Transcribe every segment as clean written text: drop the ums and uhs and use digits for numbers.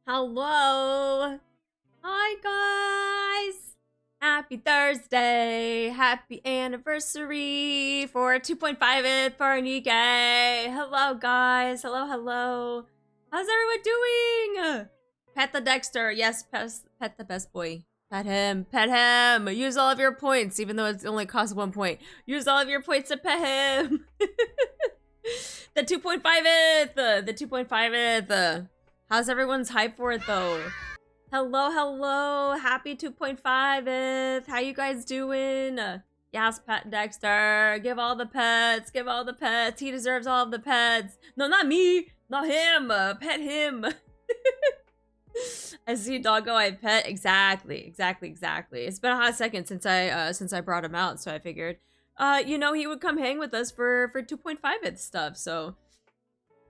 Hello. Hi, guys. Happy Thursday. Happy anniversary for 2.5th for NIKKE. Hello, guys. Hello, hello. How's everyone doing? Pet the Dexter. Yes, pet the best boy. Pet him. Pet him. Use all of your points, even though it only costs 1 point. Use all of your points to pet him. The 2.5th. The 2.5th. How's everyone's hype for it though? Hello, hello. Happy 2.5th. How you guys doing? Yes, Pet Dexter. Give all the pets. Give all the pets. He deserves all of the pets. No, not me. Not him. Pet him. I see doggo, I pet. Exactly. It's been a hot second since I brought him out, so I figured you know, he would come hang with us for 2.5th stuff, so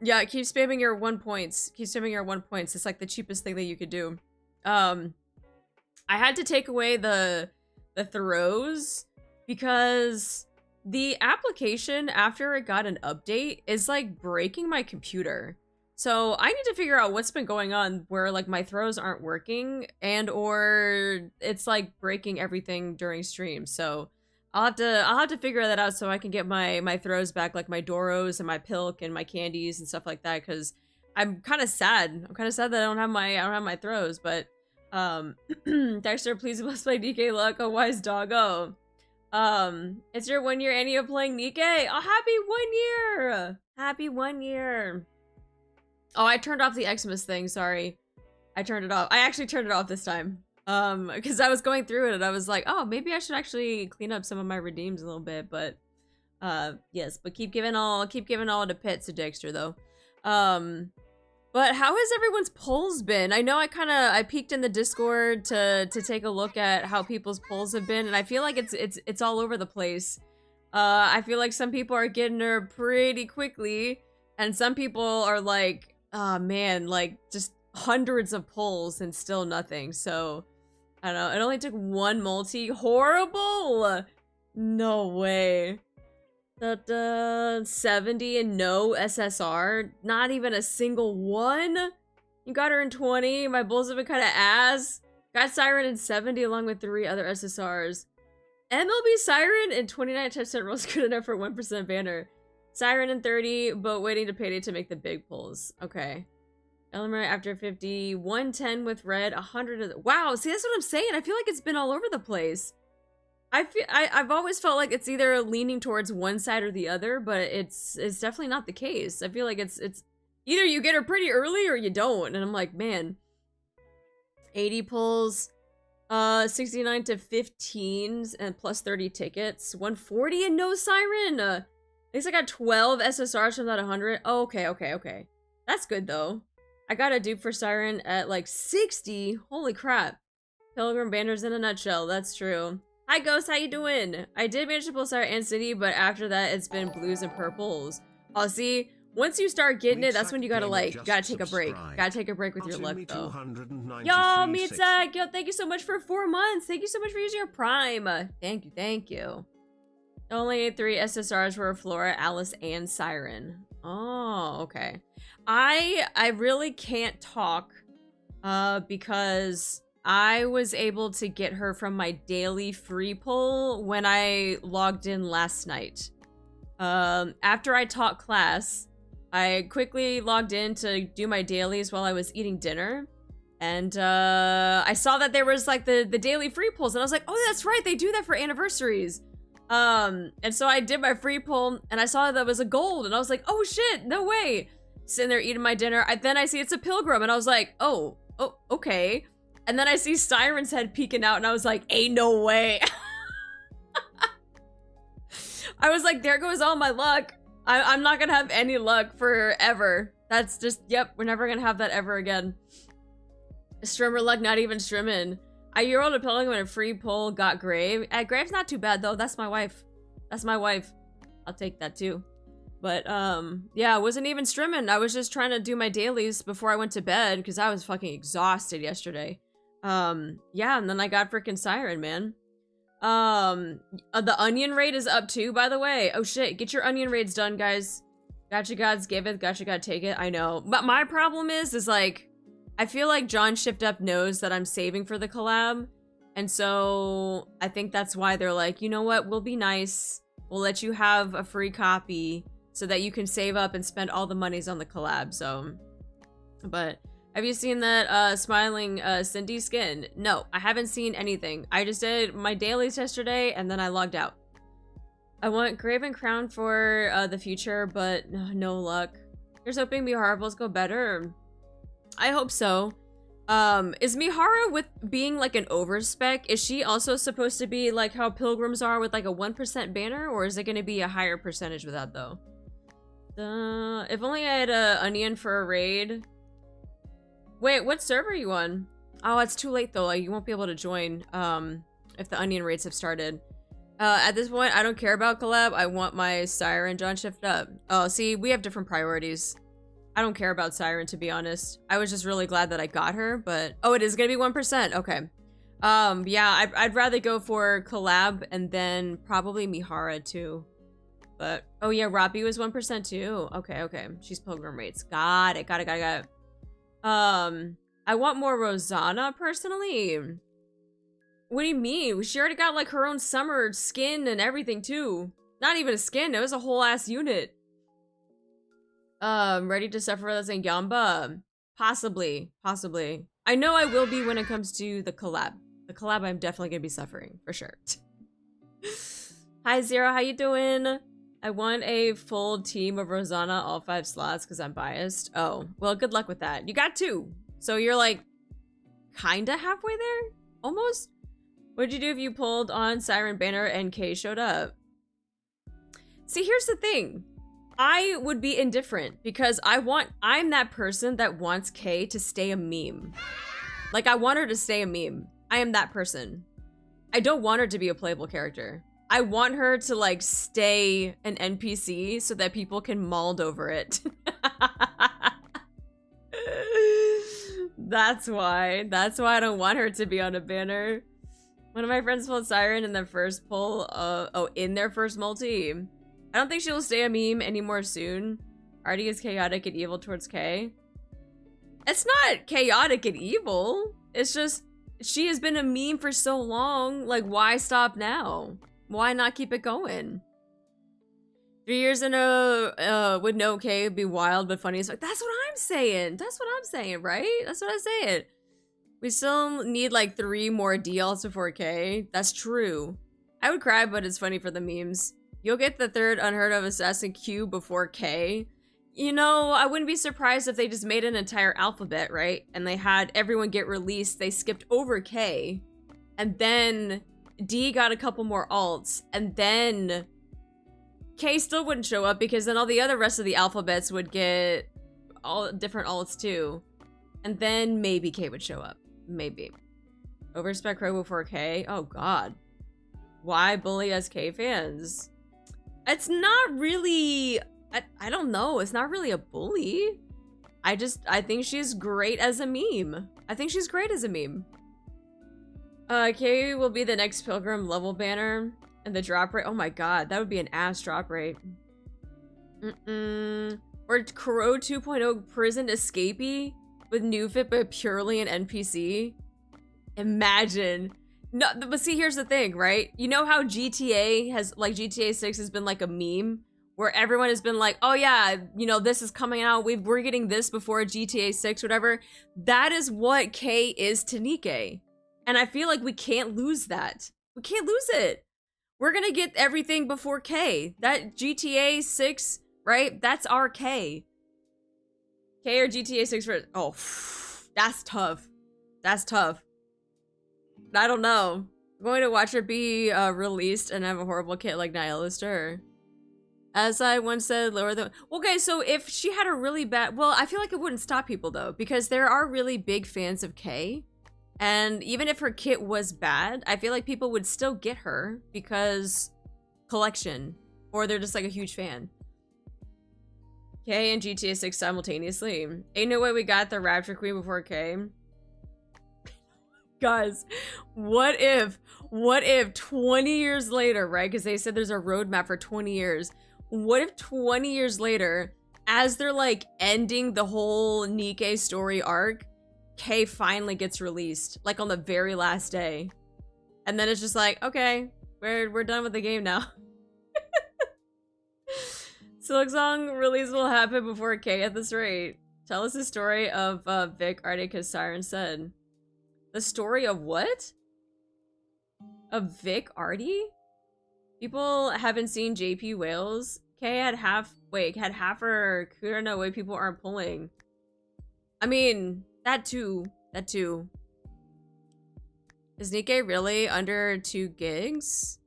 yeah, keep spamming your 1 points. Keep spamming your 1 points. It's like the cheapest thing that you could do. I had to take away the throws because the application after it got an update is like breaking my computer. So I need to figure out what's been going on where like my throws aren't working and or it's like breaking everything during stream. So I'll have to figure that out so I can get my throws back, like my Doros and my Pilk and my candies and stuff like that, because I'm kind of sad. I'm kind of sad that I don't have my throws, but Dexter, please bless my NIKKE luck, a wise doggo. It's your 1 year Annie of playing NIKKE. Oh, happy 1 year! Happy 1 year. Oh, I turned off the Xmas thing, sorry. I turned it off. I actually turned it off this time. Because I was going through it and I was like, oh, maybe I should actually clean up some of my redeems a little bit, but yes, but keep giving all to pets to Dexter though. But how has everyone's polls been? I know I peeked in the Discord to take a look at how people's polls have been, and I feel like it's all over the place. I feel like some people are getting her pretty quickly, and some people are like, oh man, like just hundreds of polls and still nothing. So I don't know, it only took 1 multi. Horrible! No way. 70 and no SSR? Not even a single one? You got her in 20. My bulls have been kind of ass. Got Siren in 70 along with 3 other SSRs. MLB Siren and 29 touchdown rolls good enough for 1% banner. Siren in 30, but waiting to payday to make the big pulls. Okay. Element after 50, 110 with red, 100 of the, wow, see, that's what I'm saying. I feel like it's been all over the place. I've always felt like it's either leaning towards one side or the other, but it's definitely not the case. I feel like it's either you get her pretty early or you don't, and I'm like, man. 80 pulls, 69 to 15s and plus 30 tickets, 140 and no Siren. At least I got 12 SSRs from that 100. Oh, okay. That's good though. I got a dupe for Siren at like 60. Holy crap. Pilgrim banners in a nutshell. That's true. Hi Ghost, how you doing? I did manage to pull Siren and City, but after that it's been blues and purples. Oh, see, once you start getting it, that's when you gotta take a break. Gotta take a break with your luck though. Yo, Meatsack, yo, thank you so much for 4 months. Thank you so much for using your Prime. Thank you. Only 3 SSRs were Flora, Alice, and Siren. Oh, okay. I really can't talk because I was able to get her from my daily free pull when I logged in last night. After I taught class, I quickly logged in to do my dailies while I was eating dinner. And I saw that there was like the daily free pulls and I was like, oh, that's right, they do that for anniversaries. And so I did my free pull and I saw that was a gold and I was like, oh shit, no way. Sitting there eating my dinner. Then I see it's a pilgrim and I was like, oh, okay. And then I see Siren's head peeking out and I was like, ain't no way. I was like, there goes all my luck. I'm not gonna have any luck forever. That's just, yep, we're never gonna have that ever again. Strimmer luck, not even strimming. I year-old a pilgrim and a free pull got Grave. Grave's not too bad though, that's my wife. That's my wife. I'll take that too. But, yeah, I wasn't even streaming. I was just trying to do my dailies before I went to bed because I was fucking exhausted yesterday. Yeah, and then I got freaking Siren, man. The onion raid is up too, by the way. Oh shit, get your onion raids done, guys. Gotcha gods give it, gotcha god take it. I know. But my problem is like, I feel like John Shift Up knows that I'm saving for the collab. And so I think that's why they're like, you know what? We'll be nice. We'll let you have a free copy so that you can save up and spend all the monies on the collab. So, but have you seen that smiling Cindy skin? No, I haven't seen anything. I just did my dailies yesterday and then I logged out. I want Graven Crown for the future, but no luck. Here's hoping Miharables go better. I hope so. Is Mihara with being like an overspec? Is she also supposed to be like how pilgrims are with like a 1% banner, or is it going to be a higher percentage with that though? If only I had a onion for a raid. Wait, what server are you on? Oh, it's too late though. Like, you won't be able to join if the onion raids have started. At this point, I don't care about collab. I want my Siren John Shift Up. Oh, see, we have different priorities. I don't care about Siren, to be honest. I was just really glad that I got her, but... Oh, it is gonna be 1%. Okay. Yeah, I'd rather go for collab and then probably Mihara, too. But... Oh, yeah, Robbie was 1% too. Okay, okay. She's Pilgrim rates. Got it. I want more Rosanna, personally. What do you mean? She already got, like, her own summer skin and everything, too. Not even a skin. It was a whole-ass unit. Ready to suffer with us in Gamba? Possibly. I know I will be when it comes to the collab. The collab, I'm definitely gonna be suffering, for sure. Hi, Zero, how you doing? I want a full team of Rosanna, all 5 slots, because I'm biased. Oh, well, good luck with that. You got 2. So you're, like, kinda halfway there? Almost? What'd you do if you pulled on Siren banner and Kay showed up? See, here's the thing. I would be indifferent because I'm that person that wants Kay to stay a meme. Like, I want her to stay a meme. I am that person. I don't want her to be a playable character. I want her to, like, stay an NPC so that people can mold over it. That's why I don't want her to be on a banner. One of my friends pulled Siren in their first pull, in their first multi. I don't think she will stay a meme anymore soon. Artie is chaotic and evil towards Kay. It's not chaotic and evil. It's just, she has been a meme for so long. Like, why stop now? Why not keep it going? 3 years in a, with no Kay would be wild but funny. It's like, that's what I'm saying. That's what I'm saying, right? That's what I'm saying. We still need like 3 more DLs before Kay. That's true. I would cry, but it's funny for the memes. You'll get the 3rd unheard of assassin Q before Kay. You know, I wouldn't be surprised if they just made an entire alphabet, right? And they had everyone get released. They skipped over K. And then D got a couple more alts. And then K still wouldn't show up because then all the other rest of the alphabets would get all different alts too. And then maybe K would show up. Maybe. Overspec Crow before K? Oh god. Why bully us K fans? It's not really... I don't know. It's not really a bully. I think she's great as a meme. I think she's great as a meme. Kay will be the next Pilgrim level banner. And the drop rate... Oh my god, that would be an ass drop rate. Or Crow 2.0 prison escapee with new fit but purely an NPC. Imagine. No, but see, here's the thing, right? You know how GTA has, like, GTA 6 has been like a meme? Where everyone has been like, oh yeah, you know, this is coming out. We're getting this before GTA 6, whatever. That is what K is to NIKKE. And I feel like we can't lose that. We can't lose it. We're gonna get everything before K. That GTA 6, right? That's our K. K or GTA 6 for... Oh, that's tough. That's tough. I don't know. I'm going to watch her be released and have a horrible kit like Nihilist to her. As I once said, lower the... Okay, so if she had a really bad... Well, I feel like it wouldn't stop people, though, because there are really big fans of Kay. And even if her kit was bad, I feel like people would still get her because collection. Or they're just, like, a huge fan. Kay and GTA 6 simultaneously. Ain't no way we got the Rapture Queen before Kay. Guys, what if 20 years later, right? Because they said there's a roadmap for 20 years. What if 20 years later, as they're like ending the whole NIKKE story arc, K finally gets released, like on the very last day. And then it's just like, okay, we're done with the game now. Silksong release will happen before K at this rate. Tell us the story of Vic Artie, because Siren said. The story of what? Of Vic Artie? People haven't seen JP Wales. K had half her Kurana way people aren't pulling. I mean, that too. That too. Is NIKKE really under 2 gigs?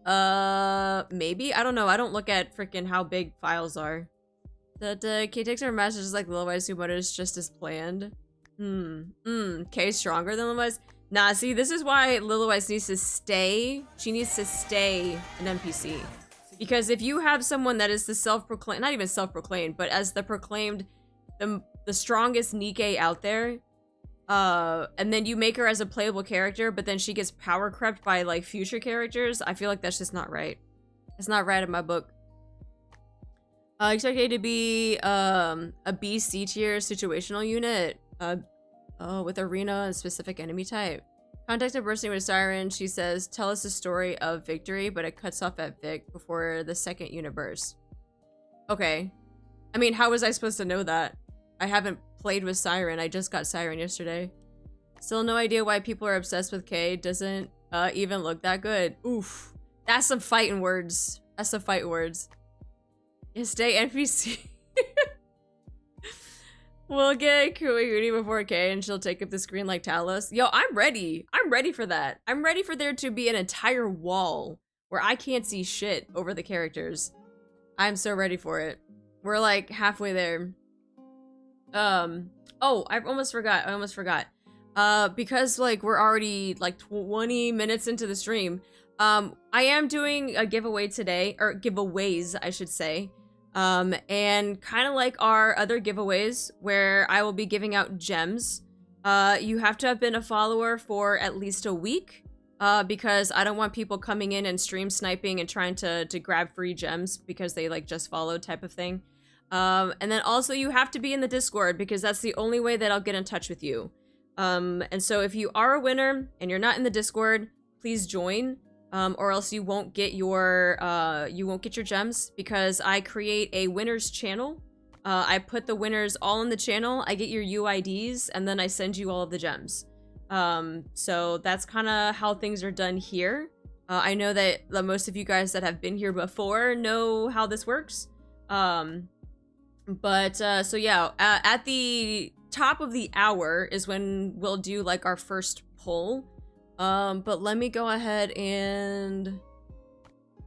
Maybe? I don't know. I don't look at freaking how big files are. K takes her message just like Lil Wise Sumoto is just as planned. K's stronger than Lil Wise? Nah, see, this is why Lil Wise needs to stay. She needs to stay an NPC. Because if you have someone that is the self-proclaimed, not even self-proclaimed, but as the proclaimed, the strongest NIKKE out there, and then you make her as a playable character, but then she gets power crept by like future characters, I feel like that's just not right. It's not right in my book. Expect A to be a B C tier situational unit. With arena and specific enemy type. Context of bursting with Siren, she says, tell us the story of victory, but it cuts off at Vic before the second unit burst. Okay. I mean, how was I supposed to know that? I haven't played with Siren. I just got Siren yesterday. Still no idea why people are obsessed with K. Doesn't even look that good. Oof. That's some fighting words. That's some fighting words. Yeah, stay NPC. We'll get Kuihuni before K and she'll take up the screen like Talos. Yo, I'm ready. I'm ready for that. I'm ready for there to be an entire wall where I can't see shit over the characters. I'm so ready for it. We're like halfway there. Oh, I almost forgot. Because like we're already like 20 minutes into the stream. I am doing a giveaway today, or giveaways, I should say. And kind of like our other giveaways where I will be giving out gems. You have to have been a follower for at least a week, because I don't want people coming in and stream sniping and trying to grab free gems because they like just followed type of thing. And then also you have to be in the Discord because that's the only way that I'll get in touch with you. And so if you are a winner and you're not in the Discord, please join. Or else you won't get your gems, because I create a winners channel. I put the winners all in the channel, I get your UIDs, and then I send you all of the gems. So that's kind of how things are done here. I know that most of you guys that have been here before know how this works. So yeah, at the top of the hour is when we'll do like our first poll. But let me go ahead and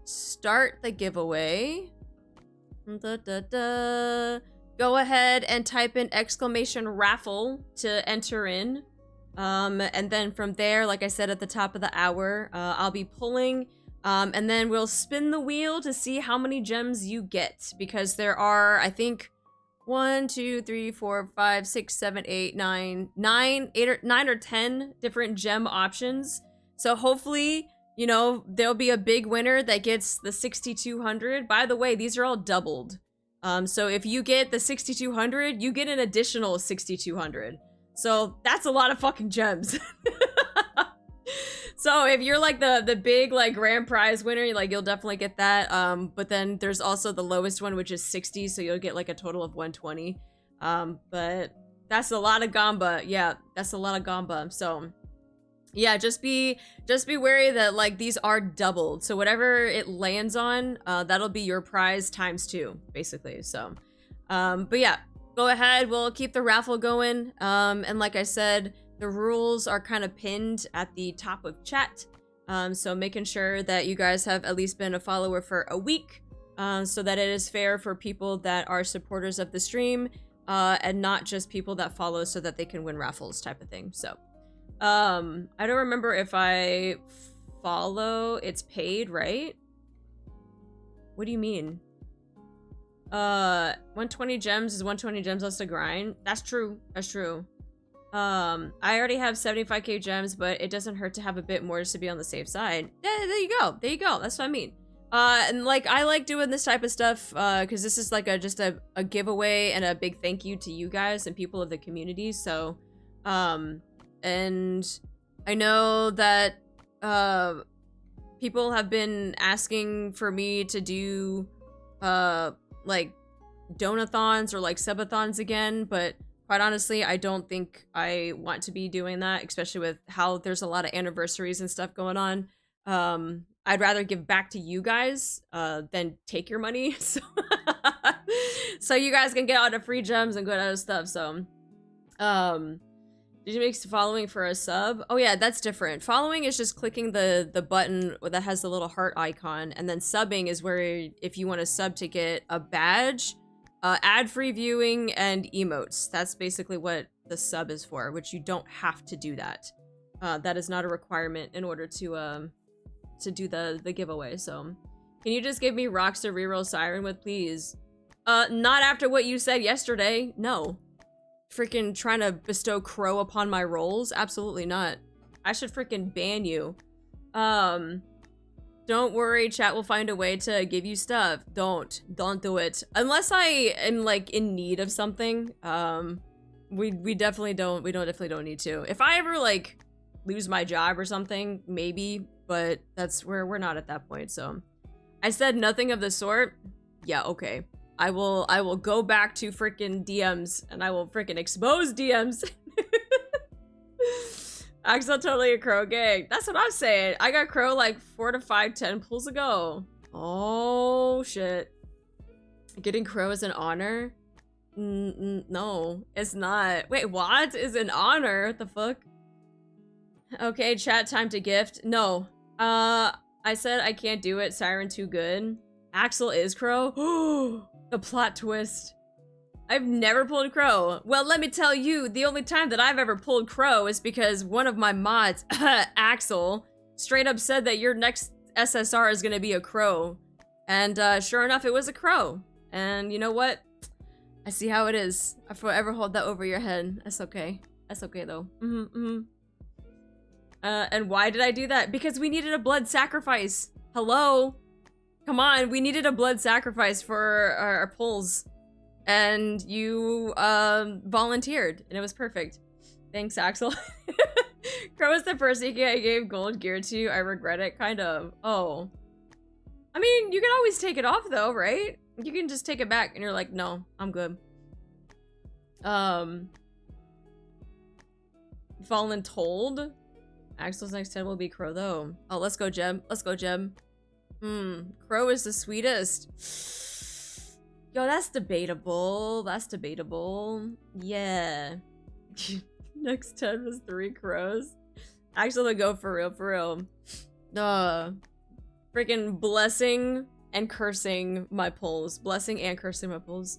start the giveaway. Go ahead and type in !raffle to enter in. And then from there, like I said at the top of the hour, I'll be pulling, and then we'll spin the wheel to see how many gems you get, because there are, I think, 1, 2, 3, 4, 5, 6, 7, 8, 9 or 10 different gem options. So hopefully, you know, there'll be a big winner that gets the 6,200. By the way, these are all doubled. So if you get the 6,200, you get an additional 6,200. So that's a lot of fucking gems. So if you're like the big like grand prize winner, like you'll definitely get that. But then there's also the lowest one, which is 60, so you'll get like a total of 120. But that's a lot of gamba. Yeah, that's a lot of gamba. So yeah, just be wary that like these are doubled. So whatever it lands on, that'll be your prize times 2, basically. So but yeah, go ahead, we'll keep the raffle going. And like I said, the rules are kind of pinned at the top of chat. So making sure that you guys have at least been a follower for a week, so that it is fair for people that are supporters of the stream, and not just people that follow so that they can win raffles type of thing. So I don't remember if I follow, it's paid, right? What do you mean? 120 gems is 120 gems less to grind. That's true. That's true. I already have 75k gems, but it doesn't hurt to have a bit more just to be on the safe side. Yeah, there you go. There you go. That's what I mean. And like, I like doing this type of stuff, because this is like just a giveaway and a big thank you to you guys and people of the community. So, And I know that people have been asking for me to do like donathons or like subathons again, but quite honestly, I don't think I want to be doing that, especially with how there's a lot of anniversaries and stuff going on. I'd rather give back to you guys than take your money. So, so you guys can get all the free gems and good other stuff. So, did you make following for a sub? Oh yeah, that's different. Following is just clicking the button that has the little heart icon, and then subbing is where if you want to sub to get a badge, ad-free viewing, and emotes. That's basically what the sub is for, which you don't have to do that. That is not a requirement in order to do the giveaway. So, can you just give me rocks to reroll Siren with, please? Not after what you said yesterday. No. Freaking trying to bestow crow upon my rolls? Absolutely not. I should freaking ban you. Don't worry, chat will find a way to give you stuff. Don't do it. Unless I am like in need of something. We definitely don't need to. If I ever like lose my job or something, maybe, but that's where we're not at that point. So I said nothing of the sort. Yeah, okay. I will go back to freaking DMs and I will freaking expose DMs. Axel totally a crow gang. That's what I'm saying. I got crow like 4 to 5, 10 pulls ago. Oh shit. Getting crow is an honor? No, it's not. Wait, what? Is an honor? What the fuck? Okay, chat, time to gift. No. I said I can't do it. Siren too good. Axel is crow? The plot twist. I've never pulled crow. Well, let me tell you, the only time that I've ever pulled crow is because one of my mods, Axel, straight up said that your next SSR is gonna be a crow. And sure enough, it was a crow. And you know what? I see how it is. I forever hold that over your head. That's okay. That's okay though. And why did I do that? Because we needed a blood sacrifice. Hello? Come on, we needed a blood sacrifice for our pulls. And you volunteered, and it was perfect. Thanks, Axel. Crow was the first EK I gave gold gear to. I regret it, kind of. Oh. I mean, you can always take it off though, right? You can just take it back and you're like, no, I'm good. Fallen told? Axel's next 10 will be Crow though. Oh, let's go, Gem. Let's go, Gem. Crow is the sweetest. Yo, that's debatable. That's debatable. Yeah. Next 10 was 3 crows. Actually, go for real, for real. Freaking blessing and cursing my pulls. Blessing and cursing my pulls.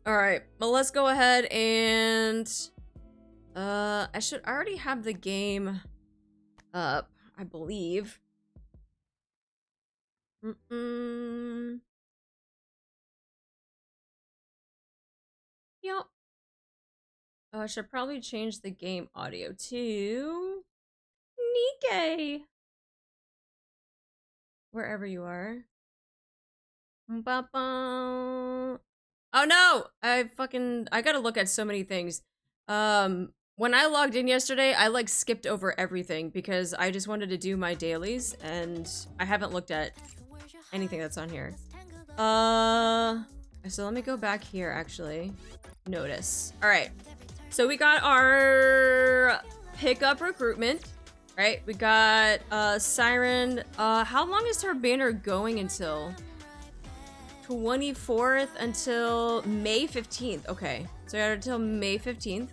Alright, well, let's go ahead and... I should already have the game up, I believe. Yep. Oh, I should probably change the game audio to NIKKE. Wherever you are. Oh no! I gotta look at so many things. When I logged in yesterday, I like skipped over everything because I just wanted to do my dailies and I haven't looked at anything that's on here. So let me go back here actually. Notice. Alright. So we got our pickup recruitment, right? We got Siren. How long is her banner going until? 24th until May 15th. Okay. So we got until May 15th.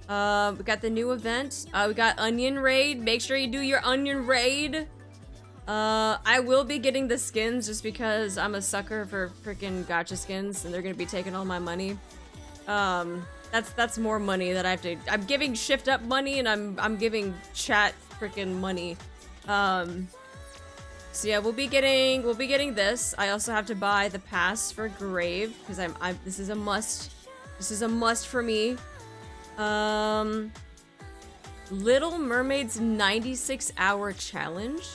We got the new event. We got Onion Raid. Make sure you do your Onion Raid. I will be getting the skins just because I'm a sucker for freaking gacha skins and they're gonna be taking all my money. That's more money that I have to. I'm giving shift up money and I'm giving chat freaking money. So yeah, we'll be getting this. I also have to buy the pass for Grave because this is a must. This is a must for me. Little Mermaid's 96-hour challenge.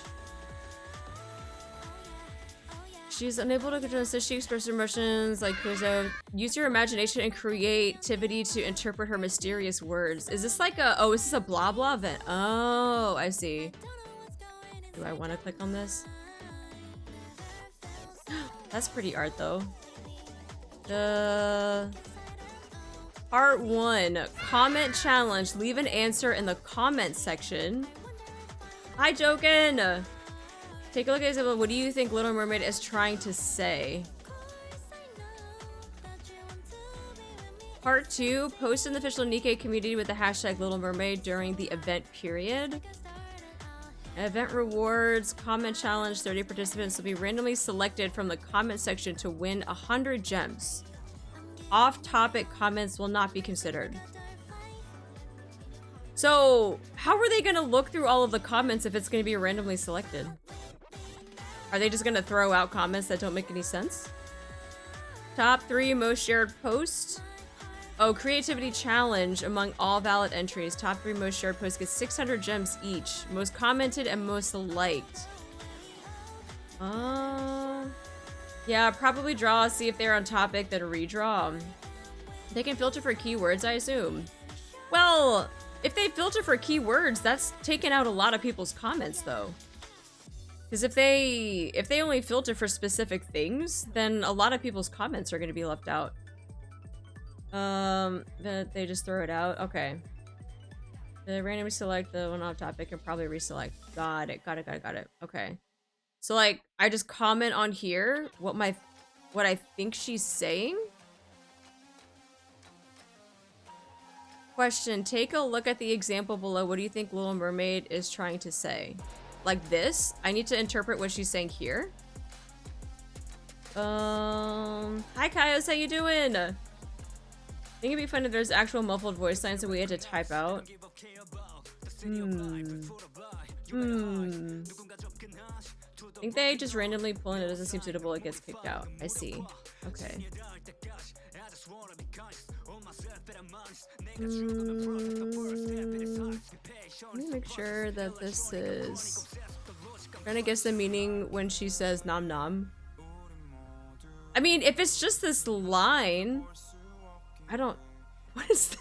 She's unable to control this. She expresses emotions like Kuzo. Use your imagination and creativity to interpret her mysterious words. Is this like a, oh, is this a BlaBla event? Oh, I see. Do I want to click on this? That's pretty art though. Part 1, comment challenge. Leave an answer in the comment section. Hi, Joken! Take a look at example. What do you think Little Mermaid is trying to say? Part 2, post in the official NIKKE community with the hashtag Little Mermaid during the event period. Event rewards, comment challenge. 30 participants will be randomly selected from the comment section to win 100 gems. Off-topic comments will not be considered. So, how are they gonna look through all of the comments if it's gonna be randomly selected? Are they just gonna throw out comments that don't make any sense? Top 3 most shared posts. Oh, creativity challenge among all valid entries. Top 3 most shared posts get 600 gems each. Most commented and most liked. Yeah, probably draw, see if they're on topic, then redraw. They can filter for keywords, I assume. Well, if they filter for keywords, that's taken out a lot of people's comments, though. Because if they only filter for specific things, then a lot of people's comments are going to be left out. They just throw it out. Okay. They randomly select the one off topic and probably reselect. Got it. Okay. So like, I just comment on here what I think she's saying. Question, take a look at the example below. What do you think Little Mermaid is trying to say? Like this? I need to interpret what she's saying here. Hi Kaios, how you doing? I think it'd be fun if there's actual muffled voice lines that we had to type out. I think they just randomly pull and it doesn't seem suitable, it gets kicked out. I see. Okay. Let me make sure that this is... I'm trying to guess the meaning when she says nom nom. I mean, if it's just this line... I don't... What is that?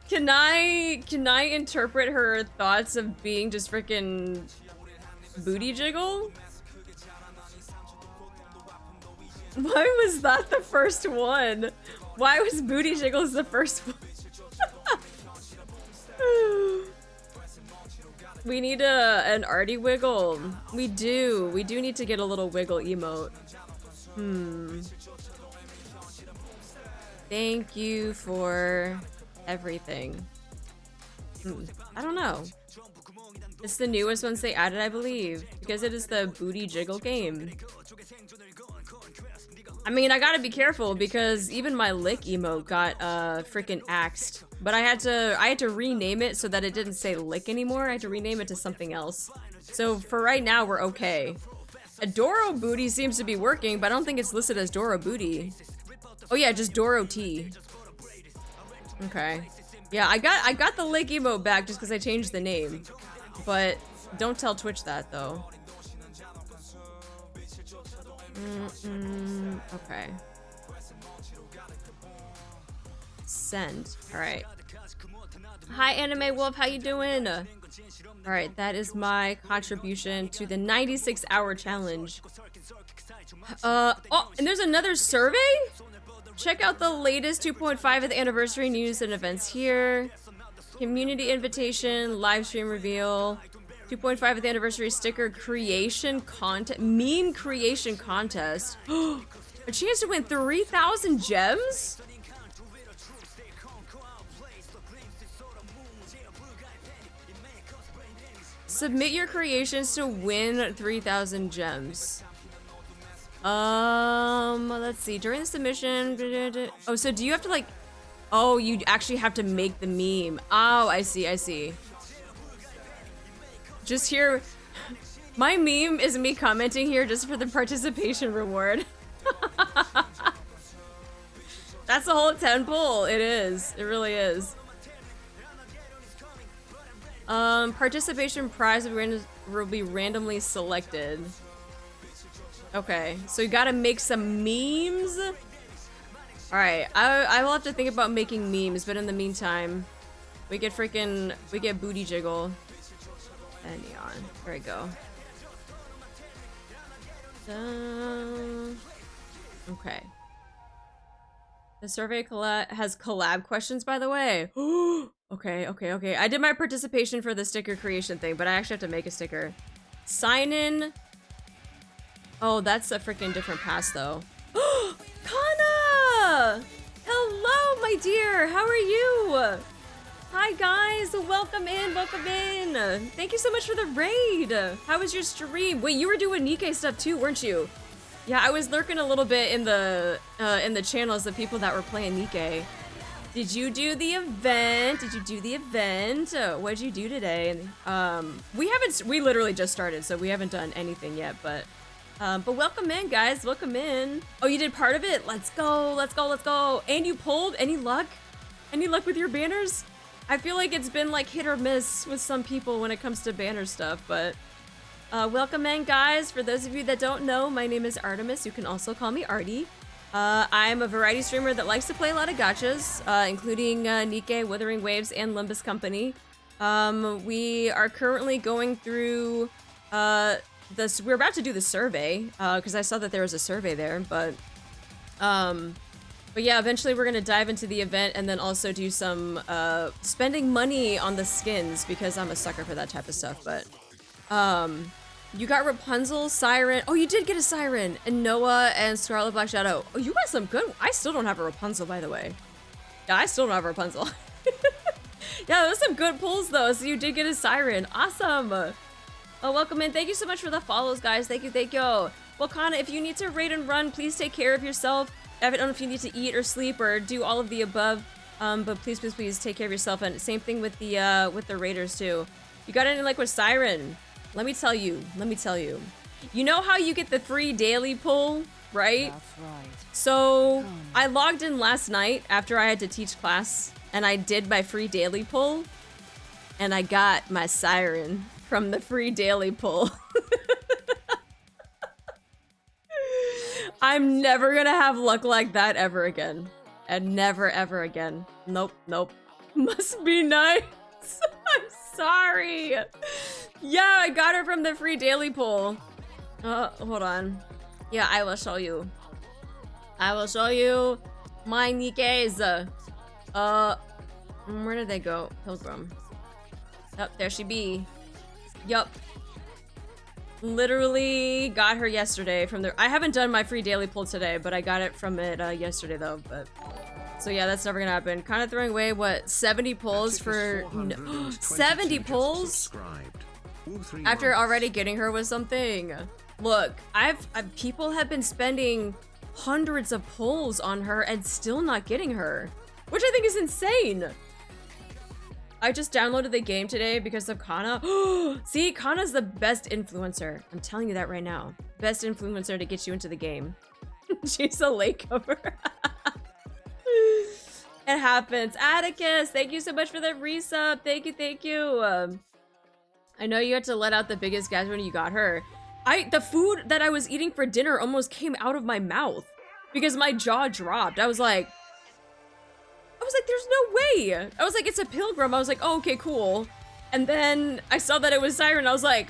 Can I interpret her thoughts of being just freaking booty jiggle? Why was that the first one? Why was booty jiggles the first one? We need an arty wiggle. We do need to get a little wiggle emote. Thank you for everything. I don't know. It's the newest ones they added, I believe, because it is the booty jiggle game. I mean, I gotta be careful because even my lick emote got freaking axed. But I had to rename it so that it didn't say lick anymore. I had to rename it to something else. So for right now, we're okay. Adoro booty seems to be working, but I don't think it's listed as Doro booty. Oh yeah, just Doro T. Okay. Yeah, I got the lick emote back just because I changed the name. But don't tell Twitch that though. Okay. Send. Alright. Hi Anime Wolf, how you doing? Alright, that is my contribution to the 96-hour challenge. Oh, and there's another survey? Check out the latest 2.5th anniversary news and events here. Community invitation, live stream reveal, 2.5th anniversary sticker creation contest, meme creation contest. A chance to win 3,000 gems? Submit your creations to win 3,000 gems. Let's see. During the submission, oh, so do you have to like, oh, you actually have to make the meme. Oh, I see. Just here, my meme is me commenting here just for the participation reward. That's the whole 10 pull. It is. It really is. Participation prize will be randomly selected. Okay, so you gotta make some memes? Alright, I will have to think about making memes, but in the meantime, we get booty jiggle. And neon. There we go. Okay. The survey has collab questions, by the way. Okay. I did my participation for the sticker creation thing, but I actually have to make a sticker. Sign in. Oh, that's a freaking different pass, though. Kana! Hello, my dear. How are you? Hi, guys. Welcome in. Welcome in. Thank you so much for the raid. How was your stream? Wait, you were doing NIKKE stuff too, weren't you? Yeah, I was lurking a little bit in the channels of people that were playing NIKKE. Did you do the event? What'd you do today? We literally just started, so we haven't done anything yet, but welcome in, guys. Welcome in. Oh, you did part of it? Let's go. And you pulled? Any luck? Any luck with your banners? I feel like it's been like hit or miss with some people when it comes to banner stuff, but welcome in, guys. For those of you that don't know, my name is Artemis. You can also call me Artie. I'm a variety streamer that likes to play a lot of gachas, including NIKKE, Withering Waves, and Limbus Company. We are currently going through we're about to do the survey, because I saw that there was a survey there, but yeah, eventually we're gonna dive into the event and then also do some spending money on the skins, because I'm a sucker for that type of stuff. But you got Rapunzel, Siren. Oh, you did get a Siren, and Noah and Scarlet Black Shadow. Oh, you got some good. I still don't have a Rapunzel, by the way. Yeah, I still don't have a Rapunzel. Yeah, those are some good pulls though. So you did get a Siren. Awesome. Oh, welcome in. Thank you so much for the follows, guys. Thank you. Well, Kana, if you need to raid and run, please take care of yourself. I don't know if you need to eat or sleep or do all of the above, but please take care of yourself. And same thing with the raiders too. You got any luck with Siren? Let me tell you. You know how you get the free daily pull, right? That's right. So I logged in last night after I had to teach class, and I did my free daily pull, and I got my Siren from the free daily pull. I'm never gonna have luck like that ever again. And never ever again. Nope. Must be nice. I'm sorry. Yeah, I got her from the free daily pull. Hold on. Yeah, I will show you. My NIKKEs. Where did they go? Pilgrim. Oh, there she be. Yup. Literally got her yesterday from the. I haven't done my free daily pull today, but I got it from it yesterday though. But so yeah, that's never gonna happen. Kind of throwing away what 70 pulls for 70 pulls after already getting her was something. Look, people have been spending hundreds of pulls on her and still not getting her, which I think is insane. I just downloaded the game today because of Kana. See, Kana's the best influencer. I'm telling you that right now. Best influencer to get you into the game. She's a latecomer. It happens. Atticus, thank you so much for the resub. Thank you. I know you had to let out the biggest gasp when you got her. The food that I was eating for dinner almost came out of my mouth because my jaw dropped. I was like, there's no way. I was like, it's a pilgrim. I was like, oh, okay, cool. And then I saw that it was Siren. I was like,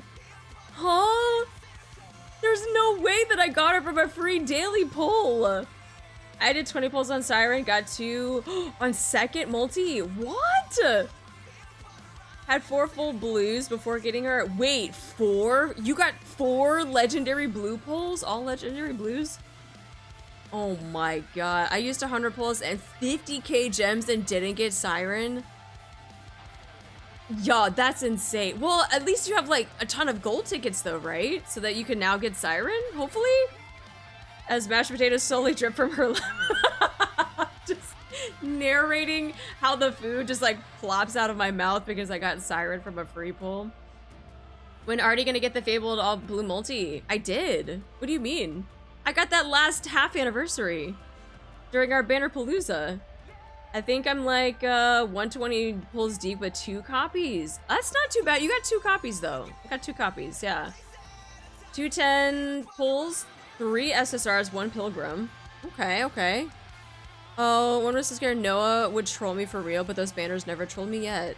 huh? There's no way that I got her from a free daily pull. I did 20 pulls on Siren, got 2 on second multi. What? Had 4 full blues before getting her. Wait, 4? You got 4 legendary blue pulls? All legendary blues? Oh my god. I used 100 pulls and 50k gems and didn't get Siren? Yeah, that's insane. Well, at least you have like a ton of gold tickets though, right? So that you can now get Siren, hopefully? As mashed potatoes slowly drip from her just narrating how the food just like plops out of my mouth because I got Siren from a free pull. When Artie gonna get the fabled all blue multi? I did. What do you mean? I got that last half anniversary during our Banner Palooza. I think I'm like 120 pulls deep with 2 copies. That's not too bad. You got 2 copies though. I got 2 copies, yeah. 210 pulls, 3 SSRs, 1 pilgrim. Okay, okay. Oh, one was so scared Noah would troll me for real, but those banners never trolled me yet.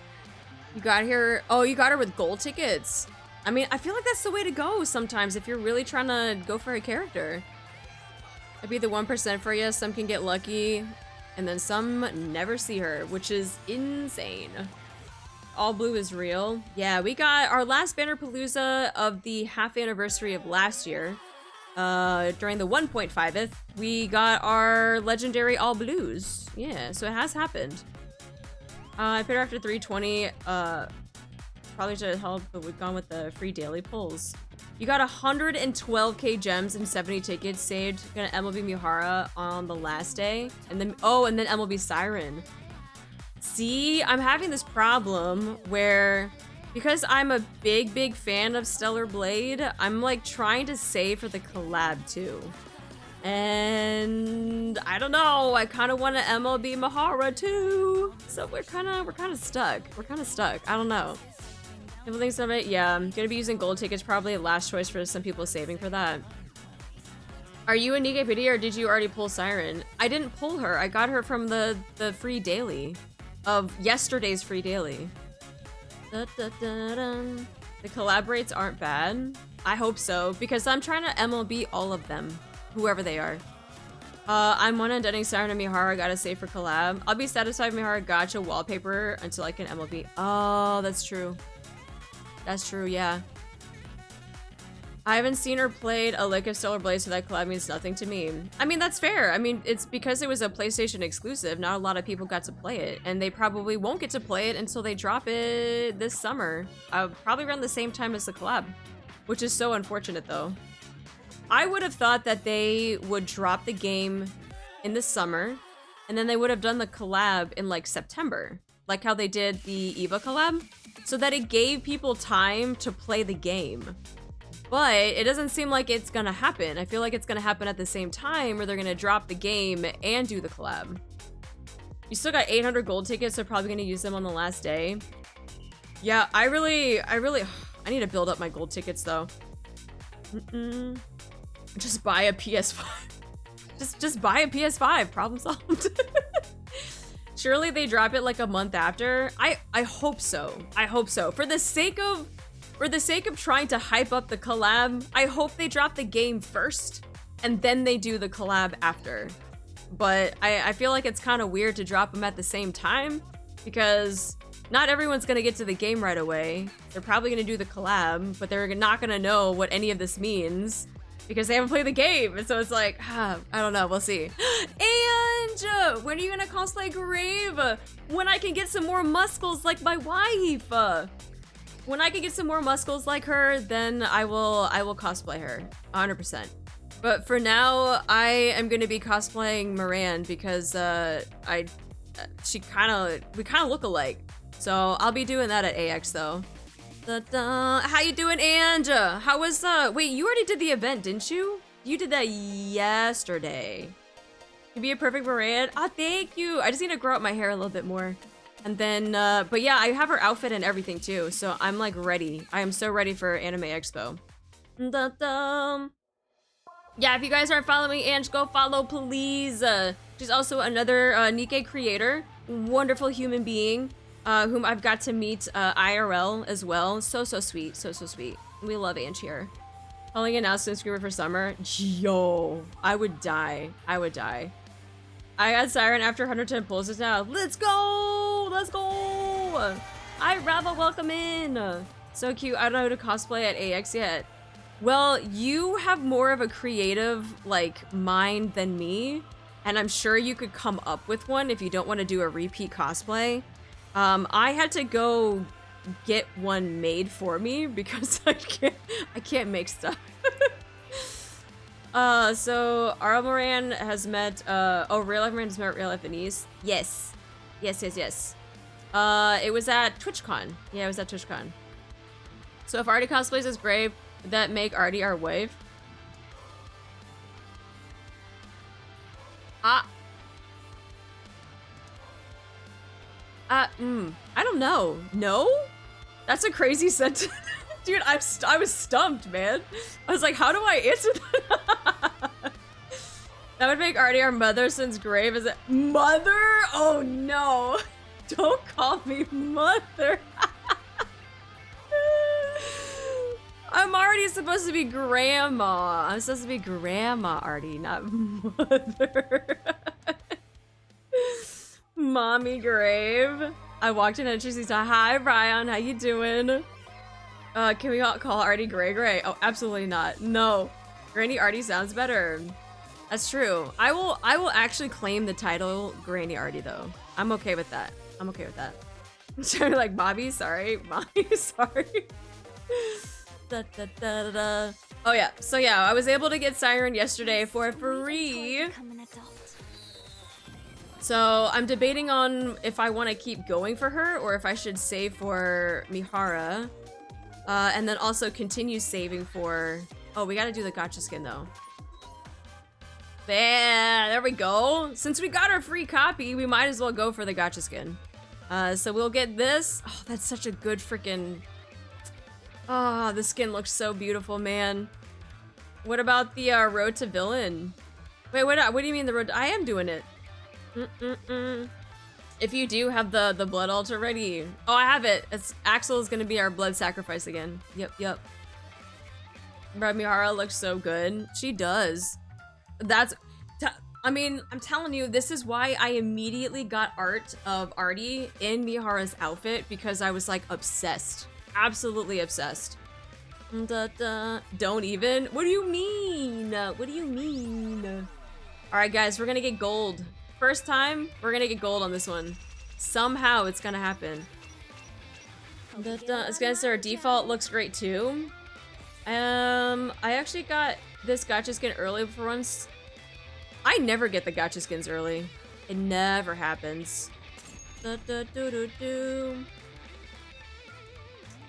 You got here. Oh, you got her with gold tickets. I mean, I feel like that's the way to go sometimes if you're really trying to go for a character. I'd be the 1% for you. Some can get lucky, and then some never see her, which is insane. All blue is real. Yeah, we got our last banner palooza of the half anniversary of last year. During the 1.5th, we got our legendary all blues. Yeah, so it has happened. I put her after 320. Probably should have helped, but we've gone with the free daily pulls. You got 112k gems and 70 tickets saved. Gonna MLB Mihara on the last day, and then and then MLB Siren. See, I'm having this problem where, because I'm a big fan of Stellar Blade, I'm like trying to save for the collab too. And I don't know, I kind of want to MLB Mihara too. So we're kind of stuck. I don't know. People think of it? Yeah, I'm gonna be using gold tickets, probably last choice for some people saving for that. Are you a NIKKE pity or did you already pull Siren? I didn't pull her. I got her from the free daily of yesterday's free daily. Da, da, da, da. The collab rates aren't bad. I hope so, because I'm trying to MLB all of them, whoever they are. I'm one on ending Siren and Mihara, gotta save for collab. I'll be satisfied with Mihara gacha wallpaper until I can MLB. Oh, that's true. That's true, yeah. I haven't seen her played a lick of Stellar Blade, so that collab means nothing to me. I mean, that's fair. I mean, it's because it was a PlayStation exclusive. Not a lot of people got to play it, and they probably won't get to play it until they drop it this summer. Probably around the same time as the collab, which is so unfortunate, though. I would have thought that they would drop the game in the summer, and then they would have done the collab in, like, September, like how they did the EVA collab, so that it gave people time to play the game. But it doesn't seem like it's gonna happen. I feel like it's gonna happen at the same time, or they're gonna drop the game and do the collab. You still got 800 gold tickets, so probably gonna use them on the last day. Yeah, I need to build up my gold tickets though. Just buy a PS5. just buy a PS5. Problem solved. Surely they drop it like a month after. I hope so. I hope so. For the sake of trying to hype up the collab, I hope they drop the game first and then they do the collab after. But I feel like it's kind of weird to drop them at the same time because not everyone's gonna get to the game right away. They're probably gonna do the collab, but they're not gonna know what any of this means because they haven't played the game. And so it's like, I don't know, we'll see. And when are you gonna cosplay Grave? When I can get some more muscles like my wife. When I can get some more muscles like her, then I will cosplay her, 100%. But for now, I am gonna be cosplaying Moran because we kind of look alike. So I'll be doing that at AX though. How you doing, Anja? How was wait, you already did the event, didn't you? You did that yesterday. You'd be a perfect Moran. Oh, thank you. I just need to grow out my hair a little bit more. And then, but yeah, I have her outfit and everything too, so I'm like ready. I am so ready for Anime Expo. Yeah, if you guys aren't following Ange, go follow, please. She's also another NIKKE creator, wonderful human being, whom I've got to meet IRL as well. So sweet, so sweet. We love Ange here. Calling an announcement screamer for summer. Yo, I would die. I got Siren after 110 pulls now. Let's go! Let's go! Hi, Rava, welcome in! So cute. I don't know how to cosplay at AX yet. Well, you have more of a creative, like, mind than me. And I'm sure you could come up with one if you don't want to do a repeat cosplay. I had to go get one made for me because I can't make stuff. So Arl Moran has met, Real Life Moran has met Real Life Anise. Yes. It was at TwitchCon. Yeah, it was at TwitchCon. So if Artie cosplays as Grave, would that make Artie our wife? I don't know. No? That's a crazy sentence. Dude, I was stumped, man. I was like, how do I answer that? That would make Artie our mother since grave is it? Mother? Oh no. Don't call me mother. I'm already supposed to be grandma. I'm supposed to be grandma, Artie, not mother. Mommy grave. I walked in and she said, hi, Brian, how you doing? Can we all call Artie Gray Gray? Oh, absolutely not. No. Granny Artie sounds better. That's true. I will actually claim the title Granny Artie though. I'm okay with that. I'm okay with that. So like, Bobby, sorry. Mommy, sorry. Da, da, da, da. Oh yeah, so yeah, I was able to get Siren yesterday for free. So I'm debating on if I want to keep going for her or if I should save for Mihara. And then also continue saving for... Oh, we gotta do the gacha skin though. There we go. Since we got our free copy, we might as well go for the gacha skin. So we'll get this. Oh, that's such a good freaking... Oh, the skin looks so beautiful, man. What about the road to villain? Wait, what do you mean the road to... I am doing it. If you do have the blood altar ready. Oh, I have it. Axel is gonna be our blood sacrifice again. Yep. Bro, Mihara looks so good. She does. I mean, I'm telling you, this is why I immediately got art of Artie in Mihara's outfit because I was like obsessed. Absolutely obsessed. Don't even? What do you mean? What do you mean? Alright guys, we're gonna get gold. First time, we're gonna get gold on this one. Somehow it's gonna happen. It's gonna say our default looks great too. I actually got this gacha skin early for once. I never get the gacha skins early. It never happens.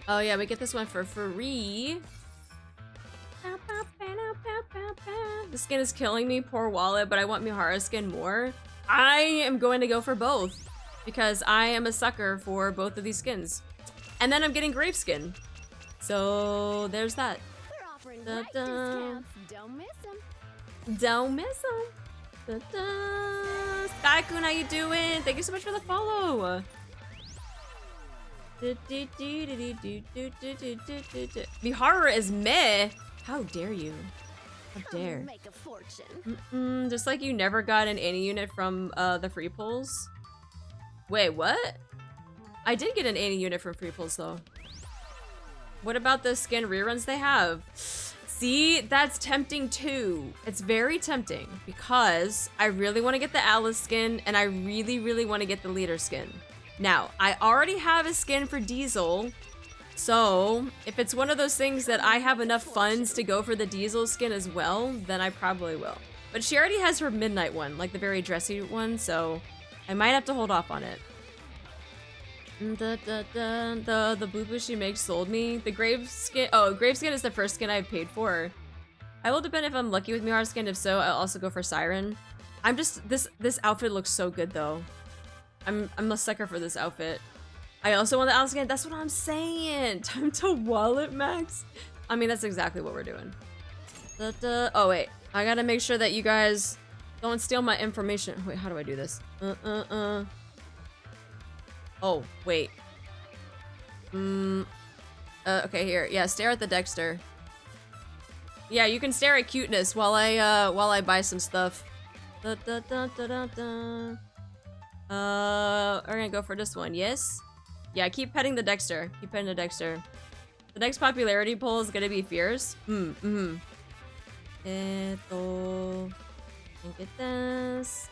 Oh yeah, we get this one for free. The skin is killing me, poor wallet, but I want Mihara's skin more. I am going to go for both because I am a sucker for both of these skins. And then I'm getting grave skin. So there's that. Don't miss them. Don't miss them. Sky-kun, how you doing? Thank you so much for the follow. Mihara is meh. How dare you? How dare. Make a fortune. Just like you never got an Annie unit from the free pulls. Wait, what? I did get an Annie unit from free pulls though. What about the skin reruns they have? See, that's tempting too. It's very tempting because I really want to get the Alice skin and I really want to get the leader skin. Now, I already have a skin for Diesel, so if it's one of those things that I have enough funds to go for the Diesel skin as well, then I probably will. But she already has her midnight one, like the very dressy one, so I might have to hold off on it. The boo-boo she makes sold me. The grave skin, oh, grave skin is the first skin I've paid for. I will depend if I'm lucky with Mihara's skin, if so, I'll also go for Siren. I'm just, this outfit looks so good though. I'm a sucker for this outfit. I also want the Alice skin. That's what I'm saying. Time to wallet max. I mean, that's exactly what we're doing. Oh wait, I gotta make sure that you guys don't steal my information. Wait, how do I do this? Oh wait. Okay, here. Yeah, stare at the Dexter. Yeah, you can stare at cuteness while I buy some stuff. We're gonna go for this one, yes? Yeah, keep petting the Dexter. Keep petting the Dexter. The next popularity poll is gonna be fierce. Look at this.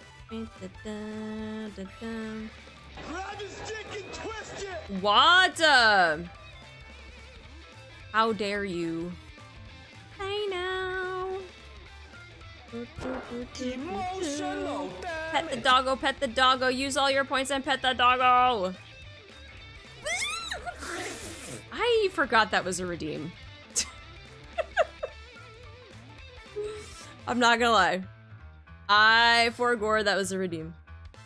Grab his stick and twist it! What? How dare you? I know. Emotional, Pet the doggo, pet the doggo. Use all your points and pet the doggo. I forgot that was a redeem. I'm not gonna lie. I forgot that was a redeem.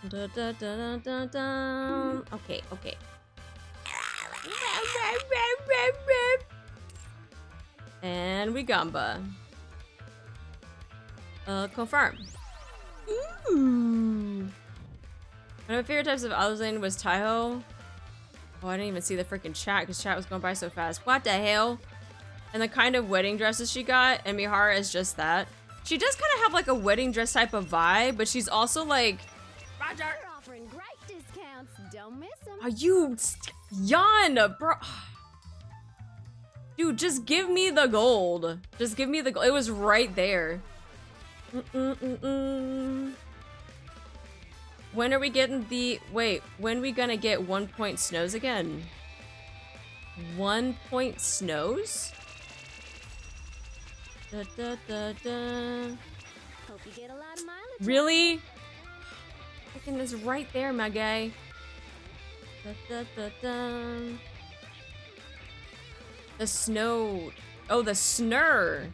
Da, da, da, da, da. Okay, okay. And we gamba. Confirm. Ooh. One of my favorite types of ASSology was Taiho. Oh, I didn't even see the freaking chat because chat was going by so fast. What the hell? And the kind of wedding dresses she got, and Mihara is just that. She does kind of have like a wedding dress type of vibe, but she's also like, Roger. We're offering great discounts. Don't miss them. Are you Jan, bro? Dude, just give me the gold. Just give me the gold. It was right there. When are we getting the... Wait, when are we gonna get 1 point snows again? 1 point snows? Da, da, da, da. Hope you get a lot of mileage. Really? Freaking is right there, my guy. Da, da, da, da. The snow... Oh, the snur.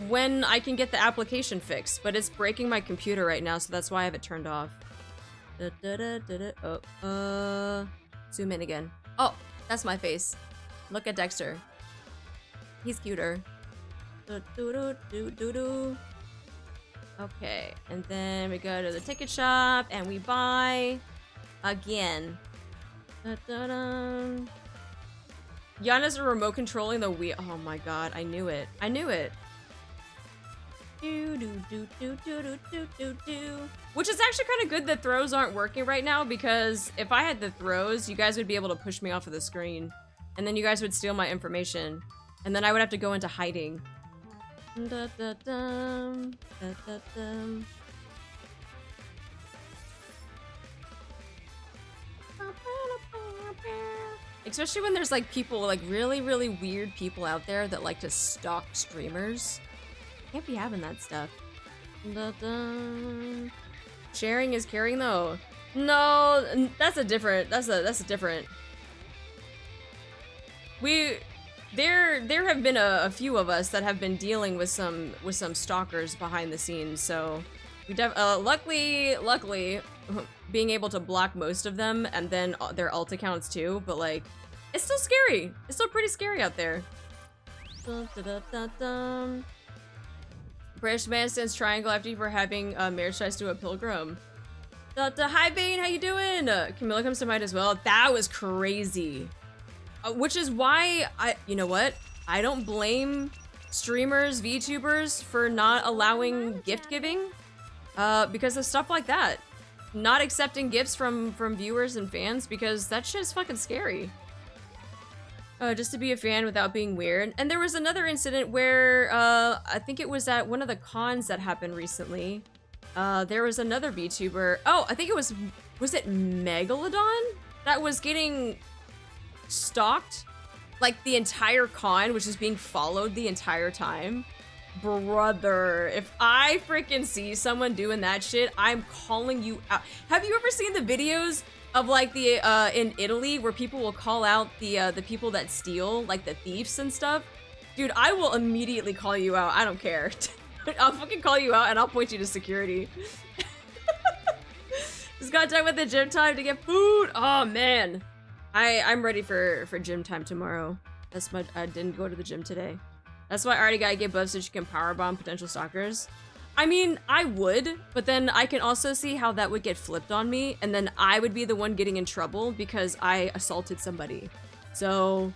When I can get the application fixed, but it's breaking my computer right now, so that's why I have it turned off. Da, da, da, da, da. Oh, zoom in again. Oh, that's my face. Look at Dexter. He's cuter. Do, do, do, do, do, do. Okay, and then we go to the ticket shop and we buy again. Da, da, da. Yana's a remote controlling the wheel. Oh my god, I knew it. I knew it. Do, do, do, do, do, do, do, do, do. Which is actually kind of good that throws aren't working right now, because if I had the throws, you guys would be able to push me off of the screen. And then you guys would steal my information. And then I would have to go into hiding. Da, da, da, da, da, da. Especially when there's like people, like really, really weird people out there that like to stalk streamers. Can't be having that stuff. Da, da. Sharing is caring though. No, that's a different. That's a different. There have been a few of us that have been dealing with some stalkers behind the scenes. So we luckily being able to block most of them and then their alt accounts too. But like, it's still scary. It's still pretty scary out there. Dun, dun, dun, dun, dun. British man sends triangle after you for having marriage ties to a pilgrim. Hi Bane, how you doing? Camilla comes to mind as well. That was crazy. Which is why you know what? I don't blame streamers, VTubers for not allowing gift giving, because of stuff like that. Not accepting gifts from viewers and fans, because that shit is fucking scary. Just to be a fan without being weird. And there was another incident where, I think it was at one of the cons that happened recently. There was another VTuber. Oh, I think it was it Megalodon? That was getting stalked, like the entire con, which is being followed the entire time. Brother, if I freaking see someone doing that shit, I'm calling you out. Have you ever seen the videos of like the in Italy where people will call out the people that steal, like the thieves and stuff? Dude, I will immediately call you out. I don't care. I'll fucking call you out and I'll point you to security. Just got done with the gym time to get food. Oh man, I'm ready for gym time tomorrow. That's much. I didn't go to the gym today. That's why I already gotta get buffs so she can powerbomb potential stalkers. I mean, I would, but then I can also see how that would get flipped on me, and then I would be the one getting in trouble because I assaulted somebody. So,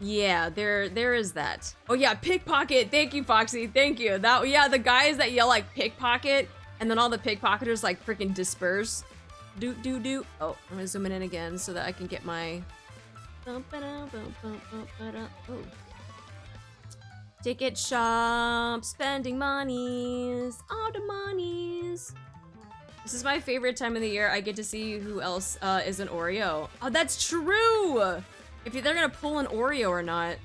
yeah, there is that. Oh yeah, pickpocket. Thank you, Foxy. Thank you. That yeah, the guys that yell like pickpocket, and then all the pickpocketers like freaking disperse. Do. Oh, I'm gonna zoom in again so that I can get my. Oh. Ticket shop, spending monies, all the monies. This is my favorite time of the year. I get to see who else is an Oreo. Oh, that's true! If they're gonna pull an Oreo or not.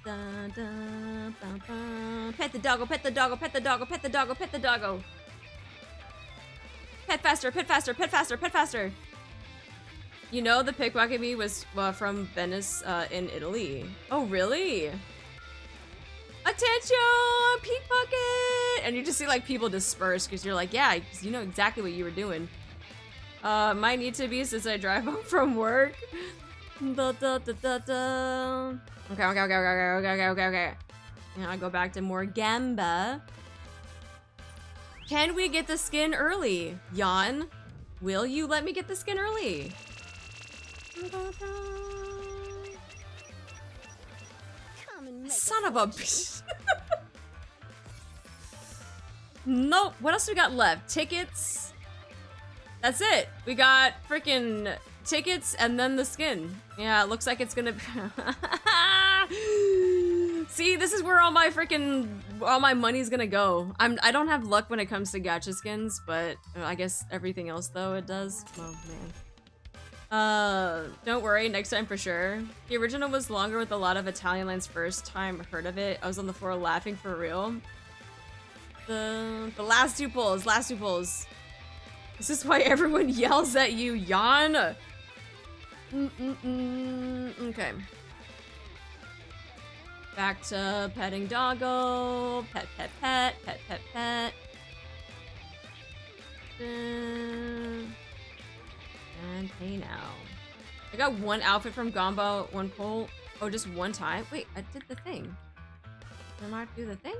Dun, dun, bum, bum. Pet the doggo, pet the doggo, pet the doggo, pet the doggo, pet the doggo. Pet faster, pet faster, pet faster, pet faster. You know the pickpocket me was from Venice in Italy. Oh, really? Attention! Pickpocket! And you just see like people disperse because you're like, yeah, 'cause you know exactly what you were doing. Might need to be since I drive home from work. Da, da, da, da, da. Okay. Now I go back to more gamba. Can we get the skin early? Jan, will you let me get the skin early? Come and make Son a of a fortune. bitch. Nope. What else we got left? Tickets. That's it. We got freaking tickets and then the skin. Yeah, it looks like it's gonna be See, this is where all my money's gonna go. I don't have luck when it comes to gacha skins, but I guess everything else though it does. Oh man. Don't worry, next time for sure. The original was longer with a lot of Italian lines first time heard of it. I was on the floor laughing for real. The last two pulls. This is why everyone yells at you, Jan. Okay. Back to petting doggo. Pet. And hey now. I got one outfit from Gamba, one pull. Oh, just one time? Wait, I did the thing. Did I not do the thing?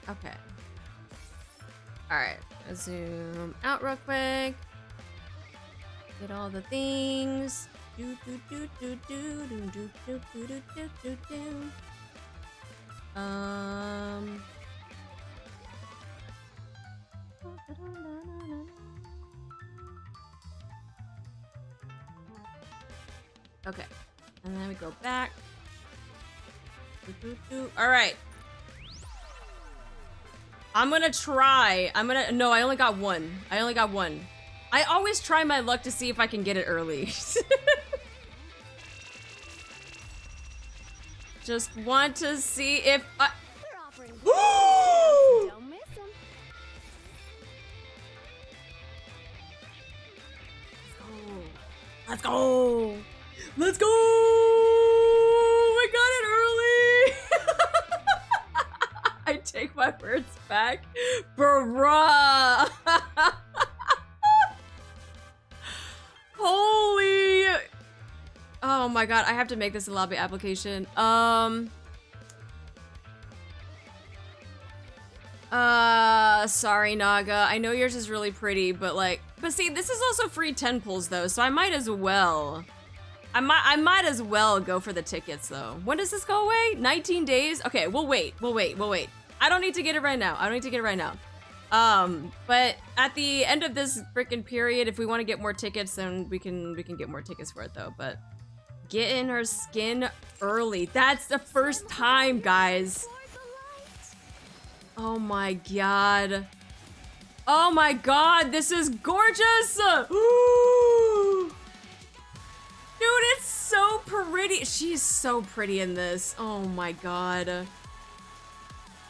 Okay. Alright, zoom out real quick. Get all the things. Okay, and then we go back. All right. I'm gonna try. No, I only got one. I always try my luck to see if I can get it early. Just want to see if I... We're offering great don't miss 'em. Let's go! We got it early! I take my words back. Bruh! Holy! Oh my god, I have to make this a lobby application. Sorry, Naga. I know yours is really pretty, but see, this is also free 10 pulls though, so I might as well. I might as well go for the tickets though. When does this go away? 19 days? Okay, we'll wait. I don't need to get it right now. But at the end of this freaking period, if we want to get more tickets, then we can get more tickets for it though. But getting her skin early. That's the first time, guys. Oh my god. Oh my god, this is gorgeous! Dude, it's so pretty. She's so pretty in this. Oh my god.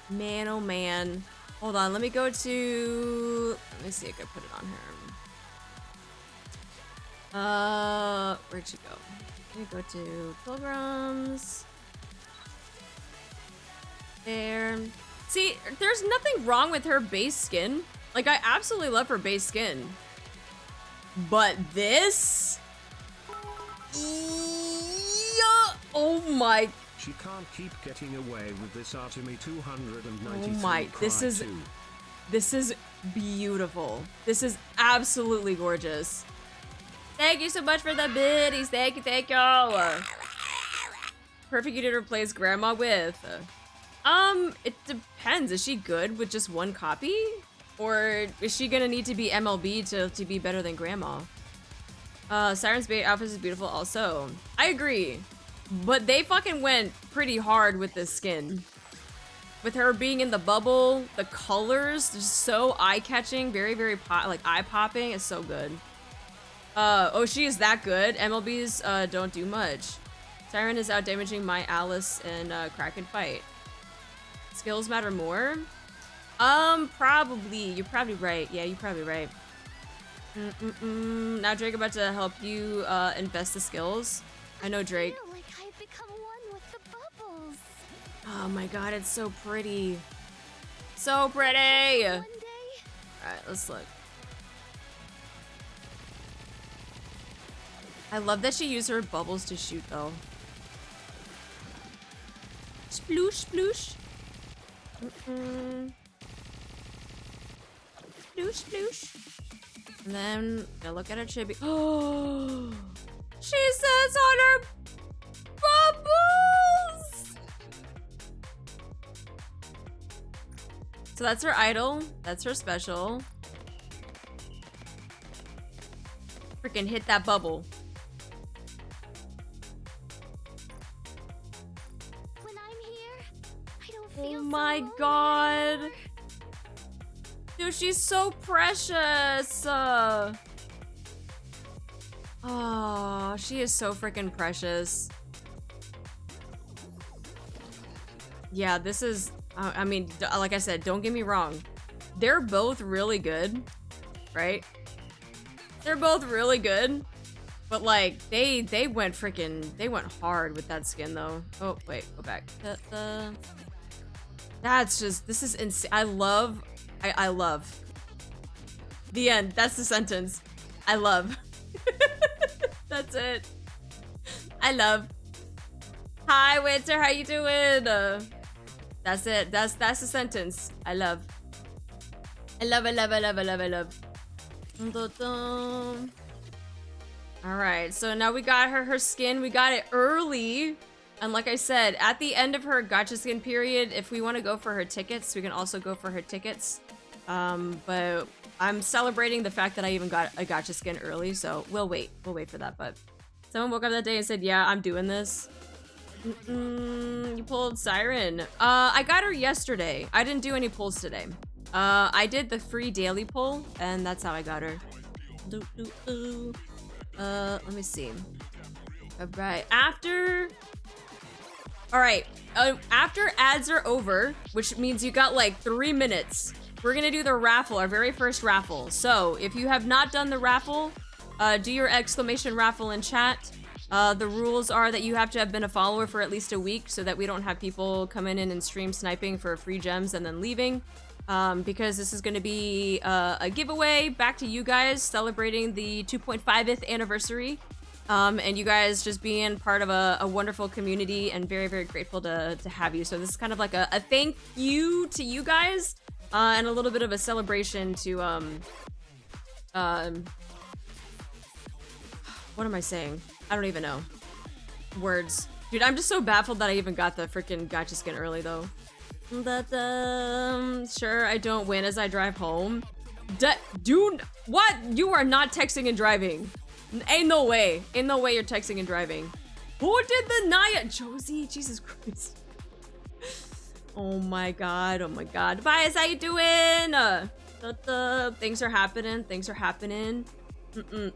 Man, oh man. Hold on, let me go to... Let me see if I put it on her. Where'd she go? Let me go to Pilgrims. There. See, there's nothing wrong with her base skin. Like, I absolutely love her base skin. But this? Yeah. Oh my. She can't keep getting away with this Artemy 293. Oh my, this is beautiful. This is absolutely gorgeous. Thank you so much for the biddies. Thank you. Perfect you to replace grandma with. It depends. Is she good with just one copy? Or is she gonna need to be MLB to be better than grandma? Siren's bait outfit is beautiful also. I agree. But they fucking went pretty hard with this skin. With her being in the bubble, the colors, just so eye-catching, very eye-popping. It's so good. Oh, she is that good. MLBs don't do much. Siren is out damaging my Alice in Kraken fight. Skills matter more? Probably. You're probably right. Yeah, you're probably right. Now Drake about to help you invest the skills. I know Drake. I feel like I've become one with the bubbles. Oh my god, it's so pretty. So pretty! One day, Alright, let's look. I love that she used her bubbles to shoot though. Sploosh, sploosh. Sploosh, sploosh. And then, gonna look at her chibi. Oh! She says on her bubbles! So that's her idol. That's her special. Freaking hit that bubble. when I'm here, I don't feel Oh so my lonely god. anymore. Dude, she's so precious. Oh, she is so freaking precious. Yeah, this is, I mean, like I said, don't get me wrong. They're both really good, right? They're both really good. But like, they went hard with that skin though. Oh, wait, go back. That's just, this is insane. I love. The end. That's the sentence. I love. That's it. I love. Hi, Winter. How you doing? That's it. That's the sentence. I love. I love. All right. So now we got her skin. We got it early. And like I said, at the end of her gacha skin period, if we want to go for her tickets, we can also go for her tickets. But I'm celebrating the fact that I even got a gacha skin early, so we'll wait for that. But someone woke up that day and said, yeah, I'm doing this. You pulled Siren. I got her yesterday. I didn't do any pulls today. I did the free daily pull, and that's how I got her. Let me see. All right, after ads are over, which means you got like 3 minutes, we're gonna do the raffle, our very first raffle. So if you have not done the raffle, do your exclamation raffle in chat. The rules are that you have to have been a follower for at least a week so that we don't have people coming in and stream sniping for free gems and then leaving. Because this is gonna be a giveaway back to you guys celebrating the 2.5th anniversary. And you guys just being part of a wonderful community and very, very grateful to have you. So this is kind of like a thank you to you guys, and a little bit of a celebration to, what am I saying? I don't even know. Words. Dude, I'm just so baffled that I even got the freaking gacha skin early though. Sure, I don't win as I drive home. Dude, what? You are not texting and driving. Ain't no way. Ain't no way you're texting and driving. Who did the Naya? Josie, Jesus Christ. Oh my god, oh my god. Bias, how you doing? Things are happening.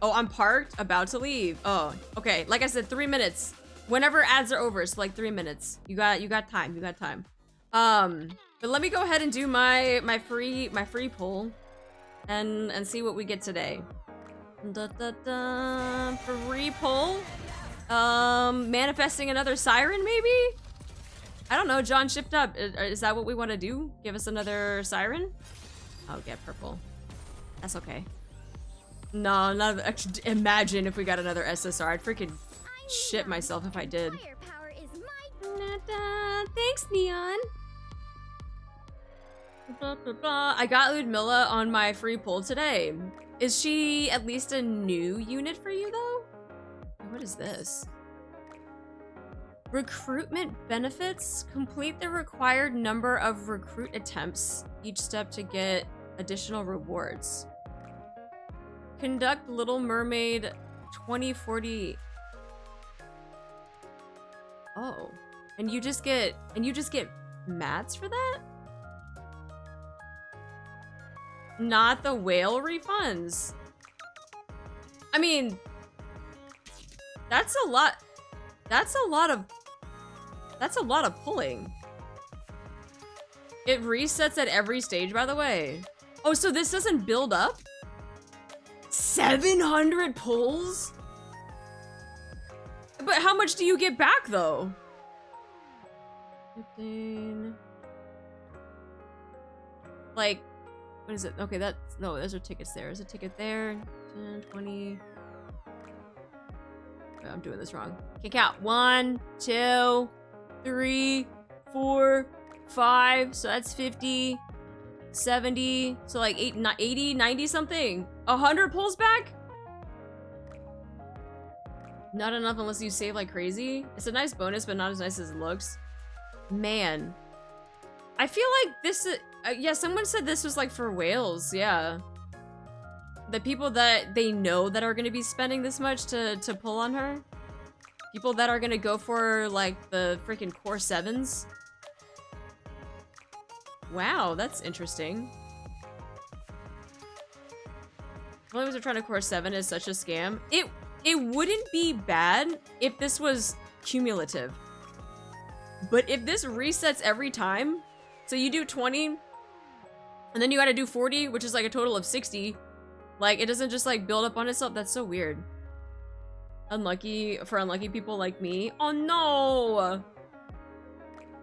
Oh, I'm parked, about to leave. Oh, okay. Like I said, 3 minutes. Whenever ads are over, it's like 3 minutes. You got time. But let me go ahead and do my free pull and see what we get today. Free pull. Manifesting another Siren, maybe? I don't know, John, shift up. Is that what we want to do? Give us another Siren? Oh, get purple. That's okay. No, not actually. Imagine if we got another SSR. I'd freaking shit myself if I did. Firepower is Thanks, Neon. I got Ludmilla on my free pull today. Is she at least a new unit for you, though? What is this? Recruitment benefits. Complete the required number of recruit attempts each step to get additional rewards. Conduct Little Mermaid 2040. Oh, and you just get mats for that? Not the whale refunds. I mean, that's a lot of pulling. It resets at every stage, by the way. Oh, so this doesn't build up? 700 pulls? But how much do you get back, though? 15... Like, what is it? Okay, that's... No, those are tickets there. There's a ticket there. 10, 20... Oh, I'm doing this wrong. Okay, count. 1, 2, 3, 4, 5. So that's 50, 70. So like 80, 90 something. 100 pulls back? Not enough unless you save like crazy. It's a nice bonus, but not as nice as it looks. Man. I feel like this is... yeah, someone said this was like for whales. Yeah. The people that they know that are going to be spending this much to pull on her. People that are going to go for like the freaking core 7s. Wow, that's interesting. Only are trying to core 7 is such a scam. It wouldn't be bad if this was cumulative. But if this resets every time, so you do 20, and then you gotta do 40, which is like a total of 60. Like, it doesn't just like build up on itself. That's so weird. Unlucky for unlucky people like me. Oh no!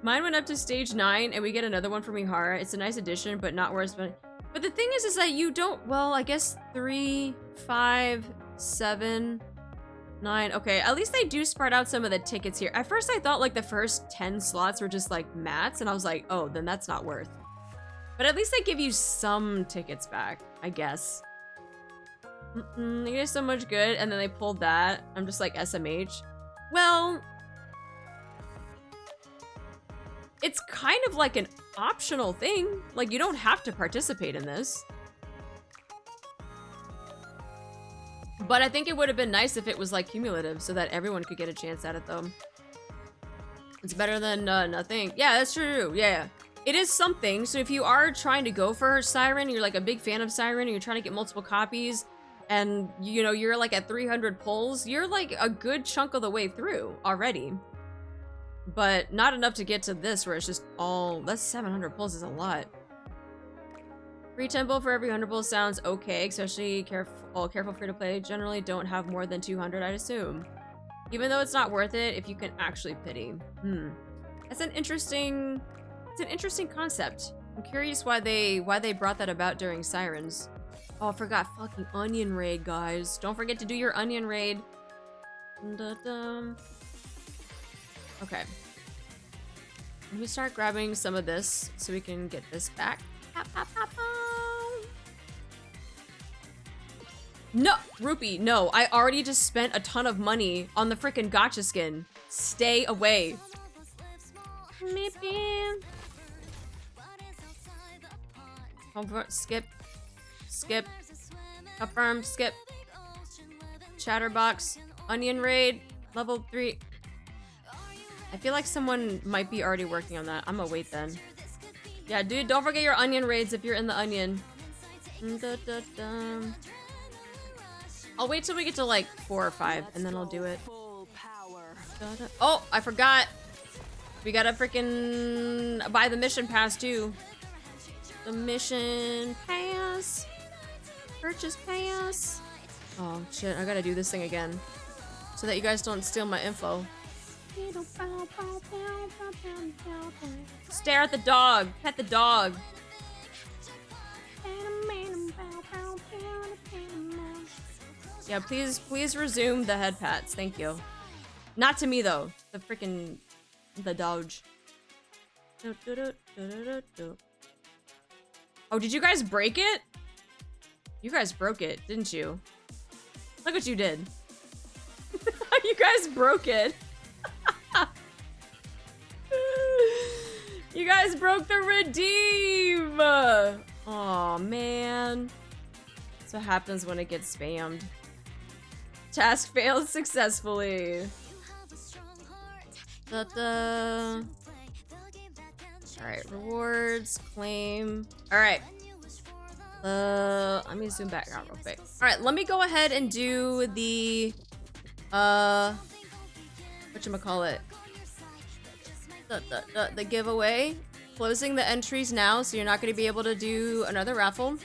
Mine went up to stage 9 and we get another one from Ihara. It's a nice addition, but not worth spending. But the thing is that you don't, well, I guess 3, 5, 7, 9. Okay, at least they do spread out some of the tickets here. At first I thought like the first 10 slots were just like mats, and I was like, oh, then that's not worth. But at least they give you some tickets back, I guess. They get so much good, and then they pulled that. I'm just like, SMH. Well, it's kind of like an optional thing. Like, you don't have to participate in this. But I think it would have been nice if it was like cumulative so that everyone could get a chance at it, though. It's better than nothing. Yeah, that's true. Yeah. It is something. So if you are trying to go for Siren, you're like a big fan of Siren, and you're trying to get multiple copies, and you know, you're like at 300 pulls, you're like a good chunk of the way through already. But not enough to get to this where it's just all... That's 700 pulls is a lot. Free tempo for every 100 pulls sounds okay, especially careful free to play. Generally don't have more than 200, I'd assume. Even though it's not worth it if you can actually pity. That's an interesting... It's an interesting concept. I'm curious why they brought that about during Sirens. Oh, I forgot fucking onion raid, guys. Don't forget to do your onion raid. Okay. Let me start grabbing some of this so we can get this back. No, Rupee, no. I already just spent a ton of money on the freaking gotcha skin. Stay away. Skip. Skip. Affirm. Skip. Chatterbox. Onion raid. Level 3. I feel like someone might be already working on that. I'm gonna wait then. Yeah, dude, don't forget your onion raids if you're in the onion. I'll wait till we get to like 4 or 5 and then I'll do it. Oh, I forgot. We gotta freaking buy the mission pass too. The mission pass. Purchase pass. Oh shit, I gotta do this thing again. So that you guys don't steal my info. Stare at the dog. Pet the dog. Yeah, please resume the head pats. Thank you. Not to me though. The Doge. Oh, did you guys break it? You guys broke it, didn't you? Look what you did. You guys broke it. You guys broke the redeem. Oh man. That's what happens when it gets spammed. Task failed successfully. Alright, rewards, claim. Alright. Let me zoom back out real quick. Alright, let me go ahead and do the whatchamacallit? The giveaway. closing the entries now, so you're not going to be able to do another raffle.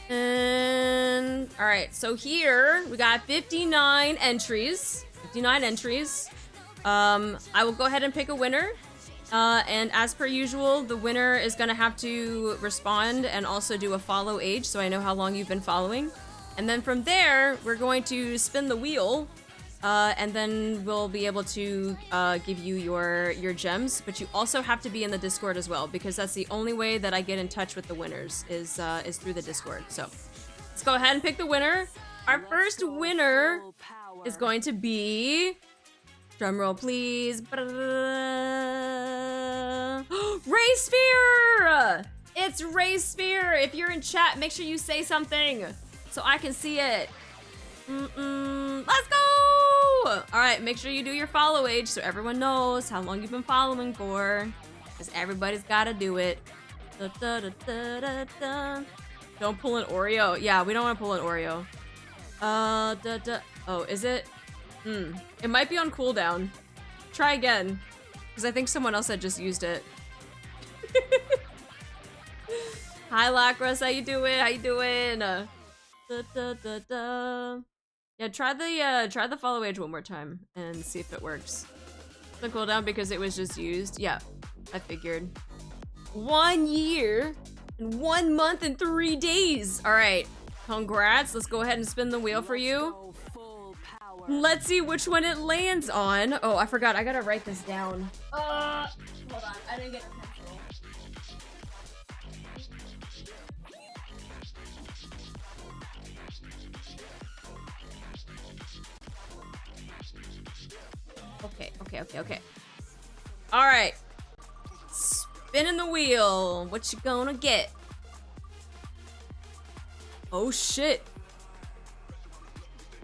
And all right, so here we got 59 entries. 59 entries. I will go ahead and pick a winner. And as per usual, the winner is gonna have to respond and also do a follow age, so I know how long you've been following. And then from there, we're going to spin the wheel, and then we'll be able to give you your gems. But you also have to be in the Discord as well, because that's the only way that I get in touch with the winners is through the Discord. So let's go ahead and pick the winner. Our first winner is going to be, drumroll please, Ray Sphere! It's Ray Sphere! If you're in chat, make sure you say something so I can see it. Let's go! Alright, make sure you do your follow age so everyone knows how long you've been following for. Because everybody's gotta do it. Don't pull an Oreo. Yeah, we don't want to pull an Oreo. Oh, is it? It might be on cooldown. Try again. Because I think someone else had just used it. Hi, Lacros. How you doing? How you doing? Yeah, try the follow age one more time and see if it works. The cooldown because it was just used. Yeah, I figured. 1 year and 1 month and 3 days. All right, congrats. Let's go ahead and spin the wheel for you. Let's see which one it lands on. Oh, I forgot. I gotta write this down. Hold on. I didn't get a pencil. Okay. All right. Spinning the wheel. What you gonna get? Oh, shit.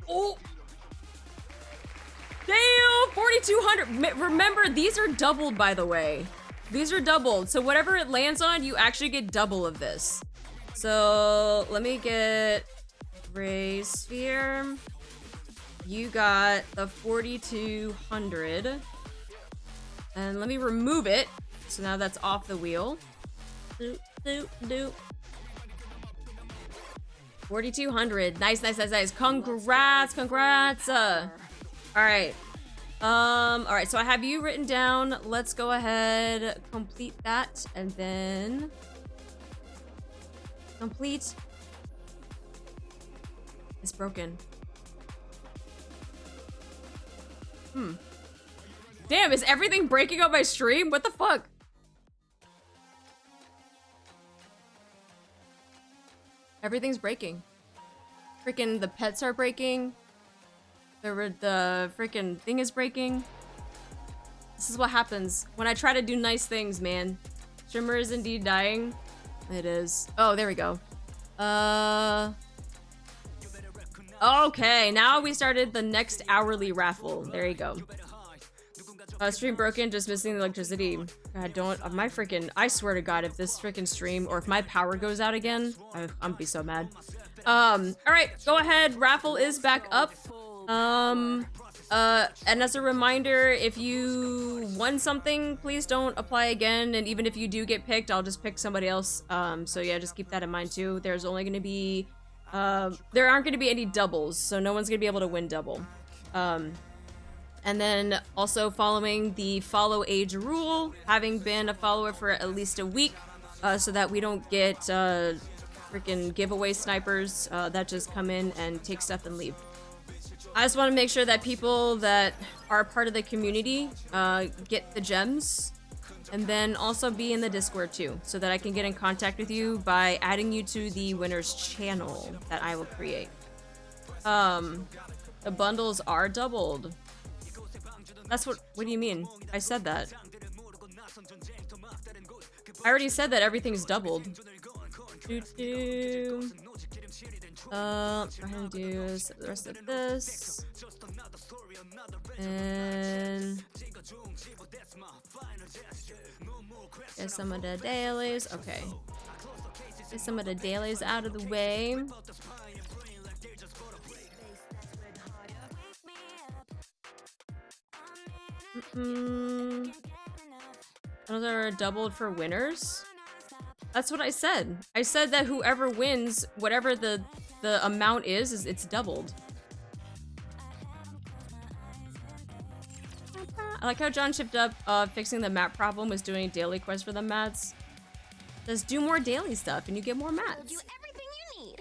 Oh. Damn, 4,200. Remember, these are doubled, by the way. These are doubled. So whatever it lands on, you actually get double of this. So let me get Ray Sphere. You got the 4,200. And let me remove it. So now that's off the wheel. 4,200. Nice. Congrats. Alright. Alright, so I have you written down. Let's go ahead, complete that, and then complete. It's broken. Damn, is everything breaking on my stream? What the fuck? Everything's breaking. Freaking the pets are breaking. The freaking thing is breaking. This is what happens when I try to do nice things, man. Streamer is indeed dying. It is. Oh, there we go. Okay, now we started the next hourly raffle. There you go. Stream broken, just missing the electricity. God, don't. My freaking. I swear to God, if this freaking stream or if my power goes out again, I'm gonna be so mad. Alright, go ahead. Raffle is back up. And as a reminder, if you won something, please don't apply again. And even if you do get picked, I'll just pick somebody else. So yeah, just keep that in mind too. There's only going to be, there aren't going to be any doubles, so no one's going to be able to win double. And then also following the follow age rule, having been a follower for at least a week, so that we don't get, freaking giveaway snipers, that just come in and take stuff and leave. I just want to make sure that people that are part of the community get the gems, and then also be in the Discord too, so that I can get in contact with you by adding you to the winner's channel that I will create. The bundles are doubled. That's what do you mean? I said that. I already said that everything's doubled. Go ahead and do the rest of this. And get some of the dailies. Okay. Get some of the dailies out of the way. Those are doubled for winners? That's what I said. I said that whoever wins, whatever the amount is it's doubled. I like how John chipped up fixing the map problem was doing daily quests for the mats. Just do more daily stuff and you get more I'll mats. do everything you need.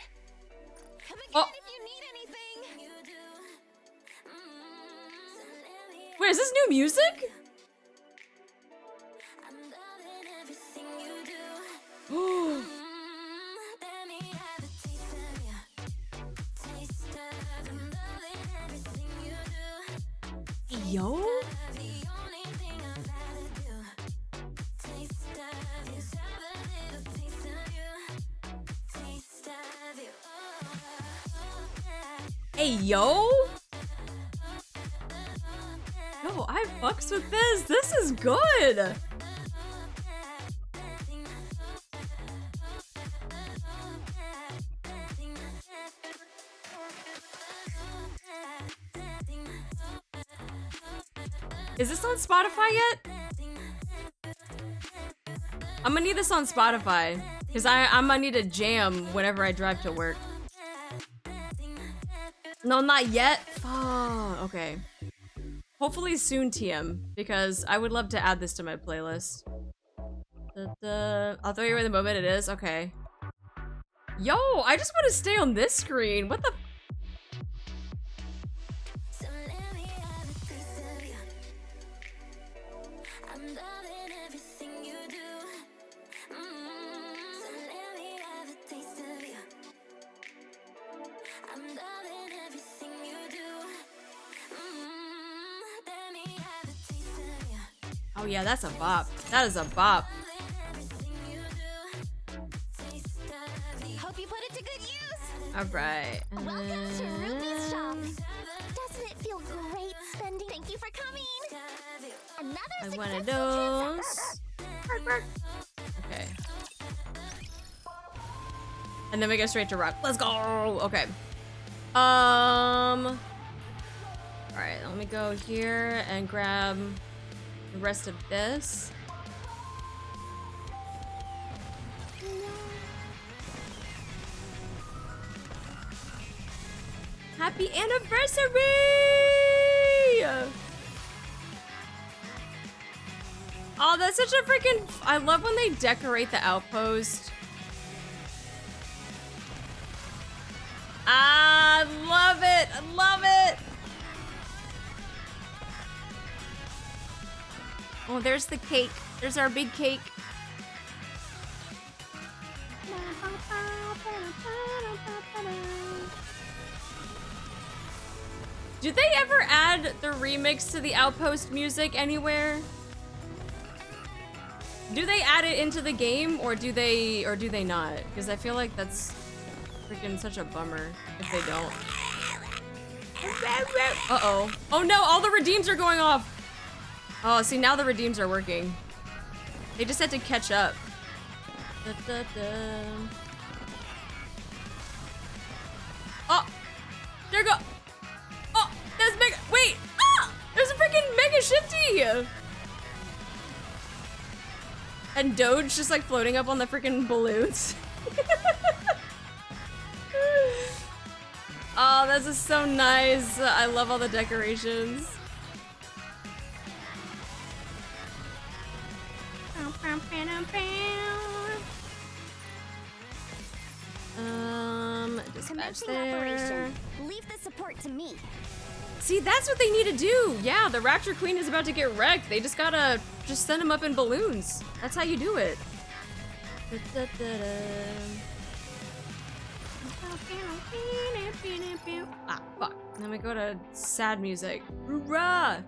Come again Oh. if you need anything. Wait, is this new music? Yo? Hey, yo? Yo, I fucks with this. This is good. Is this on Spotify yet? I'm gonna need this on Spotify because I'm gonna need a jam whenever I drive to work. No, not yet. Oh, okay. Hopefully soon, TM, because I would love to add this to my playlist. I'll throw you away the moment it is. Okay. Yo, I just want to stay on this screen. What the? Oh yeah, that's a bop. That is a bop. Hope you put it to good use. All right. Welcome to Ruby's shop. Doesn't it feel great spending? Thank you for coming. Another One of successful those. Okay. And then we go straight to rock. Let's go. Okay. All right. Let me go here and grab the rest of this. Happy anniversary! Oh, that's such a freaking... I love when they decorate the outpost. I love it! I love it! Oh, there's the cake. There's our big cake. Do they ever add the remix to the outpost music anywhere? Do they add it into the game or do they not? Because I feel like that's freaking such a bummer if they don't. Uh-oh. Oh no, all the redeems are going off. Oh, see, now the redeems are working. They just had to catch up. Oh, there you go. Oh, that's mega. Wait, ah, there's a freaking mega shifty. And Doge just like floating up on the freaking balloons. Oh, this is so nice. I love all the decorations. Dispatch there. operation. Leave the support to me. See, that's what they need to do. Yeah, the Rapture Queen is about to get wrecked. They just gotta send them up in balloons. That's how you do it. Ah, fuck. Then we go to sad music. Hoorah!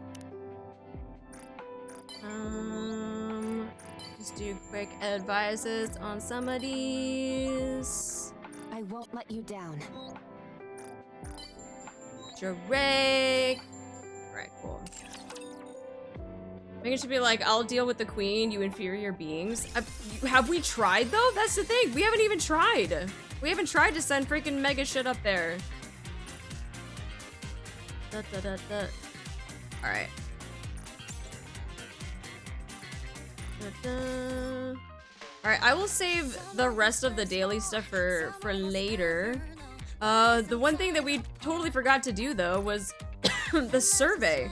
Just do quick advices on some of these. I won't let you down. Drake. Alright, cool. I think it should be like, I'll deal with the queen, you inferior beings. Have we tried though? That's the thing. We haven't even tried. We haven't tried to send freaking mega shit up there. Alright. Alright, I will save the rest of the daily stuff for later. The one thing that we totally forgot to do though was the survey.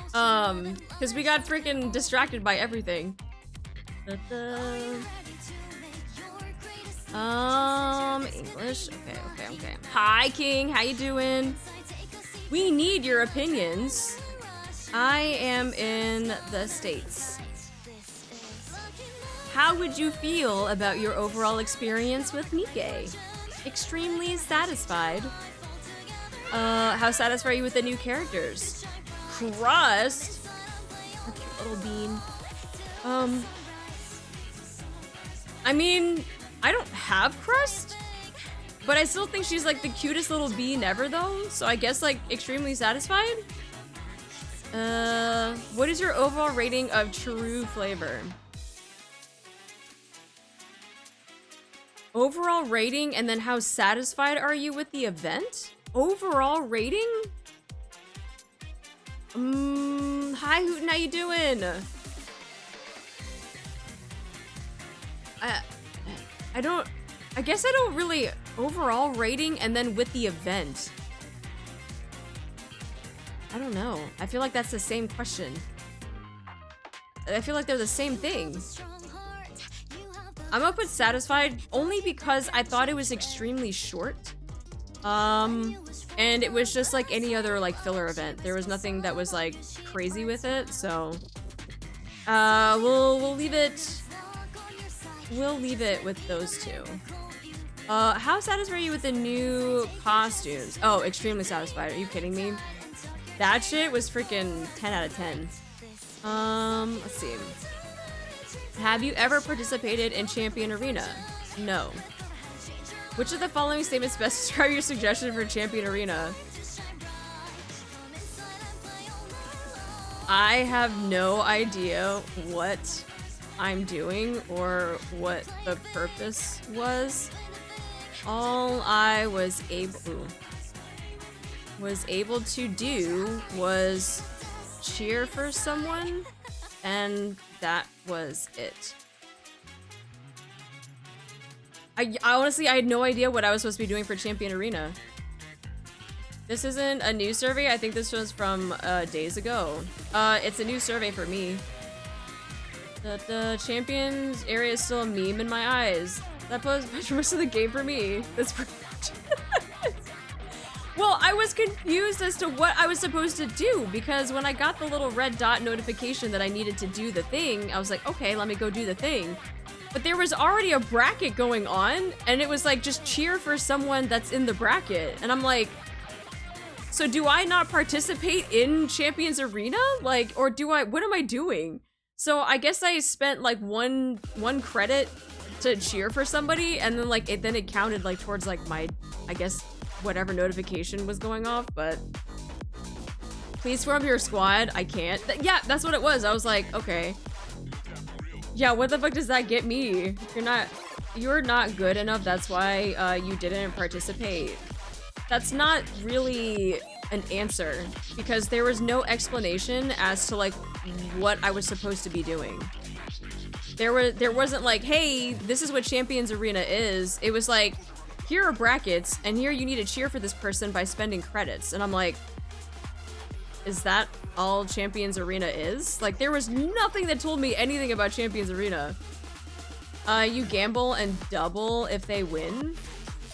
Because we got freaking distracted by everything. English. Okay. Hi, King. How you doing? We need your opinions. I am in the States. How would you feel about your overall experience with NIKKE? Extremely satisfied. How satisfied are you with the new characters? Crust. A cute little bean. I mean, I don't have Crust, but I still think she's like the cutest little bean ever though, so I guess like extremely satisfied? What is your overall rating of true flavor? Overall rating, and then how satisfied are you with the event? Overall rating? Hi Hooten, how you doing? I guess I don't really overall rating and then with the event. I don't know. I feel like that's the same question. I feel like they're the same thing. I'm gonna put satisfied only because I thought it was extremely short. And it was just like any other like filler event. There was nothing that was like crazy with it, so we'll leave it. We'll leave it with those two. How satisfied are you with the new costumes? Oh, extremely satisfied. Are you kidding me? That shit was freaking 10 out of 10. Let's see. Have you ever participated in Champion Arena? No. Which of the following statements best describe your suggestion for Champion Arena? I have no idea what I'm doing or what the purpose was. All I was able to do was cheer for someone, and that was it. I honestly, I had no idea what I was supposed to be doing for Champion Arena. This isn't a new survey. I think this was from days ago. It's a new survey for me. The Champions area is still a meme in my eyes. That was most of the game for me. That's pretty much. Well, I was confused as to what I was supposed to do because when I got the little red dot notification that I needed to do the thing, I was like, okay, let me go do the thing. But there was already a bracket going on, and it was like, just cheer for someone that's in the bracket. And I'm like, so do I not participate in Champions Arena? Like, or do I, what am I doing? So I guess I spent like one credit to cheer for somebody, and then like, it counted like towards like my, I guess, whatever notification was going off, but please form your squad. I can't. Yeah, that's what it was. I was like, okay. Yeah, what the fuck does that get me? You're not good enough, that's why you didn't participate. That's not really an answer, because there was no explanation as to like what I was supposed to be doing. There wasn't like, hey, this is what Champions Arena is. It was like, here are brackets, and here you need to cheer for this person by spending credits. And I'm like, is that all Champions Arena is? Like, there was nothing that told me anything about Champions Arena. You gamble and double if they win.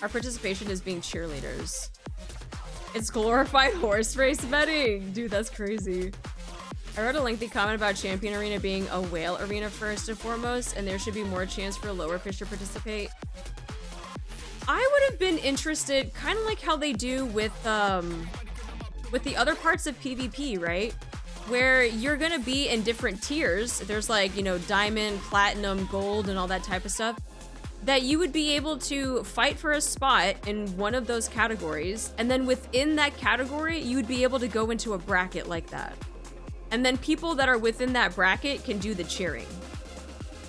Our participation is being cheerleaders. It's glorified horse race betting. Dude, that's crazy. I wrote a lengthy comment about Champion Arena being a whale arena first and foremost, and there should be more chance for lower fish to participate. I would have been interested, kind of like how they do with the other parts of PvP, right? Where you're gonna be in different tiers. There's like, you know, diamond, platinum, gold, and all that type of stuff. That you would be able to fight for a spot in one of those categories, and then within that category, you would be able to go into a bracket like that. And then people that are within that bracket can do the cheering.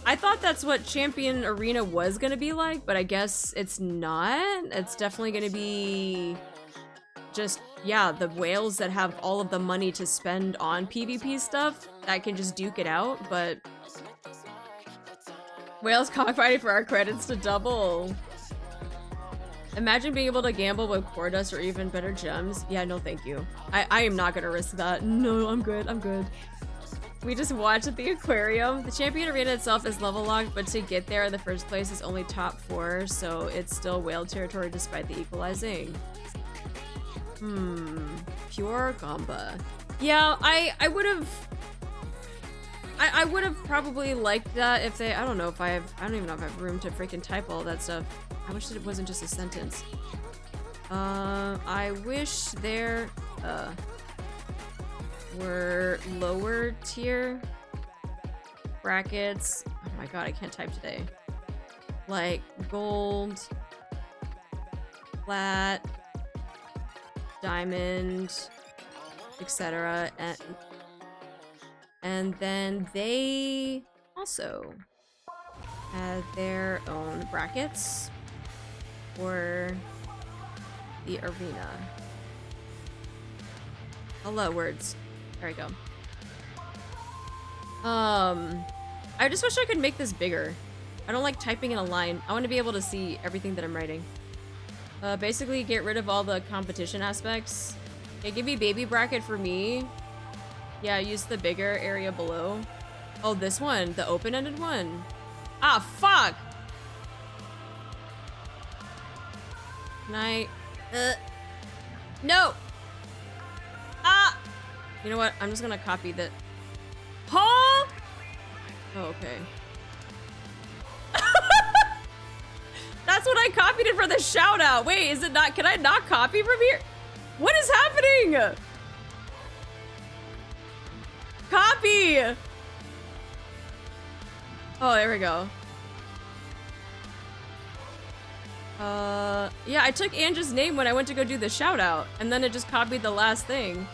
I thought that's what Champion Arena was gonna be like, but I guess it's not. It's definitely gonna be just, yeah, the whales that have all of the money to spend on PvP stuff that can just duke it out, but whales cockfighting for our credits to double. Imagine being able to gamble with core dust or even better gems. Yeah, no thank you. I am not gonna risk that. No, I'm good, I'm good. We just watched at the aquarium. The champion arena itself is level locked, but to get there in the first place is only top 4, so it's still whale territory despite the equalizing. Pure gamba. Yeah, I would have probably liked that if they, I don't even know if I have room to freaking type all that stuff. I wish that it wasn't just a sentence. I wish there, were lower tier brackets. Oh my god, I can't type today. Like gold, flat, diamond, etc. And then they also had their own brackets for the arena. Hello, words. There we go. I just wish I could make this bigger. I don't like typing in a line. I want to be able to see everything that I'm writing. Basically, get rid of all the competition aspects. Okay, give me baby bracket for me. Yeah, use the bigger area below. Oh, this one, the open-ended one. Ah, fuck! Can I... No! Ah! You know what? I'm just gonna copy that. Huh? Oh, okay. That's what I copied it for the shout out. Wait, is it not? Can I not copy from here? What is happening? Copy! Oh, there we go. Yeah, I took Andrew's name when I went to go do the shout out, and then it just copied the last thing.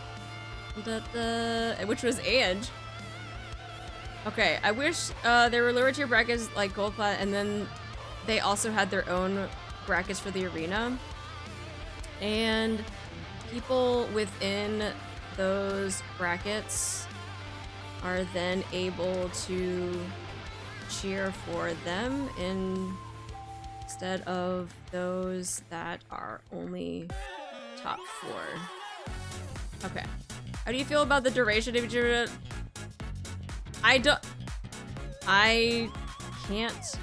Which was Ange. Okay, I wish there were lower tier brackets like gold, plat, and then they also had their own brackets for the arena. And people within those brackets are then able to cheer for them instead of those that are only top 4. Okay. How do you feel about the duration of your... I can't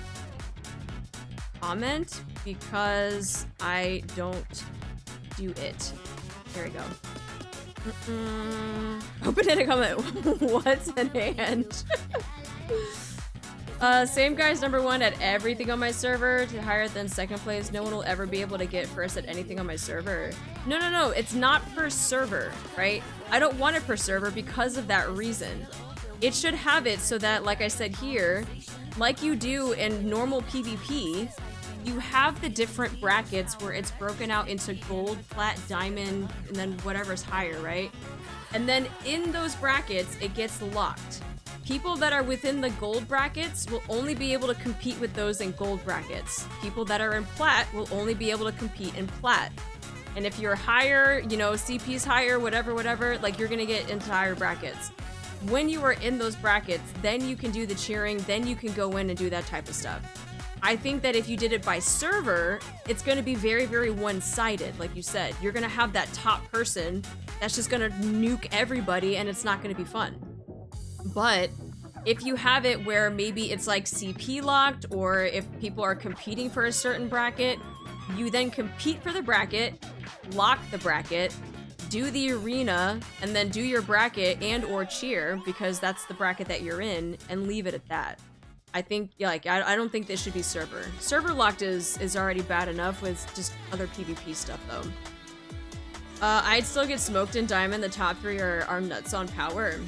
comment because I don't do it. There we go. Open it a comment. What's in hand? Same guy's #1 at everything on my server to higher than second place. No one will ever be able to get first at anything on my server. No, it's not per server, right? I don't want it per server because of that reason. It should have it so that, like I said here, like you do in normal PvP, you have the different brackets where it's broken out into gold, plat, diamond, and then whatever's higher, right? And then in those brackets, it gets locked. People that are within the gold brackets will only be able to compete with those in gold brackets. People that are in plat will only be able to compete in plat. And if you're higher, you know, CP's higher, whatever, like you're gonna get into higher brackets. When you are in those brackets, then you can do the cheering, then you can go in and do that type of stuff. I think that if you did it by server, it's gonna be very, very one-sided, like you said. You're gonna have that top person that's just gonna nuke everybody and it's not gonna be fun. But if you have it where maybe it's like CP locked, or if people are competing for a certain bracket, you then compete for the bracket, lock the bracket, do the arena, and then do your bracket and or cheer, because that's the bracket that you're in, and leave it at that. I think, like, I don't think this should be server. Server locked is already bad enough with just other PvP stuff, though. I'd still get smoked in Diamond. The top 3 are nuts on power.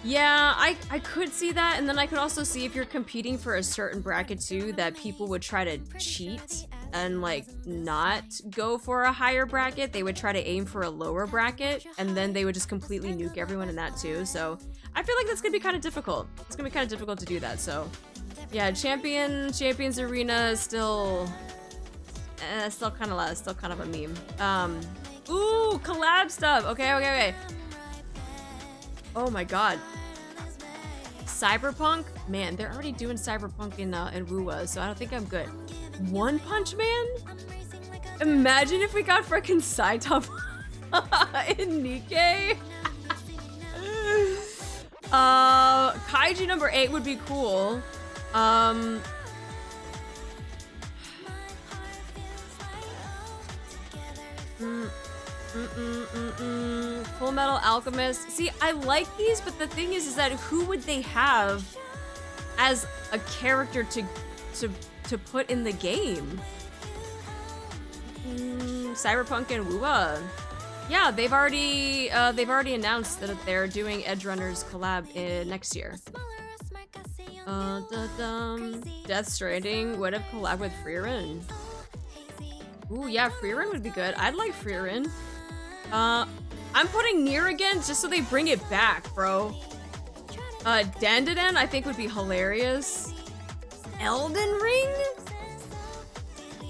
Yeah, I could see that, and then I could also see if you're competing for a certain bracket too, that people would try to cheat and like not go for a higher bracket. They would try to aim for a lower bracket, and then they would just completely nuke everyone in that too. So I feel like that's gonna be kind of difficult. It's gonna be kind of difficult to do that. So yeah, Champions Arena is still kind of a meme. Ooh, collab stuff. Okay. Oh my god. Cyberpunk? Man, they're already doing Cyberpunk in WoWa, so I don't think I'm good. One Punch Man? Imagine if we got frickin' Saitama in NIKKE. Kaiju number 8 would be cool. Full Metal Alchemist. See, I like these, but the thing is that who would they have as a character to put in the game? Cyberpunk and WoWa. Yeah, they've already announced that they're doing Edgerunners collab next year. Death Stranding would have collab with Frieren. Ooh, yeah, Frieren would be good. I'd like Frieren. I'm putting Nier again just so they bring it back, bro. Enddddd I think would be hilarious. Elden Ring?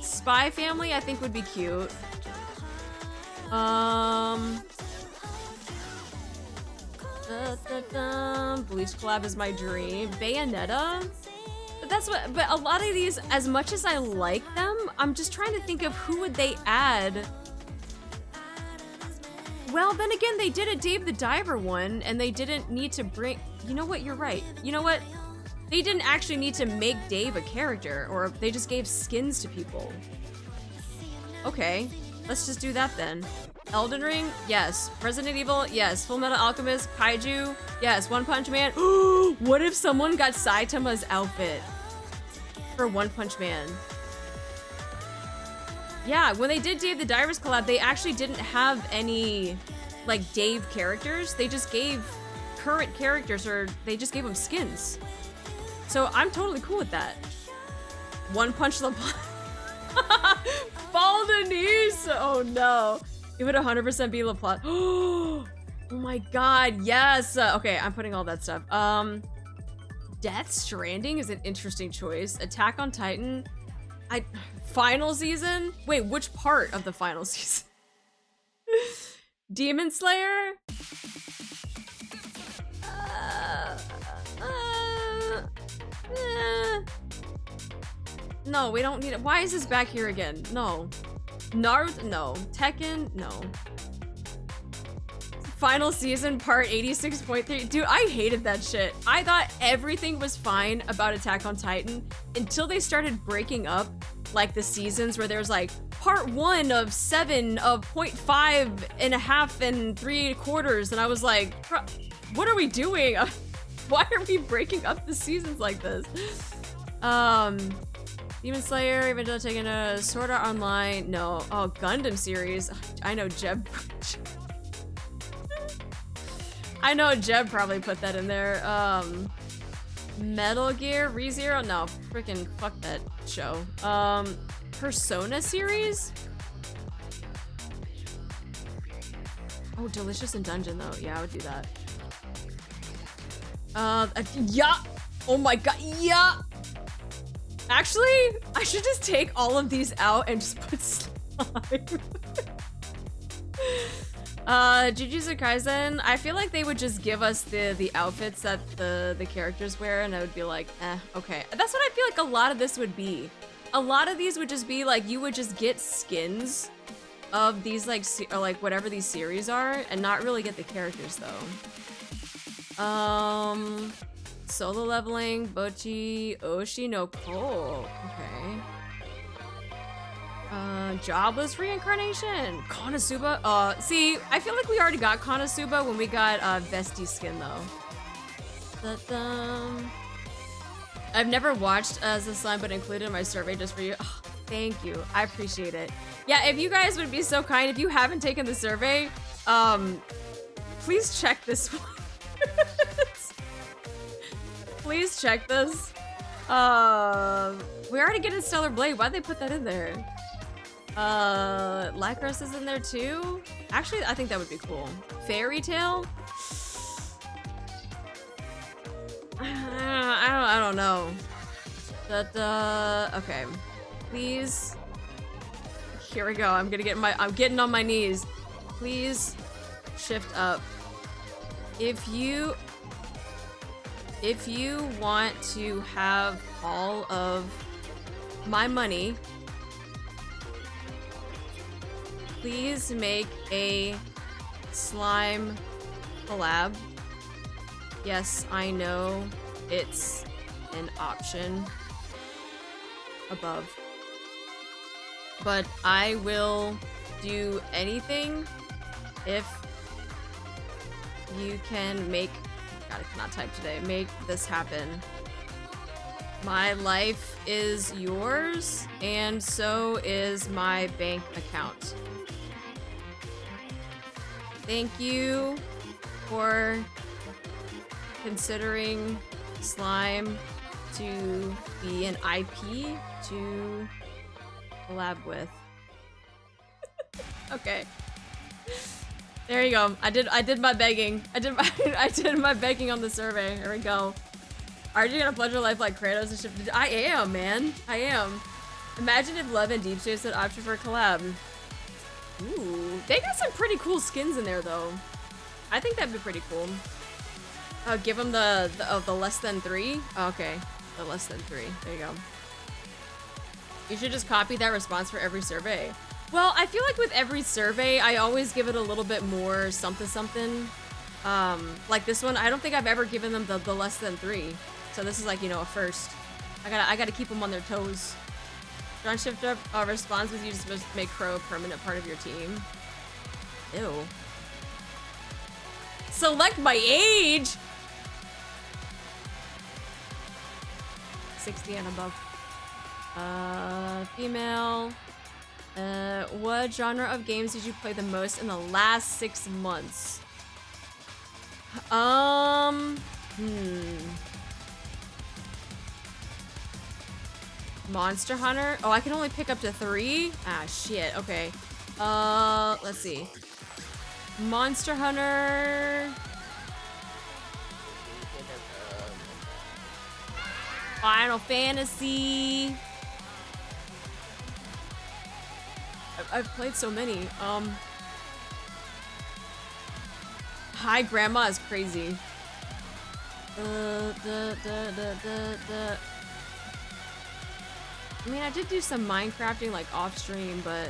Spy Family I think would be cute. Bleach collab is my dream. Bayonetta? But a lot of these, as much as I like them, I'm just trying to think of who would they add. Well, then again, they did a Dave the Diver one, and they didn't need to bring... You know what? You're right. You know what? They didn't actually need to make Dave a character, or they just gave skins to people. Okay, let's just do that then. Elden Ring? Yes. Resident Evil? Yes. Full Metal Alchemist? Kaiju? Yes. One Punch Man? What if someone got Saitama's outfit for One Punch Man? Yeah, when they did Dave the Divers collab, they actually didn't have any, like, Dave characters. They just gave current characters, or they just gave them skins. So I'm totally cool with that. One Punch LeBlanc. Denise! Oh no. It would 100% be LaPlante. Oh my god, yes! Okay, I'm putting all that stuff. Death Stranding is an interesting choice. Attack on Titan. Final season? Wait, which part of the final season? Demon Slayer? No, we don't need it. Why is this back here again? No. Naruto? No. Tekken? No. Final season part 86.3. Dude, I hated that shit. I thought everything was fine about Attack on Titan until they started breaking up like the seasons where there's like part 1 of 7 of 0.5 and a half and 3/4, and I was like, what are we doing? Why are we breaking up the seasons like this? Demon Slayer, even though taking a Sword Art Online. No. Oh, Gundam series. I know Jeb. I know Jeb probably put that in there. Metal Gear ReZero? No, freaking fuck that show. Persona series? Oh, Delicious in Dungeon though. Yeah, I would do that. Yeah. Oh my god. Yeah. Actually, I should just take all of these out and just put slime. Jujutsu Kaisen, I feel like they would just give us the outfits that the characters wear, and I would be like, okay. That's what I feel like a lot of this would be. A lot of these would just be like, you would just get skins of these like, or like whatever these series are, and not really get the characters though. Solo leveling, Bochi, Oshi no Ko. Okay. Jobless reincarnation. Konosuba. See, I feel like we already got Konosuba when we got Vesti skin though. I've never watched As a Slime, but included in my survey just for you. Oh, thank you. I appreciate it. Yeah, if you guys would be so kind, if you haven't taken the survey, please check this one. Please check this. We already get a Stellar Blade. Why'd they put that in there? Lycros is in there too? Actually, I think that would be cool. Fairy Tail? I don't know. But, okay. Please. Here we go. I'm getting on my knees. please shift up. If you want to have all of my money, please make a slime collab. Yes, I know it's an option above, but I will do anything if you can make, God, I cannot type today, make this happen. My life is yours, and so is my bank account. Thank you for considering slime to be an IP to collab with. Okay. There you go. I did my begging. I did my begging on the survey. Here we go. Are you gonna pledge your life like Kratos and shit? I am, man. I am. Imagine if Love and Deep Space had option for a collab. Ooh, they got some pretty cool skins in there though. I think that'd be pretty cool. Give them the less than 3. Oh, okay, the less than 3. There you go. You should just copy that response for every survey. Well, I feel like with every survey, I always give it a little bit more something something. Like this one, I don't think I've ever given them the less than 3. So this is like, you know, a first. I gotta keep them on their toes. John shift up response with you just supposed to make Crow a permanent part of your team. Ew. Select my age. 60 and above. Female. What genre of games did you play the most in the last 6 months? Monster Hunter? Oh, I can only pick up to 3? Ah, shit. Okay. Let's see. Monster Hunter. Final Fantasy. I've played so many. Hi Grandma is crazy. I mean, I did do some Minecrafting like off stream, but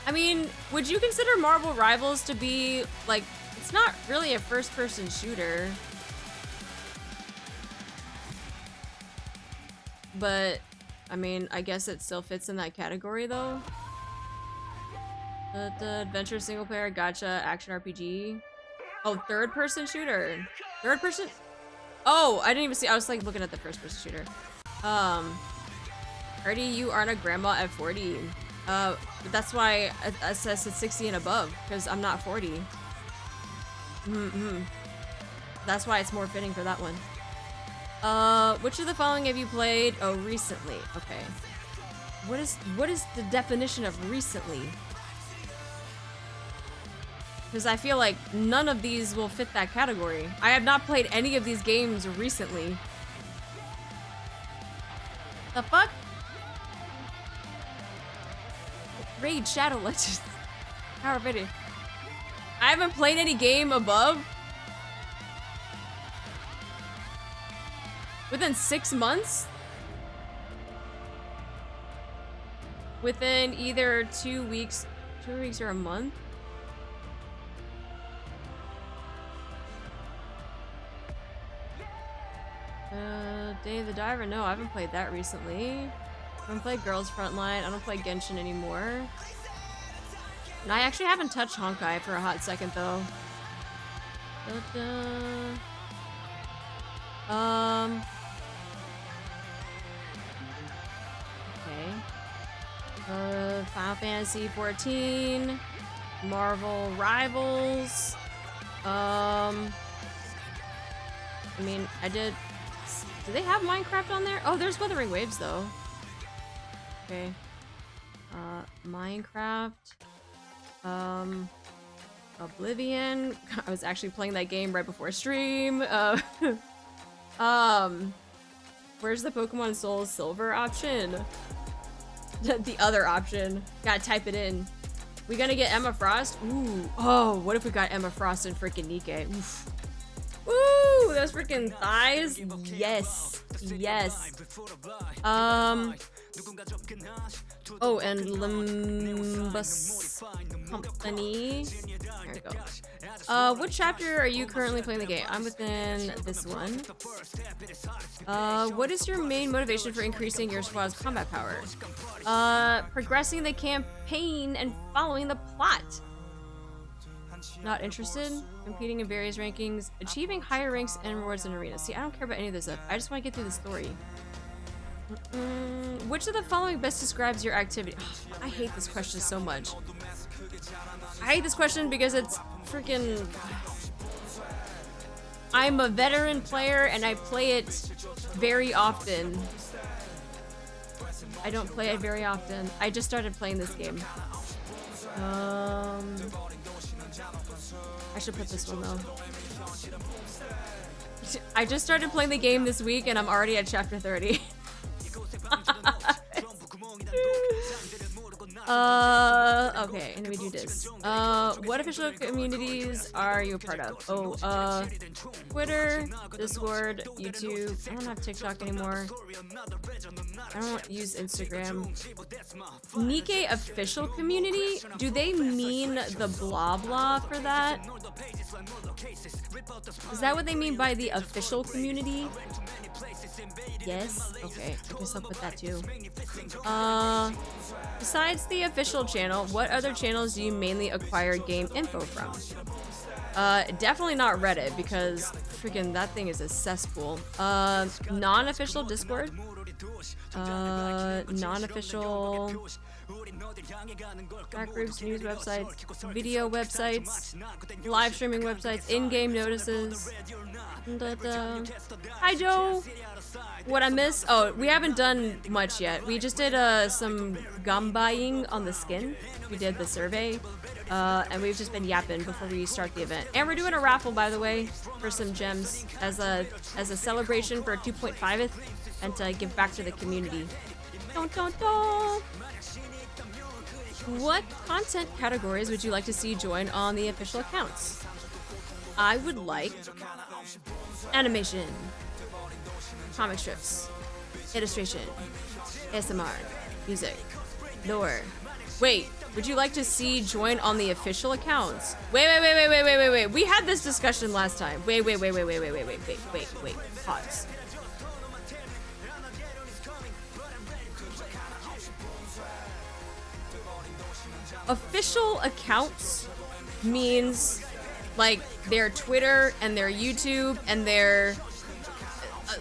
I mean, would you consider Marvel Rivals to be like, it's not really a first-person shooter, but I mean, I guess it still fits in that category though. The adventure single player gacha action RPG. Oh, third person shooter. Third person. Oh, I didn't even see. I was like looking at the first person shooter. Artie, you aren't a grandma at 40. But that's why I said 60 and above, because I'm not 40. That's why it's more fitting for that one. Which of the following have you played? Oh, recently. Okay. What is the definition of recently? Because I feel like none of these will fit that category. I have not played any of these games recently. The fuck? Raid Shadow Legends. Power video. I haven't played any game above. Within 6 months? Within either 2 weeks or a month? Day of the Diver? No, I haven't played that recently. I haven't played Girls Frontline. I don't play Genshin anymore. And I actually haven't touched Honkai for a hot second though. Okay. Final Fantasy 14. Marvel Rivals. I mean, I did. Do they have Minecraft on there? Oh, there's Wuthering Waves though. Okay. Minecraft. Oblivion. I was actually playing that game right before stream. What Where's the Pokemon Soul Silver option? The other option. Gotta type it in. We gonna get Emma Frost? Ooh. Oh, what if we got Emma Frost and freaking NIKKE? Oof. Ooh, those freaking thighs. Yes. Yes. Oh, and Limbus Company. There we go. What chapter are you currently playing the game? I'm within this one. What is your main motivation for increasing your squad's combat power? Progressing the campaign and following the plot. Not interested. Competing in various rankings. Achieving higher ranks and rewards in arenas. See, I don't care about any of this stuff. I just want to get through the story. Which of the following best describes your activity? Oh, I hate this question so much. I hate this question because it's freaking... I'm a veteran player and I play it very often. I don't play it very often. I just started playing this game. I should put this one though. I just started playing the game this week and I'm already at chapter 30. Okay, let me do this. What official communities are you a part of? Oh, Twitter, Discord, YouTube. I don't have TikTok anymore. I don't use Instagram. NIKKE official community? Do they mean the BlaBla for that? Is that what they mean by the official community? Yes? Okay, I guess I'll put that too. Besides the official channel, what other channels do you mainly acquire game info from? Definitely not Reddit, because freaking that thing is a cesspool. Non-official Discord. Non-official chat groups, news websites, video websites, live streaming websites, in-game notices. Hi Joe! What I miss? Oh, we haven't done much yet. We just did some gambaing on the skin. We did the survey, and we've just been yapping before we start the event. And we're doing a raffle, by the way, for some gems as a celebration for 2.5th and to give back to the community. Don't. What content categories would you like to see join on the official accounts? I would like animation, comic strips, illustration, ASMR, music, lore. Wait, would you like to see join on the official accounts? Wait. We had this discussion last time. Wait. Pause. Official accounts means like their Twitter and their YouTube and their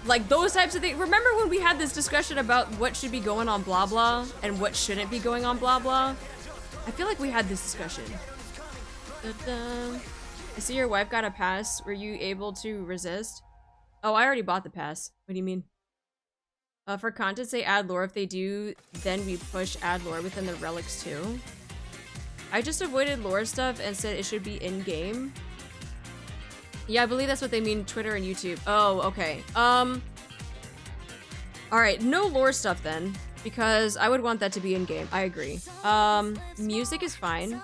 like those types of things. Remember when we had this discussion about what should be going on BlaBla and what shouldn't be going on BlaBla? I feel like we had this discussion. I see your wife got a pass. Were you able to resist? Oh, I already bought the pass. What do you mean? For content, say add lore. If they do, then we push add lore within the relics too. I just avoided lore stuff and said it should be in-game. Yeah, I believe that's what they mean, Twitter and YouTube. Oh, okay. Alright, no lore stuff then, because I would want that to be in-game. I agree. Music is fine.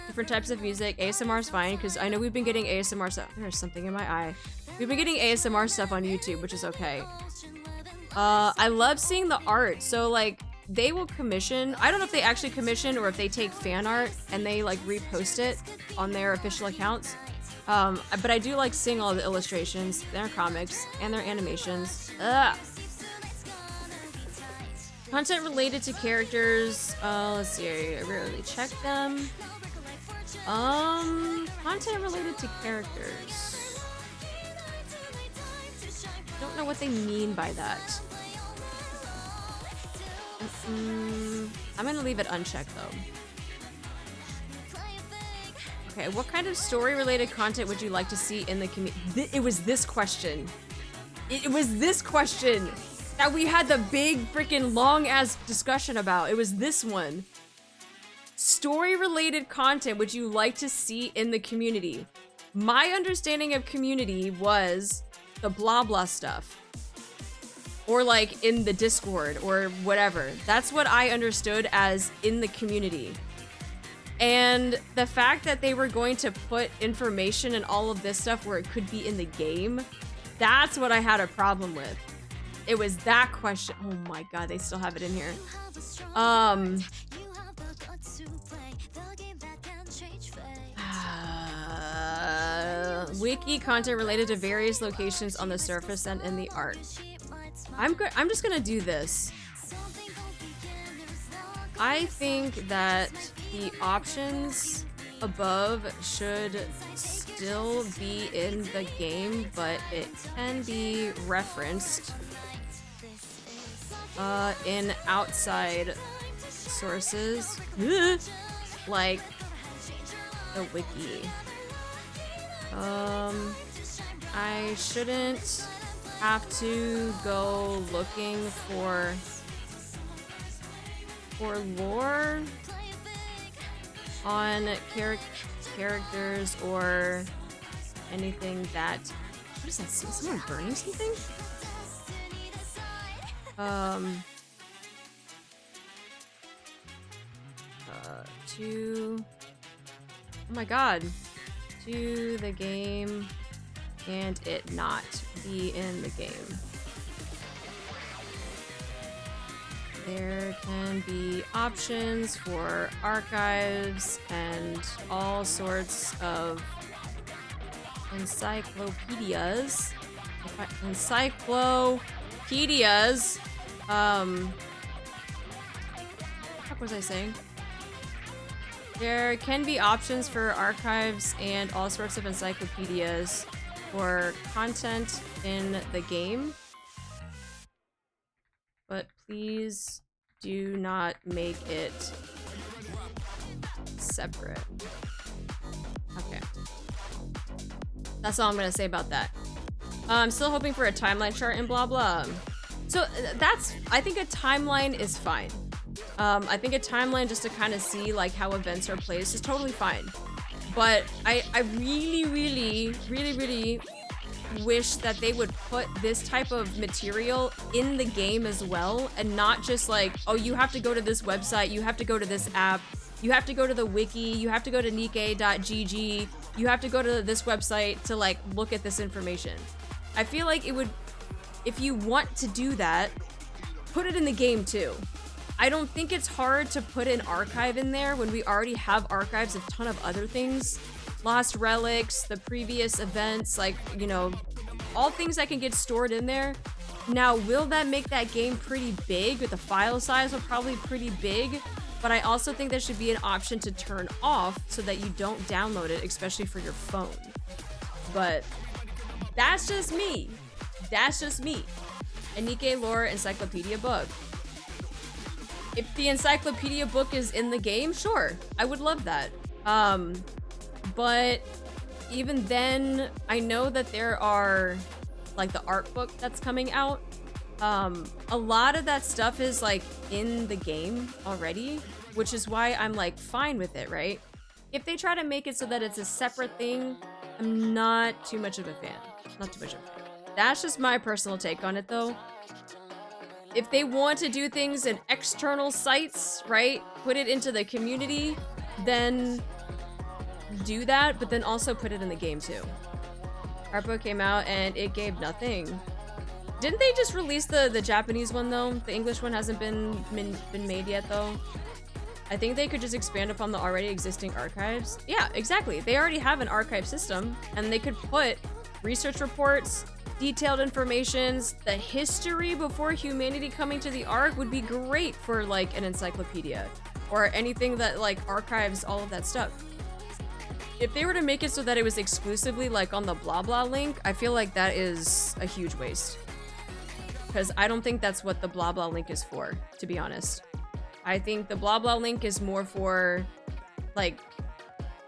Different types of music. ASMR is fine, because I know we've been getting ASMR stuff. There's something in my eye. We've been getting ASMR stuff on YouTube, which is okay. I love seeing the art, so like, they will commission, I don't know if they actually commission or if they take fan art and they like repost it on their official accounts. But I do like seeing all the illustrations, their comics, and their animations. Ugh. Content related to characters, let's see, I rarely check them. Content related to characters. Don't know what they mean by that. I'm gonna leave it unchecked though. Okay, what kind of story-related content would you like to see in the community? It was this question. It was this question that we had the big freaking long-ass discussion about. It was this one. Story-related content would you like to see in the community? My understanding of community was the BlaBla stuff. or like in the Discord or whatever. That's what I understood as in the community. And the fact that they were going to put information and all of this stuff where it could be in the game, that's what I had a problem with. It was that question. Oh my god, they still have it in here. Wiki content related to various locations on the surface and in the art. I'm just gonna do this. I think that the options above should still be in the game, but it can be referenced in outside sources, like the wiki. I shouldn't have to go looking for lore on characters or anything that. What is that? Is someone burning something? To. Oh my god. To the game and it not be in the game. There can be options for archives and all sorts of encyclopedias. Encyclopedias. What was I saying? There can be options for archives and all sorts of encyclopedias for content in the game. But please do not make it separate. Okay. That's all I'm gonna say about that. I'm still hoping for a timeline chart in BlaBla. So I think a timeline is fine. I think a timeline just to kind of see like how events are placed is totally fine. But I really wish that they would put this type of material in the game as well, and not just like, oh, you have to go to this website, you have to go to this app, you have to go to the wiki, you have to go to NIKKE.gg, you have to go to this website to like look at this information. I feel like it would, if you want to do that, put it in the game too. I don't think it's hard to put an archive in there when we already have archives of a ton of other things. Lost relics, the previous events, like, you know, all things that can get stored in there. Now, will that make that game pretty big? With the file size will probably pretty big, but I also think there should be an option to turn off so that you don't download it, especially for your phone. But that's just me. That's just me. A NIKKE lore encyclopedia book. If the encyclopedia book is in the game, sure, I would love that. But even then, I know that there are, like, the art book that's coming out. A lot of that stuff is, like, in the game already, which is why I'm, like, fine with it, right? If they try to make it so that it's a separate thing, I'm not too much of a fan. Not too much of a fan. That's just my personal take on it, though. If they want to do things in external sites, right? Put it into the community, then do that, but then also put it in the game too. Art book came out and it gave nothing. Didn't they just release the Japanese one though? The English one hasn't been made yet though. I think they could just expand upon the already existing archives. Yeah, exactly. They already have an archive system and they could put research reports, detailed informations, the history before humanity coming to the Ark would be great for like an encyclopedia or anything that like archives all of that stuff. If they were to make it so that it was exclusively like on the BlaBla link, I feel like that is a huge waste. Because I don't think that's what the BlaBla link is for, to be honest. I think the BlaBla link is more for like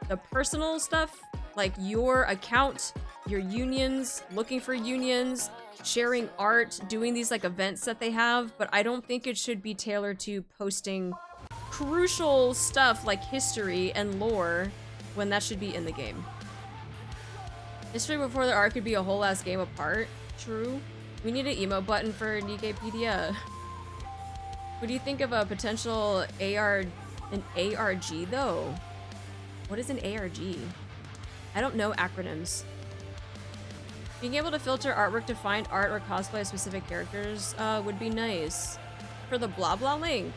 the personal stuff, like your account, your unions, looking for unions, sharing art, doing these like events that they have, but I don't think it should be tailored to posting crucial stuff like history and lore when that should be in the game. History before the art could be a whole ass game apart. True. We need an emote button for NIKKEpedia. What do you think of a potential an ARG though? What is an ARG? I don't know acronyms. Being able to filter artwork to find art or cosplay of specific characters would be nice. For the BlaBla link.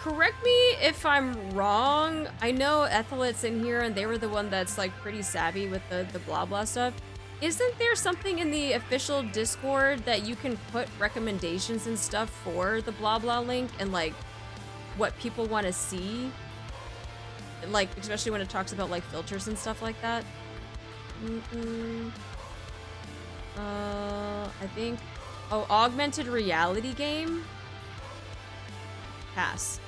Correct me if I'm wrong. I know Ethelit's in here and they were the one that's like pretty savvy with the BlaBla stuff. Isn't there something in the official Discord that you can put recommendations and stuff for the BlaBla link and like what people want to see? Like, especially when it talks about like filters and stuff like that. I think, oh, augmented reality game? Pass.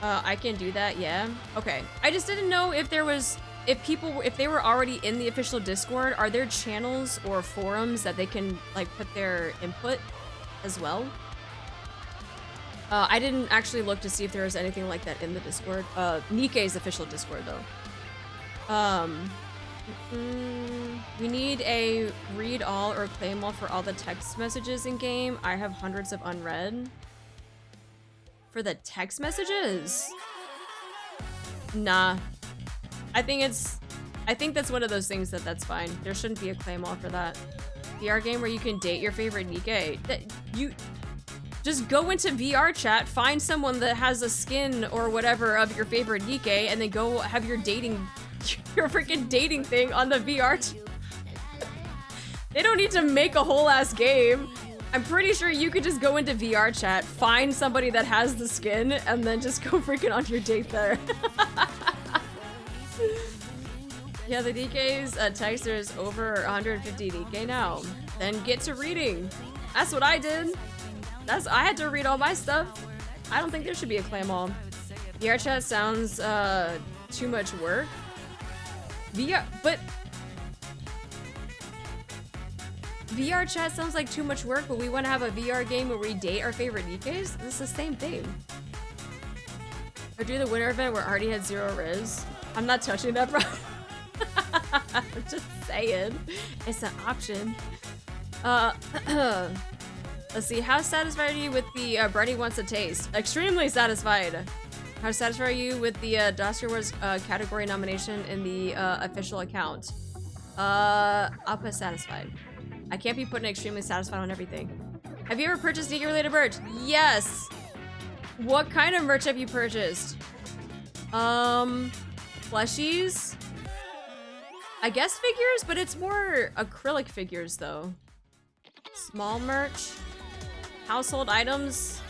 I can do that, yeah. Okay. I just didn't know if there was, if they were already in the official Discord, are there channels or forums that they can like put their input as well? I didn't actually look to see if there was anything like that in the Discord. NIKKE's official Discord though. We need a read all or claim all for all the text messages in game. I have hundreds of unread. For the text messages? Nah. I think that's one of those things that's fine. There shouldn't be a claim all for that. VR game where you can date your favorite NIKKE. You just go into VR chat, find someone that has a skin or whatever of your favorite NIKKE, and then go have your freaking dating thing on the VR. They don't need to make a whole ass game. I'm pretty sure you could just go into VR chat, find somebody that has the skin, and then just go freaking on your date there. Yeah, the NIKKE's text, there's over 150 NIKKE now. Then get to reading. That's what I did. I had to read all my stuff. I don't think there should be a claim all. VR chat sounds too much work. VR chat sounds like too much work, but we want to have a VR game where we date our favorite NIKKEs? This is the same thing. Or do the winter event where Artie had 0 riz. I'm not touching that, bro. I'm just saying. It's an option. Let's see. How satisfied are you with the Brady Wants a Taste? Extremely satisfied. How satisfied are you with the Dosker Wars category nomination in the official account? I'll put satisfied. I can't be putting extremely satisfied on everything. Have you ever purchased NIKKE related merch? Yes. What kind of merch have you purchased? Plushies? I guess figures, but it's more acrylic figures though. Small merch. Household items.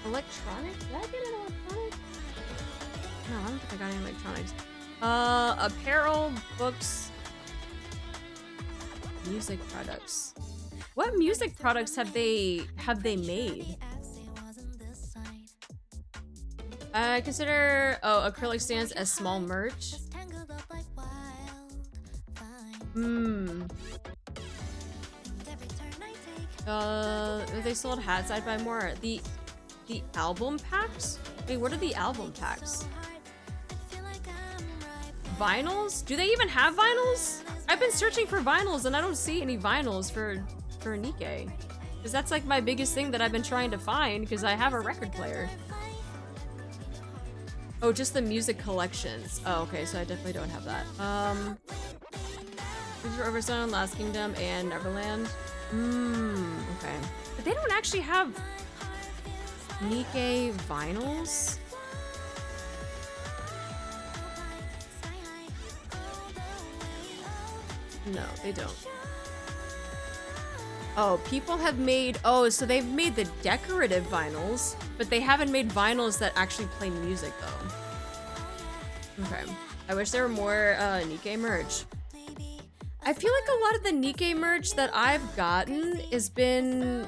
Electronics? Did I get an electronic? No, I don't think I got any electronics. Apparel, books, music products. What music products have they made? I consider acrylic stands as small merch. If they sold hats, I'd buy more. The album packs? Wait, what are the album packs? Vinyls? Do they even have vinyls? I've been searching for vinyls and I don't see any vinyls for NIKKE. Because that's like my biggest thing that I've been trying to find because I have a record player. Oh, just the music collections. Oh, okay, so I definitely don't have that. These are Overstone, Last Kingdom, and Neverland. Okay. But they don't actually have NIKKE vinyls? No, they don't. Oh, people have made... Oh, so they've made the decorative vinyls, but they haven't made vinyls that actually play music, though. Okay. I wish there were more NIKKE merch. I feel like a lot of the NIKKE merch that I've gotten has been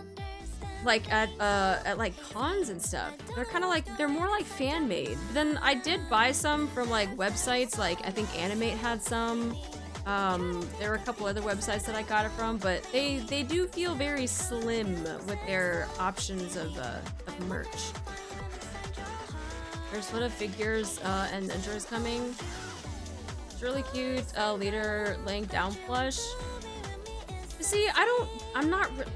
like at like cons and stuff. They're kind of like, they're more like fan made. But then I did buy some from like websites, like I think Animate had some. There were a couple other websites that I got it from, but they do feel very slim with their options of merch. There's a lot of figures and Ninjas coming. It's really cute. Leader laying down plush. See,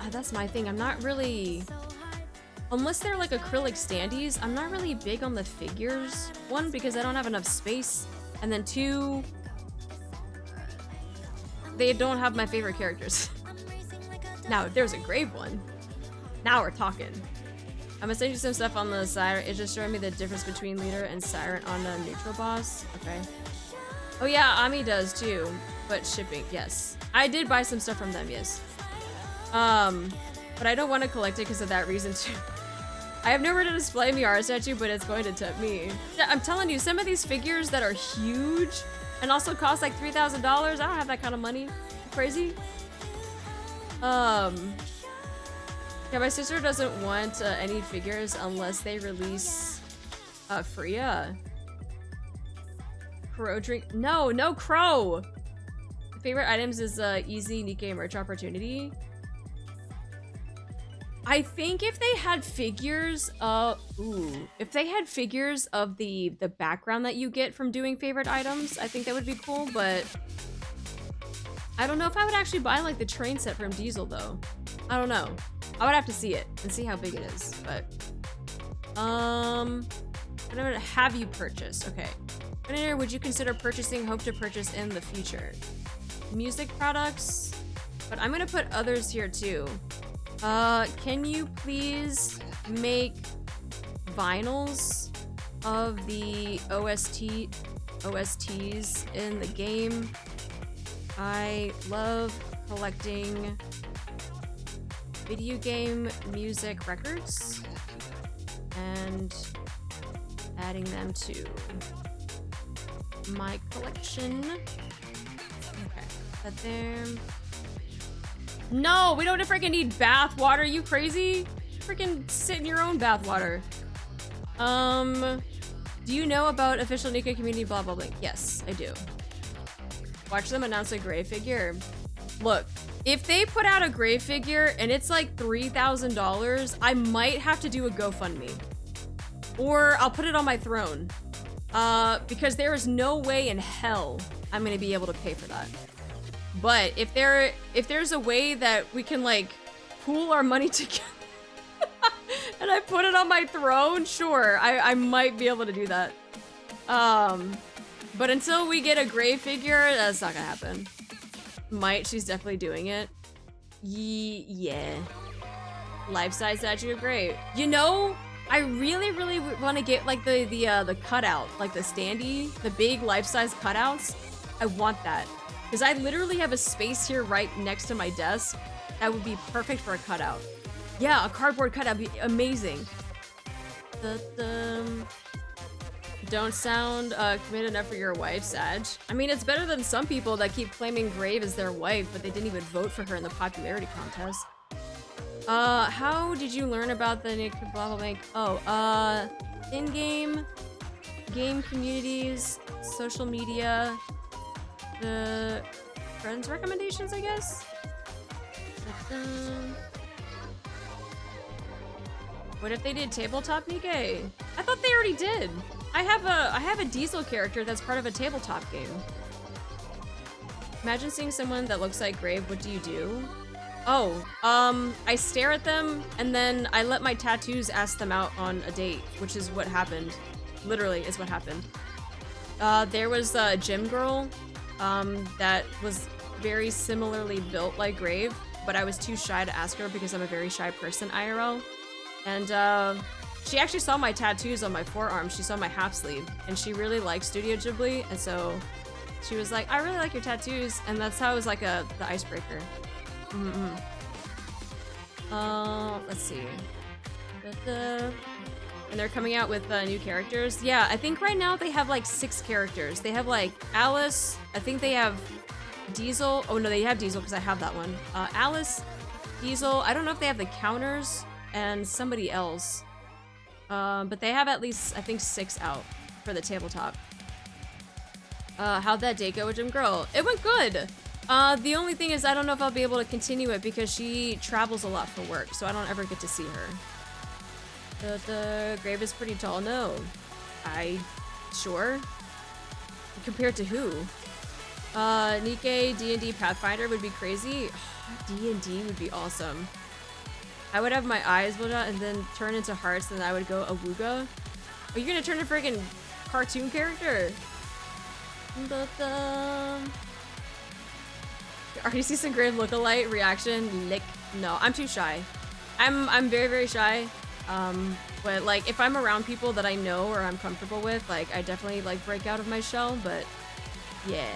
that's my thing. I'm not really, unless they're like acrylic standees, I'm not really big on the figures. One, because I don't have enough space. And then two, they don't have my favorite characters. Now, if there's a Grave one, now we're talking. I'm gonna send you some stuff on the Siren. It just showed me the difference between Leader and Siren on a neutral boss. Okay. Oh yeah, Ami does too, but shipping, yes. I did buy some stuff from them, yes. But I don't want to collect it because of that reason too. I have nowhere to display Miara statue, but it's going to tempt me. Yeah, I'm telling you, some of these figures that are huge and also cost like $3,000, I don't have that kind of money. Crazy. Yeah, my sister doesn't want any figures unless they release Freya. Crow drink. No crow! Favorite items is easy NIKKE merch opportunity. I think if they had figures if they had figures of the background that you get from doing favorite items, I think that would be cool, but I don't know if I would actually buy like the train set from Diesel though. I don't know. I would have to see it and see how big it is, but I'm gonna have you purchase. Okay. Would you consider purchasing, hope to purchase in the future? Music products, but I'm gonna put others here too. Can you please make vinyls of the OSTs in the game? I love collecting video game music records and adding them to my collection. Okay, that there. No, we don't freaking need bath water. You crazy? Freaking sit in your own bath water. Do you know about official NIKKE community blah blah blah? Yes, I do. Watch them announce a Grey figure. Look, if they put out a Grey figure and it's like $3,000, I might have to do a GoFundMe. Or I'll put it on my throne. Because there is no way in hell I'm gonna be able to pay for that. But if there's a way that we can like pool our money together and I put it on my throne, sure, I might be able to do that. But until we get a Grey figure, that's not gonna happen. She's definitely doing it. Yeah. Life-size statue of Grey. You know, I really want to get like the cutout, like the standee, the big life-size cutouts. I want that. Because I literally have a space here right next to my desk that would be perfect for a cutout. Yeah, a cardboard cutout would be amazing. Don't sound committed enough for your wife, Sag. I mean, it's better than some people that keep claiming Grave as their wife, but they didn't even vote for her in the popularity contest. How did you learn about the NIKKE blah blah blah? Oh, in-game, game communities, social media, the friends recommendations, I guess? What if they did tabletop NIKKE? I thought they already did. I have a Diesel character that's part of a tabletop game. Imagine seeing someone that looks like Grave, what do you do? Oh, I stare at them and then I let my tattoos ask them out on a date, which is what happened. Literally is what happened. There was a gym girl that was very similarly built like Grave, but I was too shy to ask her because I'm a very shy person IRL. And she actually saw my tattoos on my forearm. She saw my half sleeve and she really liked Studio Ghibli. And so she was like, I really like your tattoos. And that's how it was like the icebreaker. Let's see. And they're coming out with new characters. Yeah, I think right now they have like 6 characters. They have like Alice. I think they have Diesel. Oh no, they have Diesel because I have that one. Alice, Diesel. I don't know if they have the counters and somebody else. But they have at least, I think, 6 out for the tabletop. How'd that date go with Gym Girl? It went good. The only thing is I don't know if I'll be able to continue it because she travels a lot for work, so I don't ever get to see her. The Grave is pretty tall. No. Sure. Compared to who? NIKKE D&D Pathfinder would be crazy. D&D would be awesome. I would have my eyes blown out and then turn into hearts, and then I would go awooga. Are you gonna turn a freaking cartoon character? RDC some grave lookalike reaction. Lick. No, I'm too shy. I'm very, very shy. But like if I'm around people that I know or I'm comfortable with, like I definitely like break out of my shell, but yeah.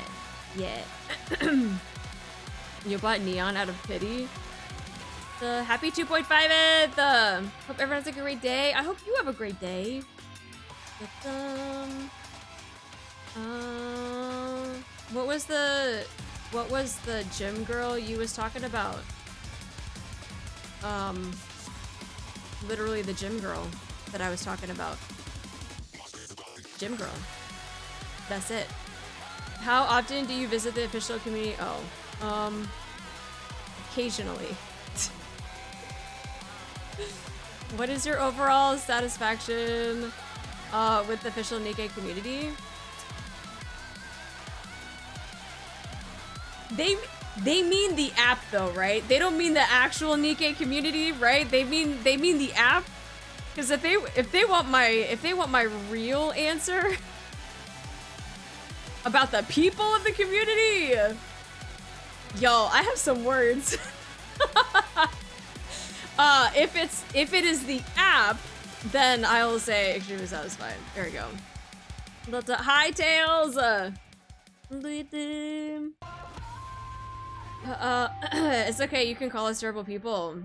You bought Neon out of pity. Happy 2.5th! Hope everyone has a great day. I hope you have a great day. What was the gym girl you was talking about? Literally the gym girl that I was talking about. Gym girl. That's it. How often do you visit the official community? Oh, occasionally. What is your overall satisfaction with the official NIKKE community? They mean the app though, right? They don't mean the actual NIKKE community, right? They mean the app. Because if they want my real answer about the people of the community, yo, I have some words. If it is the app, then I will say extremely satisfied. There we go. Hi Tails. It's okay. You can call us terrible people.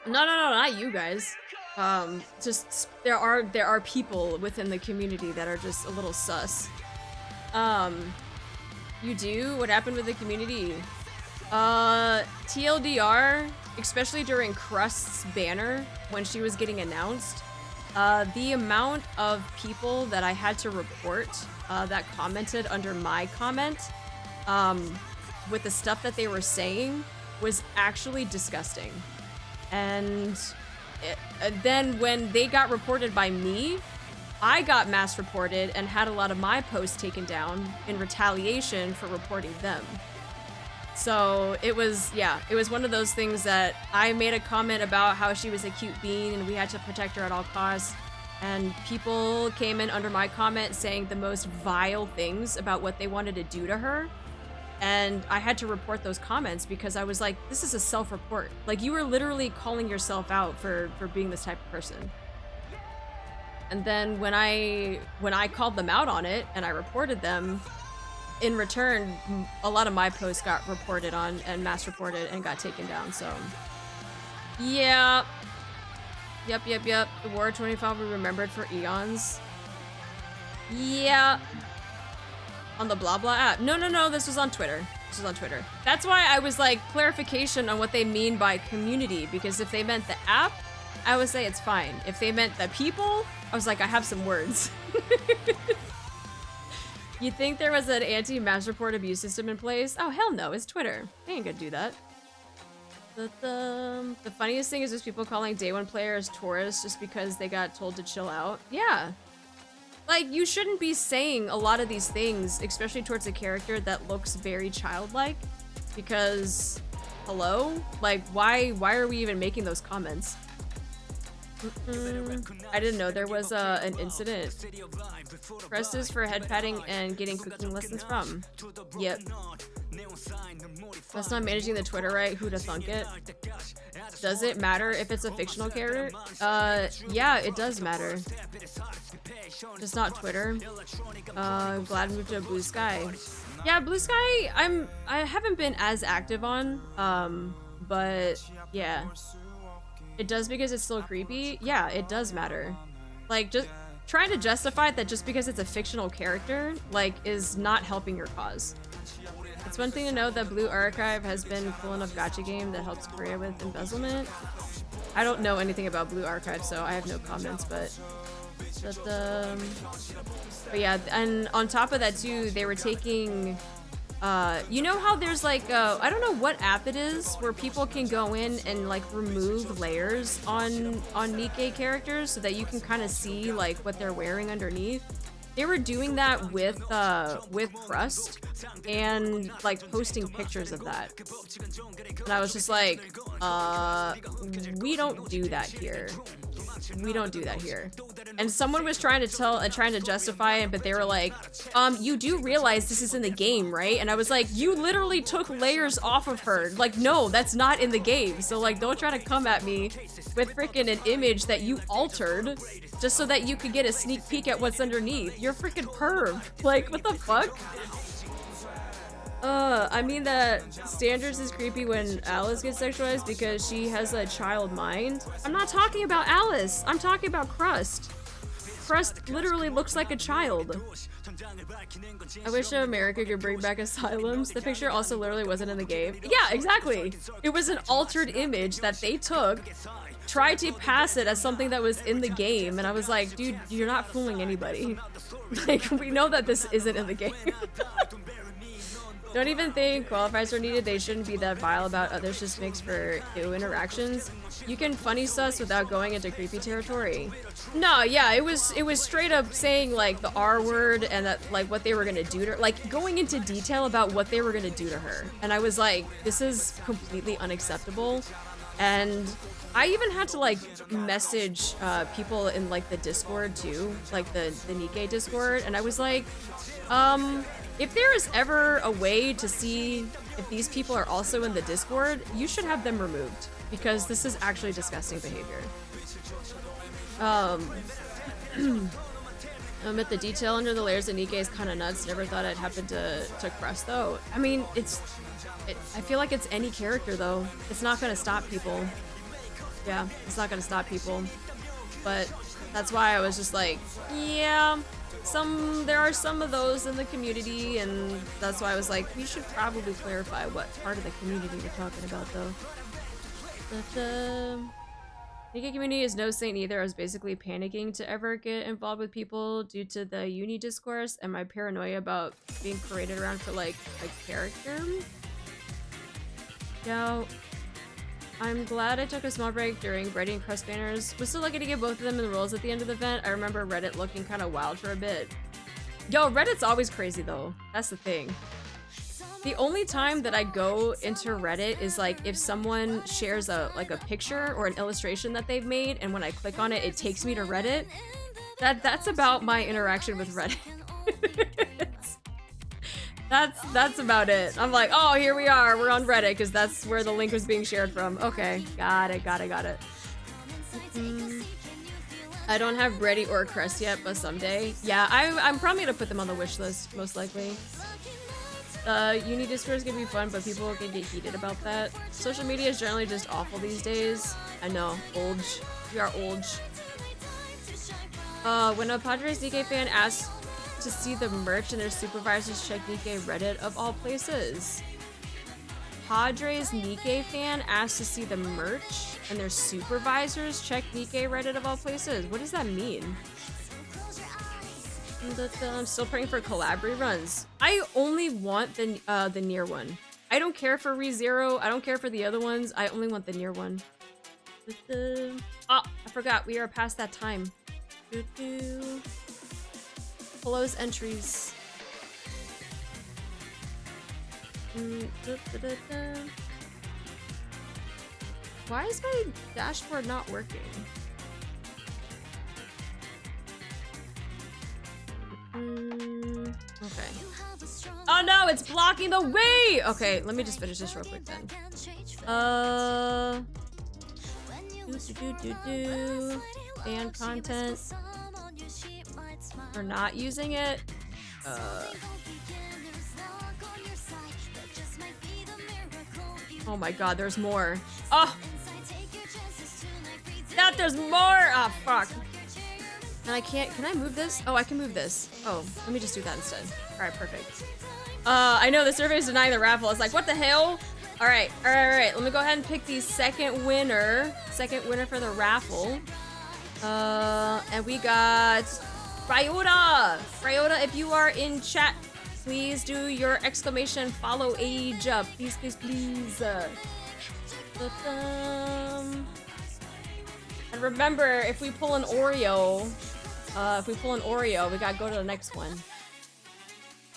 No, not you guys. Just there are people within the community that are just a little sus. You do? What happened with the community? TLDR, especially during Crust's banner when she was getting announced, the amount of people that I had to report that commented under my comment with the stuff that they were saying was actually disgusting. And then when they got reported by me, I got mass reported and had a lot of my posts taken down in retaliation for reporting them. So it was one of those things that I made a comment about how she was a cute bean and we had to protect her at all costs. And people came in under my comment saying the most vile things about what they wanted to do to her. And I had to report those comments because I was like, this is a self-report. Like, you were literally calling yourself out for being this type of person. And then when I called them out on it and I reported them, in return, a lot of my posts got reported on and mass reported and got taken down, so. Yeah. Yep. The War of 25 we remembered for eons. Yeah. On the BlaBla app. No, this was on Twitter. That's why I was like, clarification on what they mean by community, because if they meant the app, I would say it's fine. If they meant the people, I was like, I have some words. You think there was an anti-mass report abuse system in place? Oh, hell no, it's Twitter. They ain't gonna do that. The funniest thing is just people calling day one players tourists just because they got told to chill out. Yeah. Like, you shouldn't be saying a lot of these things, especially towards a character that looks very childlike, because, hello? Like, why are we even making those comments? I didn't know there was an incident. Presses for head patting and getting cooking lessons from. Yep. That's not managing the Twitter right. Who'da thunk it? Does it matter if it's a fictional character? Yeah, it does matter. Just not Twitter. Glad moved to Blue Sky. Yeah, Blue Sky, I haven't been as active on, but yeah. It does because it's still creepy? Yeah, it does matter. Like, just trying to justify that just because it's a fictional character, like, is not helping your cause. It's one thing to know that Blue Archive has been cool enough gacha game that helps Korea with embezzlement. I don't know anything about Blue Archive, so I have no comments, but yeah, and on top of that too, they were taking, you know how there's like, I don't know what app it is where people can go in and like remove layers on NIKKE characters so that you can kind of see like what they're wearing underneath. they were doing that with Crust and like posting pictures of that. And I was just like, we don't do that here. We don't do that here. And someone was trying to justify it, but they were like, you do realize this is in the game, right? And I was like, you literally took layers off of her. Like, no, that's not in the game. So like, don't try to come at me with freaking an image that you altered just so that you could get a sneak peek at what's underneath. You're freaking perv. Like, what the fuck? I mean that Standards is creepy when Alice gets sexualized because she has a child mind. I'm not talking about Alice. I'm talking about Crust. Crust literally looks like a child. I wish America could bring back asylums. The picture also literally wasn't in the game. Yeah, exactly. It was an altered image that they took, tried to pass it as something that was in the game, and I was like, dude, you're not fooling anybody. Like, we know that this isn't in the game. Don't even think qualifiers are needed. They shouldn't be that vile about others, just makes for ew interactions. You can funny sus without going into creepy territory. No, yeah, it was straight up saying like the R word and that like what they were gonna do to her, like going into detail about what they were gonna do to her. And I was like, this is completely unacceptable. And I even had to like message people in like the Discord too, like the NIKKE Discord, and I was like, if there is ever a way to see if these people are also in the Discord, you should have them removed because this is actually disgusting behavior. At the detail under the layers of NIKKE is kind of nuts. Never thought it happened to Crust though. I mean, I feel like it's any character though. It's not gonna stop people. Yeah, it's not gonna stop people. But that's why I was just like, yeah. There are some of those in the community, and that's why I was like, we should probably clarify what part of the community we're talking about, though. But, NIKKE community is no saint either. I was basically panicking to ever get involved with people due to the uni discourse and my paranoia about being paraded around for, like, a character. Now, I'm glad I took a small break during Brady and Crust banners. Was still lucky to get both of them in the roles at the end of the event. I remember Reddit looking kind of wild for a bit. Yo, Reddit's always crazy though. That's the thing. The only time that I go into Reddit is like if someone shares a picture or an illustration that they've made, and when I click on it, it takes me to Reddit. That's about my interaction with Reddit. That's about it. I'm like, oh, here we are. We're on Reddit because that's where the link was being shared from. Okay, got it. I don't have Brady or Crest yet, but someday. Yeah, I'm probably gonna put them on the wish list, most likely. Uni Discord is gonna be fun, but people can get heated about that. Social media is generally just awful these days. I know, old. We are old. When a Padres NIKKE fan asks to see the merch and their supervisors check NIKKE Reddit of all places. Padres NIKKE fan asked to see the merch and their supervisors check NIKKE Reddit of all places. What does that mean? I'm still praying for collab reruns. I only want the near one. I don't care for ReZero. I don't care for the other ones. I only want the near one. Oh, I forgot. We are past that time. Close entries. Why is my dashboard not working? Okay. Oh no, it's blocking the way! Okay, let me just finish this real quick then. Fan content. We're not using it. Oh my god, there's more. Oh! That there's more! Ah, oh, fuck. And I can't, can I move this? Oh, I can move this. Oh, let me just do that instead. Alright, perfect. I know the survey is denying the raffle. It's like, what the hell? Alright. Let me go ahead and pick the second winner. Second winner for the raffle. And we got Ryota! Ryota, if you are in chat, please do your exclamation follow age up. Please, please, please. And remember, if we pull an Oreo, If we pull an Oreo, we gotta go to the next one.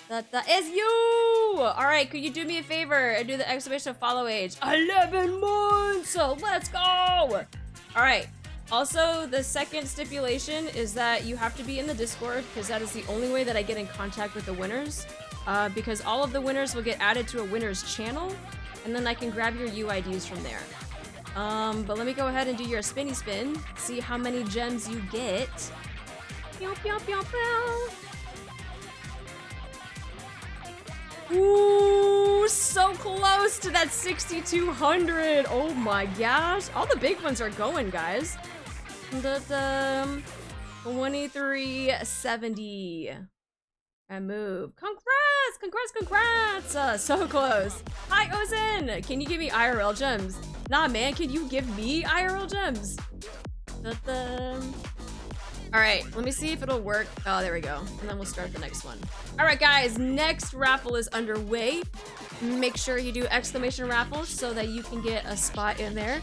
That is you! Alright, could you do me a favor and do the exclamation follow age? 11 months! So let's go! Alright. Also, the second stipulation is that you have to be in the Discord, because that is the only way that I get in contact with the winners. Because all of the winners will get added to a winners channel, and then I can grab your UIDs from there. But let me go ahead and do your spinny spin, see how many gems you get. Pew, pew, pew, pew. Ooh, so close to that 6,200. Oh my gosh. All the big ones are going, guys. 2370. I move. Congrats! Congrats, congrats! So close. Hi, Ozen! Can you give me IRL gems? Nah, man, can you give me IRL gems? Alright, let me see if it'll work. Oh, there we go. And then we'll start the next one. Alright, guys, next raffle is underway. Make sure you do exclamation raffle so that you can get a spot in there.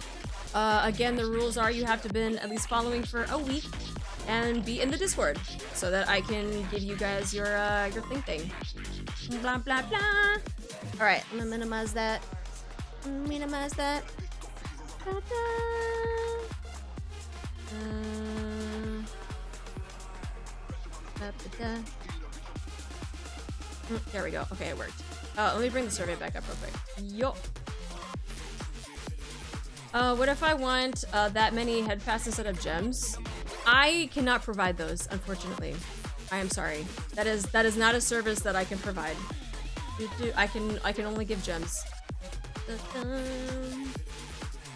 Again, the rules are you have to been at least following for a week and be in the Discord so that I can give you guys your thing. Blah, blah, blah. Alright, I'm gonna minimize that. Minimize that. Ta-da. There we go. Okay, it worked. Let me bring the survey back up real quick. Yo. What if I want that many head pass instead of gems? I cannot provide those, unfortunately. I am sorry. That is not a service that I can provide. I can only give gems.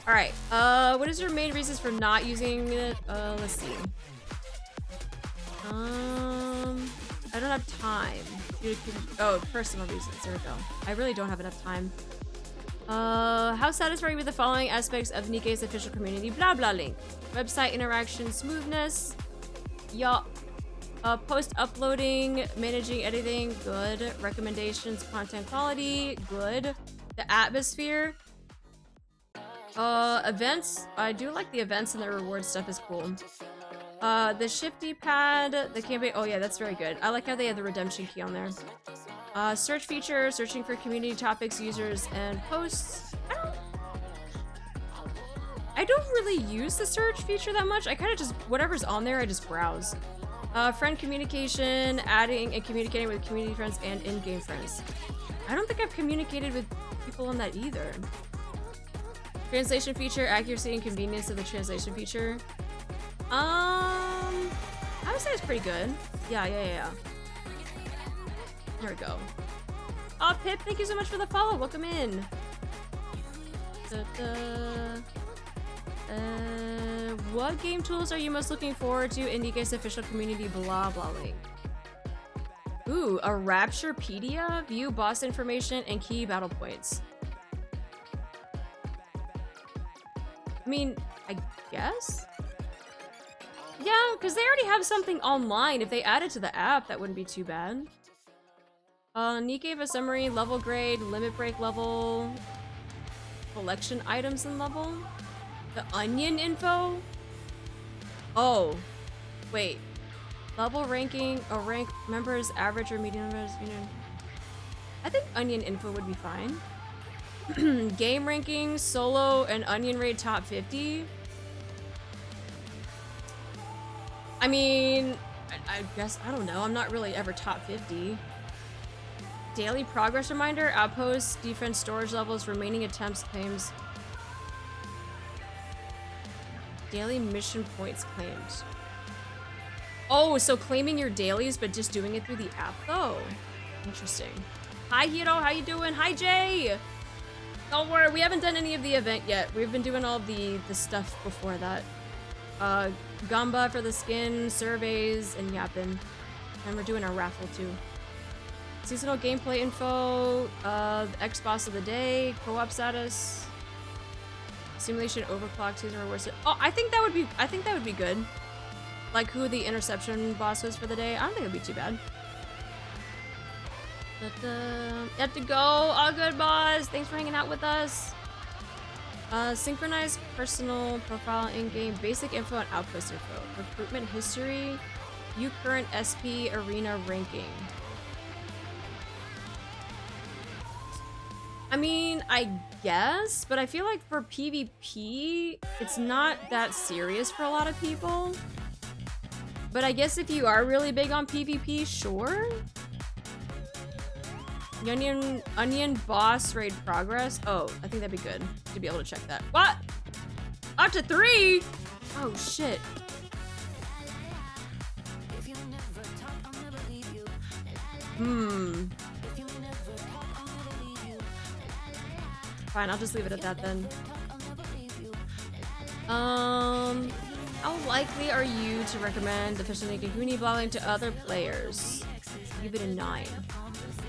All right. What is your main reasons for not using it? Let's see. I don't have time. Oh, personal reasons. There we go. I really don't have enough time. How satisfied are you with the following aspects of NIKKE's official community? BlaBla link. Website interaction smoothness. Post uploading, managing editing, good. Recommendations, content quality, good. The atmosphere. Events. I do like the events and the reward stuff is cool. The shifty pad, the campaign. Oh yeah, that's very good. I like how they have the redemption key on there. Search feature, searching for community topics, users, and posts. I don't really use the search feature that much. I kind of just, whatever's on there, I just browse. Friend communication, adding and communicating with community friends and in-game friends. I don't think I've communicated with people on that either. Translation feature, accuracy and convenience of the translation feature. I would say it's pretty good. Yeah. There we go. Oh, Pip, thank you so much for the follow. Welcome in. What game tools are you most looking forward to in NIKKE's official community BlaBla link? Ooh, a Rapturepedia, view boss information, and key battle points. I mean, I guess? Yeah, because they already have something online. If they add it to the app, that wouldn't be too bad. NIKKE gave a summary, level grade, limit break level, collection items and level. The onion info? Oh, wait. Level ranking, or rank members, average or medium members, you know. I think onion info would be fine. Game ranking, solo, and onion raid top 50. I mean, I guess, I don't know. I'm not really ever top 50. Daily progress reminder, outposts, defense storage levels, remaining attempts, claims. Daily mission points claimed. Oh, so claiming your dailies, but just doing it through the app, though. Interesting. Hi, Hiro. How you doing? Hi, Jay. Don't worry. We haven't done any of the event yet. We've been doing all the stuff before that. Gamba for the skin, surveys, and Yapping. And we're doing our raffle, too. Seasonal gameplay info, the X-Boss of the day, co-op status, simulation overclock, season rewards. Oh, I think that would be good. Like who the interception boss was for the day. I don't think it'd be too bad. You have to go. All good, boss. Thanks for hanging out with us. Synchronized personal profile in-game, basic info and outpost info, recruitment history, View current SP arena ranking. I mean, I guess, but I feel like for PvP, it's not that serious for a lot of people. But I guess if you are really big on PvP, sure. Onion boss raid progress. Oh, I think that'd be good to be able to check that. What? Up to 3? Oh shit. Fine, I'll just leave it at that then. How likely are you to recommend official NIKKE blogging to other players? Give it a 9.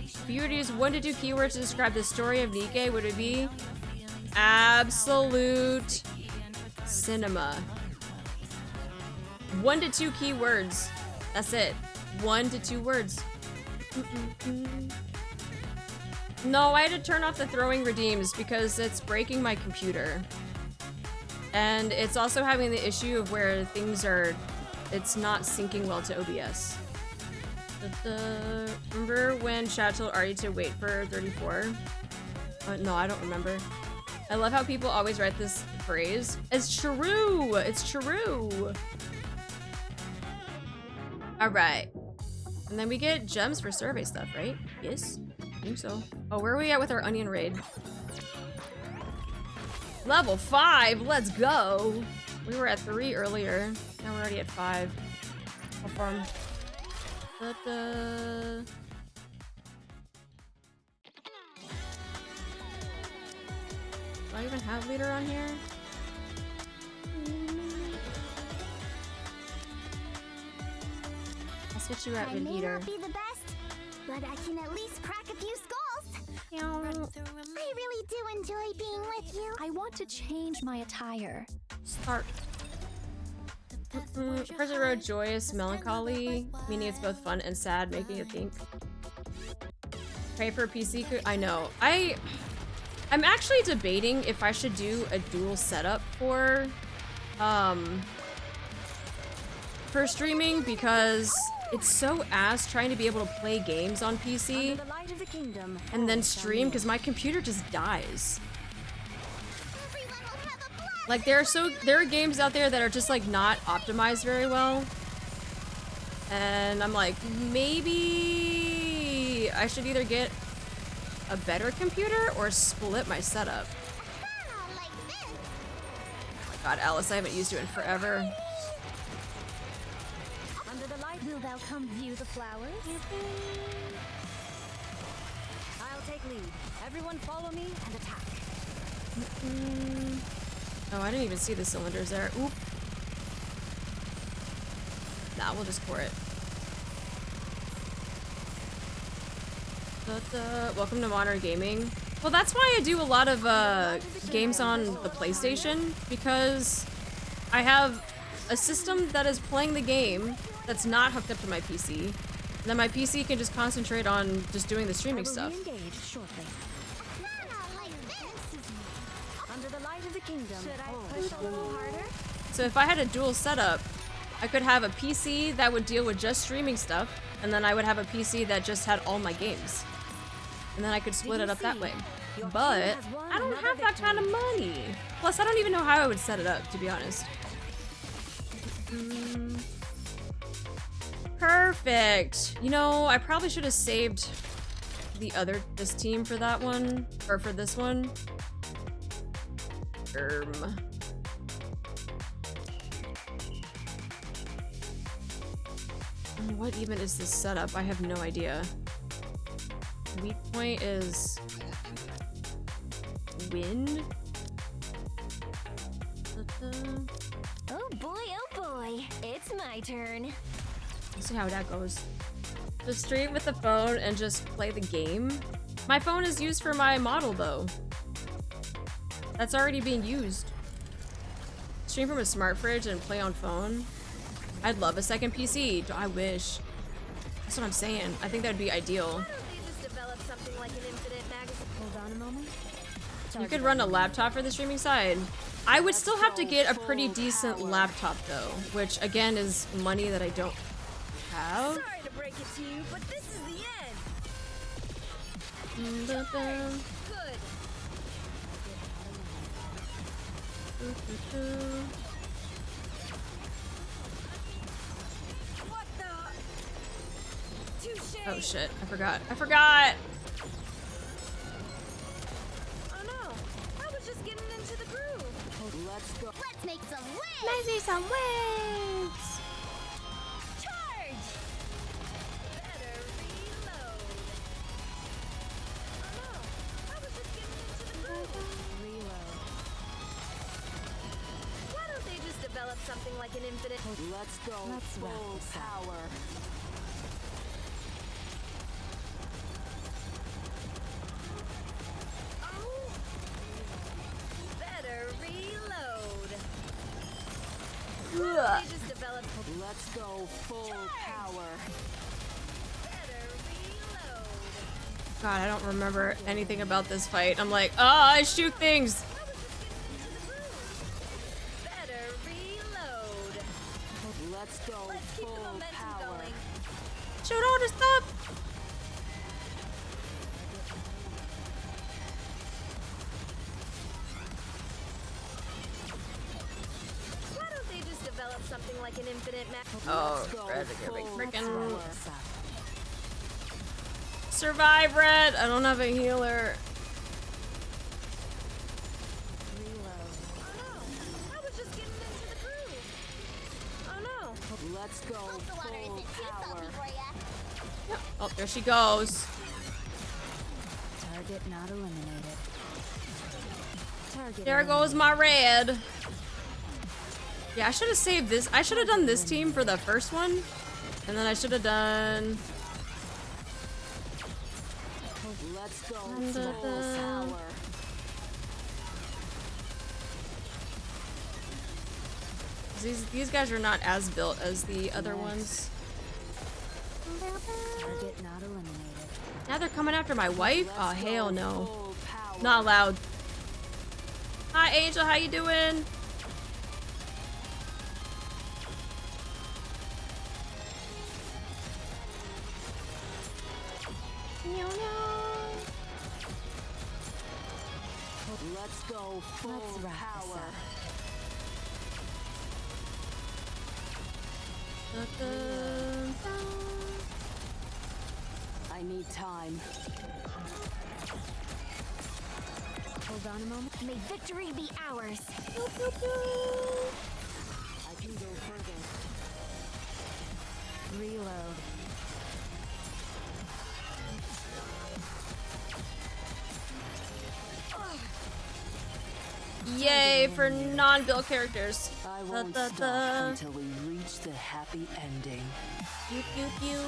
If you were to use 1 to 2 keywords to describe the story of NIKKE, would it be absolute cinema? 1 to 2 keywords. That's it. 1 to 2 words. No, I had to turn off the throwing redeems because it's breaking my computer. And it's also having the issue of where things are, it's not syncing well to OBS. Remember when Chad told Ari to wait for 34? No, I don't remember. I love how people always write this phrase. It's true! It's true! Alright. And then we get gems for survey stuff, right? Yes? I think so. Oh, where are we at with our onion raid? Level 5! Let's go! We were at 3 earlier. Now we're already at 5. I'll farm. Do I even have leader on here? I'll switch you out with leader. I may not be the best, but I can at least crack a few skulls. I really do enjoy being with you. I want to change my attire. Start. Crescent Road, joyous, melancholy, meaning it's both fun and sad, making you think. Pray for a PC. I know. I'm actually debating if I should do a dual setup for streaming because it's so ass trying to be able to play games on PC and then stream because my computer just dies. Like there are games out there that are just like not optimized very well. And I'm like, maybe I should either get a better computer or split my setup. Oh my god, Alice, I haven't used you in forever. Under the light, will thou come view the flowers? I'll take lead. Everyone follow me and attack. Oh, I didn't even see the cylinders there. Oop. Nah, we'll just core it. Welcome to Modern Gaming. Well, that's why I do a lot of games on the PlayStation, because I have a system that is playing the game that's not hooked up to my PC. And then my PC can just concentrate on just doing the streaming stuff. So if I had a dual setup, I could have a PC that would deal with just streaming stuff, and then I would have a PC that just had all my games. And then I could split it up that way. But I don't have that kind of money. Plus, I don't even know how I would set it up, to be honest. Perfect. You know, I probably should have saved this team for that one, or for this one. What even is this setup? I have no idea. Weak point is wind. Oh boy, it's my turn. Let's see how that goes. Just stream with the phone and just play the game. My phone is used for my model though. That's already being used. Stream from a smart fridge and play on phone. I'd love a second PC. I wish. That's what I'm saying. I think that'd be ideal. You could run a laptop for the streaming side. I would still have to get a pretty decent laptop though, which again is money that I don't have. Sorry to break it to you, but this is the end. Dun, dun. Good. What the? Touche. Oh shit, I forgot. I forgot! Oh no, I was just getting into the groove. Let's make some waves! Let's make some waves! Charge! Better reload. Oh no, I was just getting into the groove. Reload. Why don't they just develop something like an infinite? Let's go full power. Oh, better reload. Why don't they just develop? Let's go full power. Better reload. God, I don't remember anything about this fight. I'm like, oh, I shoot things! I was just getting into the groove. Better reload. Let's go Let's keep the full momentum power. going. Shoot all the stuff! Why don't they just develop something like an infinite map? Oh, Let's go Red, I gotta make full freaking power. survive, Red! I don't have a healer. Oh no, I was just getting into the groove. Oh no. Let's go Hope the water full isn't too power. salty for ya. Oh, there she goes. Target not eliminated. Target There goes my Red. Yeah, I should have saved this. I should have done this team for the first one. And then I should have done... Let's go Dun, dun, full dun. power. These guys are not as built as the other ones. Target not eliminated. Now they're coming after my wife? Oh, Let's hell go no. full power. Not allowed. Hi, Angel. How you doing? Meow, meow. Let's go full Let's wrap this power. up. Dun, dun, I need time. Hold on a moment. May victory be ours. I can go further. Reload. dun. Yay for non-built characters. I won't Da, da, stop da. until we reach the happy ending. Pew, pew, pew.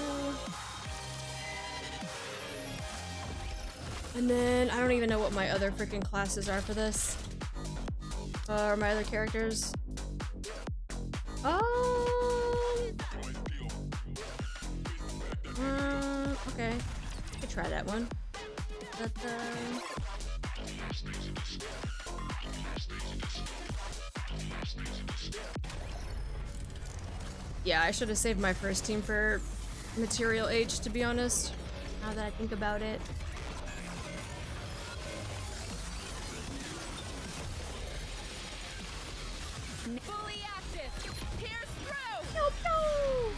And then I don't even know what my other freaking classes are for this. Or my other characters. Okay. I could try that one. Da-da. Yeah, I should have saved my first team for Material H, to be honest. Now that I think about it. Fully active. Pierce through. Pew, pew.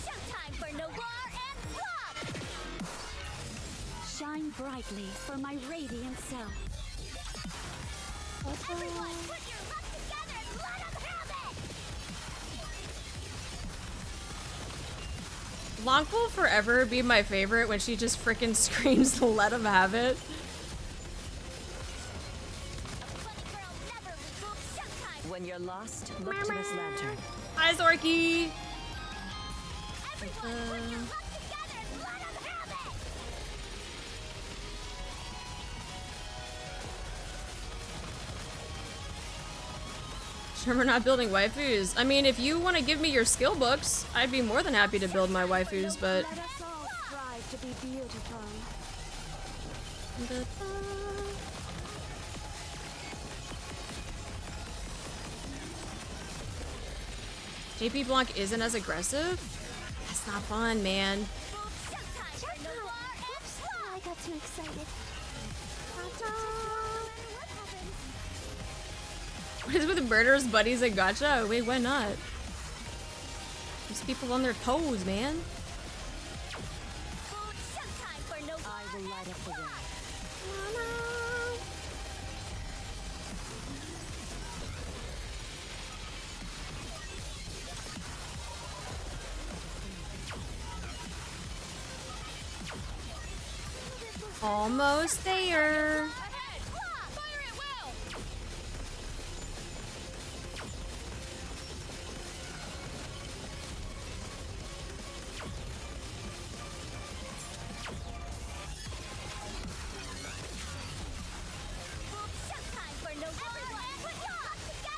Showtime for Noir and Flop! Shine brightly for my radiant self. Everyone, put your luck together and let 'em have it! Lonk will forever be my favorite when she just freaking screams to let him have it. A funny girl never leaves. Showtime! When you're lost, look to this lantern. Hi, Zorky. Everyone, put your luck together and let 'em have it! Sure, we're not building waifus. I mean, if you want to give me your skill books, I'd be more than happy to build my waifus, but... Let us all strive to be beautiful. JP Blanc isn't as aggressive? That's not fun, man. Oh, I got too excited. What is with murderous buddies and gacha? Wait, why not? These people on their toes, man. I will light up the way. Almost there.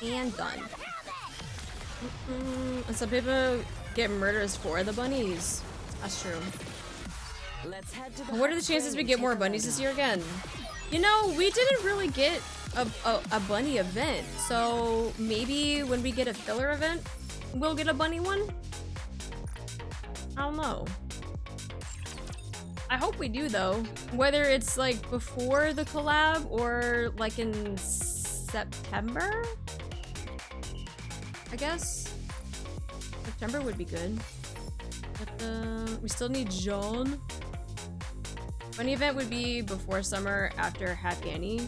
And done. And some people get murders for the bunnies. That's true. Let's head to the What are the chances we get more bunnies this year again? You know, we didn't really get a bunny event, so maybe when we get a filler event, we'll get a bunny one? I don't know. I hope we do though. Whether it's like before the collab or like in September? I guess September would be good. But we still need Jean. Bunny event would be before summer, after Happy Annie.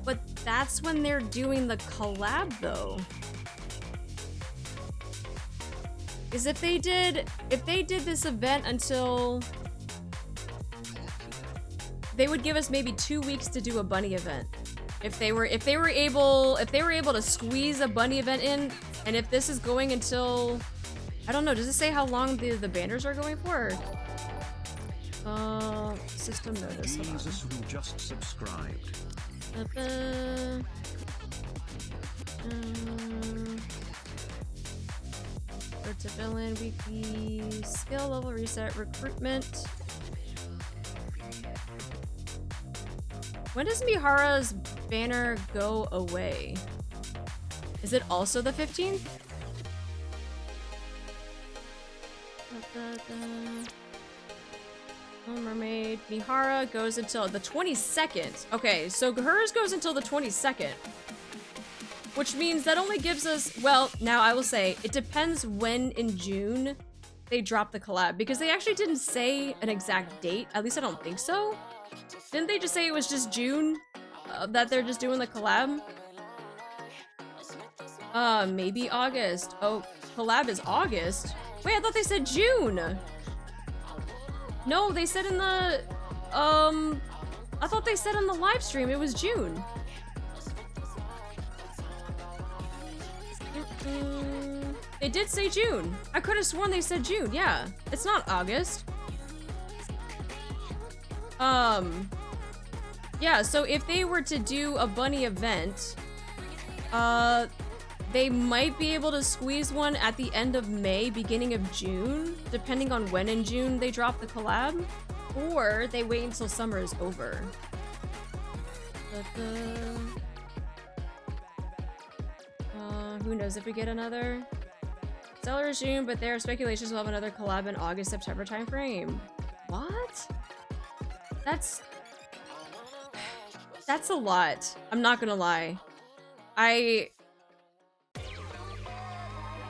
But that's when they're doing the collab though. Is if they did this event until they would give us maybe 2 weeks to do a bunny event. If they were able to squeeze a bunny event in, and if this is going until, I don't know, does it say how long the banners are going for? System notice. Jesus who just subscribed. Go to villain, weekly skill level reset, recruitment. When does Mihara's banner go away? Is it also the 15th? Oh, mermaid. Mihara goes until the 22nd. Okay, so hers goes until the 22nd. Which means that only gives us, well, now I will say, it depends when in June they drop the collab. Because they actually didn't say an exact date. At least I don't think so. Didn't they just say it was just June that they're just doing the collab? Maybe August. Oh, collab is August? Wait, I thought they said June! No, they said in the, I thought they said on the live stream it was June. They did say June. I could have sworn they said June, yeah. It's not August. Yeah, so if they were to do a bunny event, they might be able to squeeze one at the end of May, beginning of June, depending on when in June they drop the collab, or they wait until summer is over. Who knows if we get another? Seller is June, but there are speculations we'll have another collab in August, September timeframe. What? That's a lot. I'm not gonna lie.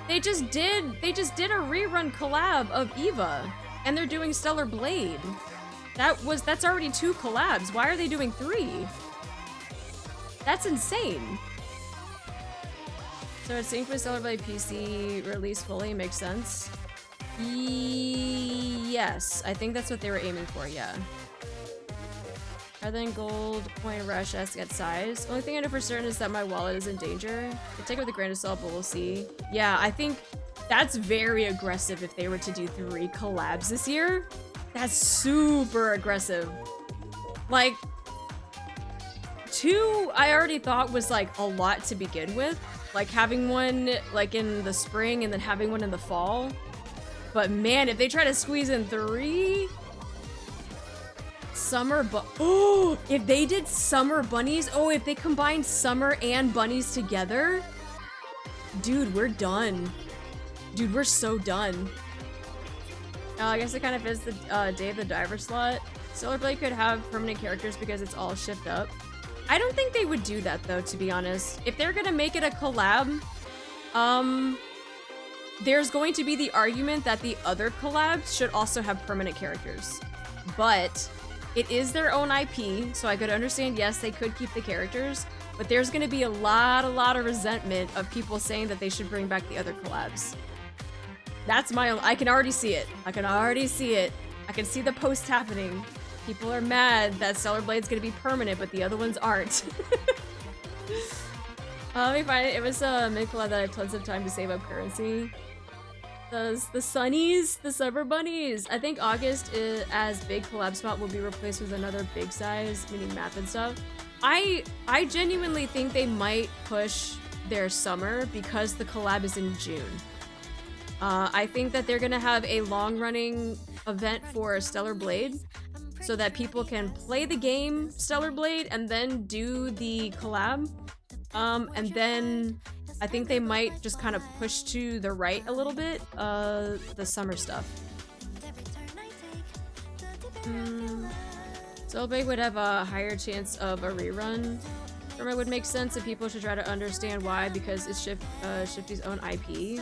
They just did a rerun collab of Eva, and they're doing Stellar Blade. That's already 2 collabs. Why are they doing 3? That's insane. So it's synced with Stellar Blade PC release fully, makes sense. Yes, I think that's what they were aiming for, yeah. Rather than gold coin rush as get size. Only thing I know for certain is that my wallet is in danger. I take it with a grain of salt, but we'll see. Yeah, I think that's very aggressive if they were to do 3 collabs this year. That's super aggressive. Like, 2 I already thought was like a lot to begin with. Like having one like in the spring and then having one in the fall. But man, if they try to squeeze in 3... Oh, if they did summer bunnies, oh, if they combined summer and bunnies together, Dude, we're done. Dude, we're so done. I guess it kind of fits the Day of the Diver slot. Stellar Blade could have permanent characters because it's all shift up. I don't think they would do that though, to be honest. If they're gonna make it a collab, there's going to be the argument that the other collabs should also have permanent characters. But it is their own IP, so I could understand, yes, they could keep the characters, but there's gonna be a lot of resentment of people saying that they should bring back the other collabs. That's my own, I can already see it. I can already see it. I can see the post happening. People are mad that Stellar Blade's gonna be permanent, but the other ones aren't. Let me find it. It was a mid-collab that I had tons of time to save up currency. The Sunnies, the Summer Bunnies. I think August as big collab spot will be replaced with another big size, meaning map and stuff. I genuinely think they might push their summer because the collab is in June. I think that they're gonna have a long-running event for Stellar Blade so that people can play the game Stellar Blade and then do the collab. And then I think they might just kind of push to the right a little bit, the summer stuff. Stellar Blade would have a higher chance of a rerun. It would make sense and people should try to understand why, because it's Shifty's own IP.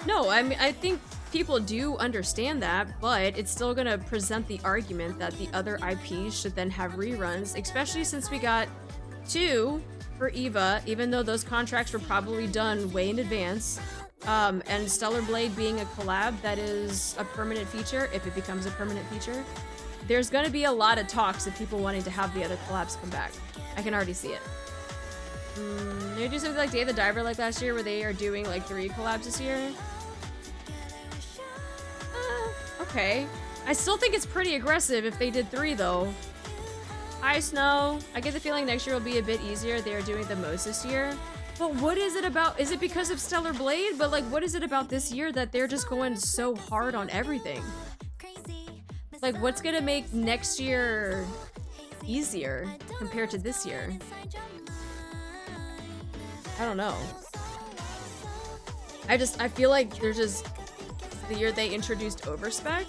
No, I mean, I think people do understand that, but it's still gonna present the argument that the other IPs should then have reruns, especially since we got 2 for EVA, even though those contracts were probably done way in advance. And Stellar Blade being a collab that is a permanent feature, if it becomes a permanent feature, there's gonna be a lot of talks of people wanting to have the other collabs come back. I can already see it. They do something like Day of the Diver like last year, where they are doing like 3 collabs this year. Okay. I still think it's pretty aggressive if they did 3 though. Hi Snow. I get the feeling next year will be a bit easier. They are doing the most this year. But what is it about? Is it because of Stellar Blade? But like, what is it about this year that they're just going so hard on everything? Like, what's gonna make next year easier compared to this year? I don't know. I feel like they're just the year they introduced overspec.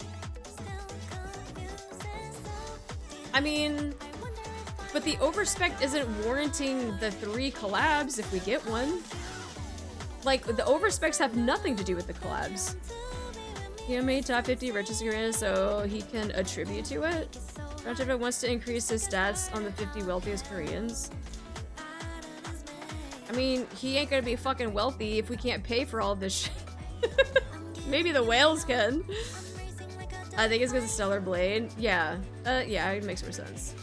I mean, but the overspec isn't warranting the 3 collabs if we get one. Like, the overspecs have nothing to do with the collabs. He made top 50 richest Koreans so he can attribute to it. Rancheva wants to increase his stats on the 50 wealthiest Koreans. I mean, he ain't gonna be fucking wealthy if we can't pay for all this shit. Maybe the whales can. I think it's because of Stellar Blade. Yeah. Yeah, it makes more sense.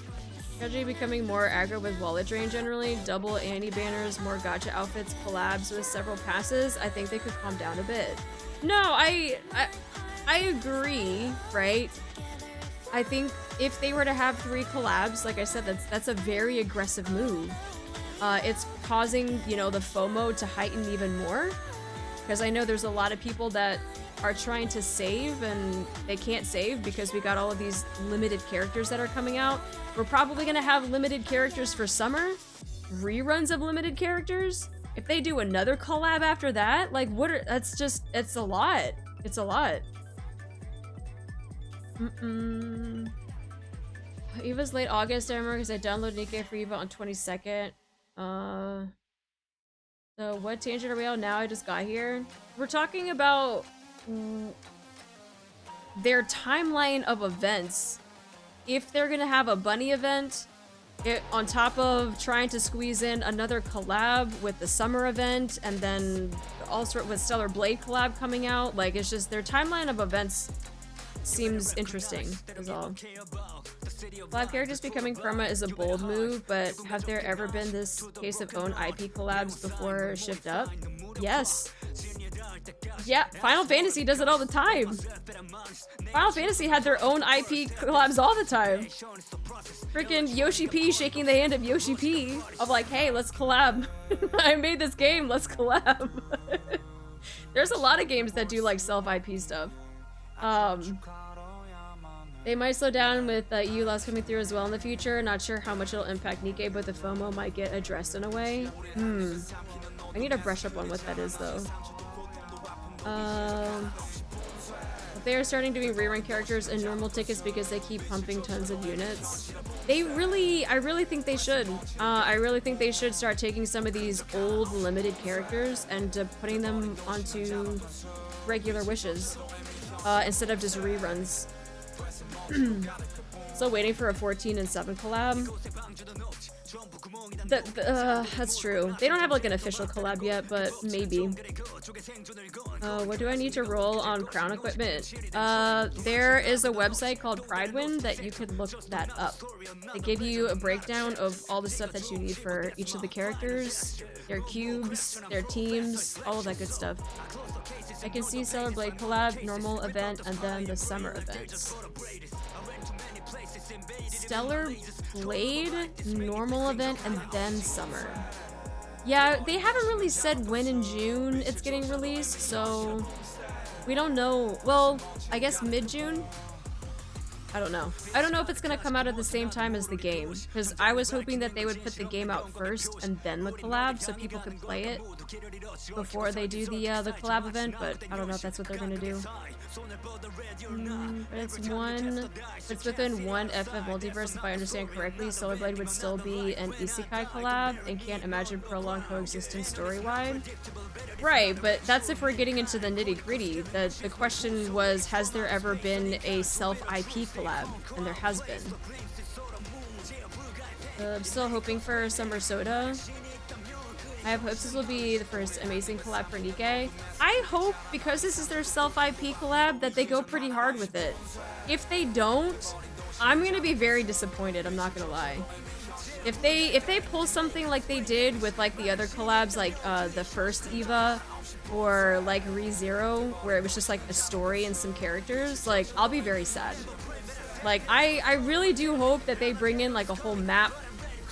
Strategy becoming more aggro with wallet drain generally. Double anti-banners, more gacha outfits, collabs with several passes. I think they could calm down a bit. No, I agree, right? I think if they were to have 3 collabs, like I said, that's a very aggressive move. It's causing, you know, the FOMO to heighten even more. Because I know there's a lot of people that are trying to save and they can't save because we got all of these limited characters that are coming out. We're probably gonna have limited characters for summer, reruns of limited characters. If they do another collab after that, like that's just, it's a lot. It's a lot. Eva's late August, I remember, because I downloaded NIKKE for Eva on 22nd. So what tangent are we on now? I just got here. We're talking about their timeline of events. If they're gonna have a bunny event, on top of trying to squeeze in another collab with the summer event, and then also with Stellar Blade collab coming out, like, it's just their timeline of events seems interesting, is all. Collab characters becoming perma is a bold move, but have there ever been this case of own IP collabs before Shift Up? Yes. Yeah, Final Fantasy does it all the time. Final Fantasy had their own IP collabs all the time. Freaking Yoshi P shaking the hand of Yoshi P of like, hey, let's collab. I made this game, let's collab. There's a lot of games that do like self-IP stuff. They might slow down with EU laws coming through as well in the future. Not sure how much it'll impact NIKKE, but the FOMO might get addressed in a way. I need to brush up on what that is, though. They are starting doing rerun characters in normal tickets because they keep pumping tons of units. I really think they should. I really think they should start taking some of these old limited characters and putting them onto regular wishes instead of just reruns. Still waiting for a 14 and 7 collab. That's true. They don't have like an official collab yet, but maybe. What do I need to roll on crown equipment? There is a website called Pridewind that you could look that up. They give you a breakdown of all the stuff that you need for each of the characters, their cubes, their teams, all of that good stuff. I can see Stellar Blade collab, normal event, and then the summer events. Stellar Blade, normal event, and then summer. Yeah, they haven't really said when in June it's getting released, so we don't know. Well, I guess mid-June? I don't know. I don't know if it's gonna come out at the same time as the game, because I was hoping that they would put the game out first and then the collab so people could play it before they do the collab event, but I don't know if that's what they're gonna do. But it's within one FF multiverse, if I understand correctly. Solar Blade would still be an isekai collab and can't imagine prolonged coexistence story-wide. Right, but that's if we're getting into the nitty-gritty. The question was, has there ever been a self-IP collab? And there has been. I'm still hoping for Summer Soda. I have hopes this will be the first amazing collab for NIKKE. I hope, because this is their self-IP collab, that they go pretty hard with it. If they don't, I'm gonna be very disappointed, I'm not gonna lie. If they pull something like they did with like the other collabs, like the first EVA or like ReZero, where it was just like a story and some characters, like I'll be very sad. Like I really do hope that they bring in like a whole map,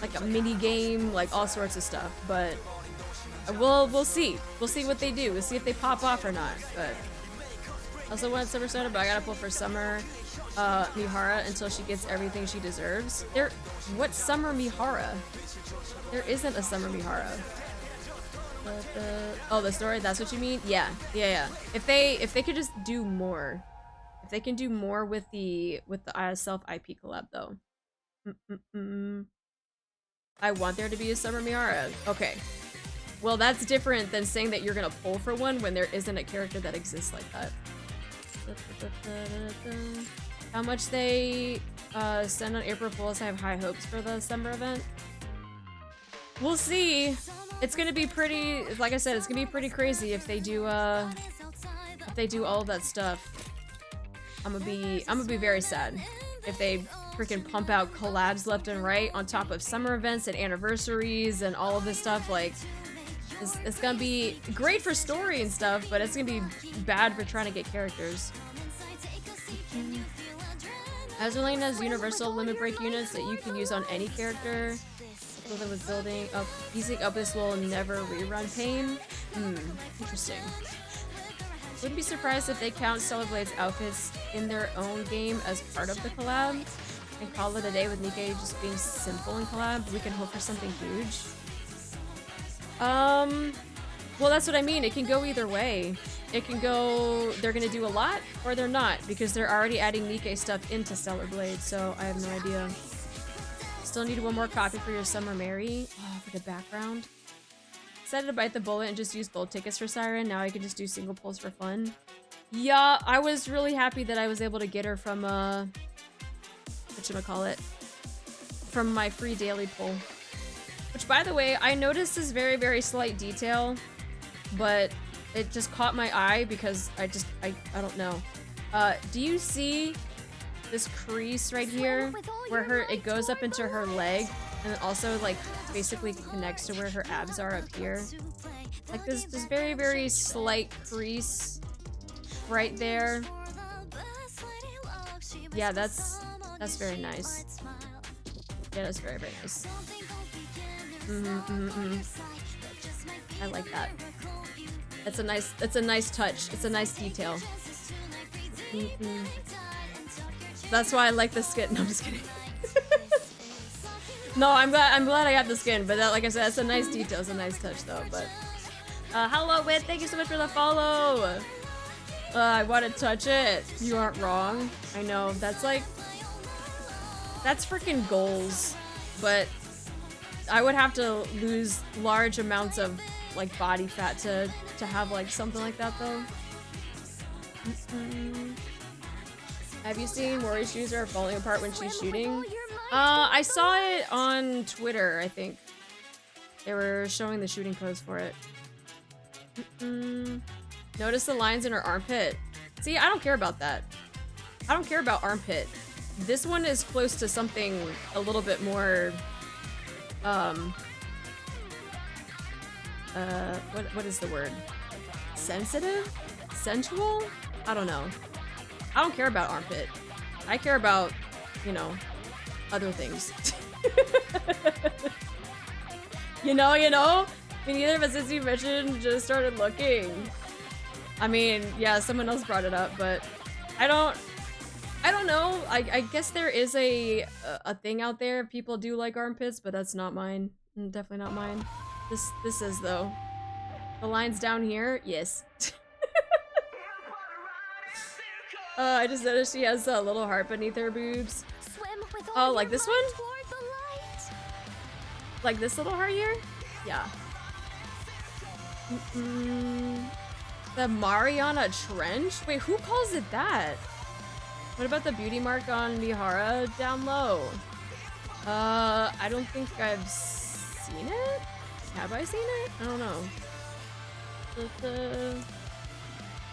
like a mini game, like all sorts of stuff, but we'll see. We'll see what they do. We'll see if they pop off or not. But I also want Summer Soda, but I gotta pull for Summer Mihara until she gets everything she deserves. What's Summer Mihara? There isn't a Summer Mihara. Oh, the story, that's what you mean? Yeah. If they could just do more. If they can do more with the self IP collab though. I want there to be a Summer Miara. Okay. Well, that's different than saying that you're gonna pull for one when there isn't a character that exists like that. How much they send on April Fools? I have high hopes for the summer event. We'll see. It's gonna be pretty, like I said, it's gonna be pretty crazy if they do all of that stuff. I'm gonna be very sad if they freaking pump out collabs left and right on top of summer events and anniversaries and all of this stuff. Like, it's gonna be great for story and stuff, but it's gonna be bad for trying to get characters. Azurlane has universal limit break units that you can use on any character. With building up, easing up this will never rerun pain. Interesting. Wouldn't be surprised if they count Stellar Blade's outfits in their own game as part of the collab and call it a day with NIKKE just being simple in collab. We can hope for something huge. Well, that's what I mean. It can go either way. It can go, they're gonna do a lot, or they're not, because they're already adding NIKKE stuff into Stellar Blade, so I have no idea. Still need one more copy for your Summer Mary. Oh, for the background. Decided to bite the bullet and just use gold tickets for Siren. Now I can just do single pulls for fun. Yeah, I was really happy that I was able to get her from, whatchamacallit, from my free daily pull. Which, by the way, I noticed this very, very slight detail, but it just caught my eye because I don't know. Do you see this crease right here where it goes up into her leg and it also like basically connects to where her abs are up here? Like this very, very slight crease right there. Yeah, that's very nice. Yeah, that's very, very nice. I like that. It's a nice touch. It's a nice detail. That's why I like the skin. No, I'm just kidding. No, I'm glad I got the skin, but that, like I said, that's a nice detail. It's a nice touch though, but hello Wit, thank you so much for the follow. I want to touch it. You aren't wrong. I know, that's freaking goals, but I would have to lose large amounts of like body fat to have like something like that though. Have you seen Mori's shoes are falling apart when she's shooting? I saw it on Twitter, I think. They were showing the shooting pose for it. Notice the lines in her armpit. See, I don't care about that. I don't care about armpit. This one is close to something a little bit more, what is the word? Sensitive? Sensual? I don't know. I don't care about armpit. I care about, you know, other things. you know? I mean, neither of us, as you mentioned, just started looking. I mean, yeah, someone else brought it up, but I don't know. I guess there is a thing out there. People do like armpits, but that's not mine. Definitely not mine. This is though. The lines down here, yes. I just noticed she has a little heart beneath her boobs. Oh, like this one? Like this little heart here? Yeah. The Mariana Trench? Wait, who calls it that? What about the beauty mark on Mihara down low? I don't think I've seen it? Have I seen it? I don't know.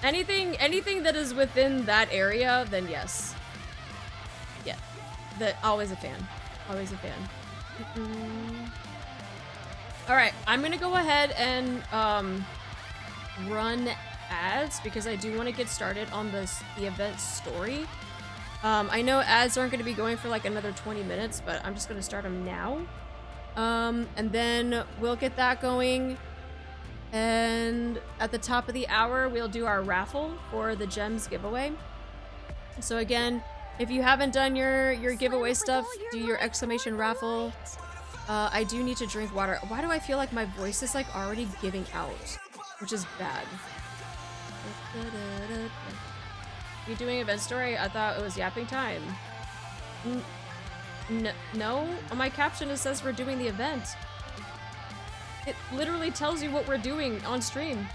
Anything that is within that area, then yes. Yeah. Always a fan. Always a fan. Alright, I'm gonna go ahead and run ads because I do want to get started on the event story. I know ads aren't going to be going for like another 20 minutes, but I'm just going to start them now. And then we'll get that going. And at the top of the hour, we'll do our raffle for the gems giveaway. So again, if you haven't done your giveaway stuff, do your exclamation raffle. I do need to drink water. Why do I feel like my voice is like already giving out? Which is bad. You doing event story? I thought it was yapping time. No, on my caption it says we're doing the event. It literally tells you what we're doing on stream.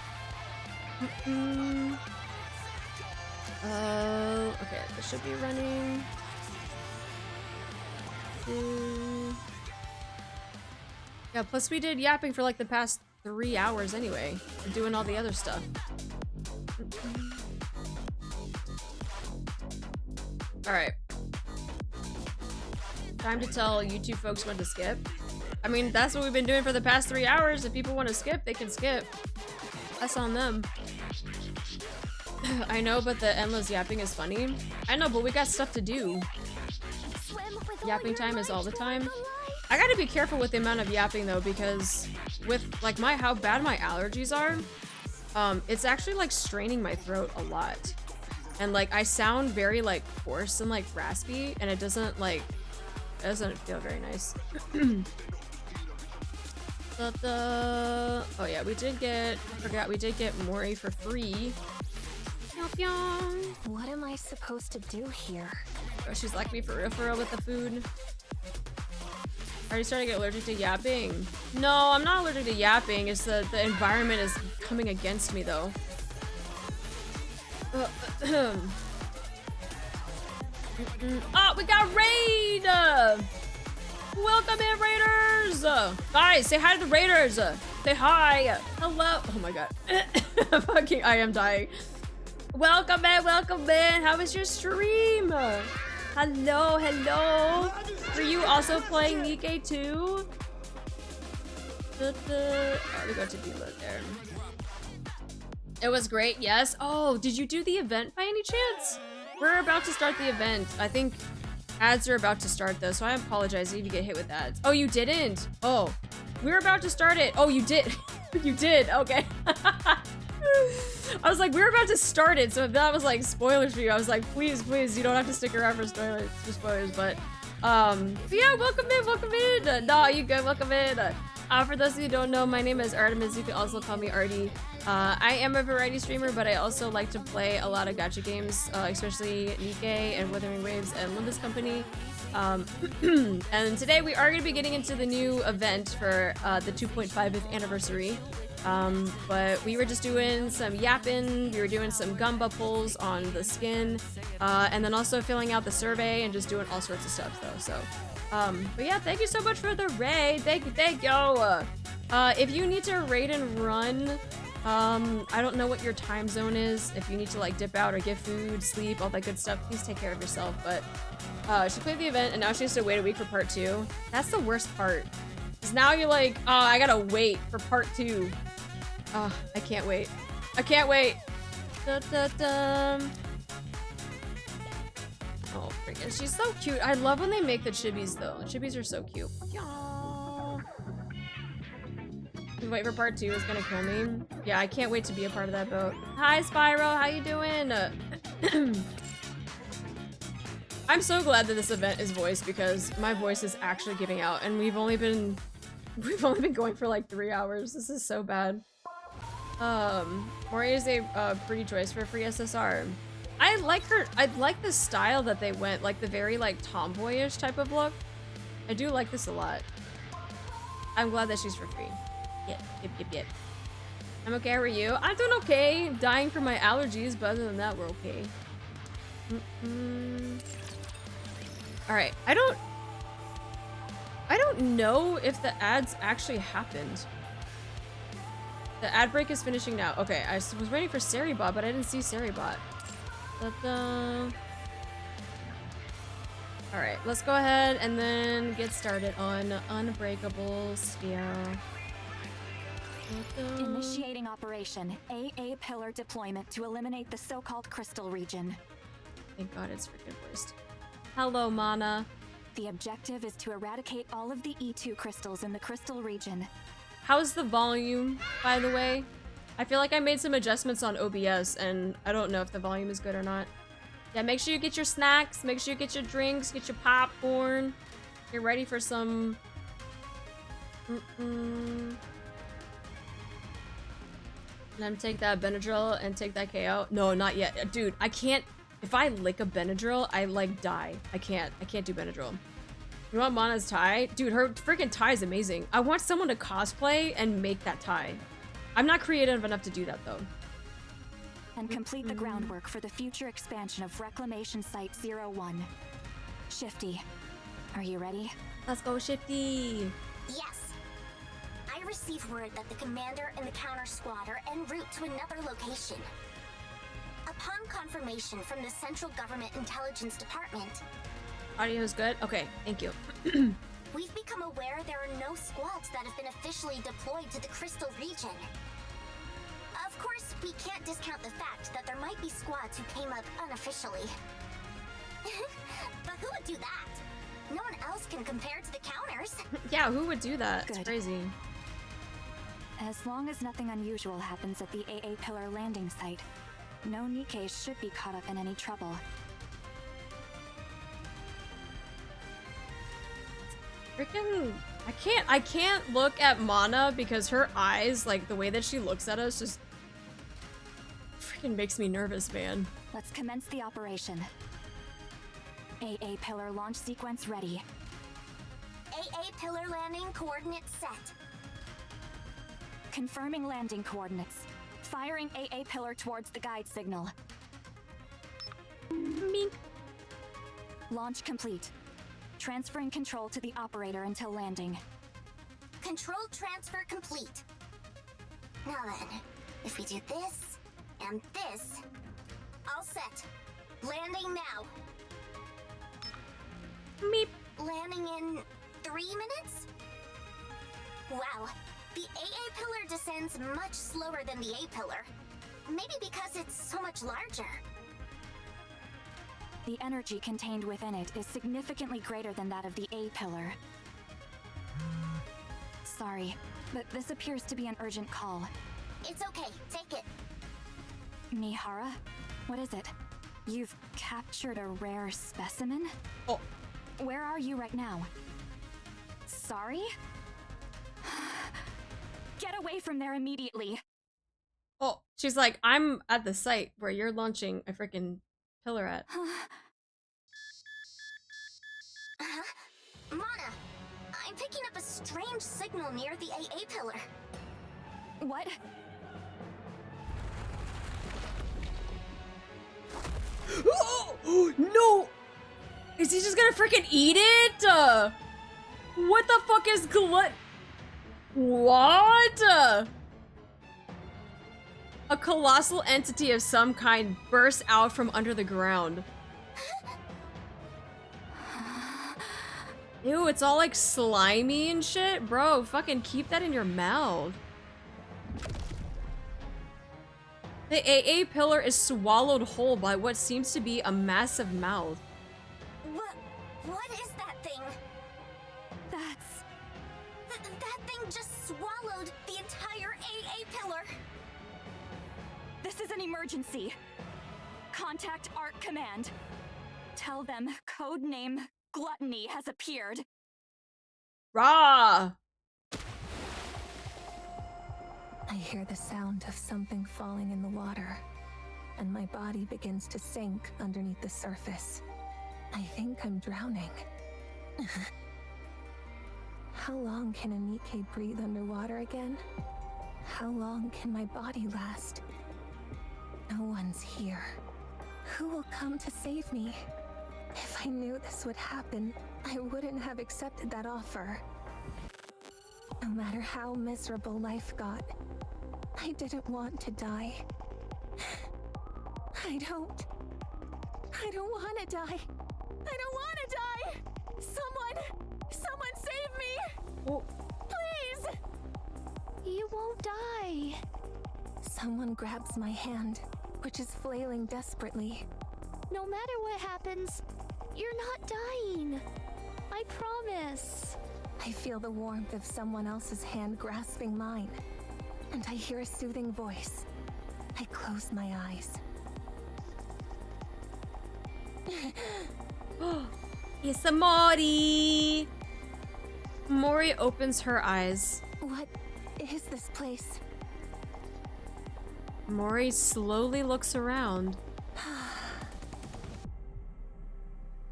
Okay, this should be running. Yeah, plus we did yapping for like the past 3 hours anyway. We're doing all the other stuff. Alright. Time to tell YouTube folks when to skip. I mean, that's what we've been doing for the past 3 hours. If people want to skip, they can skip. That's on them. I know, but the endless yapping is funny. I know, but we got stuff to do. Yapping time is all the time. I gotta be careful with the amount of yapping though, because with like how bad my allergies are, it's actually like straining my throat a lot. And like I sound very like hoarse and like raspy, and it doesn't feel very nice. Oh yeah, we did get Mori for free. What am I supposed to do here? Oh, she's like me for real with the food. Already starting to get allergic to yapping. No, I'm not allergic to yapping. It's the environment is coming against me though. Oh, we got raid! Welcome in, raiders! Guys, say hi to the raiders! Say hi! Hello! Oh my god. Fucking, I am dying. Welcome in, welcome in! How was your stream? Hello, hello! Were you also playing NIKKE too? Oh, we got to be lit there. It was great, yes. Oh, did you do the event by any chance? We're about to start the event. I think ads are about to start though, so I apologize if you get hit with ads. Oh, you didn't? Oh, we're about to start it. Oh, you did. You did, okay. I was like, we were about to start it, so if that was like spoilers for you, I was like, please, please, you don't have to stick around for spoilers, but yeah, welcome in, no, you good, welcome in. For those of you who don't know, my name is Artemis, you can also call me Artie. I am a variety streamer, but I also like to play a lot of gacha games, especially NIKKE and Wuthering Waves and Limbus Company. And today we are going to be getting into the new event for the 2.5th anniversary. But we were just doing some yapping, we were doing some gamba pulls on the skin, and then also filling out the survey and just doing all sorts of stuff though, so. But yeah, thank you so much for the raid, thank you! If you need to raid and run, I don't know what your time zone is, if you need to like dip out or get food, sleep, all that good stuff, please take care of yourself, but she played the event and now she has to wait a week for part 2. That's the worst part. Because now you're like, oh, I gotta wait for part 2. Oh, I can't wait. I can't wait. Da, da, da. Oh, freaking, she's so cute. I love when they make the chibis though. The chibis are so cute. Wait for part 2 is gonna kill me. Yeah, I can't wait to be a part of that boat. Hi, Spyro, how you doing? I'm so glad that this event is voiced because my voice is actually giving out, and we've only been going for like 3 hours. This is so bad. Mori is a pretty choice for free SSR. I like her. I like the style that they went, like the very like tomboyish type of look. I do like this a lot. I'm glad that she's for free. Yep. I'm okay. How are you? I'm doing okay. Dying from my allergies, but other than that, we're okay. All right. I don't know if the ads actually happened. The ad break is finishing now. Okay, I was waiting for Seribot, but I didn't see Seribot. Alright, let's go ahead and then get started on Unbreakable Sphere. Initiating operation. AA pillar deployment to eliminate the so-called crystal region. Thank God it's freaking voiced. Hello, Mana. The objective is to eradicate all of the E2 crystals in the crystal region. How's the volume, by the way? I feel like I made some adjustments on OBS, and I don't know if the volume is good or not. Yeah, make sure you get your snacks, make sure you get your drinks, get your popcorn. Get ready for some... And then take that Benadryl and take that KO. No, not yet. Dude, I can't... If I lick a Benadryl, I, like, die. I can't do Benadryl. You want Mana's tie? Dude, her freaking tie is amazing. I want someone to cosplay and make that tie. I'm not creative enough to do that, though. And complete the groundwork for the future expansion of Reclamation Site 01. Shifty, are you ready? Let's go, Shifty. Yes. I received word that the commander and the counter squad are en route to another location. Upon confirmation from the Central Government Intelligence Department, Audio's good? Okay, thank you. we've become aware there are no squads that have been officially deployed to the Crystal region. Of course, we can't discount the fact that there might be squads who came up unofficially. But who would do that? No one else can compare to the counters. Yeah, who would do that? Good. It's crazy. As long as nothing unusual happens at the AA Pillar landing site, no NIKKE should be caught up in any trouble. Freaking, I can't look at Mana because her eyes, like the way that she looks at us, just freaking makes me nervous, man. Let's commence the operation. AA Pillar launch sequence ready. AA Pillar landing coordinates set. Confirming landing coordinates. Firing AA Pillar towards the guide signal. Mink. Launch complete. Transferring control to the operator until landing. Control transfer complete. Now then, if we do this and this, all set. Landing now. Meep. Landing in 3 minutes? Wow, the AA pillar descends much slower than the A pillar. Maybe because it's so much larger. The energy contained within it is significantly greater than that of the A pillar. Sorry, but this appears to be an urgent call. It's okay, take it. Mihara? What is it? You've captured a rare specimen? Oh. Where are you right now? Sorry? Get away from there immediately. Oh, she's like, I'm at the site where you're launching a freaking pillar at. Mana, I'm picking up a strange signal near the AA pillar. What? Oh, no! Is he just gonna freaking eat it? What the fuck is glut? What? A colossal entity of some kind bursts out from under the ground. Ew, it's all like slimy and shit? Bro, fucking keep that in your mouth. The AA pillar is swallowed whole by what seems to be a massive mouth. What is that thing? That's... That thing just swallowed the entire AA pillar. This is an emergency. Contact ARC Command. Tell them codename Gluttony has appeared. Rah! I hear the sound of something falling in the water, and my body begins to sink underneath the surface. I think I'm drowning. How long can a NIKKE breathe underwater again? How long can my body last? No one's here. Who will come to save me? If I knew this would happen, I wouldn't have accepted that offer. No matter how miserable life got, I didn't want to die. I don't want to die. I don't want to die. Someone save me. Oh. Please. You won't die. Someone grabs my hand, which is flailing desperately. No matter what happens, you're not dying. I promise. I feel the warmth of someone else's hand grasping mine, and I hear a soothing voice. I close my eyes. It's a Mori! Mori opens her eyes. What is this place? Mori slowly looks around.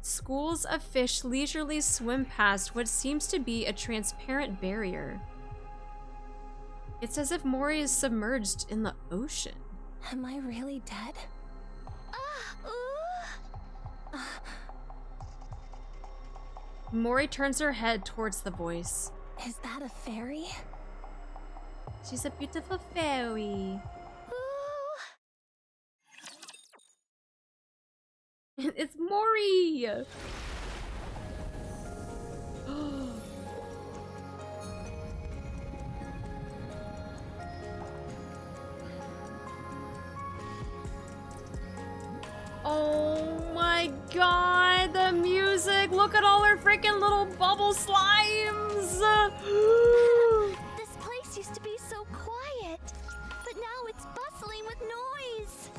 Schools of fish leisurely swim past what seems to be a transparent barrier. It's as if Mori is submerged in the ocean. Am I really dead? Mori turns her head towards the voice. Is that a fairy? She's a beautiful fairy. It's Mori! Oh my god, the music! Look at all her freaking little bubble slimes! This place used to be so quiet, but now it's bustling with noise.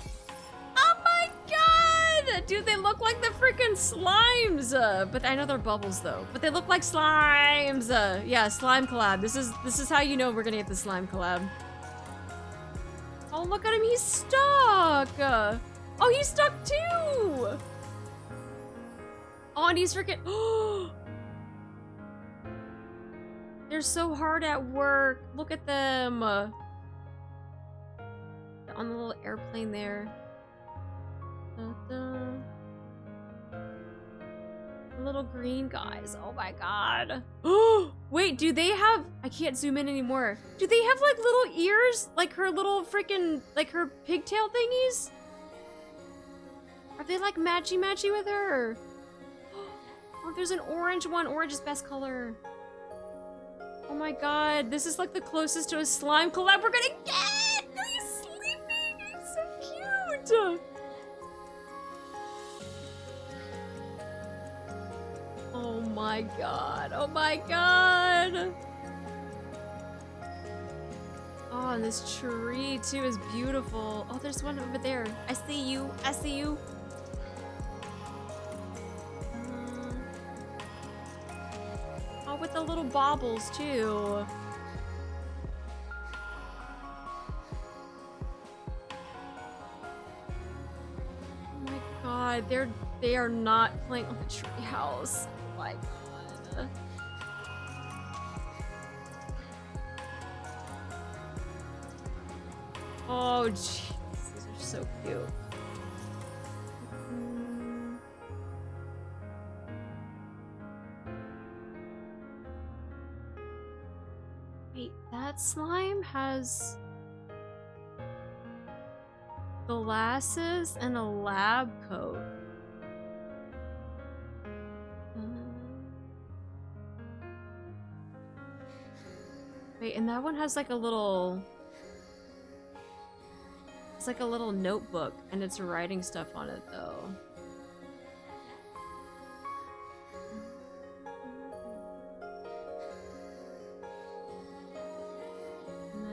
Oh my god! Dude, they look like the freaking slimes! But I know they're bubbles though. But they look like slimes! Yeah, slime collab. This is how you know we're gonna get the slime collab. Oh, look at him, he's stuck! Oh, he's stuck too! Oh, and he's freaking... They're so hard at work. Look at them. They're on the little airplane there. The little green guys. Oh my god. Wait, do they have... I can't zoom in anymore. Do they have like little ears? Like her little freaking... Like her pigtail thingies? Are they like matchy-matchy with her? Oh, there's an orange one. Orange is best color. Oh my god, this is like the closest to a slime collab we're gonna get! No, he's sleeping! He's so cute! Oh my god, oh my god! Oh, and this tree too is beautiful. Oh, there's one over there. I see you. I see you. Oh, with the little baubles too. Oh my god, they are not playing on the tree house. Oh my god. Oh jeez, these are so cute. Wait, that slime has glasses and a lab coat. Wait, and that one has like a little... It's like a little notebook, and it's writing stuff on it, though. And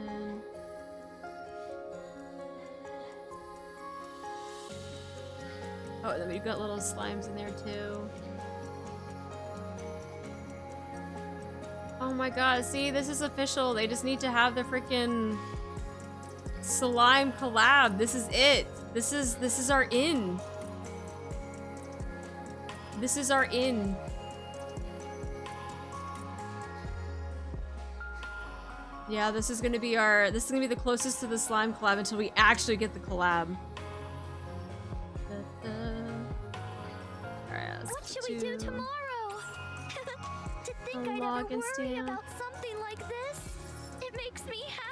then... Oh, and then we've got little slimes in there, too. Oh my god, see, this is official. They just need to have the freaking... slime collab. This is it. This is our in. This is our in. Yeah, this is gonna be the closest to the slime collab until we actually get the collab. Alright, What should we do tomorrow? To think I'd ever worry about something like this, it makes me happy.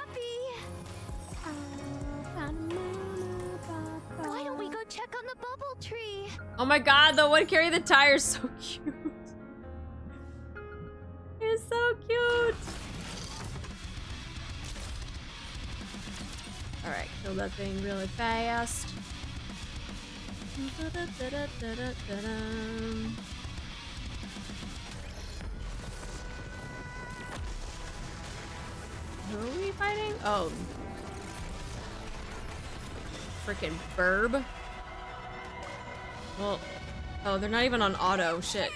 Why don't we go check on the bubble tree? Oh my god, the one carrying the tire is so cute. It's so cute. Alright, kill that thing really fast. Who are we fighting? Oh. Freaking burb. Well, oh, they're not even on auto. Shit.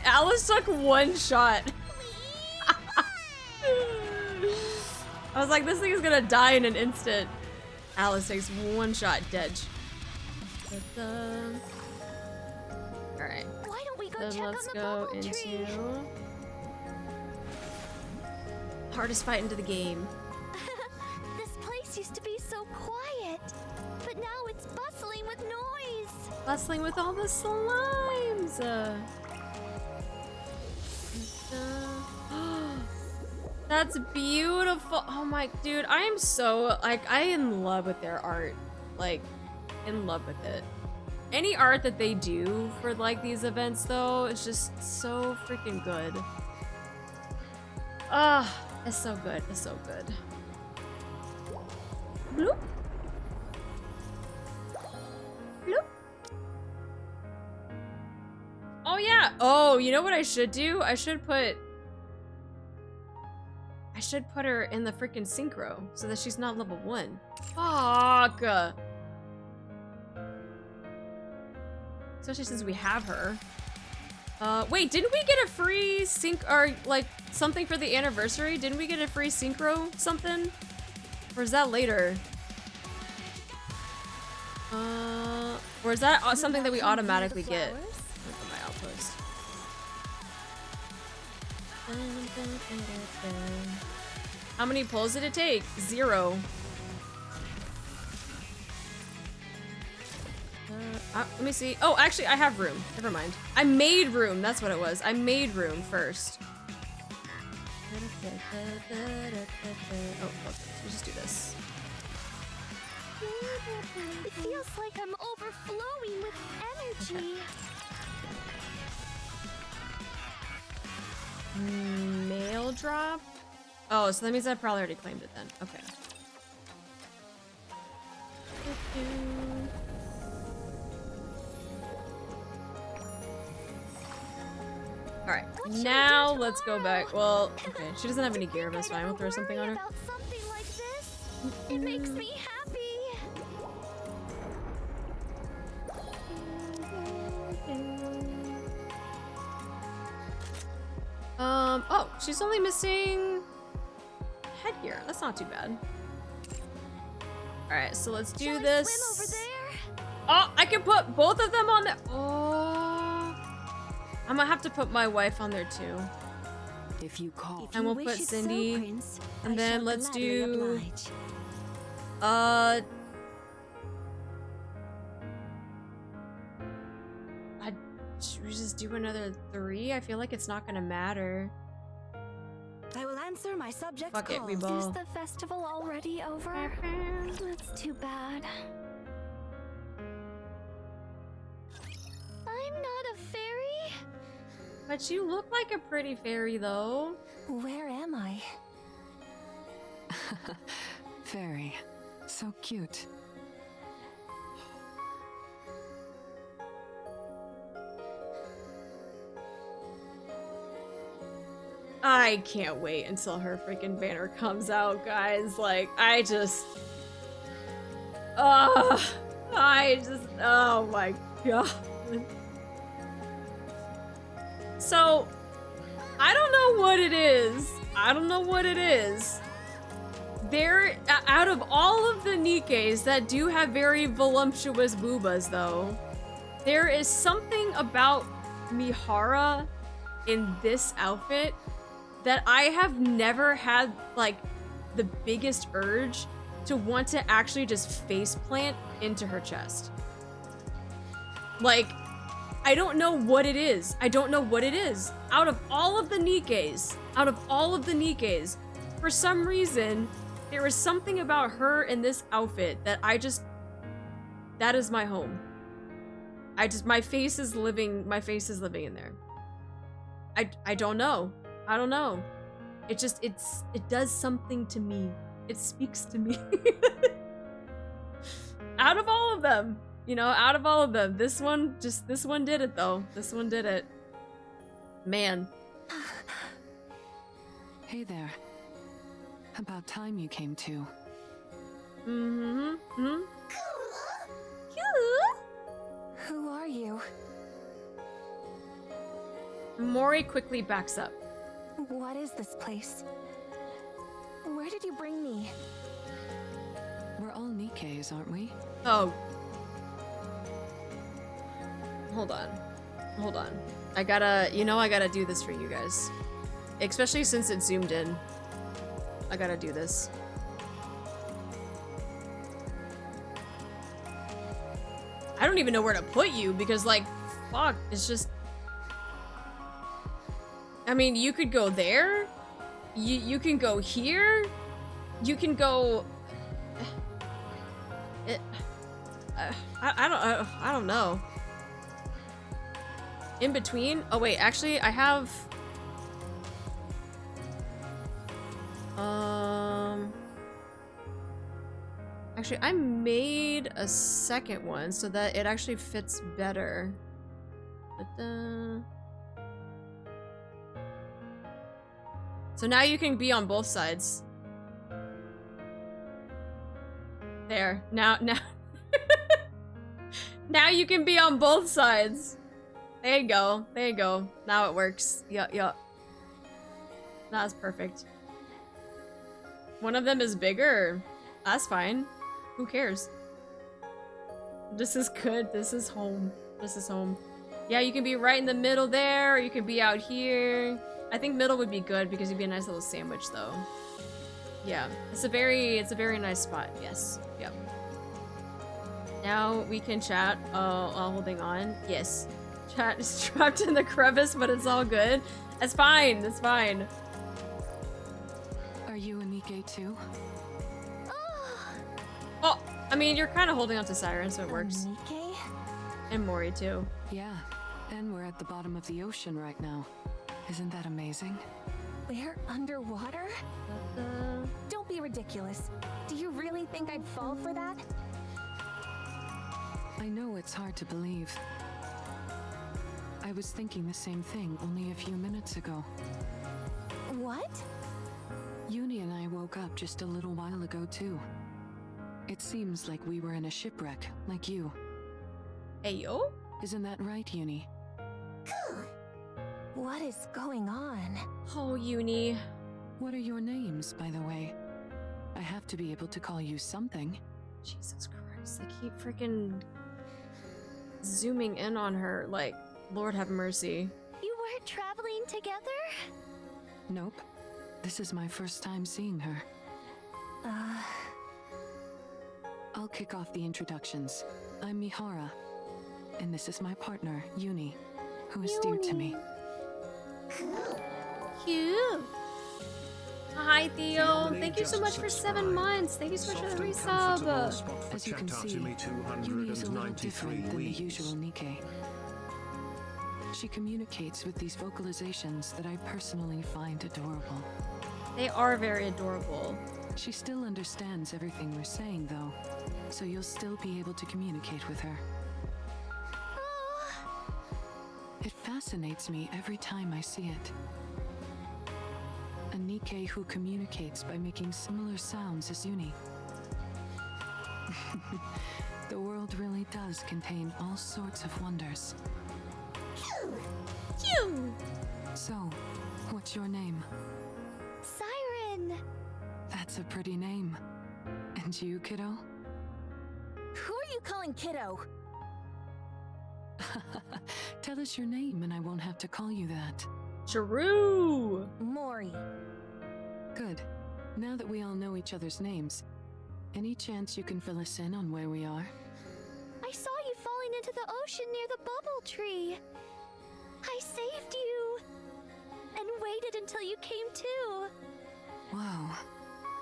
Alice took one shot. I was like, this thing is gonna die in an instant. Alice takes one shot, dead. Alright. Why don't we go Then check let's on the go bubble tree? into hardest fight into the game. This place used to be so quiet, but now it's bustling with noise. Bustling with all the slimes. That's beautiful. Oh my, dude, I am so, like, I am in love with their art. Like, in love with it. Any art that they do for, like, these events, though, is just so freaking good. Ah, it's so good. It's so good. Bloop. Bloop. Oh, yeah. Oh, you know what I should do? I should put her in the freaking synchro so that she's not level 1. Fuck. Especially since we have her. Wait, didn't we get a free sync or like something for the anniversary? Didn't we get a free synchro something? Or is that later? Or is that something that we automatically get? Look at my outpost. How many pulls did it take? 0. Let me see. Oh, actually, I have room. Never mind. I made room. That's what it was. I made room first. Oh, okay. Let's just do this. It feels like I'm overflowing with energy. Okay. Mail drop? Oh, so that means I probably already claimed it then. Okay. Alright, now let's go back. Well, okay, she doesn't have any gear, but it's fine. We'll throw something on her. About something like this. It makes me happy. Oh, she's only missing headgear. That's not too bad. Alright, so let's do this. Swim over there? Oh, I can put both of them on there. Oh, I'm gonna have to put my wife on there too. If you call. And we'll put Cindy. Prince, And then let's do. Should we just do another 3? I feel like it's not gonna matter. I will answer my subject's Fuck it, we calls. ball. Is the festival already over? That's too bad. I'm not a fairy. But you look like a pretty fairy, though. Where am I? Fairy. So cute. I can't wait until her freaking banner comes out, guys. Like, I just... oh my god. So, I don't know what it is. There, out of all of the NIKKEs that do have very voluptuous boobas, though, there is something about Mihara in this outfit that I have never had, like, the biggest urge to want to actually just faceplant into her chest. Like, I don't know what it is. Out of all of the NIKKEs, for some reason, there is something about her in this outfit that that is my home. My face is living in there. I don't know. It does something to me. It speaks to me. Out of all of them, this one did it though. This one did it. Man. Hey there. About time you came to. Who are you? Mori quickly backs up. What is this place? Where did you bring me? We're all NIKKEs, aren't we? Oh. Hold on. I gotta do this for you guys. Especially since it's zoomed in. I gotta do this. I don't even know where to put you because, like, fuck, it's just... I mean, you could go there. You can go here. You can go... I don't know. In between? Oh wait, actually I have... Actually, I made a second one so that it actually fits better. So now you can be on both sides. There. Now now you can be on both sides. There you go. Now it works. Yup. That's perfect. One of them is bigger. That's fine. Who cares? This is good. This is home. Yeah, you can be right in the middle there, or you can be out here. I think middle would be good because it'd be a nice little sandwich though. Yeah, it's a very nice spot. Yes. Yep. Now we can chat while holding on. Yes. Chat is trapped in the crevice, but it's all good. It's fine. Are you a NIKKE too? Oh, I mean, you're kind of holding on to Siren, so it works. NIKKE? And Mori too. Yeah. And we're at the bottom of the ocean right now. Isn't that amazing? We're underwater? Don't be ridiculous. Do you really think I'd fall for that? I know it's hard to believe. I was thinking the same thing only a few minutes ago. What? Uni and I woke up just a little while ago too. It seems like we were in a shipwreck, like you. Ayo? Isn't that right, Uni? What is going on? Oh, Uni. What are your names, by the way? I have to be able to call you something. Jesus Christ, they keep freaking zooming in on her, like, Lord have mercy. You weren't traveling together? Nope. This is my first time seeing her. I'll kick off the introductions. I'm Mihara, and this is my partner, Uni, who is dear to me. Cute. Hi, Theo. Thank you so much for 7 months. Thank you so much for the resub. As you can see, Uni is a little different than the usual NIKKE. She communicates with these vocalizations that I personally find adorable. They are very adorable. She still understands everything we're saying, though, so you'll still be able to communicate with her. It fascinates me every time I see it. A NIKKE who communicates by making similar sounds as Uni. The world really does contain all sorts of wonders. You! So, what's your name? Siren! That's a pretty name. And you, kiddo? Who are you calling kiddo? Tell us your name and I won't have to call you that. True. Mori. Good. Now that we all know each other's names, any chance you can fill us in on where we are? I saw you falling into the ocean near the bubble tree. I saved you and waited until you came to. Wow.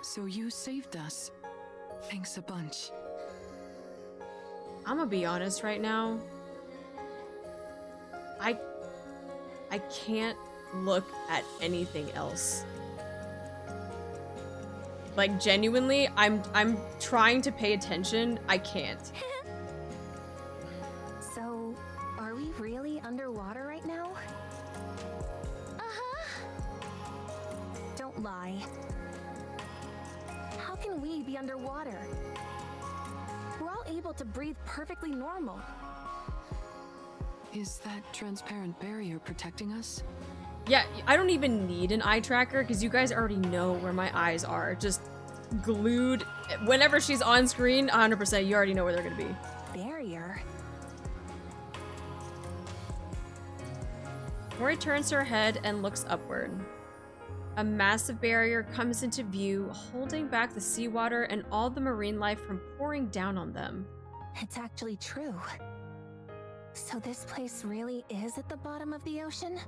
So you saved us. Thanks a bunch. I'm gonna be honest right now. I can't look at anything else. Like, genuinely, I'm trying to pay attention. I can't. So, are we really underwater right now? Uh-huh. Don't lie. How can we be underwater? We're all able to breathe perfectly normal. Is that transparent barrier protecting us? Yeah, I don't even need an eye tracker because you guys already know where my eyes are. Just glued. Whenever she's on screen, 100%, you already know where they're gonna be. Barrier? Mori turns her head and looks upward. A massive barrier comes into view, holding back the seawater and all the marine life from pouring down on them. It's actually true. So this place really is at the bottom of the ocean?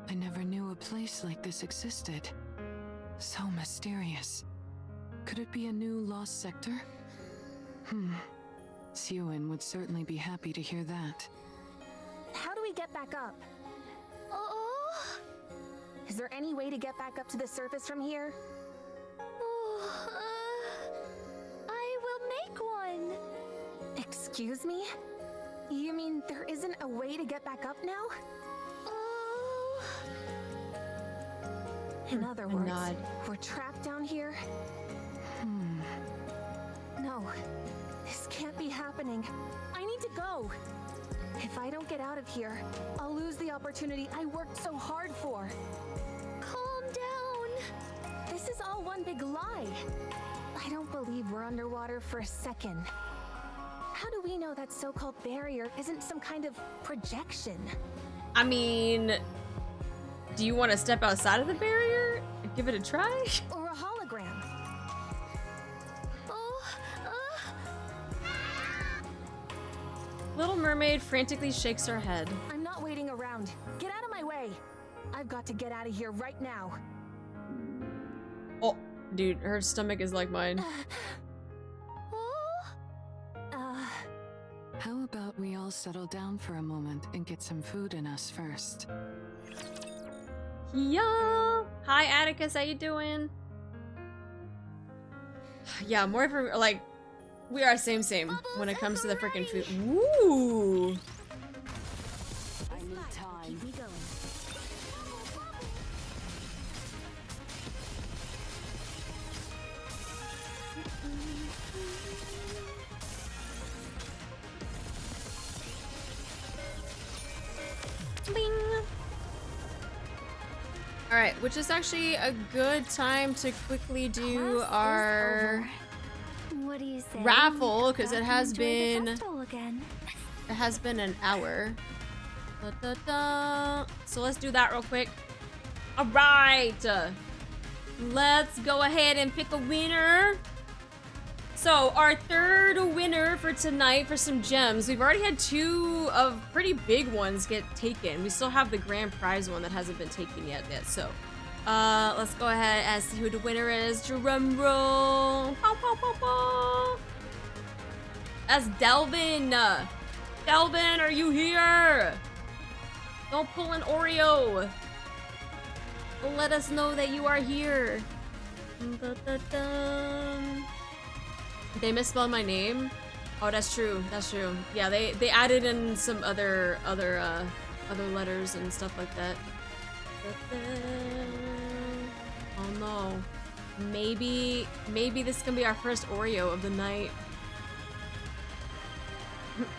I never knew a place like this existed. So mysterious. Could it be a new lost sector? Siren would certainly be happy to hear that. How do we get back up? Oh. Is there any way to get back up to the surface from here? Oh, I will make one. Excuse me? You mean there isn't a way to get back up now? Oh. In other words, nod. we're trapped down here? No, this can't be happening. I need to go. If I don't get out of here, I'll lose the opportunity I worked so hard for. Calm down. This is all one big lie. I don't believe we're underwater for a second. How do we know that so-called barrier isn't some kind of projection? I mean, do you want to step outside of the barrier and give it a try? Or a hologram? Little Mermaid frantically shakes her head. I'm not waiting around. Get out of my way. I've got to get out of here right now. Oh, dude, her stomach is like mine. How about we all settle down for a moment and get some food in us first? Yeah. Hi, Atticus. How you doing? Yeah, more for like, we are same when when it comes to the freaking food. Ooh. needed time. Keep me going. Bling. All right, which is actually a good time to quickly do Class is our over. What do you say? raffle, because Back it and has enjoy the been festival again. an hour. Da, da, da. So let's do that real quick. All right, let's go ahead and pick a winner. So our third winner for tonight for some gems. We've already had 2 of pretty big ones get taken. We still have the grand prize one that hasn't been taken yet. So let's go ahead and see who the winner is. Drum roll. Pow, pow, pow, pow. That's Delvin. Delvin, are you here? Don't pull an Oreo. Let us know that you are here. Da, da, da. They misspelled my name. Oh, that's true. That's true. Yeah, they added in some other letters and stuff like that. Oh no. Maybe this can be our first Oreo of the night.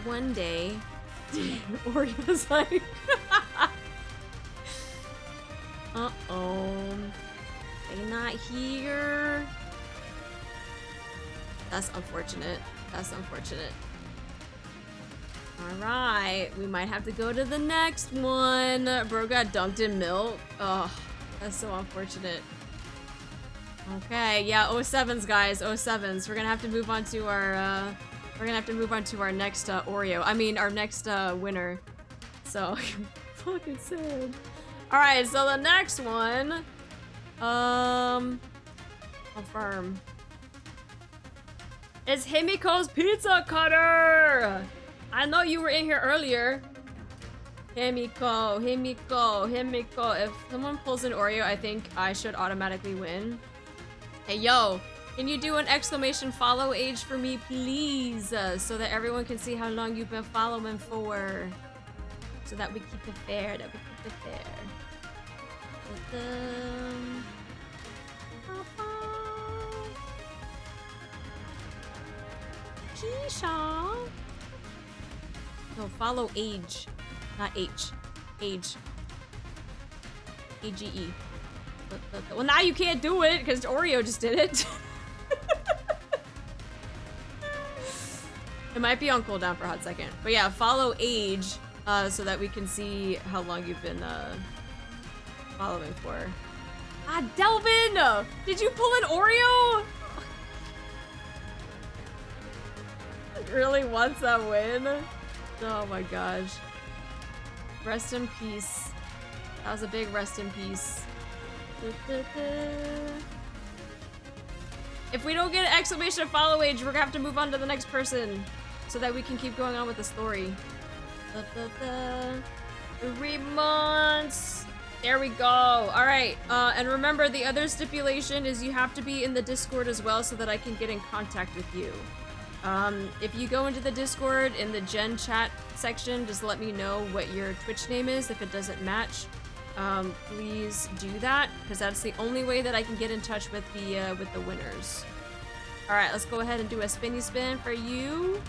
One day. Oreo's like uh-oh. They not here. That's unfortunate. That's unfortunate. Alright, we might have to go to the next one. Bro got dunked in milk. Oh, that's so unfortunate. Okay, yeah, 07s, guys. 07s. We're gonna have to move on to our next Oreo. I mean, our next winner. So, fucking sad. Alright, so the next one. Confirm. It's Himiko's Pizza Cutter! I know you were in here earlier. Himiko. If someone pulls an Oreo, I think I should automatically win. Hey, yo, can you do an exclamation follow age for me, please? So that everyone can see how long you've been following for. So that we keep it fair, Keisha. No, follow age, not H. Age. AGE. Well, now you can't do it because Oreo just did it. It might be on cooldown for a hot second. But yeah, follow age so that we can see how long you've been following for. Ah, Delvin! Did you pull an Oreo? Really wants that win? Oh my gosh. Rest in peace. That was a big rest in peace. If we don't get an exclamation follow age, we're gonna have to move on to the next person so that we can keep going on with the story. 3 months. There we go. All right. And remember, the other stipulation is you have to be in the Discord as well so that I can get in contact with you. If you go into the Discord in the Gen chat section, just let me know what your Twitch name is if it doesn't match. Please do that because that's the only way that I can get in touch with the winners. All right, let's go ahead and do a spinny spin for you.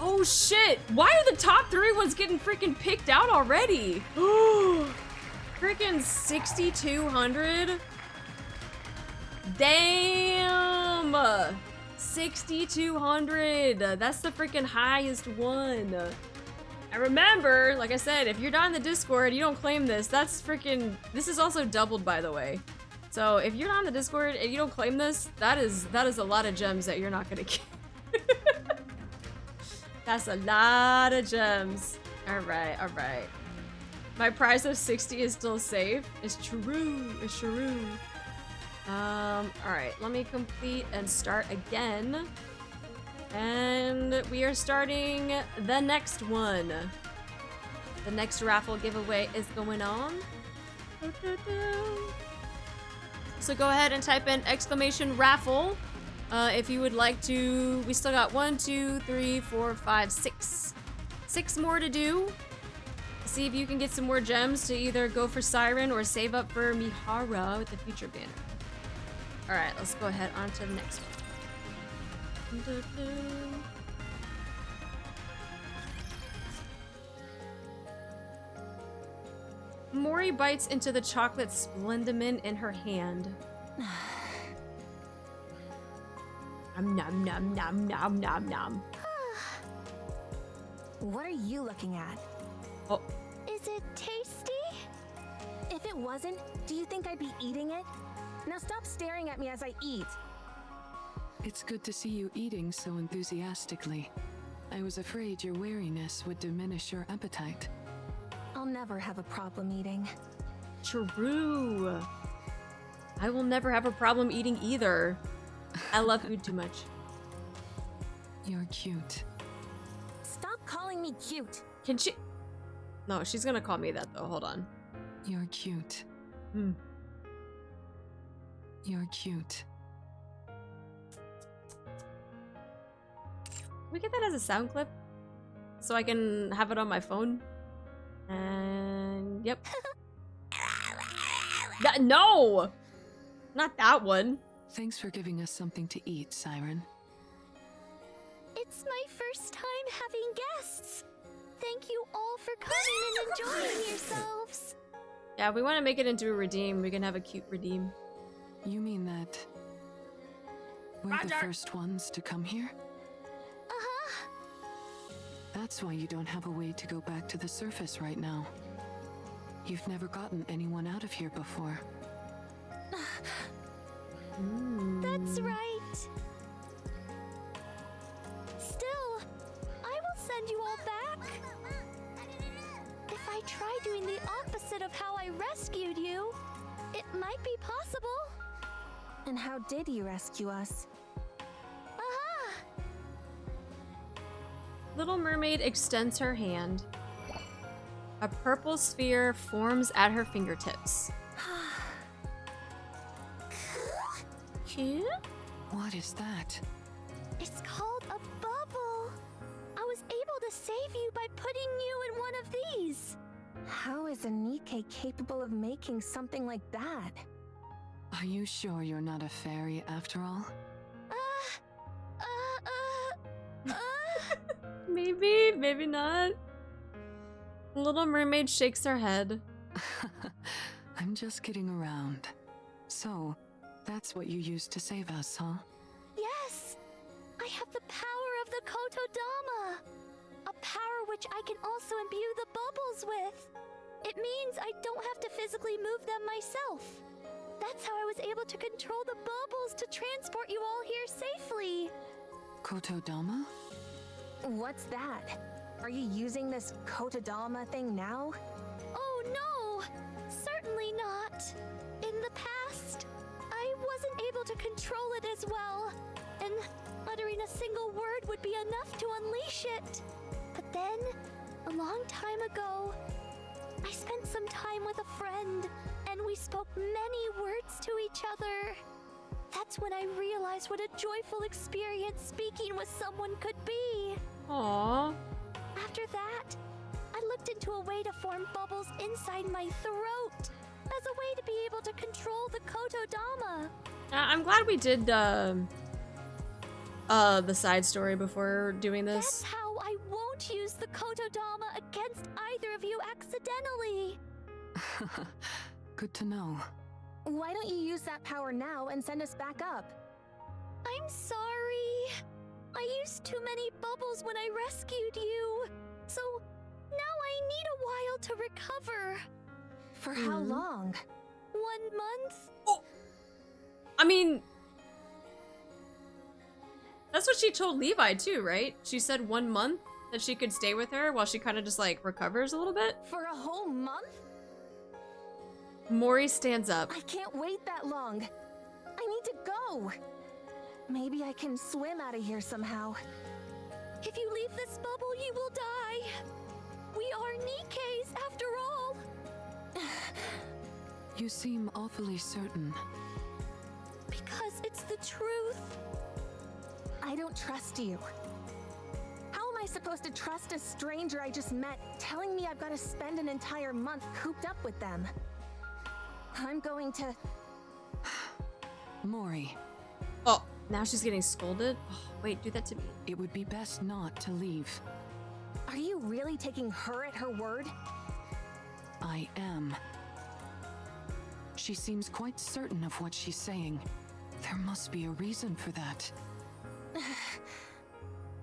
Oh shit! Why are the top 3 ones getting freaking picked out already? Freaking 6,200. Damn! 6,200. That's the freaking highest one. And remember, like I said, if you're not in the Discord, you don't claim this. That's freaking. This is also doubled, by the way. So if you're not in the Discord and you don't claim this, that is a lot of gems that you're not gonna get. That's a lot of gems. All right, all right. My price of 60 is still safe. It's true. It's true. All right, let me complete and start again. And we are starting the next one. The next raffle giveaway is going on. So go ahead and type in exclamation raffle If you would like to, we still got 1, 2, 3, 4, 5, 6. 6 more to do. See if you can get some more gems to either go for Siren or save up for Mihara with the future banner. Alright, let's go ahead on to the next one. Mori bites into the chocolate splendiment in her hand. Nom nom nom nom nom nom nom. What are you looking at? Oh, Is it tasty? If it wasn't, do you think I'd be eating it? Now stop staring at me as I eat. It's good to see you eating so enthusiastically. I was afraid your wariness would diminish your appetite. I'll never have a problem eating. true. I will never have a problem eating either. I love food too much. You're cute. Stop calling me cute. Can she? No, she's gonna call me that though. Hold on. You're cute. Hmm. You're cute. Can we get that as a sound clip? So I can have it on my phone? And yep. No! Not that one. Thanks for giving us something to eat, Siren. It's my first time having guests. Thank you all for coming and enjoying yourselves. Yeah, if we want to make it into a redeem, we can have a cute redeem. You mean that we're the first ones to come here? Uh-huh. That's why you don't have a way to go back to the surface right now. You've never gotten anyone out of here before. That's right. Still, I will send you all back. If I try doing the opposite of how I rescued you, it might be possible. And how did you rescue us? Uh-huh. Little Mermaid extends her hand. A purple sphere forms at her fingertips. Cute? What is that? It's called a bubble. I was able to save you by putting you in one of these. How is a NIKKE capable of making something like that? Are you sure you're not a fairy after all? Maybe, maybe not. Little Mermaid shakes her head. I'm just kidding around. So, that's what you used to save us, huh? Yes, I have the power of the Kotodama. A power which I can also imbue the bubbles with. It means I don't have to physically move them myself. That's how I was able to control the bubbles to transport you all here safely. Kotodama? What's that? Are you using this Kotodama thing now? Oh no, certainly not. In the past, I wasn't able to control it as well, and uttering a single word would be enough to unleash it. But then, a long time ago, I spent some time with a friend, and we spoke many words to each other. That's when I realized what a joyful experience speaking with someone could be. Aww. After that, I looked into a way to form bubbles inside my throat as a way to be able to control the Kotodama. I'm glad we did the side story before doing this. That's how I won't use the Kotodama against either of you accidentally. Good to know. Why don't you use that power now and send us back up? I'm sorry. I used too many bubbles when I rescued you. So now I need a while to recover. For how long? 1 month? Oh. I mean, that's what she told Levi too, right? She said 1 month that she could stay with her while she kind of just like recovers a little bit. For a whole month? Mori stands up. I can't wait that long. I need to go. Maybe I can swim out of here somehow. If you leave this bubble, you will die. We are NIKKEs after all. You seem awfully certain. Because it's the truth. don't trust you. How am I supposed to trust a stranger I just met telling me I've got to spend an entire month cooped up with them? I'm going to... Mori, Oh, now she's getting scolded? Oh, wait, do that to me. it would be best not to leave. Are you really taking her at her word? I am. She seems quite certain of what she's saying. There must be a reason for that.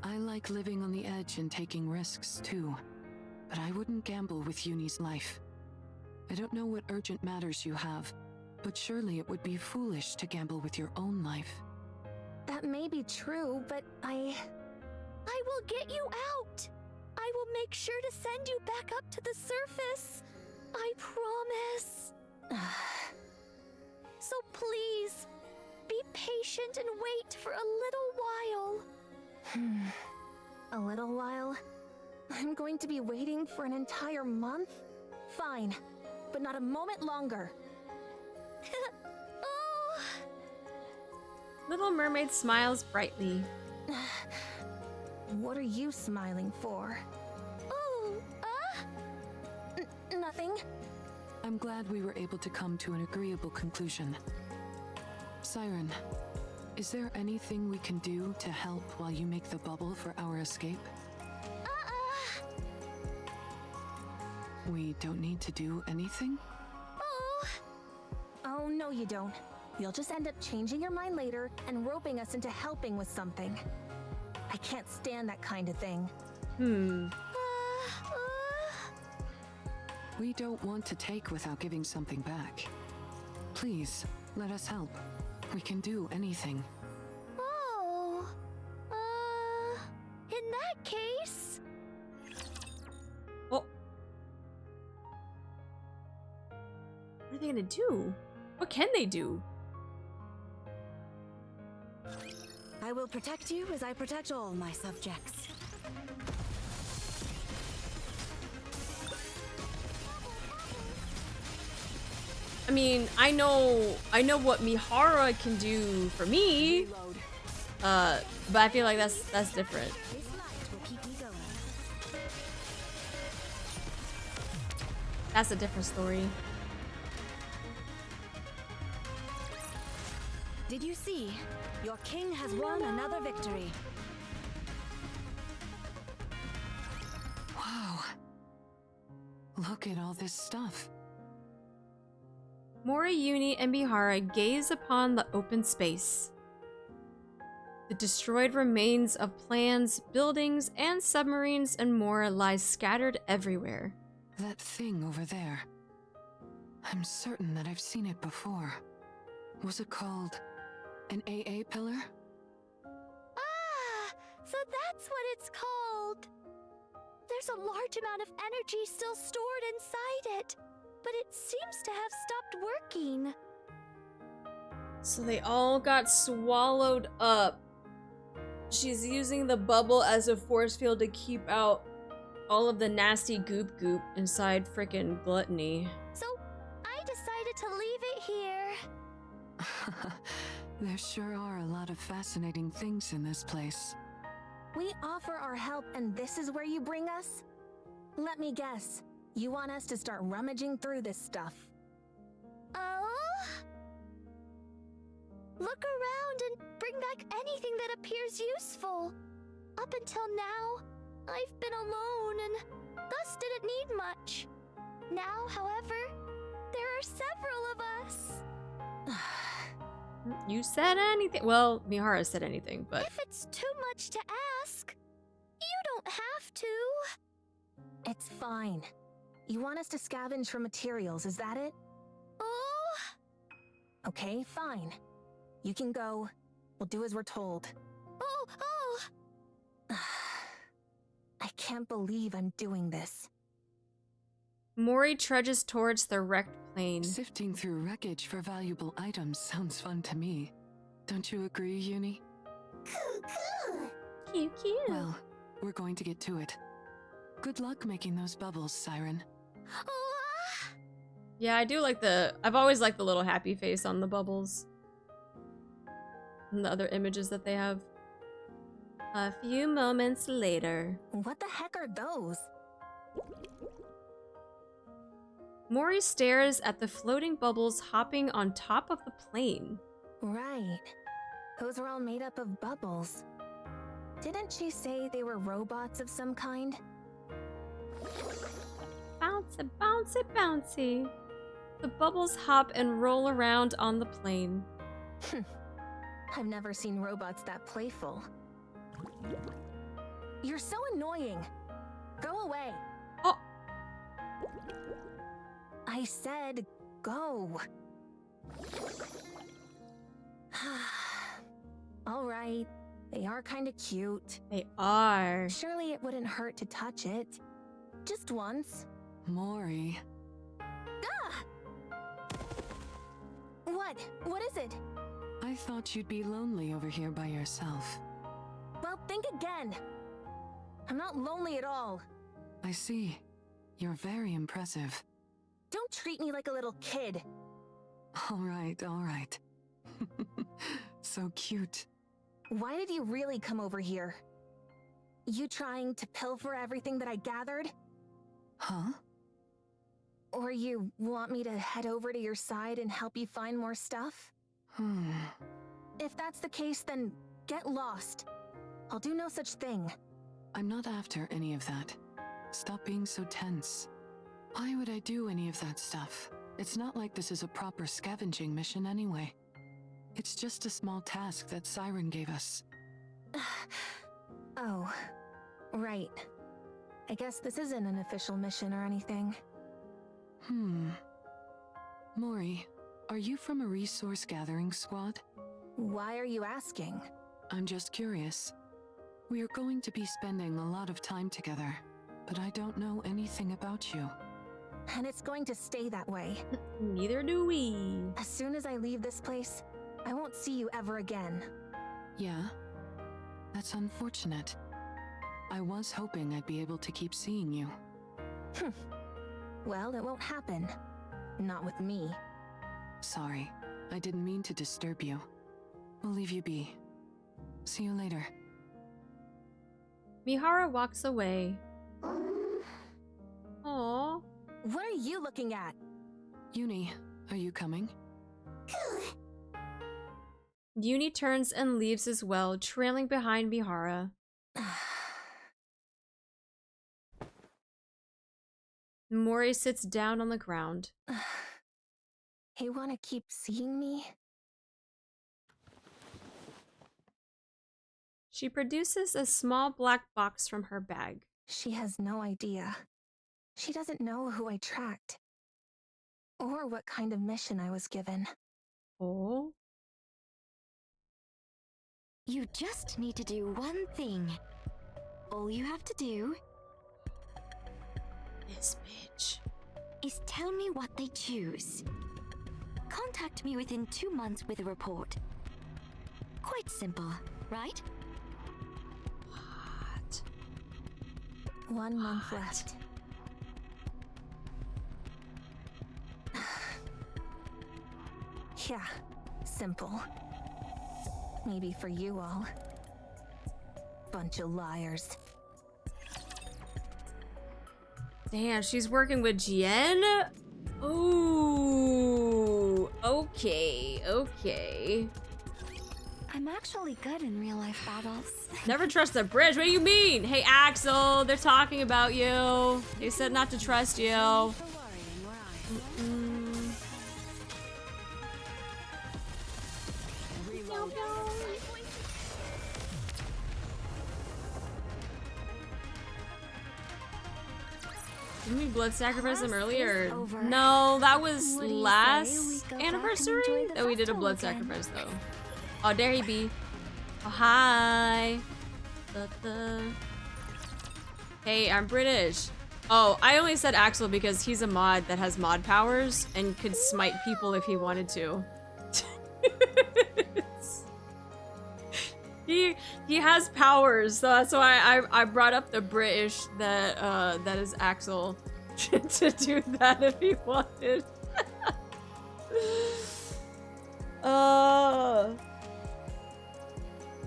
I like living on the edge and taking risks too, but I wouldn't gamble with Uni's life. I don't know what urgent matters you have, but surely it would be foolish to gamble with your own life. That may be true, but I will get you out! I will make sure to send you back up to the surface! I promise! So please, be patient and wait for a little while. A little while? I'm going to be waiting for an entire month? Fine, but not a moment longer. Oh. Little Mermaid smiles brightly. What are you smiling for? Oh, nothing. I'm glad we were able to come to an agreeable conclusion. Siren, is there anything we can do to help while you make the bubble for our escape? We don't need to do anything? Oh, no you don't. You'll just end up changing your mind later and roping us into helping with something. I can't stand that kind of thing. We don't want to take without giving something back. Please, let us help. We can do anything. Oh, in that case... Oh. What are they gonna do? What can they do? I will protect you as I protect all my subjects. I mean, I know what Mihara can do for me. Reload. But I feel like that's different. This light will keep me going. That's a different story. Did you see? Your king has won another victory. Wow. Look at all this stuff. Mori, Uni, and Mihara gaze upon the open space. The destroyed remains of plans, buildings, and submarines and more lie scattered everywhere. That thing over there. I'm certain that I've seen it before. Was it called an AA pillar? Ah, so that's what it's called. There's a large amount of energy still stored inside it, but it seems to have stopped working. So they all got swallowed up. She's using the bubble as a force field to keep out all of the nasty goop inside frickin' Gluttony. So I decided to leave it here. There sure are a lot of fascinating things in this place. We offer our help and this is where you bring us? Let me guess. You want us to start rummaging through this stuff. Oh? Look around and bring back anything that appears useful. Up until now, I've been alone and thus didn't need much. Now, however, there are several of us. You said anything? Well, Mihara said anything, but... If it's too much to ask, you don't have to. It's fine. You want us to scavenge for materials, is that it? Oh. Okay, fine. You can go. We'll do as we're told. Oh. I can't believe I'm doing this. Mori trudges towards the wrecked plane. Sifting through wreckage for valuable items sounds fun to me. Don't you agree, Uni? Cute. Well, we're going to get to it. Good luck making those bubbles, Siren. Yeah, I do like I've always liked the little happy face on the bubbles. And the other images that they have. A few moments later. What the heck are those? Mori stares at the floating bubbles hopping on top of the plane. Right. Those are all made up of bubbles. Didn't she say they were robots of some kind? Bouncy, bouncy, bouncy. The bubbles hop and roll around on the plane. I've never seen robots that playful. You're so annoying. Go away. Oh. I said go. All right. They are kind of cute. They are. Surely it wouldn't hurt to touch it. Just once. Mori. Ah! What? What is it? I thought you'd be lonely over here by yourself. Well, think again. I'm not lonely at all. I see. You're very impressive. Don't treat me like a little kid. All right, all right. So cute. Why did you really come over here? You trying to pilfer everything that I gathered? Huh? Or you want me to head over to your side and help you find more stuff? If that's the case, then get lost. I'll do no such thing. I'm not after any of that. Stop being so tense. Why would I do any of that stuff? It's not like this is a proper scavenging mission anyway. It's just a small task that Siren gave us. Oh, right. I guess this isn't an official mission or anything. Mori, are you from a resource gathering squad? Why are you asking? I'm just curious. We are going to be spending a lot of time together, but I don't know anything about you. And it's going to stay that way. Neither do we. As soon as I leave this place, I won't see you ever again. Yeah? That's unfortunate. I was hoping I'd be able to keep seeing you. Well, it won't happen. Not with me. Sorry, I didn't mean to disturb you. We'll leave you be. See you later. Mihara walks away. Aww. What are you looking at? Uni, are you coming? Uni turns and leaves as well, trailing behind Mihara. Mori sits down on the ground. You want to keep seeing me? She produces a small black box from her bag. She has no idea. She doesn't know who I tracked. Or what kind of mission I was given. Oh? You just need to do one thing. All you have to do This bitch. is tell me what they choose. Contact me within 2 months with a report. Quite simple, right? What? 1 month left. Yeah, simple. Maybe for you all. Bunch of liars. Damn, she's working with Jien? Ooh. Okay, okay. I'm actually good in real life battles. Never trust the bridge. What do you mean? Hey, Axel, they're talking about you. They said not to trust you. Didn't we blood sacrifice them earlier? No, that was last anniversary that we did a blood sacrifice though. Oh, there he be. Oh, hi. Hey, I'm British. Oh, I only said Axel because he's a mod that has mod powers and could smite people if he wanted to. He has powers, so that's why I brought up the British that that is Axel to do that if he wanted.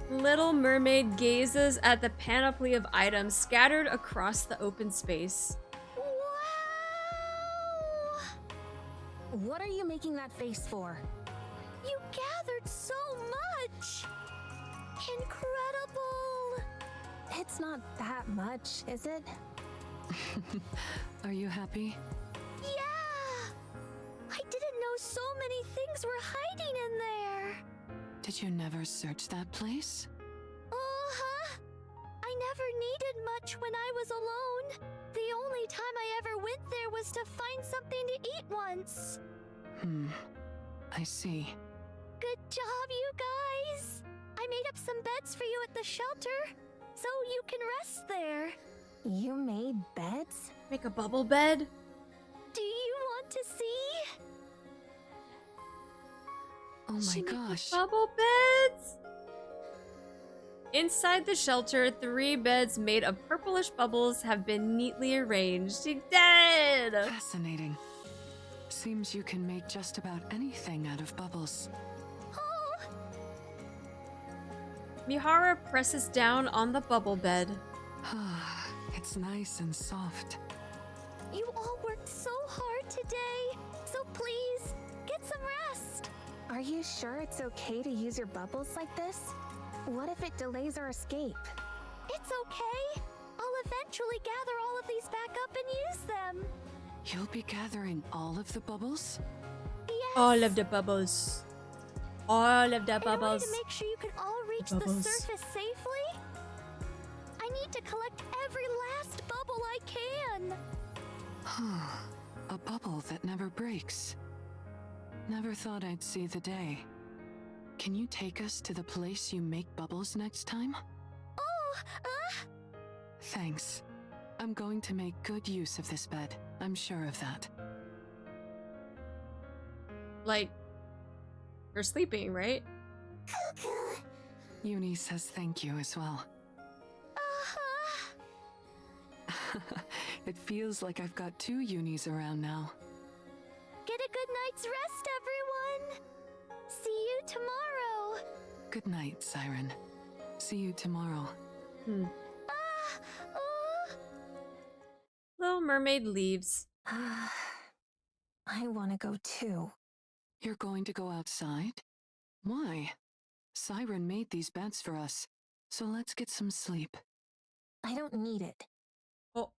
Little Mermaid gazes at the panoply of items scattered across the open space. Wow! What are you making that face for? You gathered so much! Incredible! It's not that much, is it? Are you happy? Yeah! I didn't know so many things were hiding in there. Did you never search that place? Uh-huh. I never needed much when I was alone. The only time I ever went there was to find something to eat once. I see. Good job, you guys! I made up some beds for you at the shelter, so you can rest there. You made beds? Make a bubble bed? Do you want to see? Oh She my made gosh. Bubble beds? Inside the shelter, 3 beds made of purplish bubbles have been neatly arranged. She dead! Fascinating. Seems you can make just about anything out of bubbles. Oh, Mihara presses down on the bubble bed. It's nice and soft. you all worked so hard today, so please, get some rest. Are you sure it's okay to use your bubbles like this? What if it delays our escape? It's okay. I'll eventually gather all of these back up and use them. You'll be gathering all of the bubbles? Yes. All of the bubbles. All of the In order bubbles. to make sure you can all reach the Bubbles. surface safely, I need to collect every last bubble I can. A bubble that never breaks. Never thought I'd see the day. Can you take us to the place you make bubbles next time? Oh, Thanks. I'm going to make good use of this bed. I'm sure of that. Like, for sleeping, right? Uni says thank you as well. It feels like I've got 2 Unis around now. Get a good night's rest, everyone. See you tomorrow. Good night, Siren. See you tomorrow. Little Mermaid leaves. I want to go too. You're going to go outside? Why? Siren made these beds for us, so let's get some sleep. I don't need it. Oh.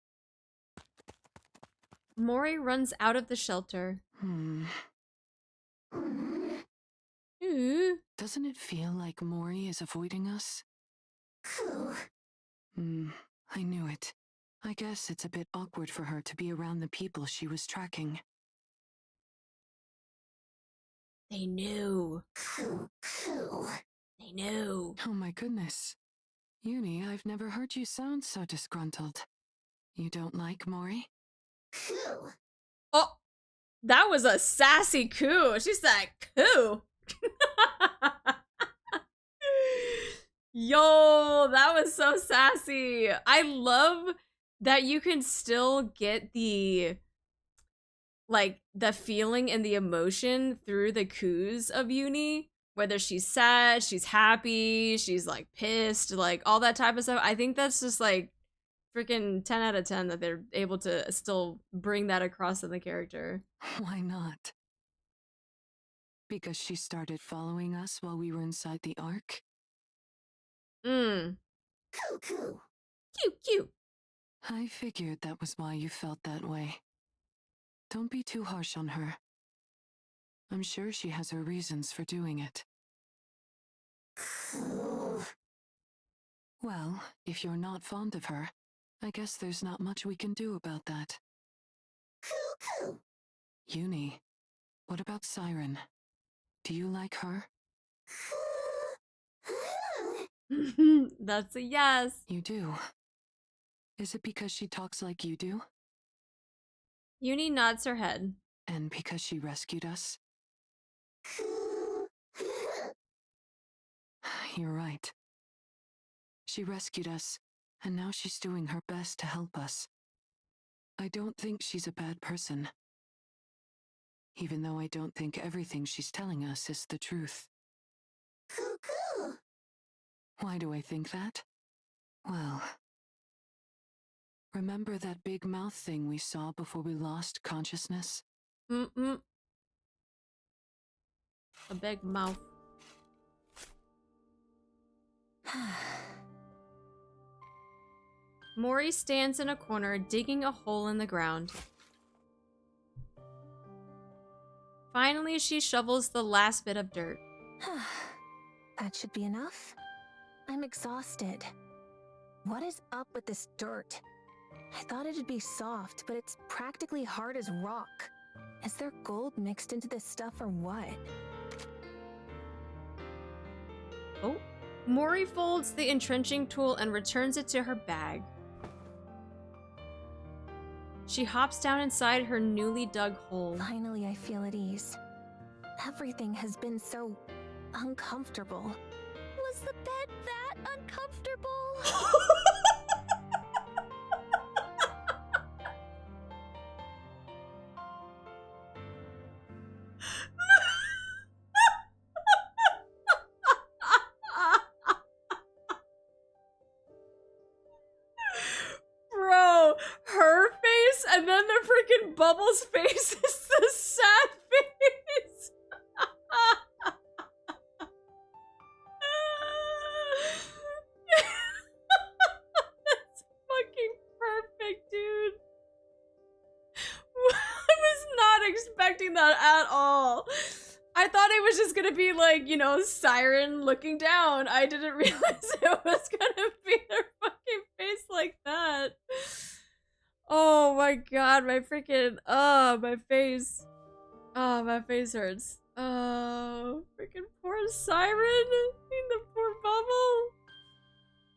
Mori runs out of the shelter. Ooh. Doesn't it feel like Mori is avoiding us? I knew it. I guess it's a bit awkward for her to be around the people she was tracking. They knew. They knew. Oh my goodness. Uni, I've never heard you sound so disgruntled. You don't like Mori? Oh, that was a sassy coo. She said coo. Yo, that was so sassy. I love that you can still get the feeling and the emotion through the coos of Uni, whether she's sad, she's happy, she's like pissed, like all that type of stuff. I think that's just like freaking 10 out of 10 that they're able to still bring that across in the character. Why not? Because she started following us while we were inside the Ark? Cute. I figured that was why you felt that way. Don't be too harsh on her. I'm sure she has her reasons for doing it. Well, if you're not fond of her, I guess there's not much we can do about that. Uni, what about Siren? Do you like her? That's a yes. You do. Is it because she talks like you do? Uni nods her head. And because she rescued us? You're right. She rescued us, and now she's doing her best to help us. I don't think she's a bad person. Even though I don't think everything she's telling us is the truth. Why do I think that? Well, remember that big mouth thing we saw before we lost consciousness? Mm-mm. A big mouth. Mori stands in a corner, digging a hole in the ground. Finally, she shovels the last bit of dirt. That should be enough. I'm exhausted. What is up with this dirt? I thought it'd be soft, but it's practically hard as rock. Is there gold mixed into this stuff or what? Oh. Mori folds the entrenching tool and returns it to her bag. She hops down inside her newly dug hole. Finally, I feel at ease. Everything has been so uncomfortable. Was the bed that uncomfortable? Bro, her face and then the freaking Bubbles face is the sad face. That's fucking perfect, dude. I was not expecting that at all. I thought it was just gonna be like, you know, Siren looking down. I didn't realize it was gonna be their fucking face like that. Oh my god, my freaking, my face. Oh, my face hurts. Oh, freaking poor Siren. The poor Bubble.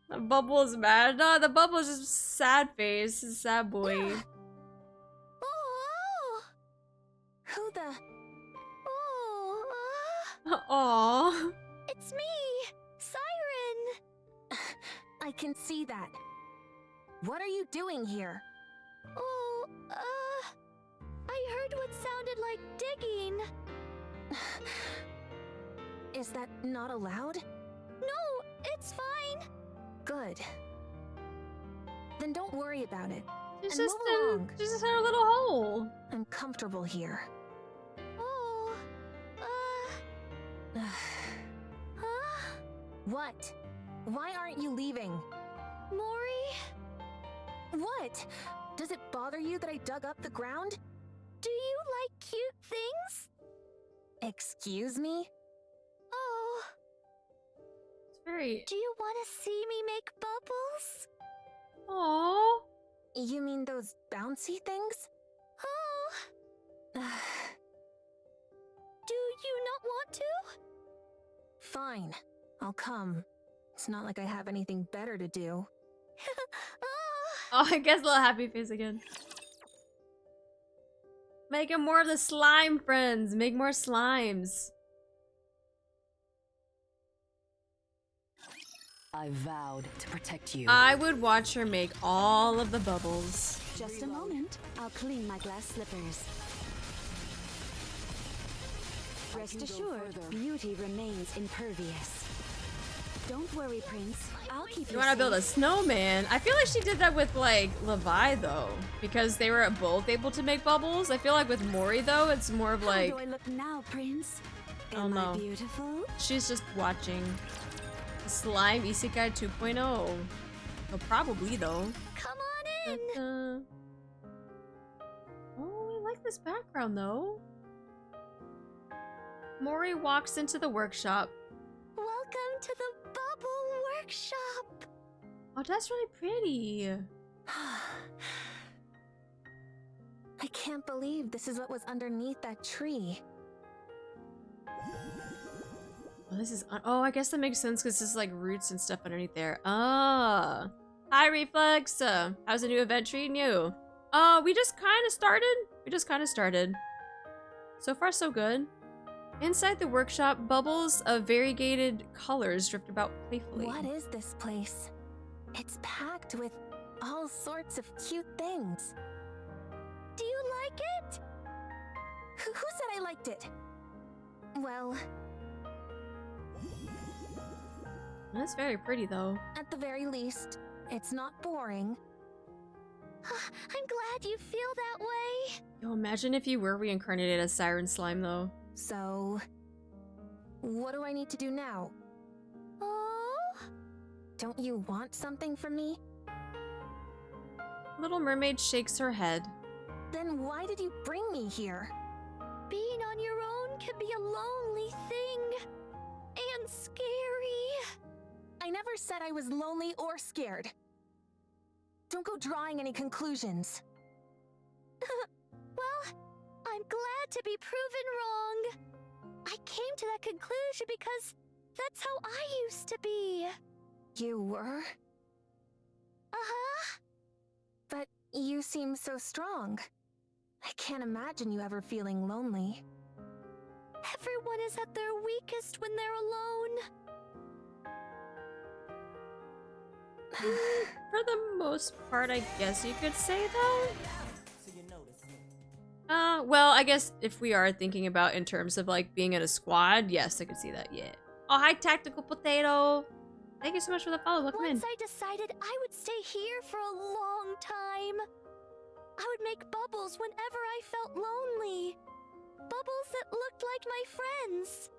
The Bubble is mad. No, the Bubble is just sad face. Sad boy. Oh, Who the? Aww. it's me, Siren. I can see that. What are you doing here? Oh, I heard what sounded like digging. Is that not allowed? No, it's fine. Good. Then don't worry about it. It's And just move along. just her little hole. I'm comfortable here. Oh, huh? What? Why aren't you leaving? Mori, What? Does it bother you that I dug up the ground? do you like cute things? Excuse me? Oh, It's very. do you want to see me make bubbles? Aww. You mean those bouncy things? Oh, do you not want to? Fine. I'll come. It's not like I have anything better to do. Oh, I guess little happy face again. Making more of the slime, friends. Make more slimes. I vowed to protect you. I would watch her make all of the bubbles. Just a moment. I'll clean my glass slippers. Rest assured, beauty remains impervious. Don't worry, Prince. I'll keep you You want to build a safe. snowman? I feel like she did that with like Levi though, because they were both able to make bubbles. I feel like with Mori though, it's more of like How do I look now, Prince? Oh, Am no. I beautiful? she's just watching. Slime Isekai 2.0. Oh, probably though. Come on in. Oh, I like this background though. Mori walks into the workshop. Welcome to the bubble workshop. Oh, that's really pretty. I can't believe this is what was underneath that tree. Oh, this is. Oh, I guess that makes sense because this is like roots and stuff underneath there. Ah. Hi, Reflex. How's the new event treating you? We just kind of started. So far, so good. Inside the workshop, bubbles of variegated colors drift about playfully. What is this place? It's packed with all sorts of cute things. Do you like it? Who said I liked it? Well, That's very pretty though. At the very least, it's not boring. I'm glad you feel that way. Yo, imagine if you were reincarnated as Siren Slime though. So, what do I need to do now? Oh? Don't you want something from me? Little Mermaid shakes her head. Then why did you bring me here? Being on your own can be a lonely thing. And scary. I never said I was lonely or scared. Don't go drawing any conclusions. Well, I'm glad to be proven wrong. I came to that conclusion because that's how I used to be. You were? Uh-huh. But you seem so strong. I can't imagine you ever feeling lonely. Everyone is at their weakest when they're alone. For the most part, I guess you could say that. Well, I guess if we are thinking about in terms of like being in a squad, yes, I could see that, yeah. Oh, hi, Tactical Potato. Thank you so much for the follow. Welcome in. Once I decided I would stay here for a long time. I would make bubbles whenever I felt lonely. Bubbles that looked like my friends.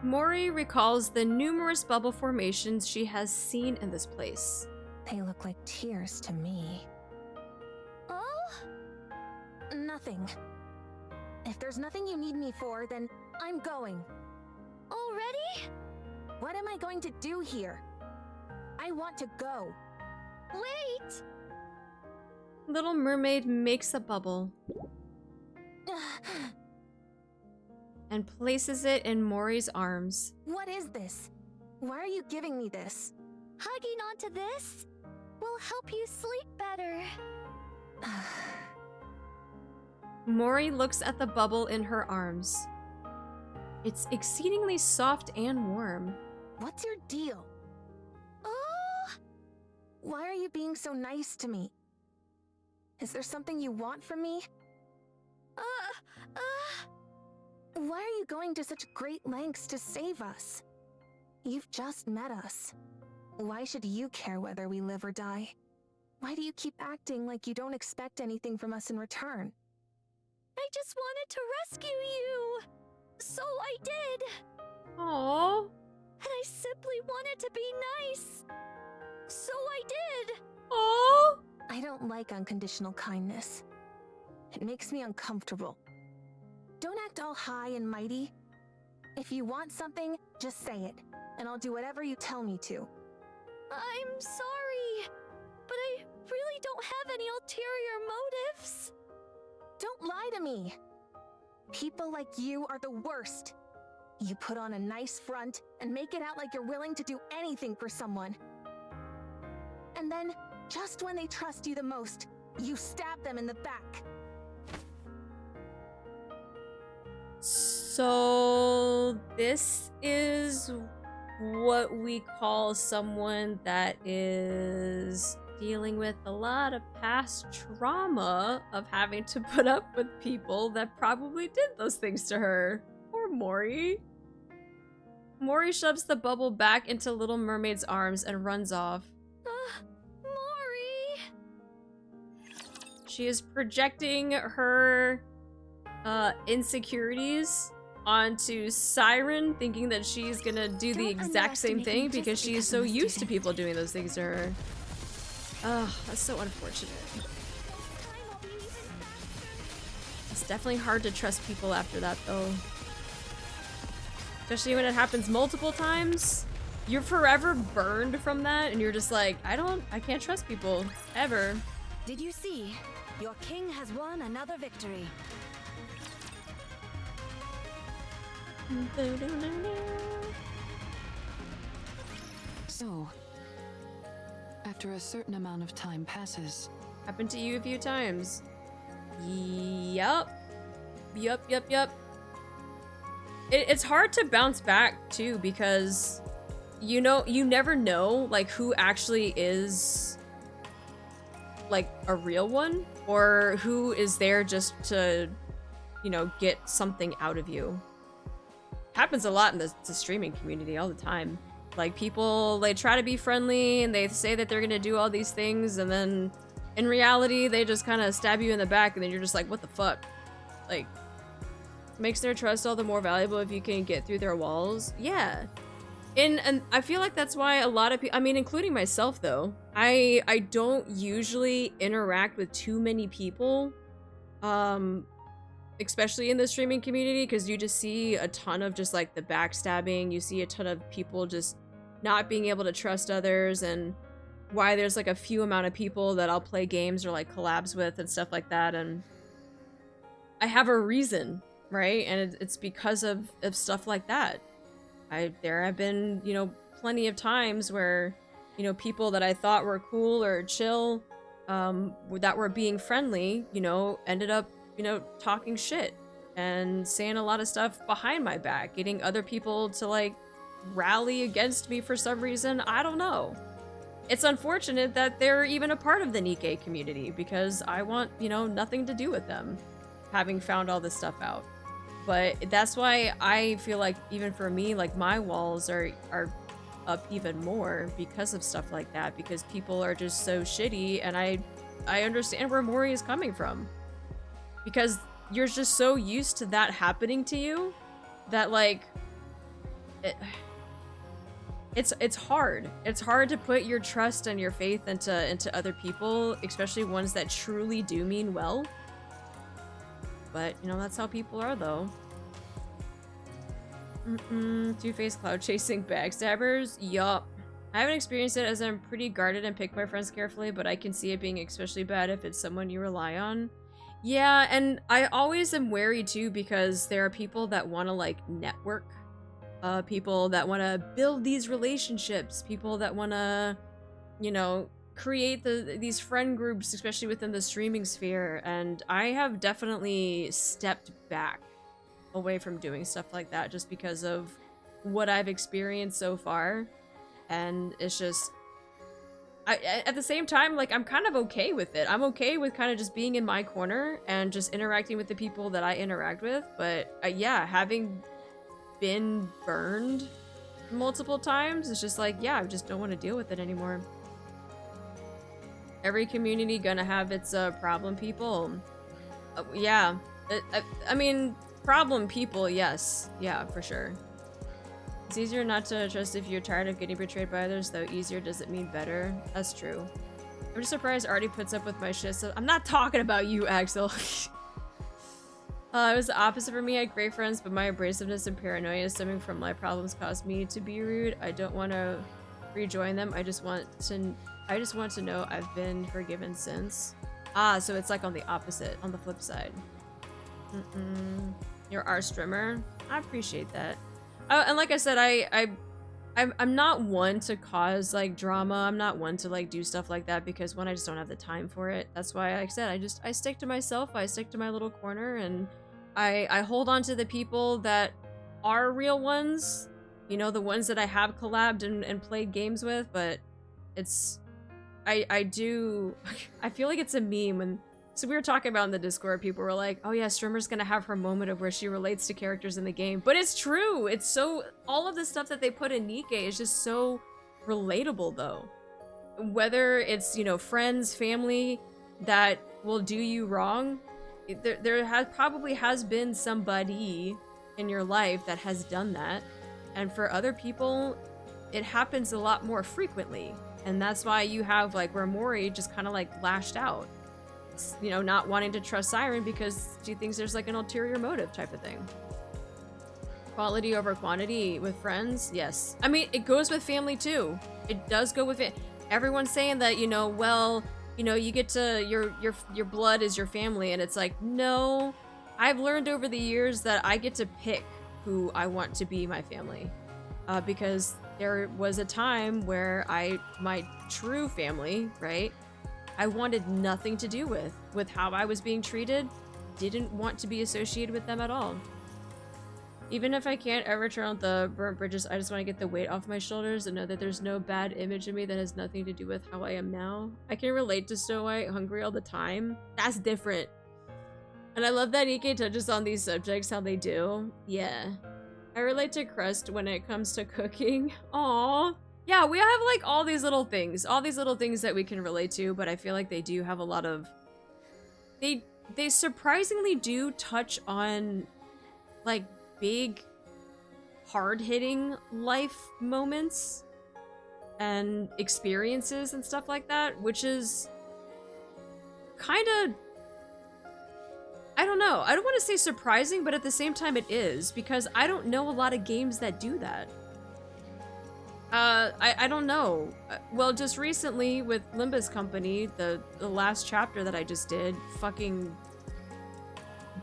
Mori recalls the numerous bubble formations she has seen in this place. They look like tears to me. Oh? Nothing. If there's nothing you need me for, then I'm going. Already? What am I going to do here? I want to go. Wait! Little Mermaid makes a bubble and places it in Mori's arms. What is this? Why are you giving me this? Hugging onto this will help you sleep better. Mori looks at the bubble in her arms. It's exceedingly soft and warm. What's your deal? Oh! Why are you being so nice to me? Is there something you want from me? Why are you going to such great lengths to save us? You've just met us. Why should you care whether we live or die? Why do you keep acting like you don't expect anything from us in return? I just wanted to rescue you. So I did. Aww. And I simply wanted to be nice. So I did. Aww. I don't like unconditional kindness. It makes me uncomfortable. Don't act all high and mighty. If you want something, just say it, and I'll do whatever you tell me to. I'm sorry, but I really don't have any ulterior motives. Don't lie to me. People like you are the worst. You put on a nice front and make it out like you're willing to do anything for someone. And then, just when they trust you the most, you stab them in the back. So this is what we call someone that is dealing with a lot of past trauma of having to put up with people that probably did those things to her. Poor Mori. Mori shoves the bubble back into Little Mermaid's arms and runs off. Mori! She is projecting her insecurities onto Siren, thinking that she's gonna do the exact same thing because she is so used to people doing those things to her. Ugh, that's so unfortunate. It's definitely hard to trust people after that, though. Especially when it happens multiple times. You're forever burned from that, and you're just like, I can't trust people, ever. Did you see? Your king has won another victory. So, after a certain amount of time passes... Happened to you a few times. Yup. It's hard to bounce back, too, because, you never know, like, who actually is, like, a real one, or who is there just to, get something out of you. happens a lot in the streaming community all the time. Like, people, they try to be friendly and they say that they're gonna do all these things, and then in reality they just kind of stab you in the back, and then you're just like, what the fuck? Like, makes their trust all the more valuable if you can get through their walls. Yeah. And I feel like that's why a lot of people, I mean, including myself though, I don't usually interact with too many people, especially in the streaming community, because you just see a ton of just like the backstabbing. You see a ton of people just not being able to trust others, and why there's like a few amount of people that I'll play games or like collabs with and stuff like that. And I have a reason, right? And it's because of stuff like that. There have been, you know, plenty of times where, you know, people that I thought were cool or chill, that were being friendly, you know, ended up, you know, talking shit and saying a lot of stuff behind my back, getting other people to like rally against me for some reason. I don't know. It's unfortunate that they're even a part of the NIKKE community, because I want, you know, nothing to do with them, having found all this stuff out. But that's why I feel like, even for me, like, my walls are up even more because of stuff like that, because people are just so shitty, and I understand where Mori is coming from. Because you're just so used to that happening to you that, like, it's hard. It's hard to put your trust and your faith into other people, especially ones that truly do mean well. But, you know, that's how people are, though. Two-faced cloud chasing backstabbers? Yup. I haven't experienced it, as I'm pretty guarded and pick my friends carefully, but I can see it being especially bad if it's someone you rely on. Yeah, and I always am wary, too, because there are people that want to, like, network. People that want to build these relationships. People that want to, you know, create these friend groups, especially within the streaming sphere, and I have definitely stepped back away from doing stuff like that just because of what I've experienced so far. And it's just, at the same time, like, I'm kind of okay with it. I'm okay with kind of just being in my corner and just interacting with the people that I interact with. But yeah, having been burned multiple times, it's just like, yeah, I just don't want to deal with it anymore. Every community gonna have its problem people. Yeah, I mean, problem people, yes. Yeah, for sure. It's easier not to trust if you're tired of getting betrayed by others, though easier doesn't mean better. That's true. I'm just surprised Artie puts up with my shit, so I'm not talking about you, Axel. It was the opposite for me. I had great friends, but my abrasiveness and paranoia stemming from my problems caused me to be rude. I don't want to rejoin them. I just want to know I've been forgiven since. Ah, so it's like on the opposite, on the flip side. You're our streamer. I appreciate that. And like I said, I'm not one to cause like drama. I'm not one to like do stuff like that, because one, I just don't have the time for it. That's why, like I said, I stick to myself. I stick to my little corner, and I hold on to the people that are real ones. You know, the ones that I have collabed and played games with. But it's, I feel like it's a meme when. So we were talking about in the Discord, people were like, oh yeah, streamer's gonna have her moment of where she relates to characters in the game. But it's true! It's so, all of the stuff that they put in NIKKE is just so relatable though. Whether it's, you know, friends, family that will do you wrong, there probably has been somebody in your life that has done that. And for other people, it happens a lot more frequently. And that's why you have like where Mori just kind of like lashed out. You know, not wanting to trust Siren because she thinks there's like an ulterior motive type of thing. Quality over quantity with friends, yes. I mean, it goes with family too. It does go with it. Everyone's saying that, you know, well, you know, you get to your blood is your family, and it's like, no. I've learned over the years that I get to pick who I want to be my family, because there was a time where my true family, right? I wanted nothing to do with how I was being treated. Didn't want to be associated with them at all. Even if I can't ever turn on the burnt bridges, I just want to get the weight off my shoulders and know that there's no bad image of me that has nothing to do with how I am now. I can relate to Snow White hungry all the time. That's different. And I love that NIKKE touches on these subjects, how they do. Yeah. I relate to Crust when it comes to cooking. Aww. Yeah, we have like all these little things that we can relate to, but I feel like they do have a lot of... They surprisingly do touch on like big, hard-hitting life moments and experiences and stuff like that, which is kind of... I don't know. I don't want to say surprising, but at the same time it is, because I don't know a lot of games that do that. I don't know. Well, just recently with Limbus Company, the last chapter that I just did, fucking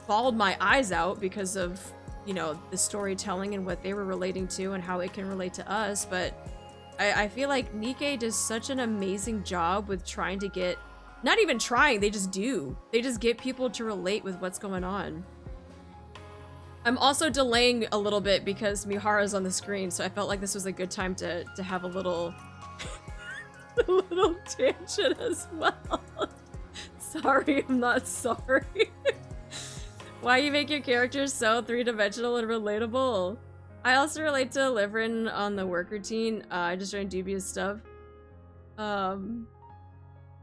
bawled my eyes out because of, you know, the storytelling and what they were relating to and how it can relate to us, but I feel like NIKKE does such an amazing job with trying to get... Not even trying, they just do. They just get people to relate with what's going on. I'm also delaying a little bit because Mihara's on the screen, so I felt like this was a good time to have a little... a little tangent as well. Sorry, I'm not sorry. Why you make your characters so three-dimensional and relatable? I also relate to Liverin on the work routine. I just joined dubious stuff.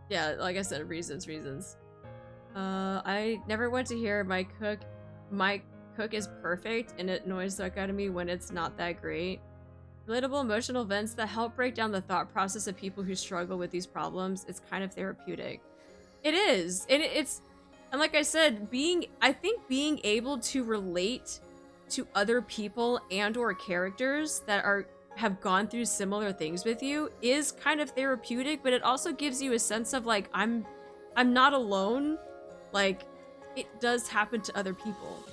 Yeah, like I said, reasons. I never went to hear my cook is perfect, and it annoys the heck out of me when it's not that great. Relatable emotional events that help break down the thought process of people who struggle with these problems. It's kind of therapeutic. It is, and and like I said, I think being able to relate to other people and or characters that have gone through similar things with you is kind of therapeutic, but it also gives you a sense of like, I'm not alone. Like, it does happen to other people.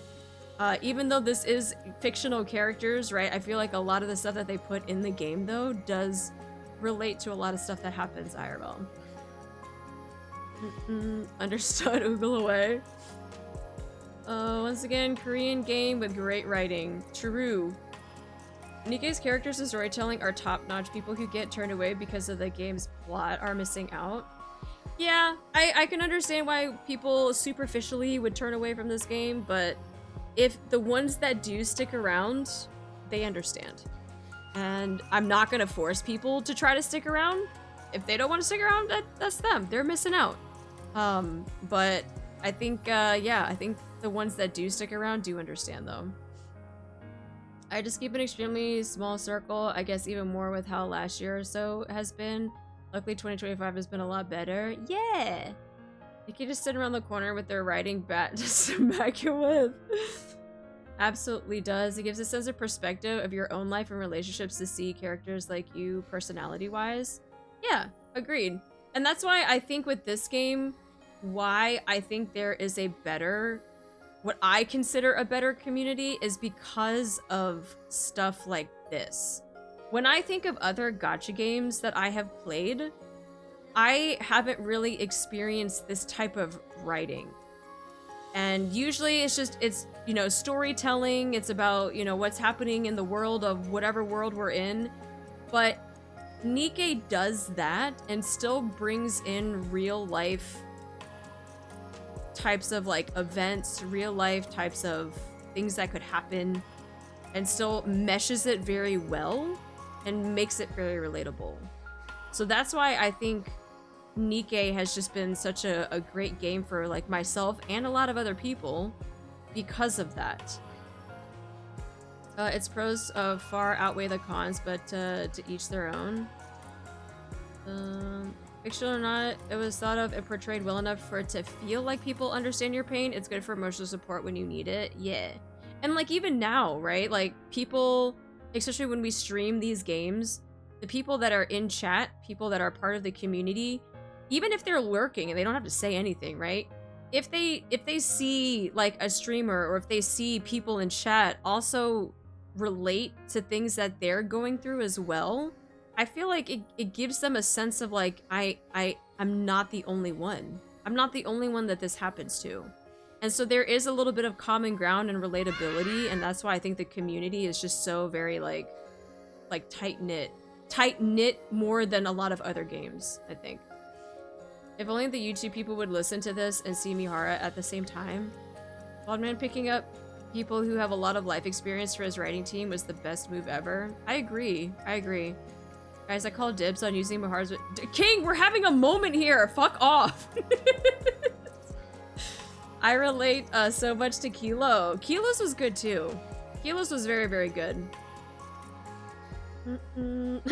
Even though this is fictional characters, right? I feel like a lot of the stuff that they put in the game though does relate to a lot of stuff that happens IRL. Understood, oogle away. Once again, Korean game with great writing. True. NIKKE's characters and storytelling are top-notch. People who get turned away because of the game's plot are missing out. Yeah, I can understand why people superficially would turn away from this game, but if the ones that do stick around, they understand. And I'm not gonna force people to try to stick around. If they don't want to stick around, that's them. They're missing out. But I think, yeah, I think the ones that do stick around do understand, though. I just keep an extremely small circle, I guess even more with how last year or so has been. Luckily, 2025 has been a lot better. Yeah! You can just sit around the corner with their writing bat to smack you with. Absolutely does. It gives a sense of perspective of your own life and relationships to see characters like you personality-wise. Yeah, agreed. And that's why I think with this game, why I think there is a better, what I consider a better community is because of stuff like this. When I think of other gacha games that I have played, I haven't really experienced this type of writing. And usually it's, you know, storytelling, it's about, you know, what's happening in the world of whatever world we're in. But NIKKE does that and still brings in real life types of like events, real life types of things that could happen, and still meshes it very well and makes it very relatable. So that's why I think NIKKE has just been such a great game for like myself and a lot of other people because of that. Its pros far outweigh the cons, but to each their own. Fictional or not, it was thought of and portrayed well enough for it to feel like people understand your pain. It's good for emotional support when you need it. Yeah. And like even now, right? Like people, especially when we stream these games, the people that are in chat, people that are part of the community, even if they're lurking and they don't have to say anything, right? If they see like a streamer or if they see people in chat also relate to things that they're going through as well, I feel like it gives them a sense of like, I'm not the only one. I'm not the only one that this happens to. And so there is a little bit of common ground and relatability, and that's why I think the community is just so very like tight-knit more than a lot of other games, I think. If only the YouTube people would listen to this and see Mihara at the same time. Wildman picking up people who have a lot of life experience for his writing team was the best move ever. I agree. I agree. Guys, I call dibs on using Miharu's... King, we're having a moment here! Fuck off! I relate so much to Kilo. Kilo's was good too. Kilo's was very, very good.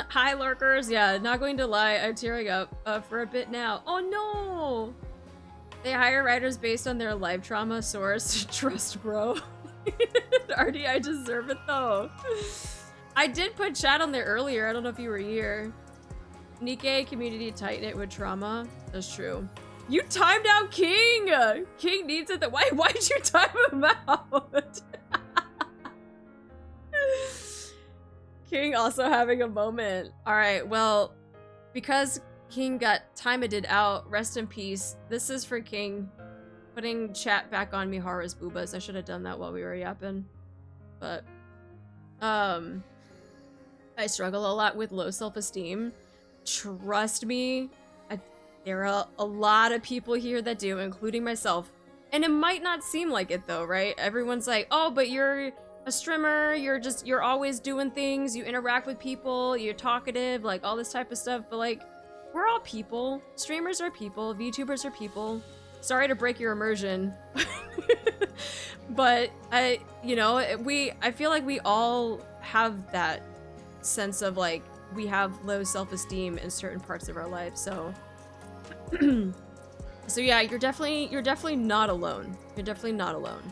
Hi, lurkers. Yeah, not going to lie, I'm tearing up for a bit now. Oh no! They hire writers based on their life trauma source. Trust, bro. Artie, I deserve it though. I did put chat on there earlier. I don't know if you were here. NIKKE community tight knit with trauma. That's true. You timed out King! King needs it. Why'd you time him out? King also having a moment. Alright, well, because King got timed out, rest in peace. This is for King. Putting chat back on Miharu's boobas. I should have done that while we were yapping. But, I struggle a lot with low self-esteem. Trust me, there are a lot of people here that do, including myself. And it might not seem like it though, right? Everyone's like, oh, but you're a streamer, you're always doing things, you interact with people, you're talkative, like all this type of stuff. But like, we're all people. Streamers are people, VTubers are people. Sorry to break your immersion. But I feel like we all have that sense of like, we have low self-esteem in certain parts of our life, so so yeah, you're definitely not alone. You're definitely not alone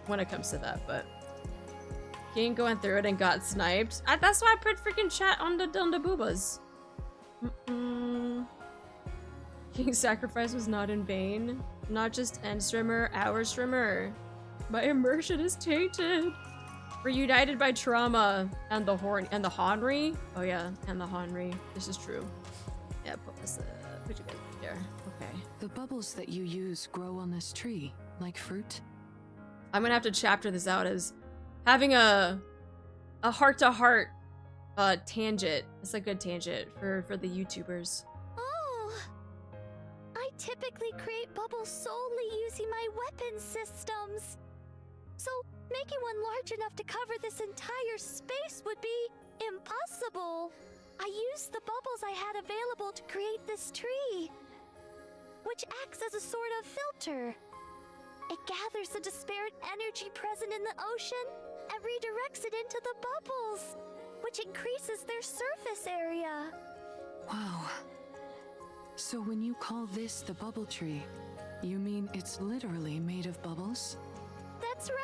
when it comes to that. But King going through it and got sniped. That's why I put freaking chat on the boobas. King's sacrifice was not in vain. Not just end streamer, our streamer. My immersion is tainted. We're united by trauma and the Honri. Oh yeah, and the Honri. This is true. Yeah, put you guys right there. Okay. The bubbles that you use grow on this tree, like fruit? I'm gonna have to chapter this out as having a heart-to-heart tangent. It's a good tangent for the YouTubers. Oh, I typically create bubbles solely using my weapon systems. So making one large enough to cover this entire space would be impossible. I used the bubbles I had available to create this tree, which acts as a sort of filter. It gathers the disparate energy present in the ocean and redirects it into the bubbles, which increases their surface area. Wow. So when you call this the bubble tree, you mean it's literally made of bubbles? That's right.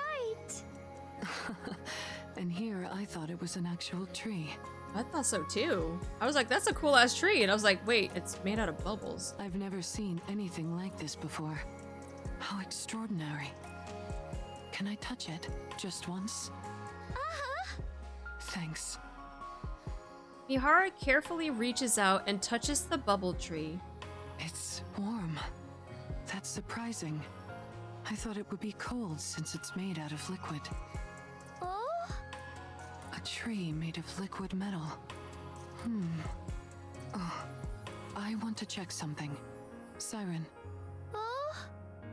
And here I thought it was an actual tree. I thought so too. I was like, that's a cool ass tree. And I was like, wait, it's made out of bubbles. I've never seen anything like this before. How extraordinary. Can I touch it? Just once? Uh-huh. Thanks. Miharu carefully reaches out and touches the bubble tree. It's warm. That's surprising. I thought it would be cold since it's made out of liquid. Oh? A tree made of liquid metal. Oh, I want to check something. Siren. Oh?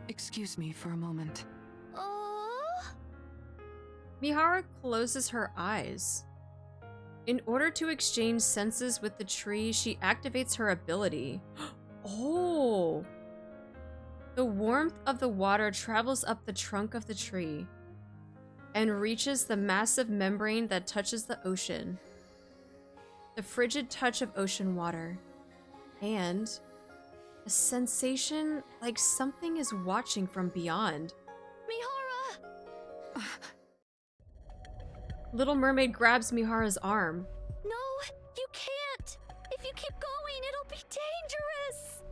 Excuse me for a moment. Oh? Miharu closes her eyes. In order to exchange senses with the tree, she activates her ability. Oh! The warmth of the water travels up the trunk of the tree and reaches the massive membrane that touches the ocean. The frigid touch of ocean water. And a sensation like something is watching from beyond. Mihara! Little Mermaid grabs Miharu's arm. No, you can't! If you keep going, it'll be dangerous!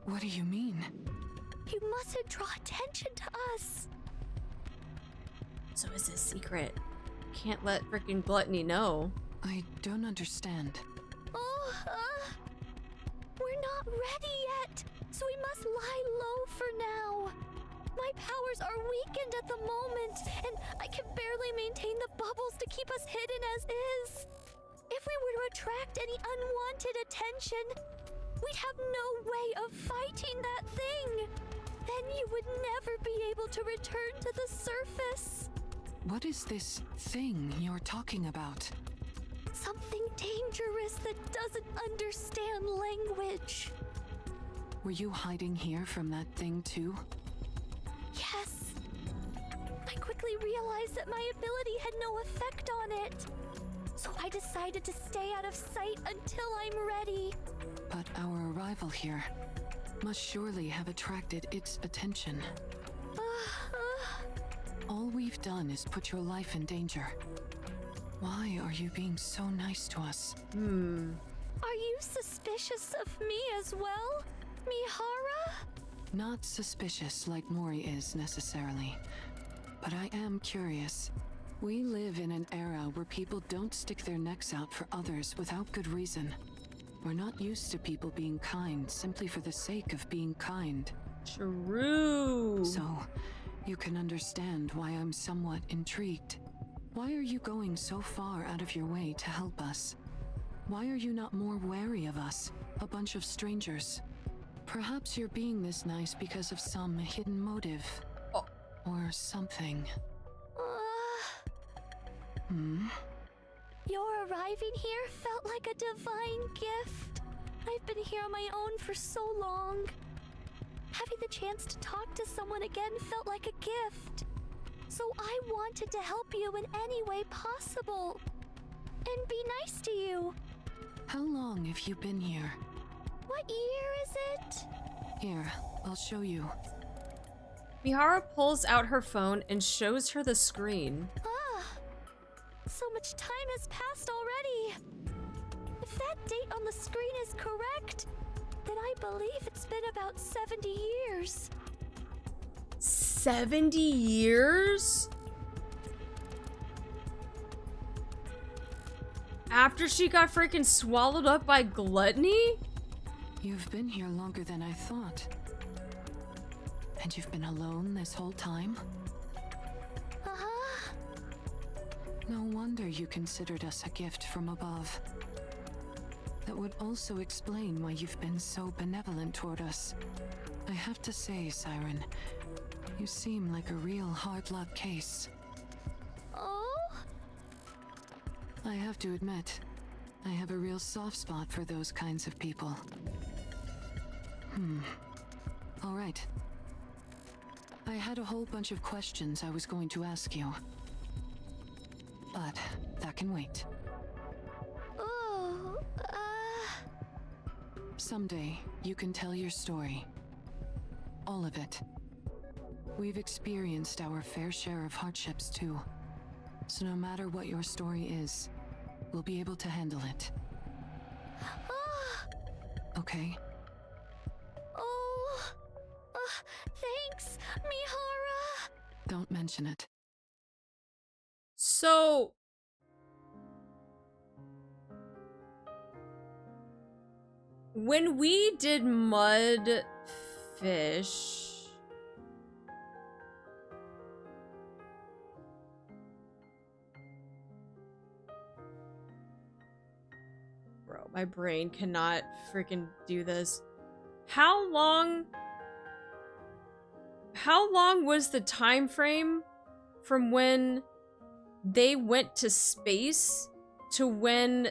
What do you mean? You mustn't draw attention to us. So it's a secret. Can't let frickin' Gluttony know. I don't understand. Oh, we're not ready yet, so we must lie low for now. My powers are weakened at the moment, and I can barely maintain the bubbles to keep us hidden as is. If we were to attract any unwanted attention, we'd have no way of fighting that thing. Then you would never be able to return to the surface. What is this thing you're talking about? Something dangerous that doesn't understand language. Were you hiding here from that thing too? Yes. I quickly realized that my ability had no effect on it. So I decided to stay out of sight until I'm ready. But our arrival here must surely have attracted its attention. All we've done is put your life in danger. Why are you being so nice to us? Are you suspicious of me as well, Mihara? Not suspicious like Mori is necessarily, but I am curious. We live in an era where people don't stick their necks out for others without good reason. We're not used to people being kind simply for the sake of being kind. True. So, you can understand why I'm somewhat intrigued. Why are you going so far out of your way to help us? Why are you not more wary of us, a bunch of strangers? Perhaps you're being this nice because of some hidden motive. Or something. Your arriving here felt like a divine gift. I've been here on my own for so long. Having the chance to talk to someone again felt like a gift. So I wanted to help you in any way possible. And be nice to you. How long have you been here? What year is it? Here, I'll show you. Mihara pulls out her phone and shows her the screen. So much time has passed already. If that date on the screen is correct, then I believe it's been about 70 years. 70 years? After she got freaking swallowed up by gluttony? You've been here longer than I thought. And you've been alone this whole time? No wonder you considered us a gift from above. That would also explain why you've been so benevolent toward us. I have to say, Siren, you seem like a real hard luck case. Oh? I have to admit, I have a real soft spot for those kinds of people. All right. I had a whole bunch of questions I was going to ask you. But that can wait. Someday, you can tell your story. All of it. We've experienced our fair share of hardships too. So no matter what your story is, we'll be able to handle it. Okay? Thanks, Mihara! Don't mention it. So... when we did mud fish... Bro, my brain cannot freaking do this. How long was the time frame from when they went to space to when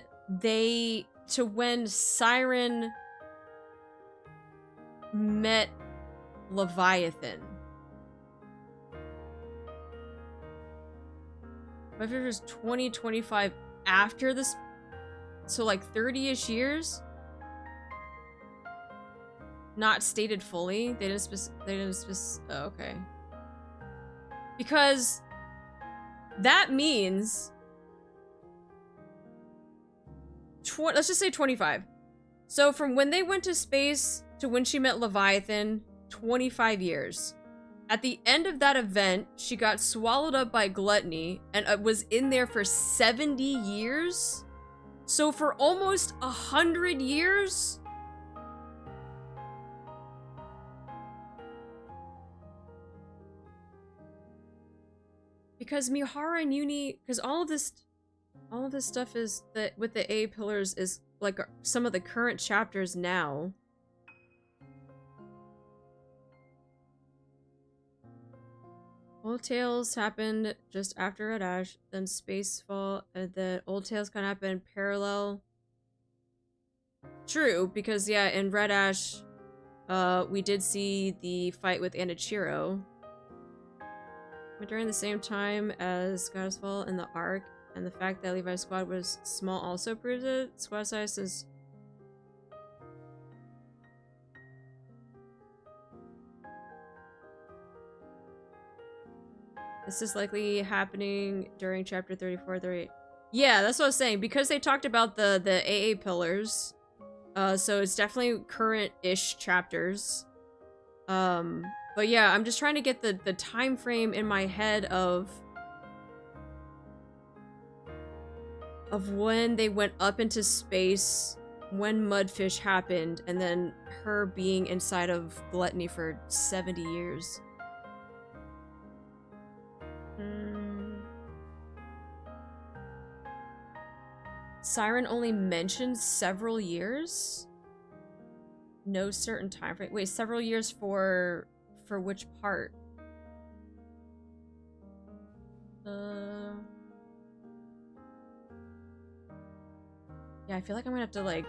Siren met Leviathan? My favorite is 2025 after this, so like 30-ish years. Not stated fully. They didn't oh, okay. Because that means let's just say 25. So from when they went to space to when she met Leviathan, 25 years. At the end of that event, she got swallowed up by gluttony and was in there for 70 years. So for almost 100 years. Because Mihara and Uni, because all of this stuff is that with the A pillars is like some of the current chapters now. Old Tales happened just after Red Ash, then Spacefall, and then Old Tales kind of happened parallel. True, because yeah, in Red Ash, we did see the fight with Anichiro. But during the same time as Goddessfall in the Arc, and the fact that Levi's squad was small also proves it. Squad size is... This is likely happening during chapter 34, 38. Yeah, that's what I was saying. Because they talked about the AA pillars, so it's definitely current-ish chapters. But yeah, I'm just trying to get the time frame in my head of when they went up into space, when Mudfish happened, and then her being inside of Gluttony for 70 years. Siren only mentioned several years? No certain time frame. Wait, several years for which part? Yeah, I feel like I'm gonna have to like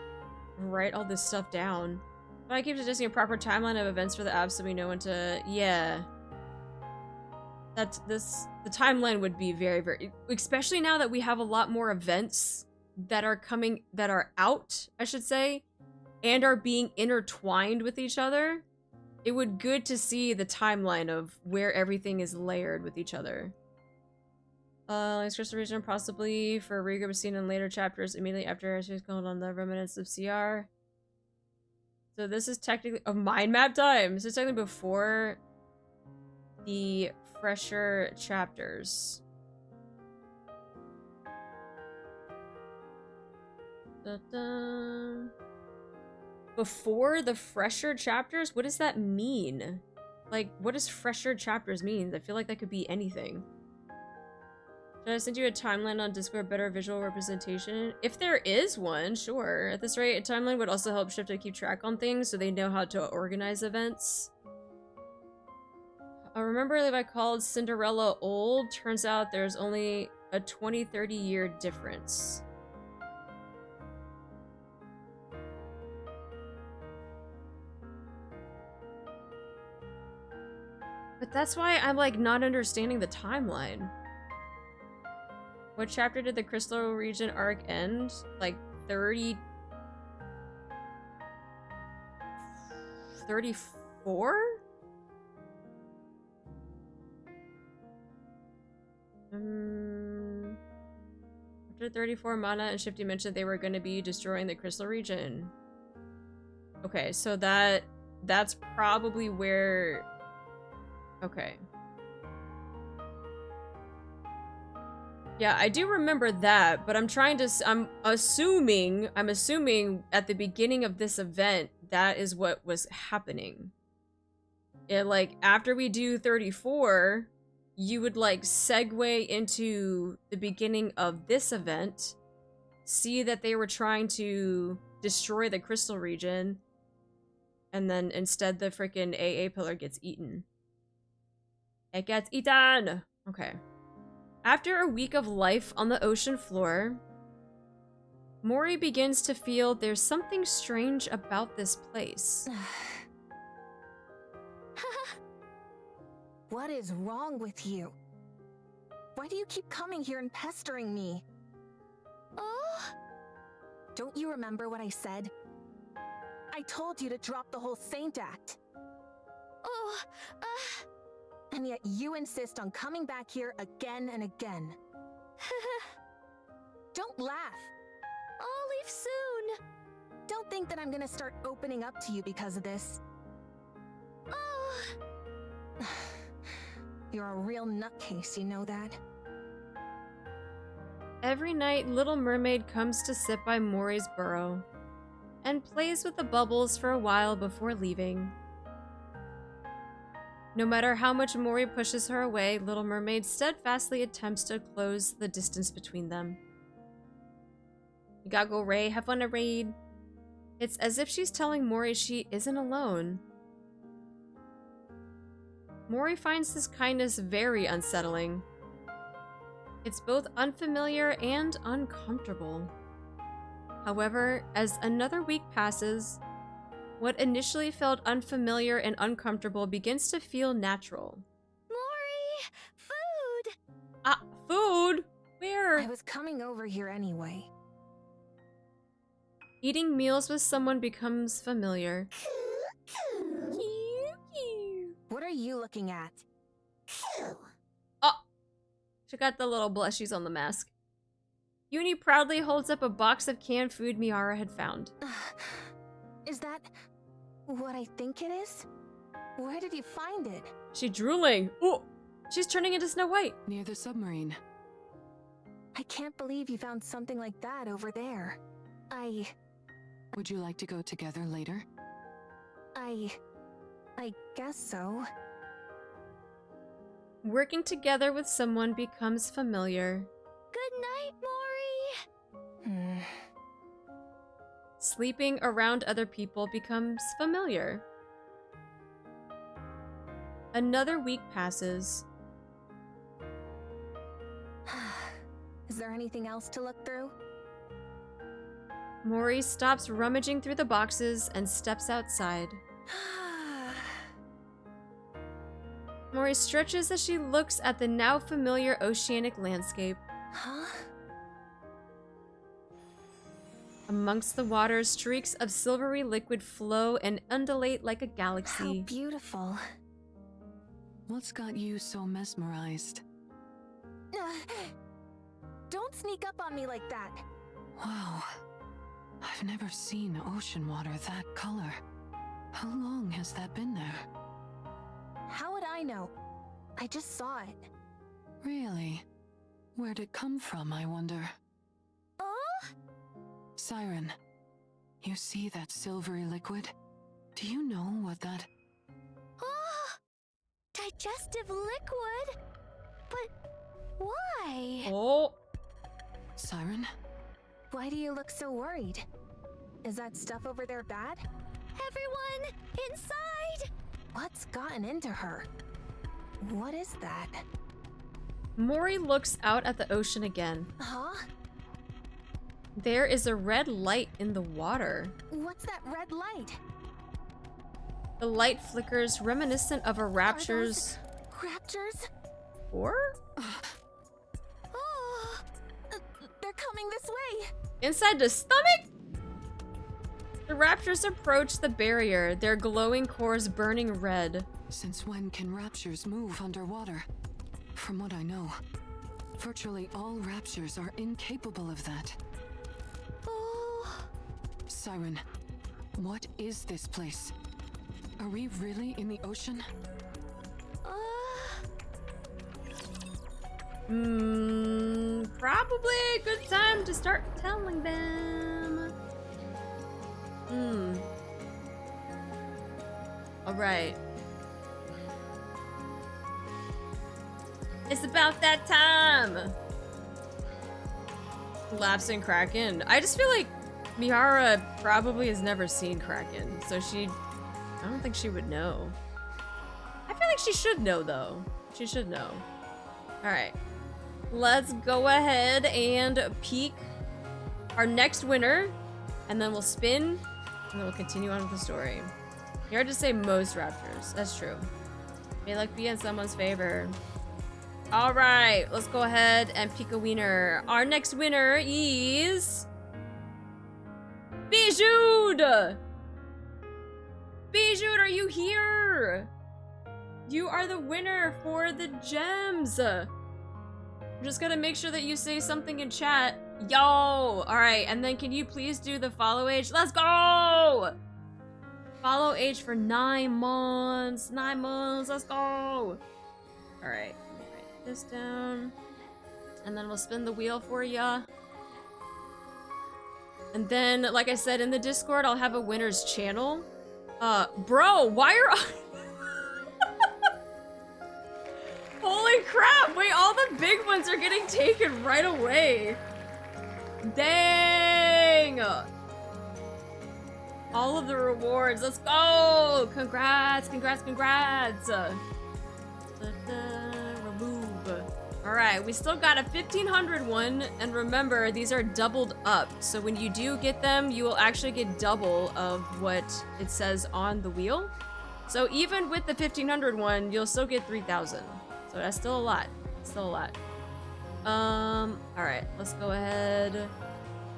write all this stuff down. But I keep suggesting a proper timeline of events for the app so we know when to... Yeah. The timeline would be very, very... Especially now that we have a lot more events that are coming... That are out, I should say. And are being intertwined with each other. It would be good to see the timeline of where everything is layered with each other. Let's Crystal Region possibly for a regroup scene in later chapters immediately after she's called on the remnants of CR. So this is technically a mind map time. This is technically before the fresher chapters. Da-da. Before the fresher chapters? What does that mean? Like, what does fresher chapters mean? I feel like that could be anything. Should I send you a timeline on Discord, better visual representation? If there is one, sure. At this rate, a timeline would also help Shift to keep track on things so they know how to organize events. I remember if I called Cinderella old, turns out there's only a 20-30 year difference. But that's why I'm like not understanding the timeline. What chapter did the Crystal Region arc end? Like 30... 34? After 34, Mana and Shifty mentioned they were going to be destroying the Crystal Region. Okay, so that's probably where... Okay. Yeah, I do remember that, but I'm assuming at the beginning of this event, that is what was happening. It, like, after we do 34, you would, like, segue into the beginning of this event, see that they were trying to destroy the Crystal Region, and then instead the freaking AA pillar gets eaten. It gets eaten! Okay. After a week of life on the ocean floor, Mori begins to feel there's something strange about this place. What is wrong with you? Why do you keep coming here and pestering me? Oh? Don't you remember what I said? I told you to drop the whole Saint act. Oh, And yet you insist on coming back here again and again. Don't laugh. I'll leave soon. Don't think that I'm gonna start opening up to you because of this. Oh. You're a real nutcase, you know that? Every night, Little Mermaid comes to sit by Mori's burrow and plays with the bubbles for a while before leaving. No matter how much Mori pushes her away, Little Mermaid steadfastly attempts to close the distance between them. You gotta go, Ray. Have fun at raid. It's as if she's telling Mori she isn't alone. Mori finds this kindness very unsettling. It's both unfamiliar and uncomfortable. However, as another week passes, what initially felt unfamiliar and uncomfortable begins to feel natural. Mori! Food! Ah, food? Where? I was coming over here anyway. Eating meals with someone becomes familiar. What are you looking at? Oh! She got the little blushies on the mask. Uni proudly holds up a box of canned food Miara had found. Is that what I think it is? Where did you find it? She drooling. Oh! She's turning into Snow White. Near the submarine. I can't believe you found something like that over there. Would you like to go together later? I guess so. Working together with someone becomes familiar. Good night, Mori! Sleeping around other people becomes familiar. Another week passes. Is there anything else to look through? Mori stops rummaging through the boxes and steps outside. Mori stretches as she looks at the now familiar oceanic landscape. Huh? Amongst the water, streaks of silvery liquid flow and undulate like a galaxy. How beautiful. What's got you so mesmerized? Don't sneak up on me like that. Wow. I've never seen ocean water that color. How long has that been there? How would I know? I just saw it. Really? Where'd it come from, I wonder? Siren, you see that silvery liquid? Do you know what that... Digestive liquid? But why? Oh! Siren? Why do you look so worried? Is that stuff over there bad? Everyone, inside! What's gotten into her? What is that? Mori looks out at the ocean again. Huh? There is a red light in the water. What's that red light? The light flickers, reminiscent of a rapture's... Raptors? Or? Oh, they're coming this way. Inside the stomach? The raptors approach the barrier, their glowing cores burning red. Since when can raptures move underwater? From what I know, virtually all raptures are incapable of that. Siren, what is this place? Are we really in the ocean? Probably a good time to start telling them. Alright. It's about that time! Lapsing Kraken. I just feel like Miara probably has never seen Kraken, so I don't think she would know. I feel like she should know, though. She should know. Alright. Let's go ahead and peek our next winner, and then we'll spin, and then we'll continue on with the story. You heard to say most raptors. That's true. May luck be in someone's favor. Alright, let's go ahead and pick a winner. Our next winner is... Bijou! Bijou, are you here? You are the winner for the gems. I'm just gonna make sure that you say something in chat. Yo! Alright, and then can you please do the follow age? Let's go! Follow age for 9 months. 9 months, let's go! Alright, write this down. And then we'll spin the wheel for ya. And then, like I said, in the Discord, I'll have a winner's channel. Bro, why are... Holy crap! Wait, all the big ones are getting taken right away. Dang! All of the rewards. Let's go! Congrats, congrats, congrats! Remove. Alright, we still got a 1500 one, and remember, these are doubled up. So when you do get them, you will actually get double of what it says on the wheel. So even with the 1500 one, you'll still get 3000. So that's still a lot. Still a lot. Alright, let's go ahead,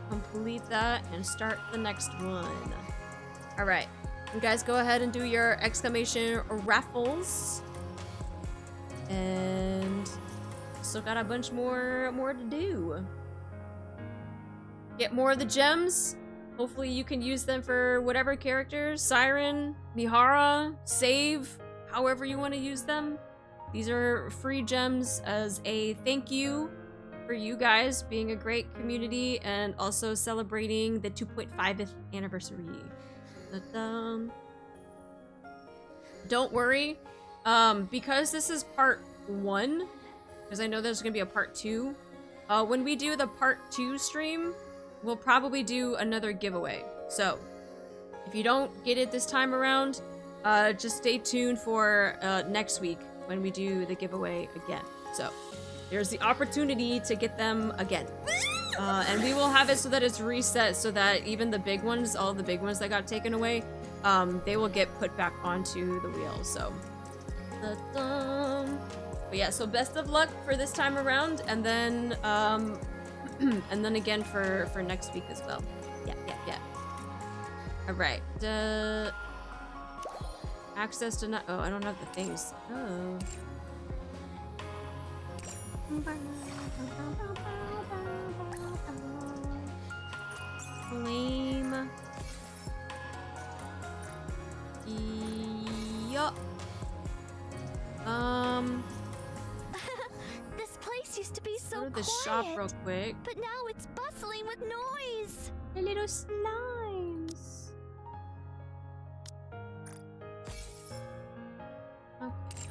complete that, and start the next one. Alright, you guys go ahead and do your exclamation raffles. And still got a bunch more to do. Get more of the gems. Hopefully you can use them for whatever characters. Siren, Mihara, save, however you want to use them. These are free gems as a thank you for you guys being a great community and also celebrating the 2.5th anniversary. Don't worry, because this is part 1, because I know there's gonna be a part 2. When we do the part 2 stream, we'll probably do another giveaway. So if you don't get it this time around, just stay tuned for next week when we do the giveaway again. So there's the opportunity to get them again. And we will have it so that it's reset so that even the big ones, all the big ones that got taken away, they will get put back onto the wheel. So but yeah, so best of luck for this time around, and then and then again for next week as well. Yeah. All right. Access to oh, I don't have the things. Oh. Flame. Yup. This place used to be so Go to the quiet, shop real quick. but now it's bustling with noise. The little slimes. Okay.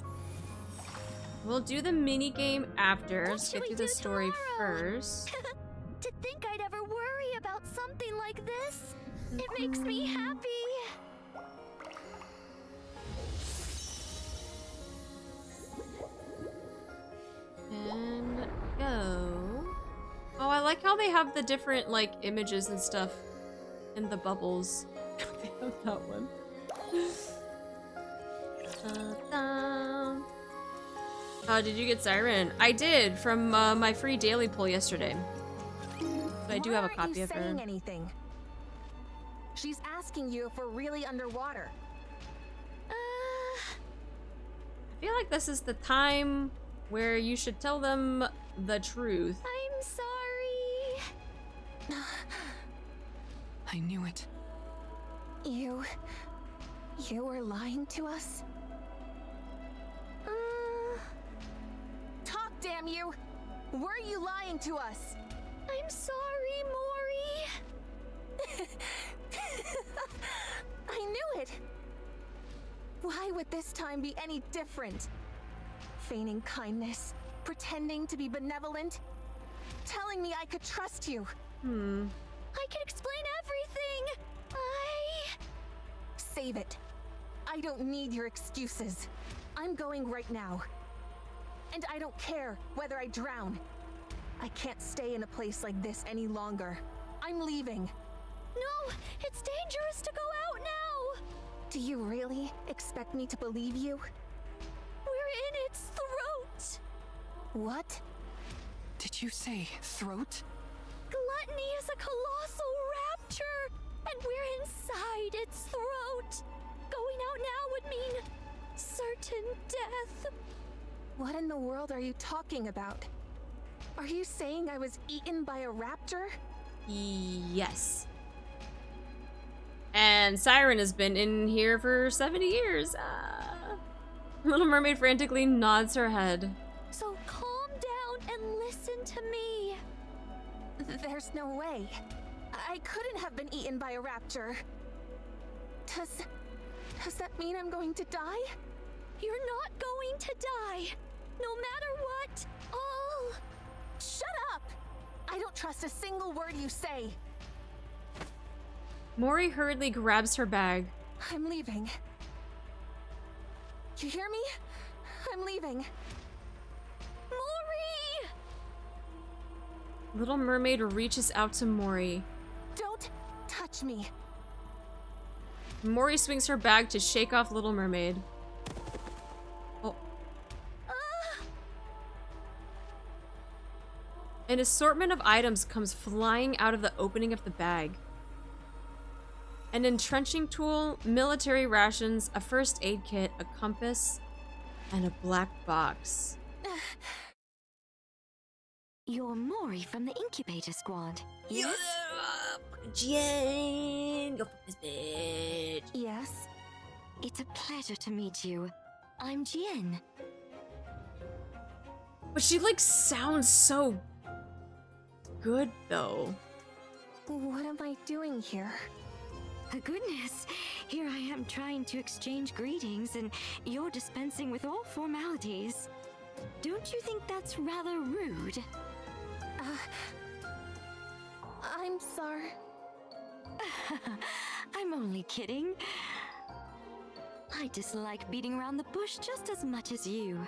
We'll do the mini game after. Let's get through the story first. To think I'd ever worry about something like this, it makes me happy. And go. Oh, I like how they have the different like images and stuff in the bubbles. They have that one. Did you get Siren? I did from my free daily pull yesterday. So I do have a copy of her. Saying anything? She's asking you if we're really underwater. I feel like this is the time where you should tell them the truth. I'm sorry. I knew it. You were lying to us? Talk, damn you! Were you lying to us? I'm sorry, Mori. I knew it! Why would this time be any different? Feigning kindness, pretending to be benevolent, telling me I could trust you. I can explain everything. Save it. I don't need your excuses. I'm going right now. And I don't care whether I drown. I can't stay in a place like this any longer. I'm leaving. No, it's dangerous to go out now. Do you really expect me to believe you? We're in its throat. What? Did you say throat? Gluttony is a colossal rapture, and we're inside its throat. Going out now would mean certain death. What in the world are you talking about? Are you saying I was eaten by a raptor? Yes. And Siren has been in here for 70 years. Little Mermaid frantically nods her head. So calm down and listen to me. There's no way. I couldn't have been eaten by a raptor. Does that mean I'm going to die? You're not going to die. No matter what, Shut up! I don't trust a single word you say. Mori hurriedly grabs her bag. I'm leaving. You hear me? I'm leaving. Mori! Little Mermaid reaches out to Mori. Don't touch me. Mori swings her bag to shake off Little Mermaid. Oh. An assortment of items comes flying out of the opening of the bag. An entrenching tool, military rations, a first aid kit, a compass, and a black box. You're Mori from the incubator squad. Yes? Jen, go fuck this bitch. Yes. It's a pleasure to meet you. I'm Jien. But she like sounds so good though. What am I doing here? Goodness, here I am trying to exchange greetings and you're dispensing with all formalities. Don't you think that's rather rude? I'm sorry. I'm only kidding. I dislike beating around the bush just as much as you.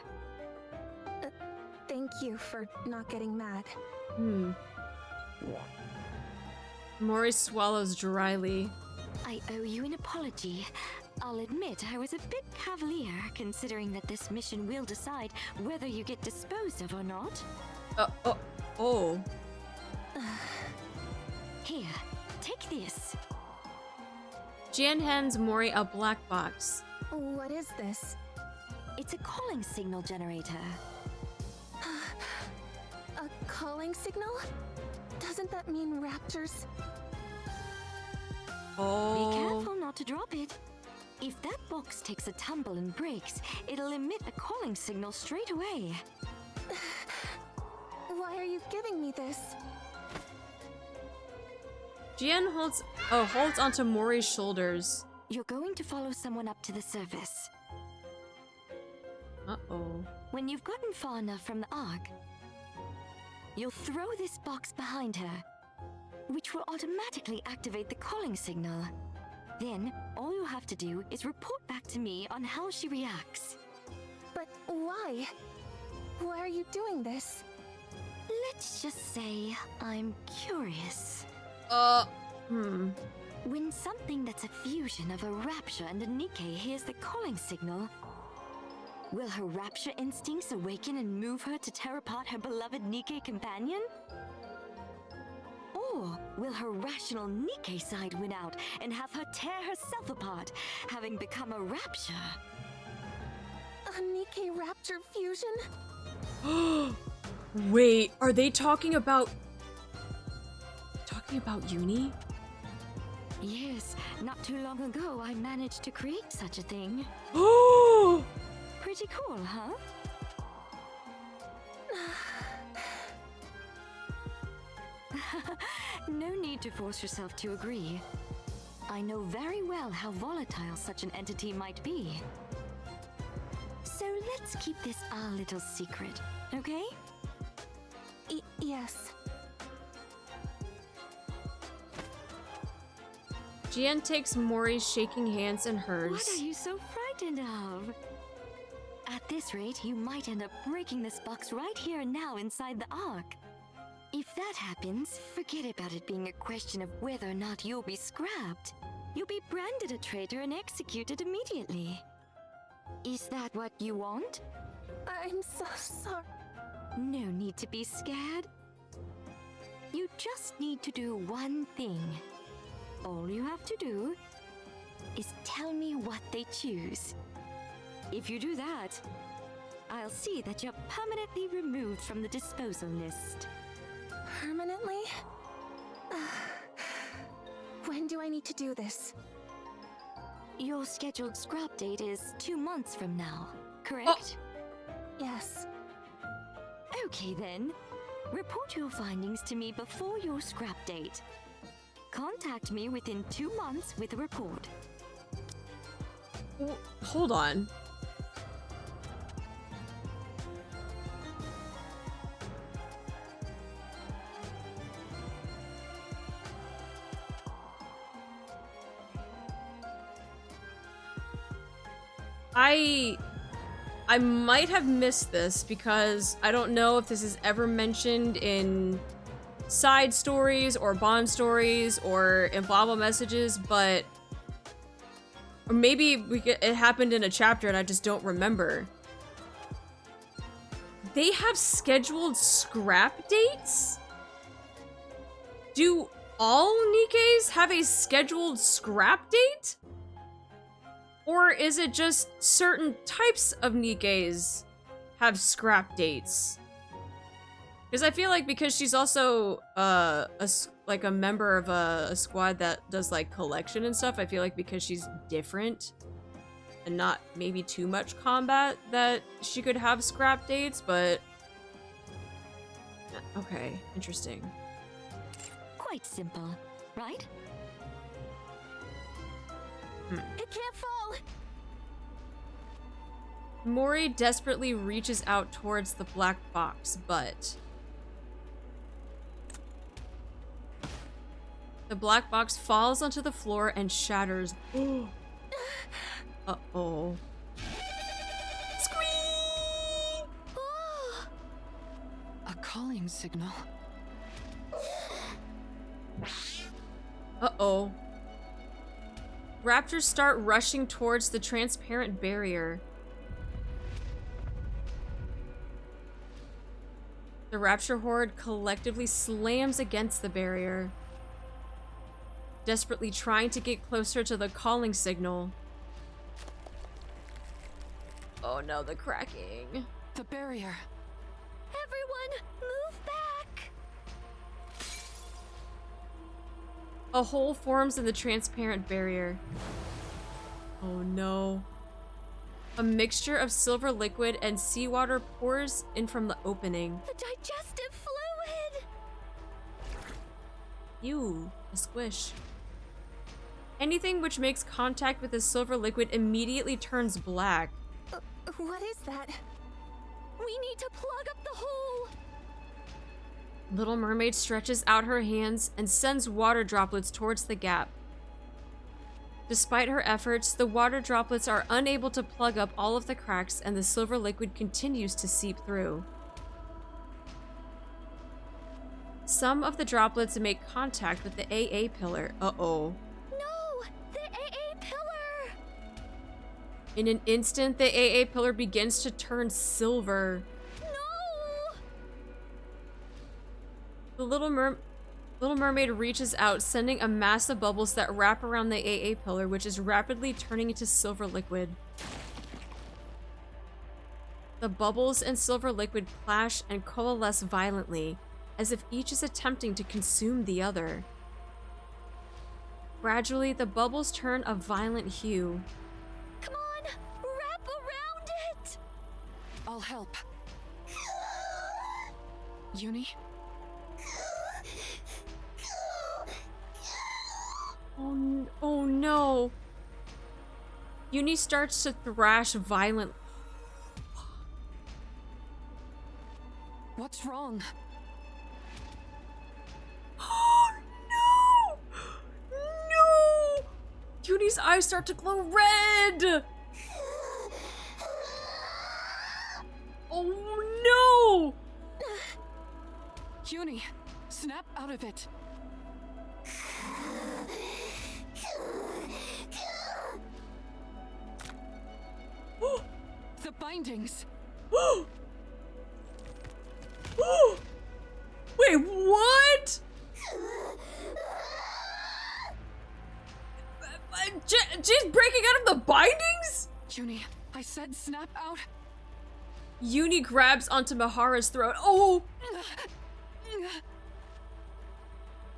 Thank you for not getting mad. Mori swallows dryly. I owe you an apology. I'll admit I was a bit cavalier, considering that this mission will decide whether you get disposed of or not. Oh. Here, take this. Jan hands Mori a black box. What is this? It's a calling signal generator. A calling signal? Doesn't that mean raptors? Oh. Be careful not to drop it. If that box takes a tumble and breaks, it'll emit a calling signal straight away. Why are you giving me this? Jian holds onto Mori's shoulders. You're going to follow someone up to the surface. Uh-oh. When you've gotten far enough from the Ark, you'll throw this box behind her, which will automatically activate the calling signal. Then, all you have to do is report back to me on how she reacts. But why? Why are you doing this? Let's just say I'm curious. When something that's a fusion of a Rapture and a NIKKE hears the calling signal, will her Rapture instincts awaken and move her to tear apart her beloved NIKKE companion? Or will her rational NIKKE side win out and have her tear herself apart, having become a Rapture? A NIKKE Rapture fusion? Wait, are they talking about Uni? Yes, not too long ago I managed to create such a thing. Oh! Pretty cool, huh? No need to force yourself to agree. I know very well how volatile such an entity might be. So let's keep this our little secret, okay? Yes. Jian takes Mori's shaking hands in hers. What are you so frightened of? At this rate, you might end up breaking this box right here and now inside the Ark. If that happens, forget about it being a question of whether or not you'll be scrapped. You'll be branded a traitor and executed immediately. Is that what you want? I'm so sorry. No need to be scared. You just need to do one thing. All you have to do is tell me what they choose. If you do that, I'll see that you're permanently removed from the disposal list. Permanently? When do I need to do this? Your scheduled scrap date is 2 months from now, correct? Yes. Okay then. Report your findings to me before your scrap date. Contact me within 2 months with a report. Hold on. I might have missed this because I don't know if this is ever mentioned in side stories or bond stories or in BlaBla messages, but or maybe it happened in a chapter and I just don't remember. They have scheduled scrap dates? Do all NIKKEs have a scheduled scrap date? Or is it just certain types of NIKKEs have scrap dates? Because I feel like because she's also like a member of a squad that does like collection and stuff, I feel like because she's different and not maybe too much combat that she could have scrap dates, but okay, interesting. Quite simple, right? It can't fall. Mori desperately reaches out towards the black box, but the black box falls onto the floor and shatters. Uh-oh. Squeak! A calling signal. Uh-oh. Raptors start rushing towards the transparent barrier. The rapture horde collectively slams against the barrier, desperately trying to get closer to the calling signal. Oh no, the cracking. The barrier. Everyone, move back. A hole forms in the transparent barrier. Oh no. A mixture of silver liquid and seawater pours in from the opening. The digestive fluid. Ew, a squish. Anything which makes contact with the silver liquid immediately turns black. What is that? We need to plug up the hole. Little Mermaid stretches out her hands and sends water droplets towards the gap. Despite her efforts, the water droplets are unable to plug up all of the cracks and the silver liquid continues to seep through. Some of the droplets make contact with the AA pillar. Uh-oh. No, the AA pillar. In an instant, the AA pillar begins to turn silver. No. The Little Mermaid reaches out, sending a mass of bubbles that wrap around the AA pillar, which is rapidly turning into silver liquid. The bubbles and silver liquid clash and coalesce violently, as if each is attempting to consume the other. Gradually, the bubbles turn a violent hue. Come on, wrap around it. I'll help. Uni? Oh no. Uni starts to thrash violently. What's wrong? Oh no! No! Uni's eyes start to glow red! Oh no! Uni, snap out of it. The bindings. Wait, what? She's breaking out of the bindings? Uni, I said snap out. Uni grabs onto Mihara's throat. Oh!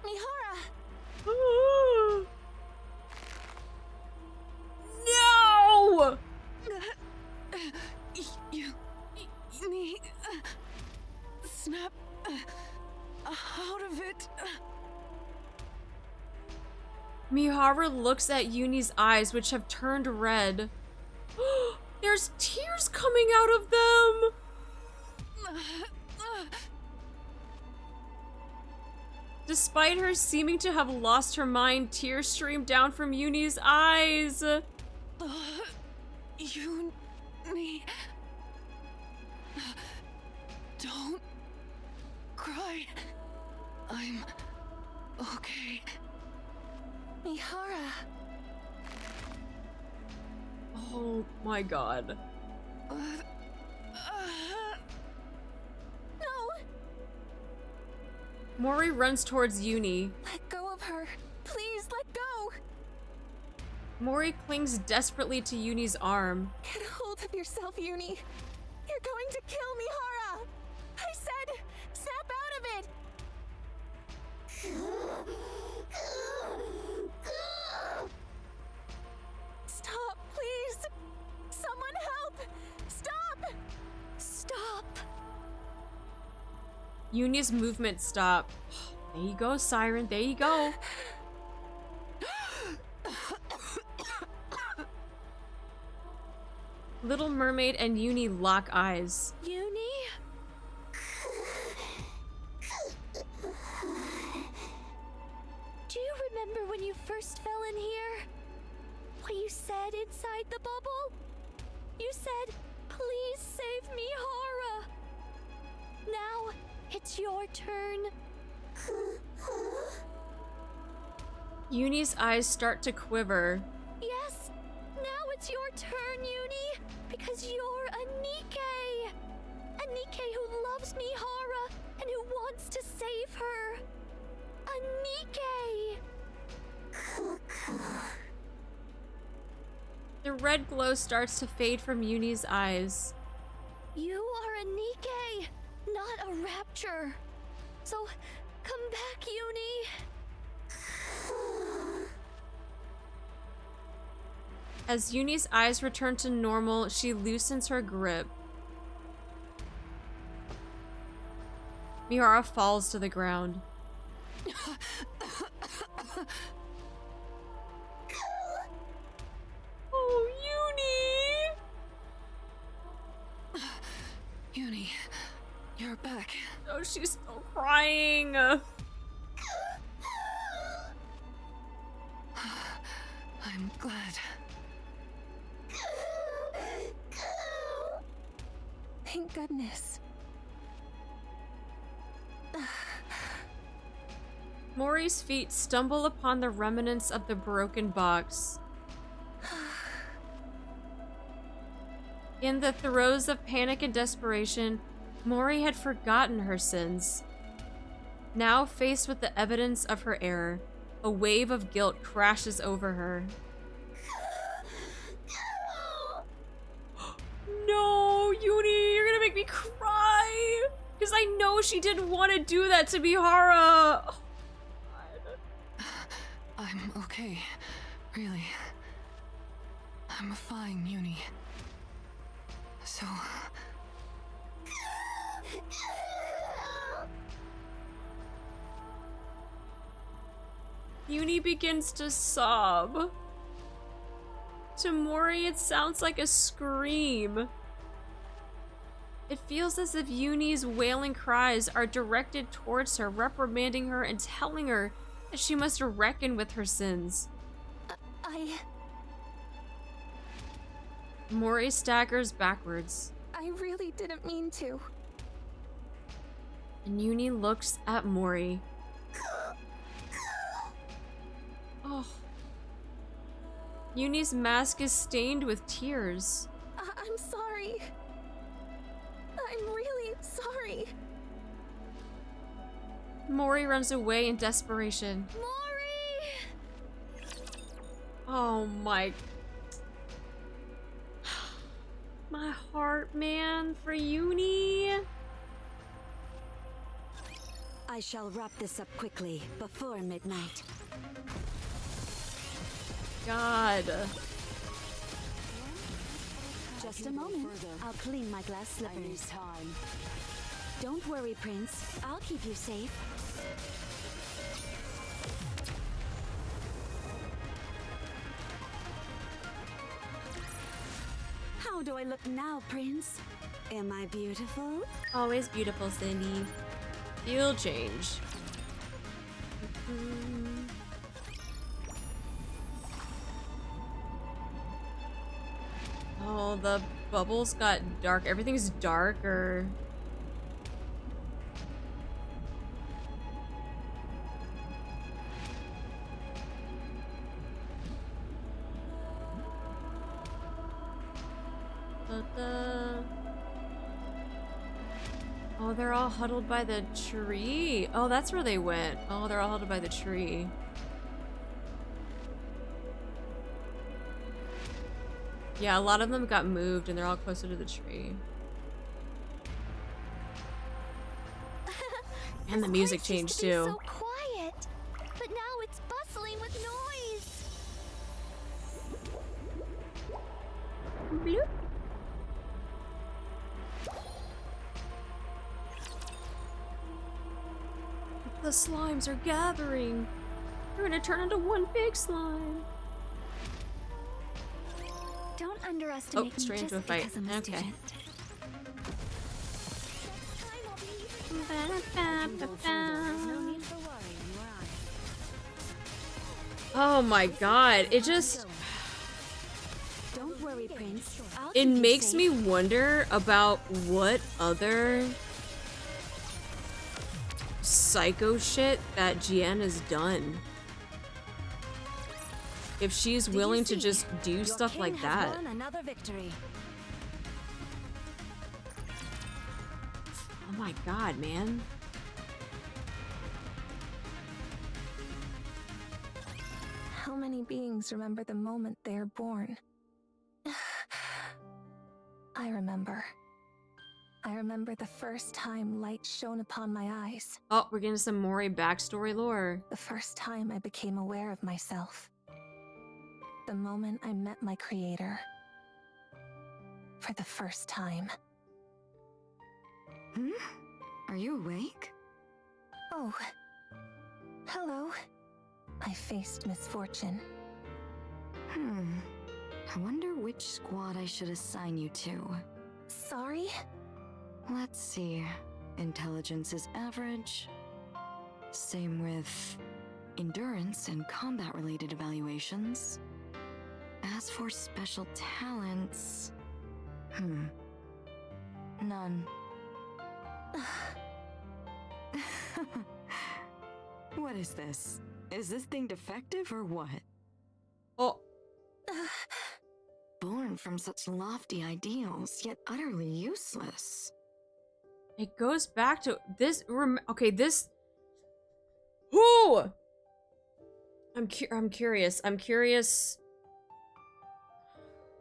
Mihara. No! You need snap out of it. Mihara looks at Uni's eyes, which have turned red. There's tears coming out of them! Despite her seeming to have lost her mind, tears stream down from Uni's eyes. Uni, Don't cry. I'm okay. Mihara. Oh my god. No! Mori runs towards Uni. Let go of her. Please let go. Mori clings desperately to Uni's arm. Get a hold of yourself, Uni. You're going to kill Mihara. I said, snap out of it. Stop, please. Someone help. Stop. Stop. Uni's movement stopped. There you go, Siren. There you go. Little Mermaid and Uni lock eyes. Uni? Do you remember when you first fell in here? What you said inside the bubble? You said, please save me, Hara. Now, it's your turn. Uni's eyes start to quiver. Yes, now it's your turn, Uni, because you're a NIKKE. A NIKKE who loves Mihara and who wants to save her. A NIKKE. The red glow starts to fade from Uni's eyes. You are a NIKKE, not a rapture. So, come back, Uni. As Uni's eyes return to normal, she loosens her grip. Mihara falls to the ground. Oh, Uni! Uni, you're back. Oh, she's still crying. I'm glad. Thank goodness. Mori's feet stumble upon the remnants of the broken box. In the throes of panic and desperation, Mori had forgotten her sins. Now faced with the evidence of her error, a wave of guilt crashes over her. No, Uni, you're gonna make me cry! Because I know she didn't want to do that to Mihara! Oh, God. I'm okay. Really. I'm fine, Uni. So... Uni begins to sob. To Mori, it sounds like a scream. It feels as if Uni's wailing cries are directed towards her, reprimanding her and telling her that she must reckon with her sins. Mori staggers backwards. I really didn't mean to. And Uni looks at Mori. Oh. Uni's mask is stained with tears. I'm sorry. I'm really sorry. Mori runs away in desperation. Mori! Oh my... My heart, man, for Uni. I shall wrap this up quickly, before midnight. God. Just a moment. I'll clean my glass slippers. Time. Don't worry, Prince. I'll keep you safe. How do I look now, Prince? Am I beautiful? Always beautiful, Cindy. Feel change. Oh, the bubbles got dark. Everything's darker. Oh, they're all huddled by the tree. Oh, that's where they went. Oh, they're all huddled by the tree. Yeah, a lot of them got moved and they're all closer to the tree. And the music changed too. So quiet, but now it's bustling with noise. Bloop. The slimes are gathering. They're gonna turn into one big slime. Don't underestimate me straight just into a fight. because I'm a Okay. student. Oh my god, it just... Don't worry, Prince. I'll It keep you makes safe. me wonder about what other psycho shit that GN has done. If she's Did you willing to see? just do Your stuff king like has that. won another victory. Oh my god, man. How many beings remember the moment they are born? I remember. I remember the first time light shone upon my eyes. Oh, we're getting some Mori backstory lore. The first time I became aware of myself. The moment I met my creator. For the first time. Hmm? Are you awake? Oh. Hello. I faced misfortune. I wonder which squad I should assign you to. Sorry? Let's see. Intelligence is average. Same with endurance and combat-related evaluations. As for special talents... None. What is this? Is this thing defective or what? Oh, Born from such lofty ideals, yet utterly useless. it goes back to this. Okay, this. Who? I'm curious. I'm curious.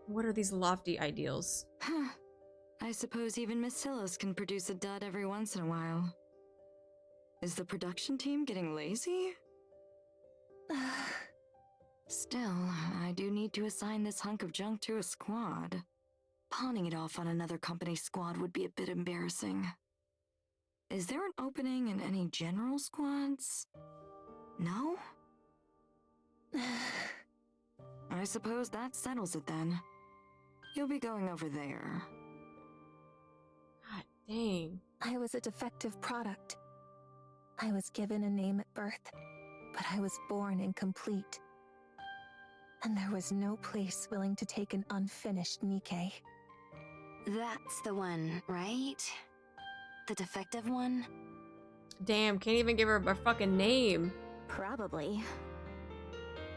What are these lofty ideals? Huh. I suppose even Miss Hillis can produce a dud every once in a while. Is the production team getting lazy? Still, I do need to assign this hunk of junk to a squad. Pawning it off on another company's squad would be a bit embarrassing. Is there an opening in any general squads? No? I suppose that settles it then. You'll be going over there. God dang. I was a defective product. I was given a name at birth, but I was born incomplete. And there was no place willing to take an unfinished NIKKE. That's the one, right? The defective one? Damn, can't even give her a fucking name. Probably.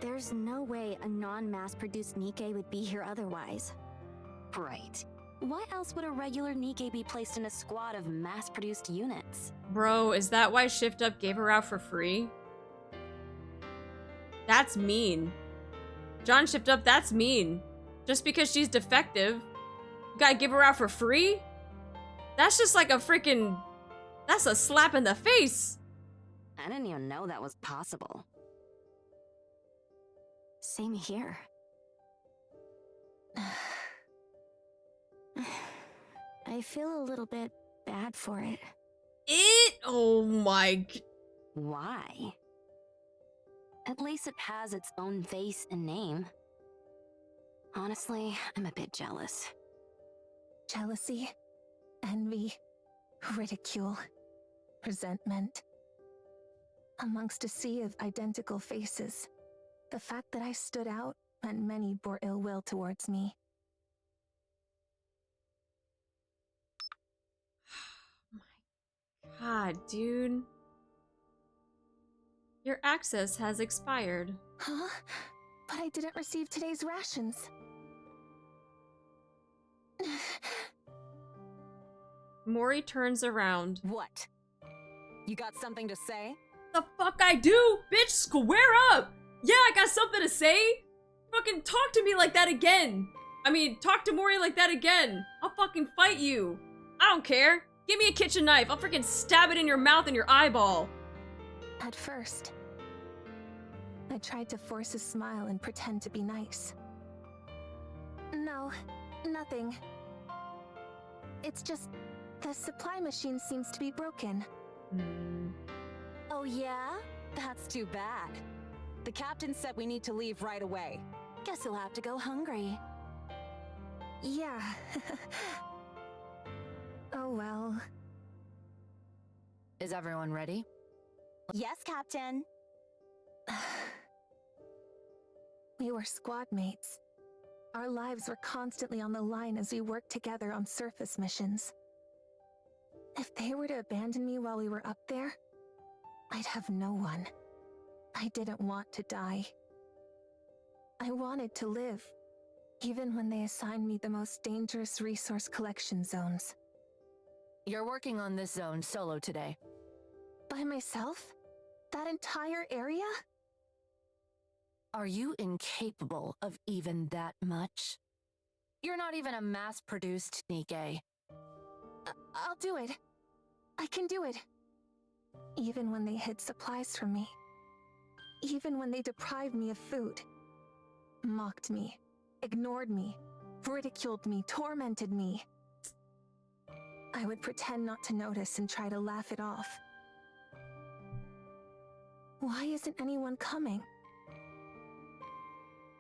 There's no way a non-mass-produced NIKKE would be here otherwise. Right. Why else would a regular NIKKE be placed in a squad of mass-produced units? Bro, is that why Shift Up gave her out for free? That's mean. John Shift Up, that's mean. Just because she's defective, you gotta give her out for free? That's just like a freaking... That's a slap in the face. I didn't even know that was possible. Same here. I feel a little bit bad for it. Oh my... Why? At least it has its own face and name. Honestly, I'm a bit jealous. Jealousy, envy, ridicule, resentment. Amongst a sea of identical faces, the fact that I stood out meant many bore ill will towards me. God, dude. Your access has expired. Huh? But I didn't receive today's rations. Mori turns around. What? You got something to say? The fuck I do? Bitch, square up! Yeah, I got something to say! Fucking talk to me like that again! I mean, talk to Mori like that again! I'll fucking fight you! I don't care! Give me a kitchen knife, I'll freaking stab it in your mouth and your eyeball! At first, I tried to force a smile and pretend to be nice. No, nothing. It's just, the supply machine seems to be broken. Oh yeah? That's too bad. The captain said we need to leave right away. Guess you'll have to go hungry. Yeah. Oh well. Is everyone ready? Yes, Captain. We were squad mates. Our lives were constantly on the line as we worked together on surface missions. If they were to abandon me while we were up there, I'd have no one. I didn't want to die. I wanted to live, even when they assigned me the most dangerous resource collection zones. You're working on this zone solo today. By myself? That entire area? Are you incapable of even that much? You're not even a mass-produced NIKKE. I'll do it. I can do it. Even when they hid supplies from me. Even when they deprived me of food. Mocked me. Ignored me. Ridiculed me. Tormented me. I would pretend not to notice and try to laugh it off. Why isn't anyone coming?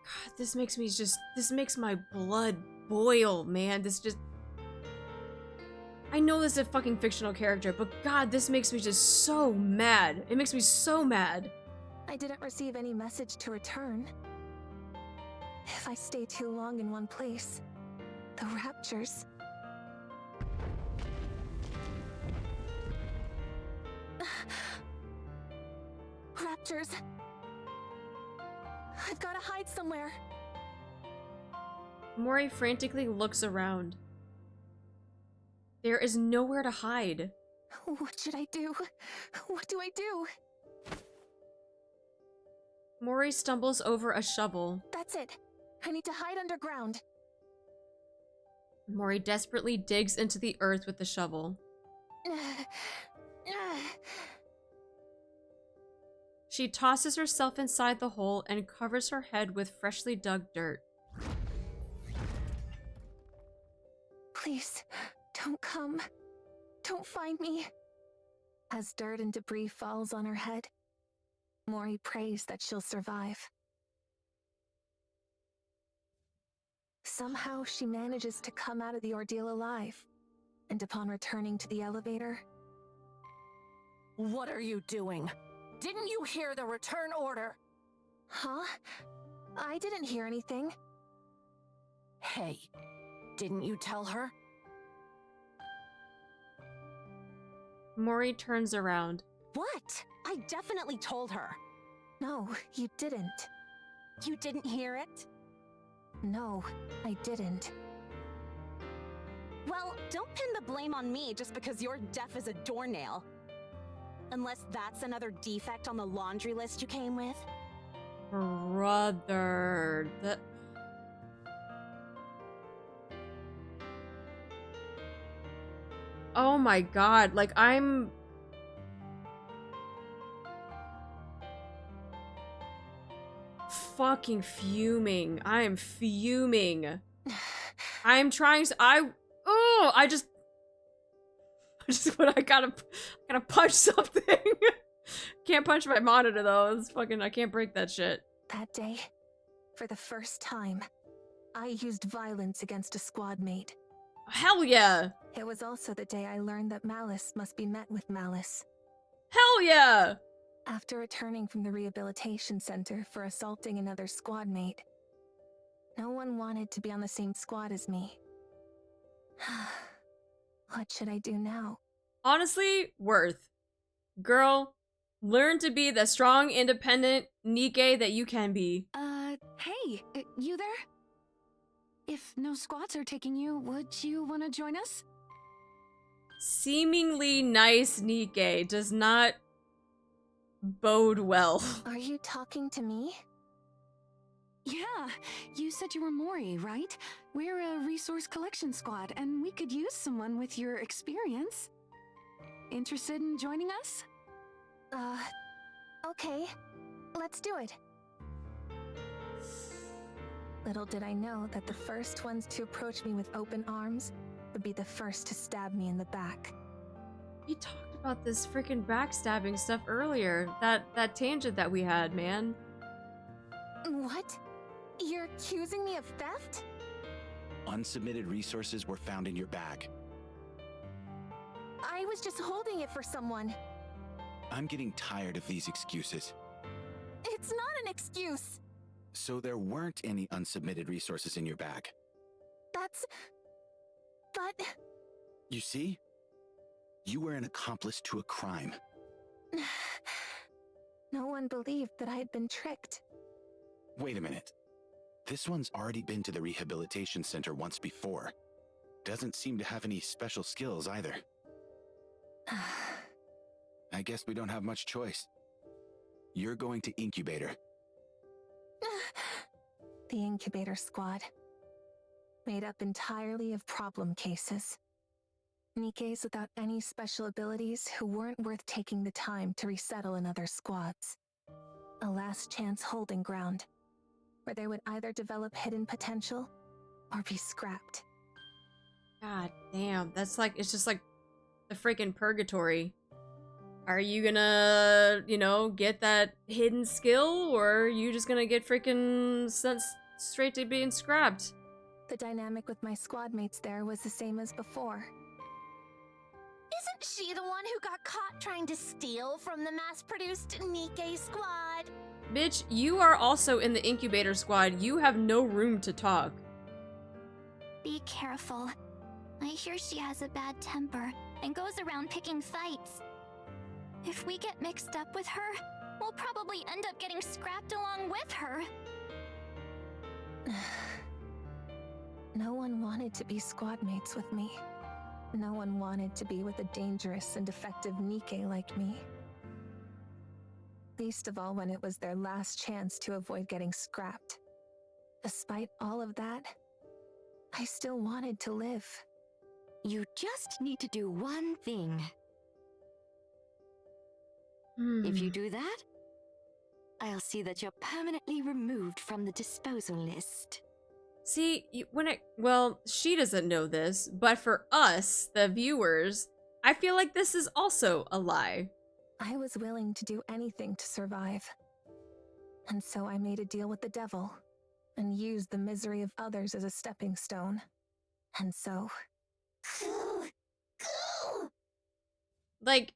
God, this makes my blood boil, man. I know this is a fucking fictional character, but God, this makes me just so mad. It makes me so mad. I didn't receive any message to return. If I stay too long in one place, the raptures... Raptors... I've got to hide somewhere. Mori frantically looks around. There is nowhere to hide. What should I do? What do I do? Mori stumbles over a shovel. That's it. I need to hide underground. Mori desperately digs into the earth with the shovel. She tosses herself inside the hole and covers her head with freshly dug dirt. Please, don't come. Don't find me. As dirt and debris falls on her head, Mori prays that she'll survive. Somehow she manages to come out of the ordeal alive, and upon returning to the elevator... What are you doing? Didn't you hear the return order? Huh? I didn't hear anything. Hey, didn't you tell her? Mori turns around. What? I definitely told her. No, you didn't. You didn't hear it? No, I didn't. Well, don't pin the blame on me just because you're deaf as a doornail. Unless that's another defect on the laundry list you came with. Brother, oh my God, like I'm... fucking fuming. I am fuming. I'm trying to... I just I gotta punch something. Can't punch my monitor though. It's fucking, I can't break that shit. That day, for the first time, I used violence against a squad mate. Hell yeah. It was also the day I learned that malice must be met with malice. Hell yeah. After returning from the rehabilitation center for assaulting another squad mate, no one wanted to be on the same squad as me. What should I do now? Honestly, worth. Girl, learn to be the strong, independent NIKKE that you can be. Hey, you there? If no squads are taking you, would you want to join us? Seemingly nice NIKKE does not bode well. Are you talking to me? Yeah, you said you were Mori, right? We're a resource collection squad, and we could use someone with your experience. Interested in joining us? Okay. Let's do it. Little did I know that the first ones to approach me with open arms would be the first to stab me in the back. We talked about this freaking backstabbing stuff earlier. That tangent that we had, man. What? You're accusing me of theft? Unsubmitted resources were found in your bag. I was just holding it for someone. I'm getting tired of these excuses. It's not an excuse. So there weren't any unsubmitted resources in your bag. But... You see? You were an accomplice to a crime. No one believed that I had been tricked. Wait a minute. This one's already been to the rehabilitation center once before. Doesn't seem to have any special skills either. I guess we don't have much choice. You're going to Incubator. The Incubator Squad. Made up entirely of problem cases. NIKKEs without any special abilities who weren't worth taking the time to resettle in other squads. A last chance holding ground, where they would either develop hidden potential or be scrapped. God damn, that's like, it's just like the freaking purgatory. Are you gonna, you know, get that hidden skill, or are you just gonna get freaking sent straight to being scrapped? The dynamic with my squad mates there was the same as before. Isn't she the one who got caught trying to steal from the mass-produced NIKKE squad? Bitch, you are also in the Incubator Squad. You have no room to talk. Be careful. I hear she has a bad temper and goes around picking fights. If we get mixed up with her, we'll probably end up getting scrapped along with her. No one wanted to be squad mates with me. No one wanted to be with a dangerous and defective NIKKE like me. Least of all when it was their last chance to avoid getting scrapped. Despite all of that, I still wanted to live. You just need to do one thing. If you do that, I'll see that you're permanently removed from the disposal list. See, well, she doesn't know this, but for us, the viewers, I feel like this is also a lie. I was willing to do anything to survive. And so I made a deal with the devil, and used the misery of others as a stepping stone. And so... Like,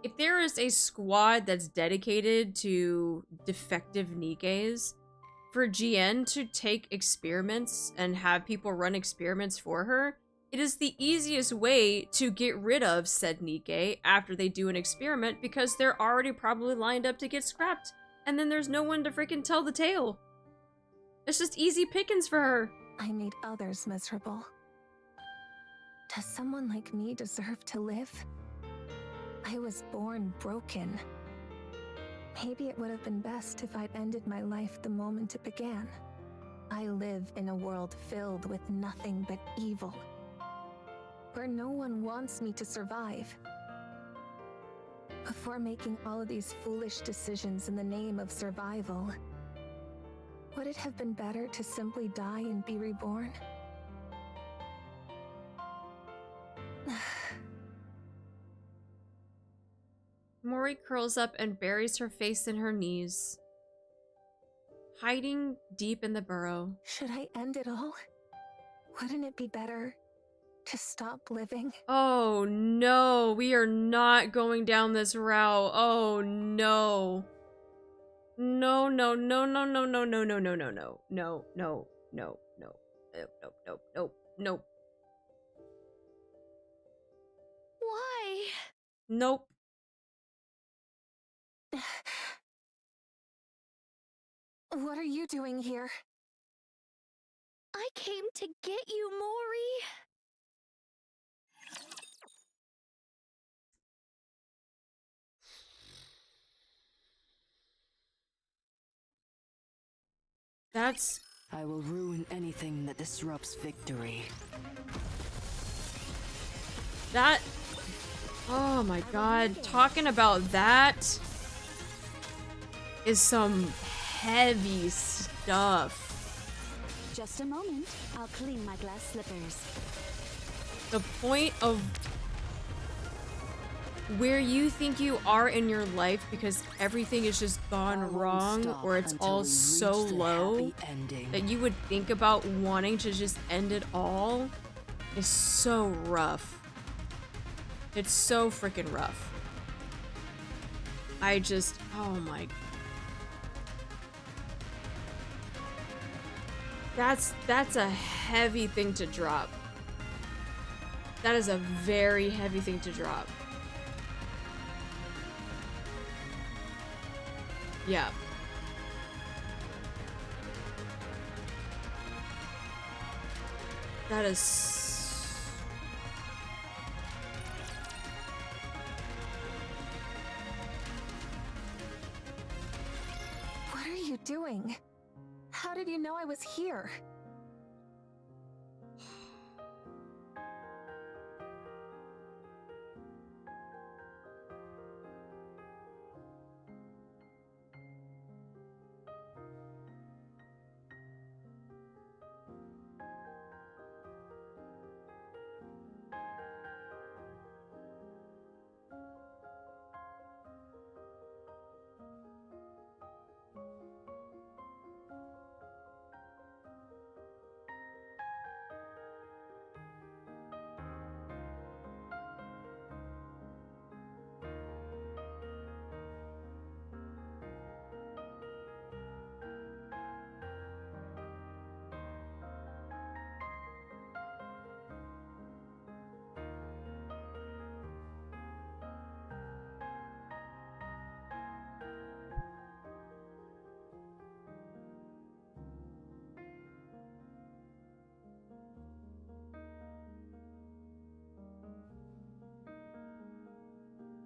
if there is a squad that's dedicated to defective NIKKEs, for GN to take experiments and have people run experiments for her, it is the easiest way to get rid of said NIKKE after they do an experiment, because they're already probably lined up to get scrapped, and then there's no one to freaking tell the tale. It's just easy pickings for her. I made others miserable. Does someone like me deserve to live? I was born broken. Maybe it would have been best if I'd ended my life the moment it began. I live in a world filled with nothing but evil, where no one wants me to survive. Before making all of these foolish decisions in the name of survival, would it have been better to simply die and be reborn? Mori curls up and buries her face in her knees, hiding deep in the burrow. Should I end it all? Wouldn't it be better to stop living? Oh no, we are not going down this route. Oh no. No, no, no, no, no, no, no, no, no, no, no, no, no, no, no, no, no, no, no. Why? Nope. What are you doing here? I came to get you, Mori. That's... I will ruin anything that disrupts victory. That... Oh my god. Talking about that is some heavy stuff. Just a moment. I'll clean my glass slippers. The point of where you think you are in your life because everything is just gone wrong or it's all so low that you would think about wanting to just end it all is so rough. It's so freaking rough. I just, oh my. That's a heavy thing to drop. That is a very heavy thing to drop. Yeah. That is... What are you doing? How did you know I was here?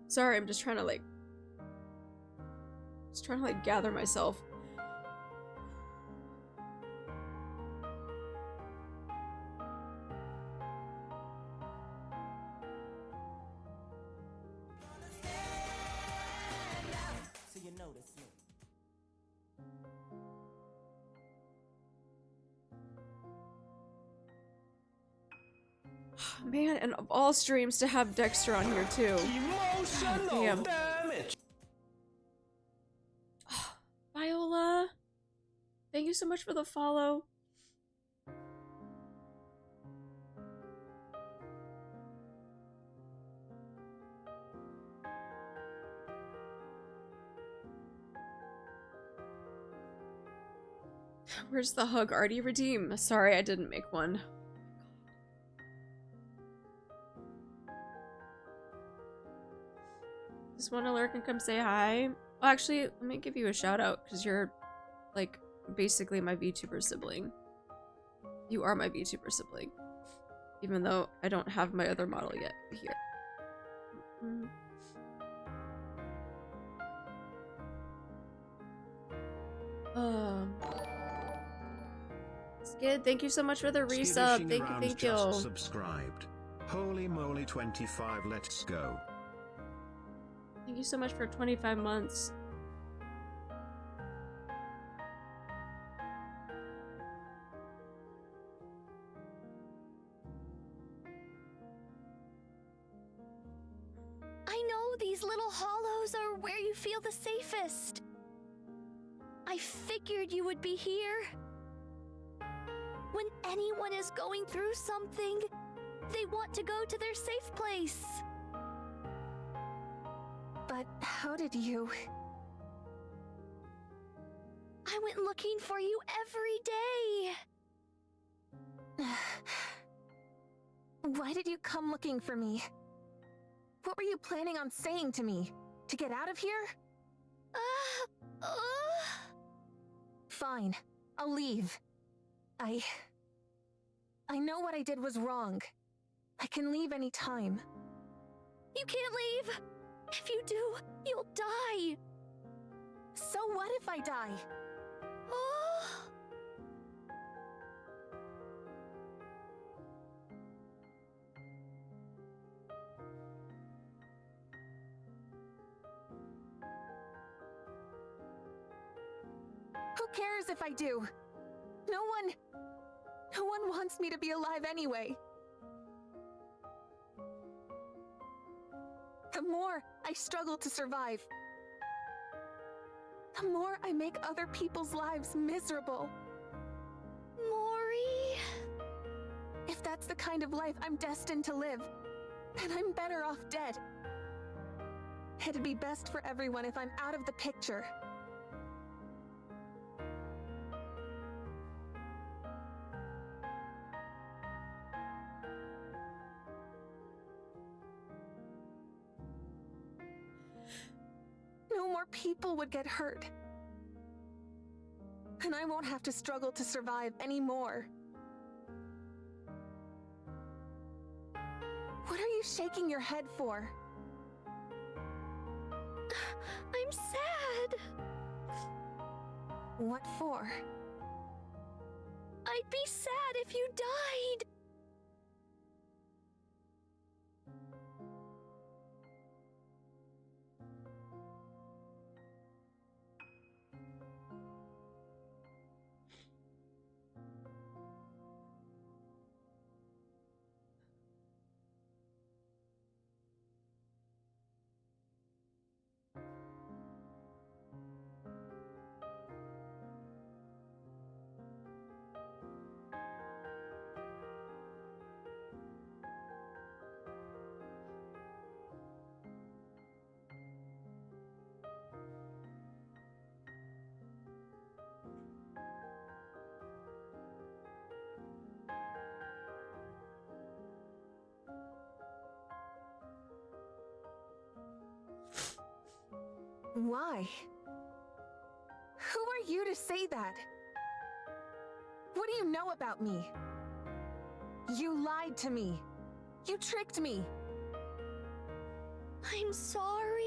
Sorry, I'm just trying to gather myself. Man, and of all streams to have Dexter on here too. God damn. Damage. Viola, thank you so much for the follow. Where's the hug already redeem? Sorry, I didn't make one. Just want to lurk and come say hi. Well, actually, let me give you a shout out because you're like basically my VTuber sibling. You are my VTuber sibling, even though I don't have my other model yet here. Skid, thank you so much for the resub. Thank you. Subscribed. Holy moly, 25. Let's go. Thank you so much for 25 months. I know these little hollows are where you feel the safest. I figured you would be here. When anyone is going through something, they want to go to their safe place. But how did you... I went looking for you every day. Why did you come looking for me? What were you planning on saying to me? To get out of here? Fine, I'll leave. I know what I did was wrong. I can leave any time. You can't leave! If you do, you'll die! So what if I die? Who cares if I do? No one wants me to be alive anyway. The more I struggle to survive, the more I make other people's lives miserable. Mori... If that's the kind of life I'm destined to live, then I'm better off dead. It'd be best for everyone if I'm out of the picture. No more people would get hurt. And I won't have to struggle to survive anymore. What are you shaking your head for? I'm sad. What for? I'd be sad if you died. Why? Who are you to say that? What do you know about me? You lied to me. You tricked me. I'm sorry.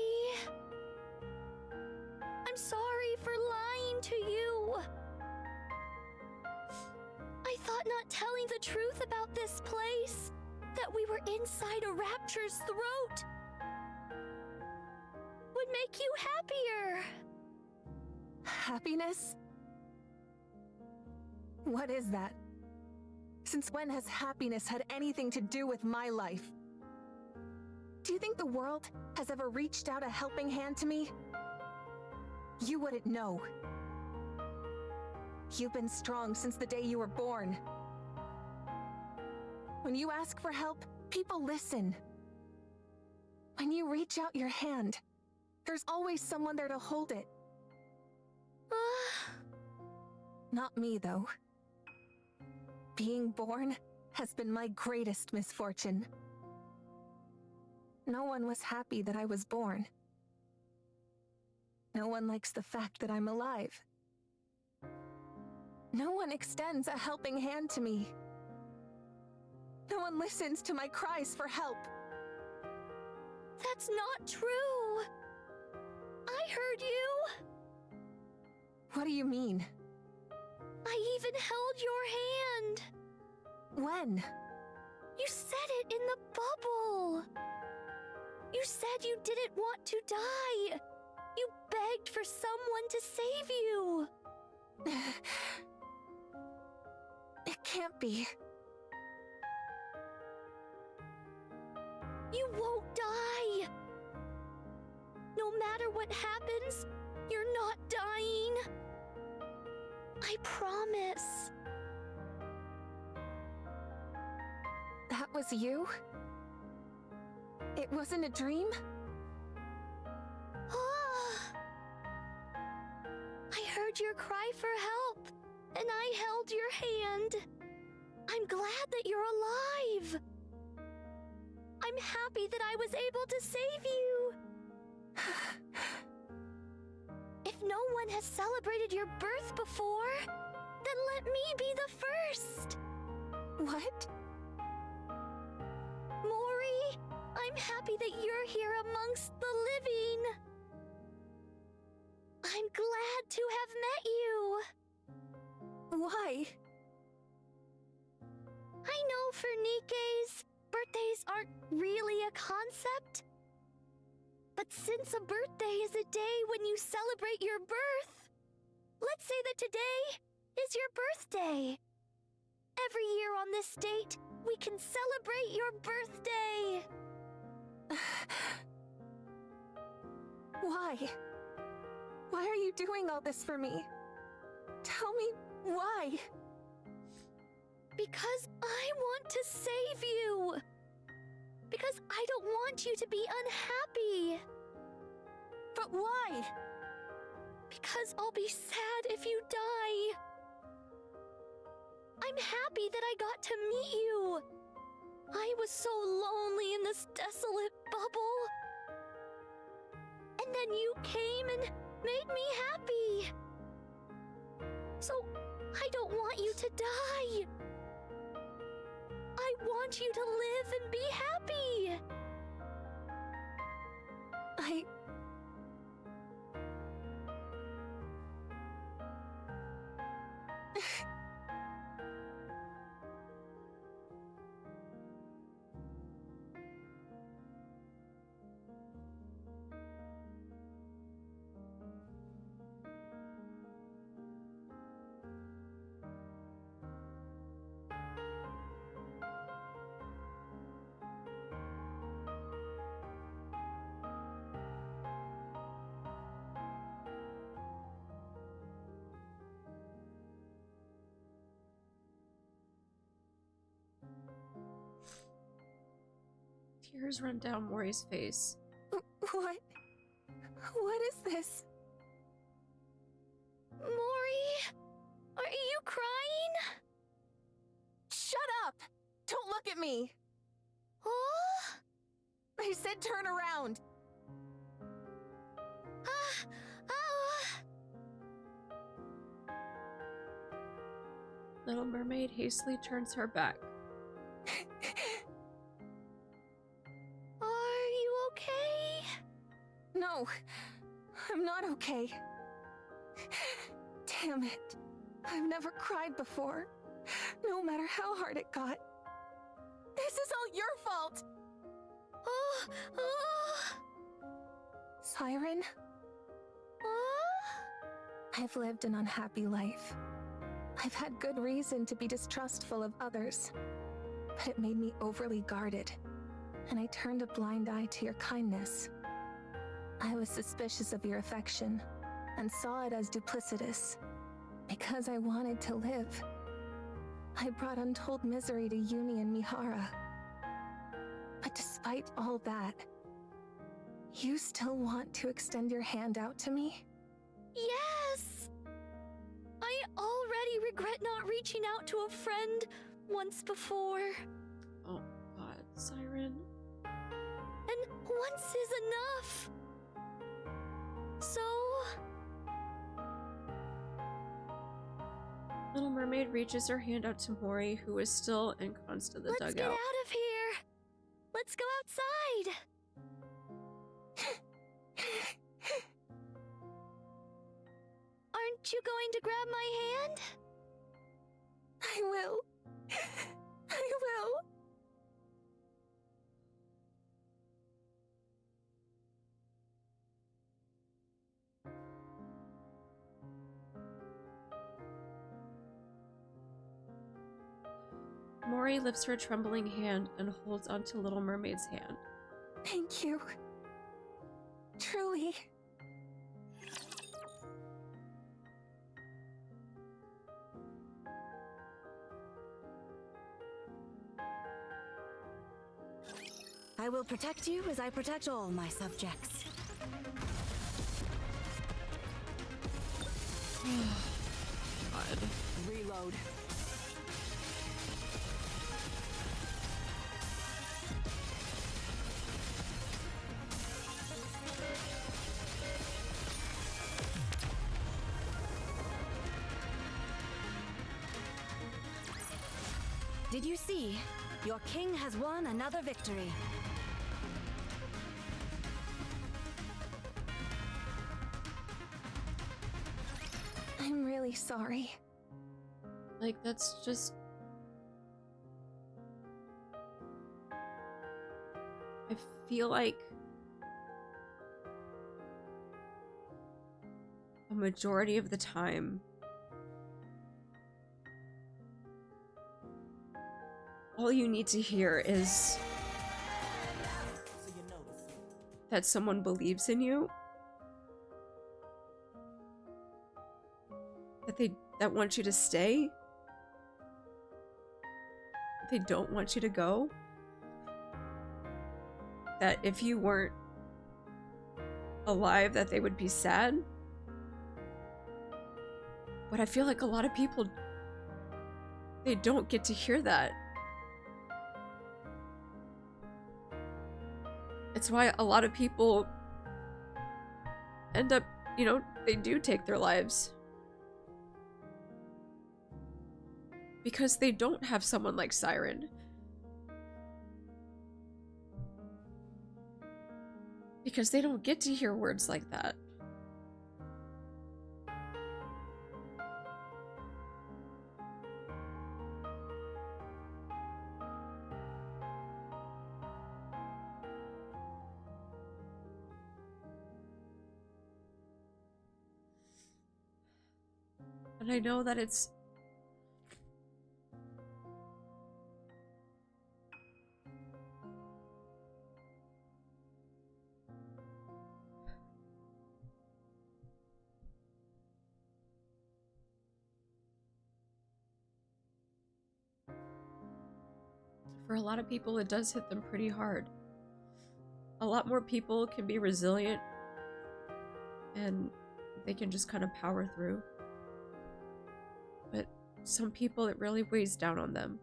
I'm sorry for lying to you. I thought not telling the truth about this place, that we were inside a rapture's throat, would make you happier. Happiness? What is that? Since when has happiness had anything to do with my life? Do you think the world has ever reached out a helping hand to me? You wouldn't know. You've been strong since the day you were born. When you ask for help, people listen. When you reach out your hand, there's always someone there to hold it. Not me, though. Being born has been my greatest misfortune. No one was happy that I was born. No one likes the fact that I'm alive. No one extends a helping hand to me. No one listens to my cries for help. That's not true. I heard you. What do you mean? I even held your hand. When? You said it in the bubble. You said you didn't want to die. You begged for someone to save you. It can't be. You won't die. No matter what happens, you're not dying. I promise. That was you? It wasn't a dream? I heard your cry for help, and I held your hand. I'm glad that you're alive. I'm happy that I was able to save you. If no one has celebrated your birth before, then let me be the first. What? Mori, I'm happy that you're here amongst the living. I'm glad to have met you. Why? I know for NIKKE's, birthdays aren't really a concept. But since a birthday is a day when you celebrate your birth, let's say that today is your birthday. Every year on this date, we can celebrate your birthday. Why? Why are you doing all this for me? Tell me why? Because I want to save you. Because I don't want you to be unhappy. But why? Because I'll be sad if you die. I'm happy that I got to meet you. I was so lonely in this desolate bubble. And then you came and made me happy. So, I don't want you to die. I want you to live and be happy. Tears run down Mori's face. What? What is this? Mori, are you crying? Shut up! Don't look at me! Oh? I said turn around! Little Mermaid hastily turns her back. Are you okay? No, I'm not okay. Damn it. I've never cried before, no matter how hard it got. This is all your fault! Siren? I've lived an unhappy life. I've had good reason to be distrustful of others, but it made me overly guarded, and I turned a blind eye to your kindness. I was suspicious of your affection, and saw it as duplicitous, because I wanted to live. I brought untold misery to Uni and Mihara. But despite all that, you still want to extend your hand out to me? Yes! I already regret not reaching out to a friend once before. Oh god, Siren. And once is enough. So... Little Mermaid reaches her hand out to Mori, who is still ensconced in the Let's dugout. get out of here! Let's go outside! Aren't you going to grab my hand? I will. I will. Mori lifts her trembling hand and holds onto Little Mermaid's hand. Thank you. Truly. I will protect you as I protect all my subjects. God. Reload. did you see? Your king has won another victory. I'm really sorry. Like, that's just... I feel like a majority of the time all you need to hear is that someone believes in you, that wants you to stay, they don't want you to go, that if you weren't alive that they would be sad. But I feel like a lot of people, they don't get to hear that. It's why a lot of people end up, you know, they do take their lives. Because they don't have someone like Siren. Because they don't get to hear words like that. And I know that it's... For a lot of people, it does hit them pretty hard. A lot more people can be resilient and they can just kind of power through. But some people, it really weighs down on them.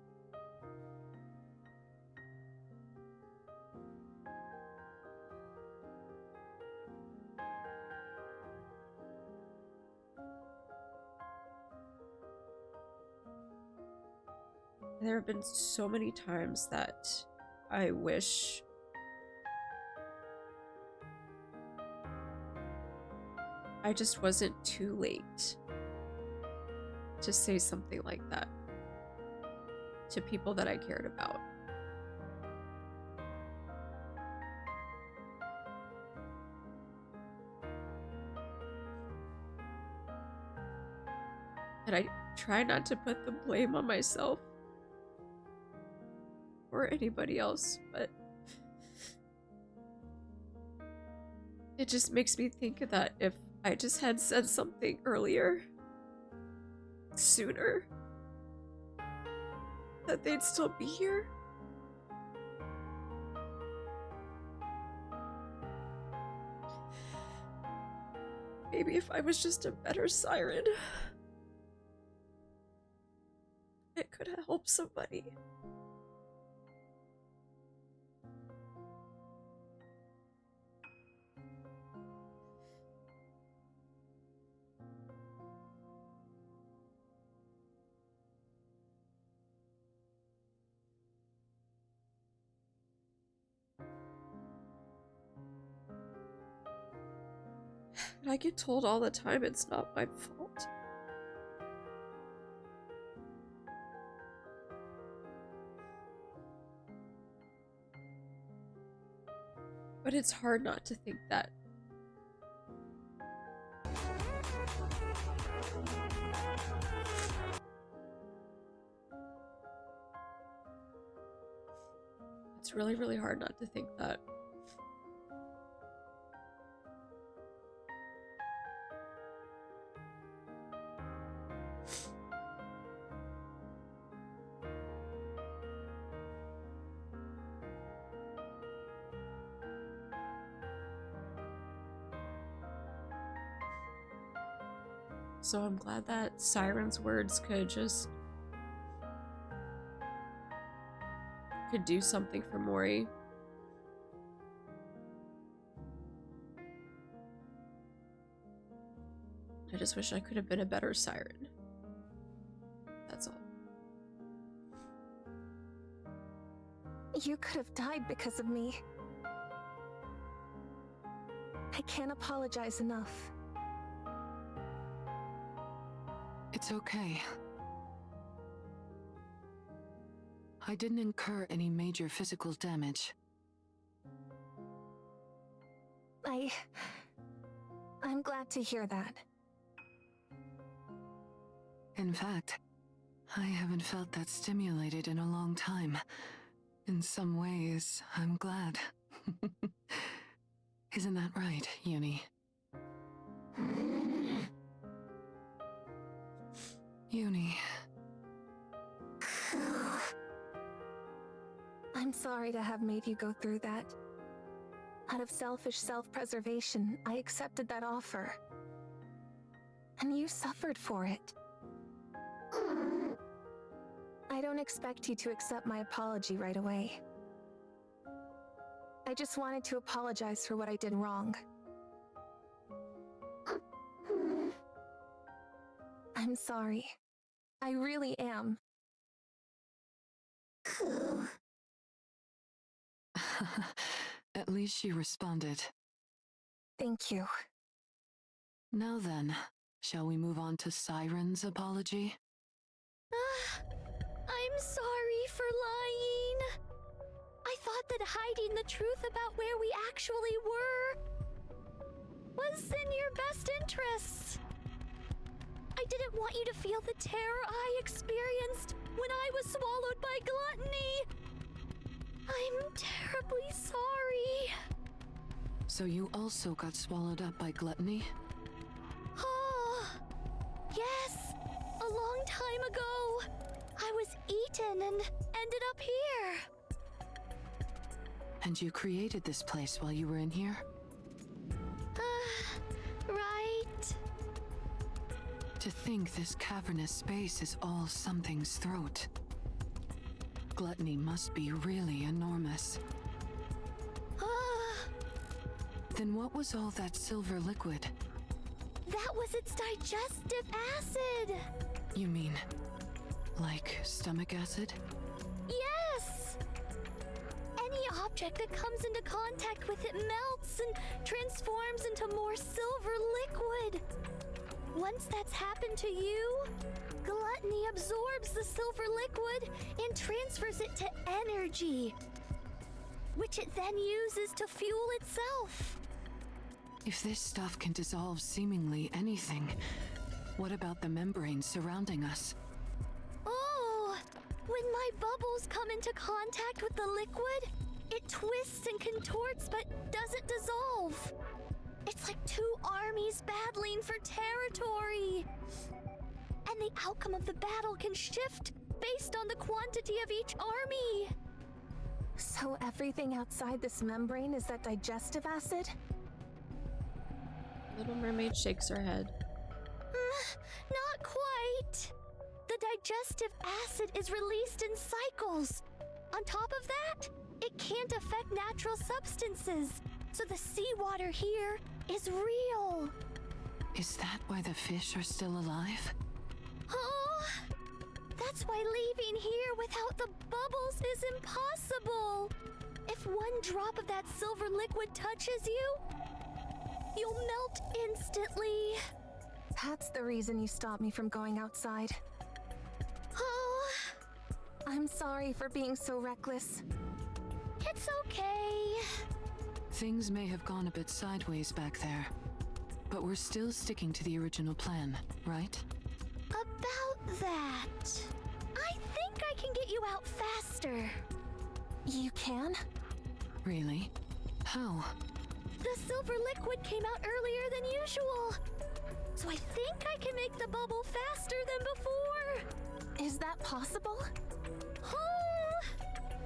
There have been so many times that I wish I just wasn't too late to say something like that to people that I cared about. And I try not to put the blame on myself or anybody else, but it just makes me think that if I just had said something earlier, sooner, that they'd still be here. Maybe if I was just a better Siren, it could have helped somebody. And I get told all the time it's not my fault. But it's hard not to think that. It's really, really hard not to think that. So I'm glad that Siren's words could do something for Mori. I just wish I could have been a better Siren. That's all. You could have died because of me. I can't apologize enough. It's okay. I didn't incur any major physical damage. I'm glad to hear that. In fact, I haven't felt that stimulated in a long time. In some ways, I'm glad. Isn't that right, Uni? Uni. I'm sorry to have made you go through that. Out of selfish self-preservation, I accepted that offer. And you suffered for it. I don't expect you to accept my apology right away. I just wanted to apologize for what I did wrong. I'm sorry. I really am. At least she responded. Thank you. Now then, shall we move on to Siren's apology? I'm sorry for lying. I thought that hiding the truth about where we actually were was in your best interests. I didn't want you to feel the terror I experienced when I was swallowed by gluttony. I'm terribly sorry. So you also got swallowed up by gluttony? Oh, yes. A long time ago, I was eaten and ended up here. And you created this place while you were in here? Right. To think this cavernous space is all something's throat. Gluttony must be really enormous. Then what was all that silver liquid? That was its digestive acid. You mean, like stomach acid? Yes! Any object that comes into contact with it melts and transforms into more silver liquid. Once that's happened to you, gluttony absorbs the silver liquid and transfers it to energy, which it then uses to fuel itself. If this stuff can dissolve seemingly anything, what about the membrane surrounding us? Oh, when my bubbles come into contact with the liquid, it twists and contorts but doesn't dissolve. It's like two armies battling for territory. And the outcome of the battle can shift based on the quantity of each army. So everything outside this membrane is that digestive acid? Little Mermaid shakes her head. Not quite. The digestive acid is released in cycles. On top of that, it can't affect natural substances, so the seawater here is real. Is that why the fish are still alive? Oh, that's why leaving here without the bubbles is impossible. If one drop of that silver liquid touches you, you'll melt instantly. That's the reason you stopped me from going outside. Oh, I'm sorry for being so reckless. it's okay. Things may have gone a bit sideways back there, but we're still sticking to the original plan, right? About that, I think I can get you out faster. You can? Really? How? The silver liquid came out earlier than usual, so I think I can make the bubble faster than before. Is that possible? Oh,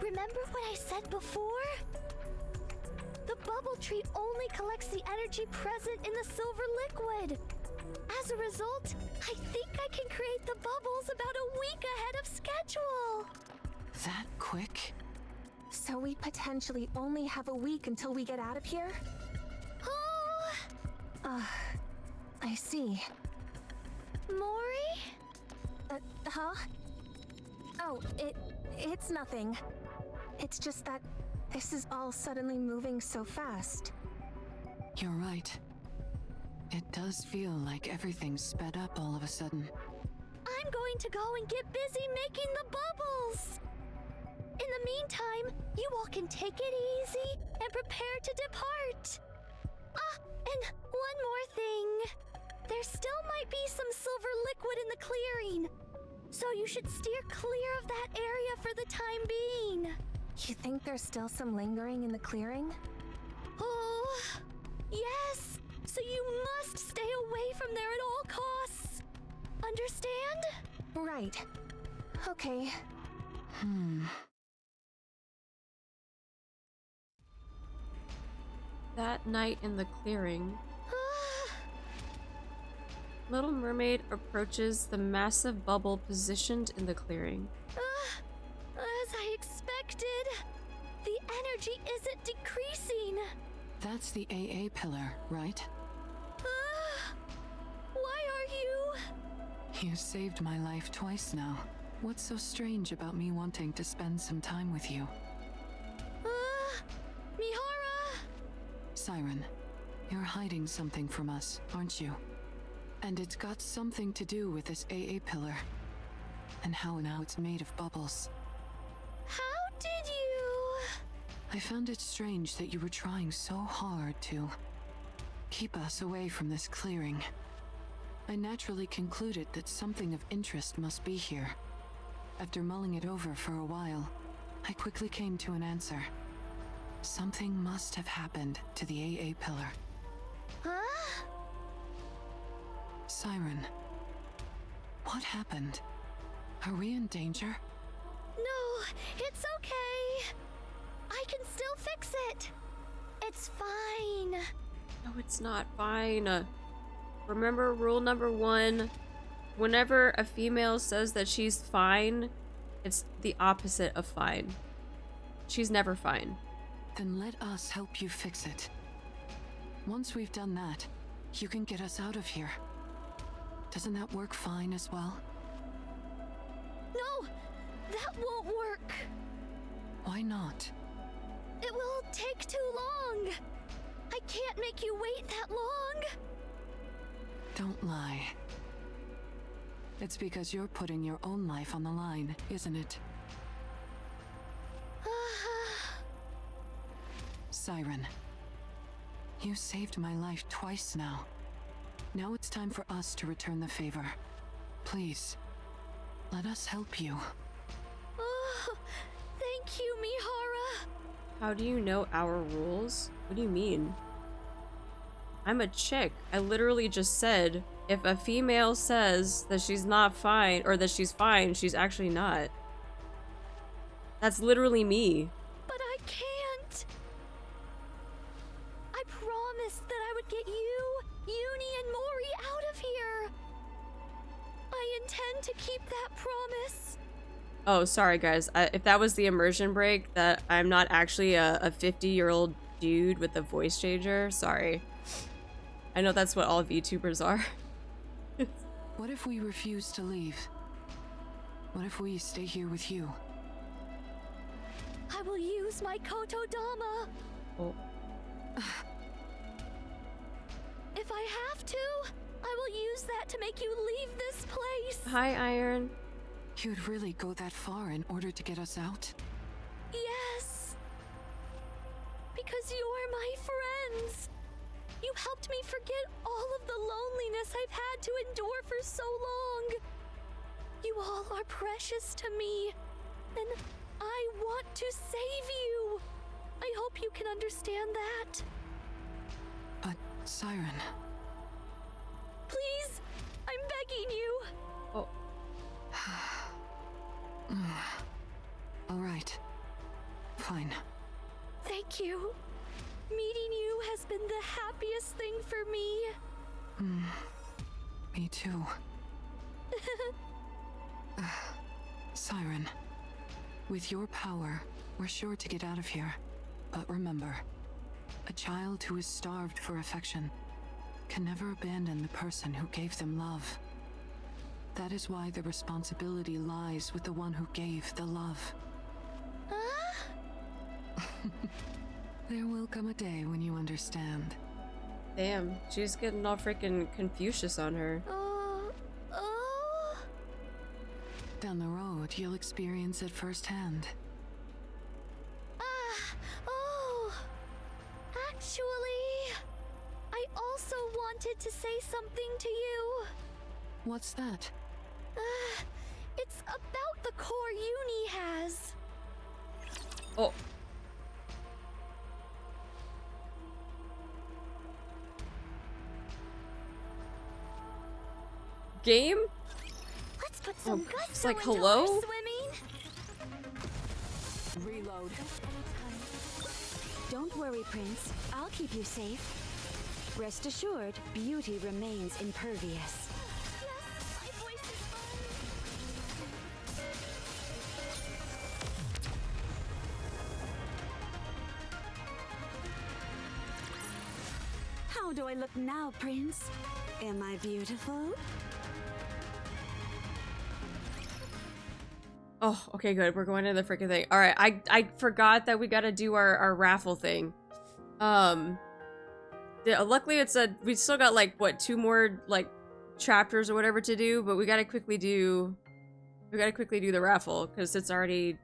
remember what I said before? The bubble tree only collects the energy present in the silver liquid. As a result, I think I can create the bubbles about a week ahead of schedule. That quick? So we potentially only have a week until we get out of here? Oh! I see. Mori? Huh? Oh, it's nothing. It's just that this is all suddenly moving so fast. You're right. It does feel like everything's sped up all of a sudden. I'm going to go and get busy making the bubbles! In the meantime, you all can take it easy and prepare to depart. Ah, and one more thing. There still might be some silver liquid in the clearing, so you should steer clear of that area for the time being. You think there's still some lingering in the clearing? Oh, yes. So you must stay away from there at all costs. Understand? Right. Okay. That night in the clearing, Little Mermaid approaches the massive bubble positioned in the clearing. As I expected, the energy isn't decreasing. That's the AA pillar, right? Why are you? You saved my life twice now. What's so strange about me wanting to spend some time with you? Mihara! Siren, you're hiding something from us, aren't you? And it's got something to do with this AA pillar. And how now it's made of bubbles. How did you? I found it strange that you were trying so hard to keep us away from this clearing. I naturally concluded that something of interest must be here. After mulling it over for a while, I quickly came to an answer. Something must have happened to the AA pillar. Huh? Siren, what happened? Are we in danger? No, it's okay. I can still fix it. It's fine. No, it's not fine. Remember rule number 1. Whenever a female says that she's fine, it's the opposite of fine. She's never fine. Then let us help you fix it. Once we've done that, you can get us out of here. Doesn't that work fine as well? No, that won't work. Why not? It will take too long. I can't make you wait that long. Don't lie. It's because you're putting your own life on the line, isn't it? Siren, you saved my life twice now. Now it's time for us to return the favor. Please, let us help you. Oh, thank you, Mihara. How do you know our rules? What do you mean? I'm a chick. I literally just said, if a female says that she's not fine, or that she's fine, she's actually not. That's literally me. But I can't. I promised that I would get you, Uni, and Mori out of here. I intend to keep that promise. Oh, sorry guys. If that was the immersion break, that I'm not actually a 50-year-old dude with a voice changer, sorry. I know that's what all VTubers are. What if we refuse to leave? What if we stay here with you? I will use my Kotodama. Oh. If I have to, I will use that to make you leave this place. Hi, Iron. You'd really go that far in order to get us out? Yes. Because you're my friends. You helped me forget all of the loneliness I've had to endure for so long. You all are precious to me, and I want to save you. I hope you can understand that. But, Siren... Please, I'm begging you. Oh. All right. Fine. Thank you. Meeting you has been the happiest thing for me. Me too. Siren, with your power, we're sure to get out of here. But remember, a child who is starved for affection can never abandon the person who gave them love. That is why the responsibility lies with the one who gave the love. There will come a day when you understand. Damn, she's getting all freaking Confucius on her. Down the road, you'll experience it firsthand. Actually, I also wanted to say something to you. What's that? It's about the core Uni has. Oh. Game? Let's put some gusto it's like, into hello? our swimming. Reload. Don't worry, Prince. I'll keep you safe. Rest assured, beauty remains impervious. Yes, my voice is fine. How do I look now, Prince? Am I beautiful? Oh, okay, good. We're going to the freaking thing. All right, I forgot that we gotta do our raffle thing. Luckily it's we still got like what 2 more like chapters or whatever to do, but we gotta quickly do the raffle because it's already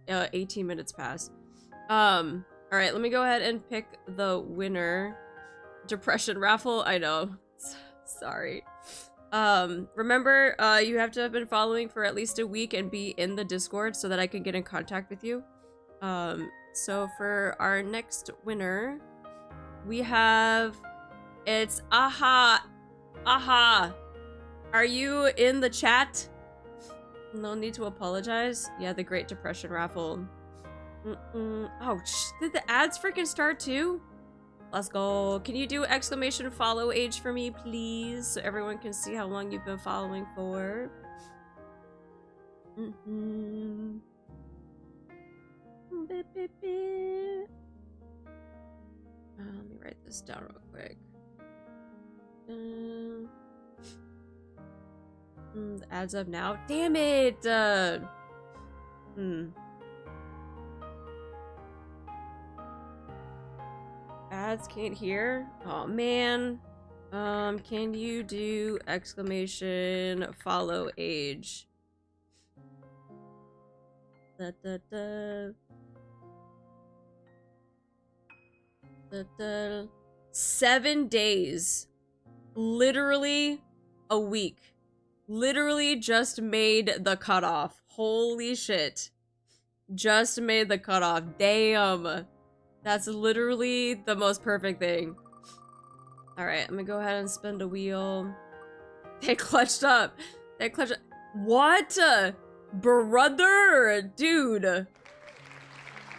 18 minutes past. All right, let me go ahead and pick the winner. Depression raffle. I know. Sorry. Remember, you have to have been following for at least a week and be in the Discord so that I can get in contact with you. So for our next winner, we have, it's Aha. Are you in the chat? No need to apologize. Yeah, the Great Depression raffle. Oh, did the ads freaking start too? Let's go. Can you do exclamation follow age for me, please? So everyone can see how long you've been following for. Let me write this down real quick. The ads up now. Damn it! Ads can't hear? Oh man. Can you do exclamation follow age? 7 days. Literally a week. Literally just made the cutoff. Holy shit. Just made the cutoff. Damn. That's literally the most perfect thing. Alright, I'm gonna go ahead and spin a wheel. They clutched up. They clutched up. What? Brother! Dude.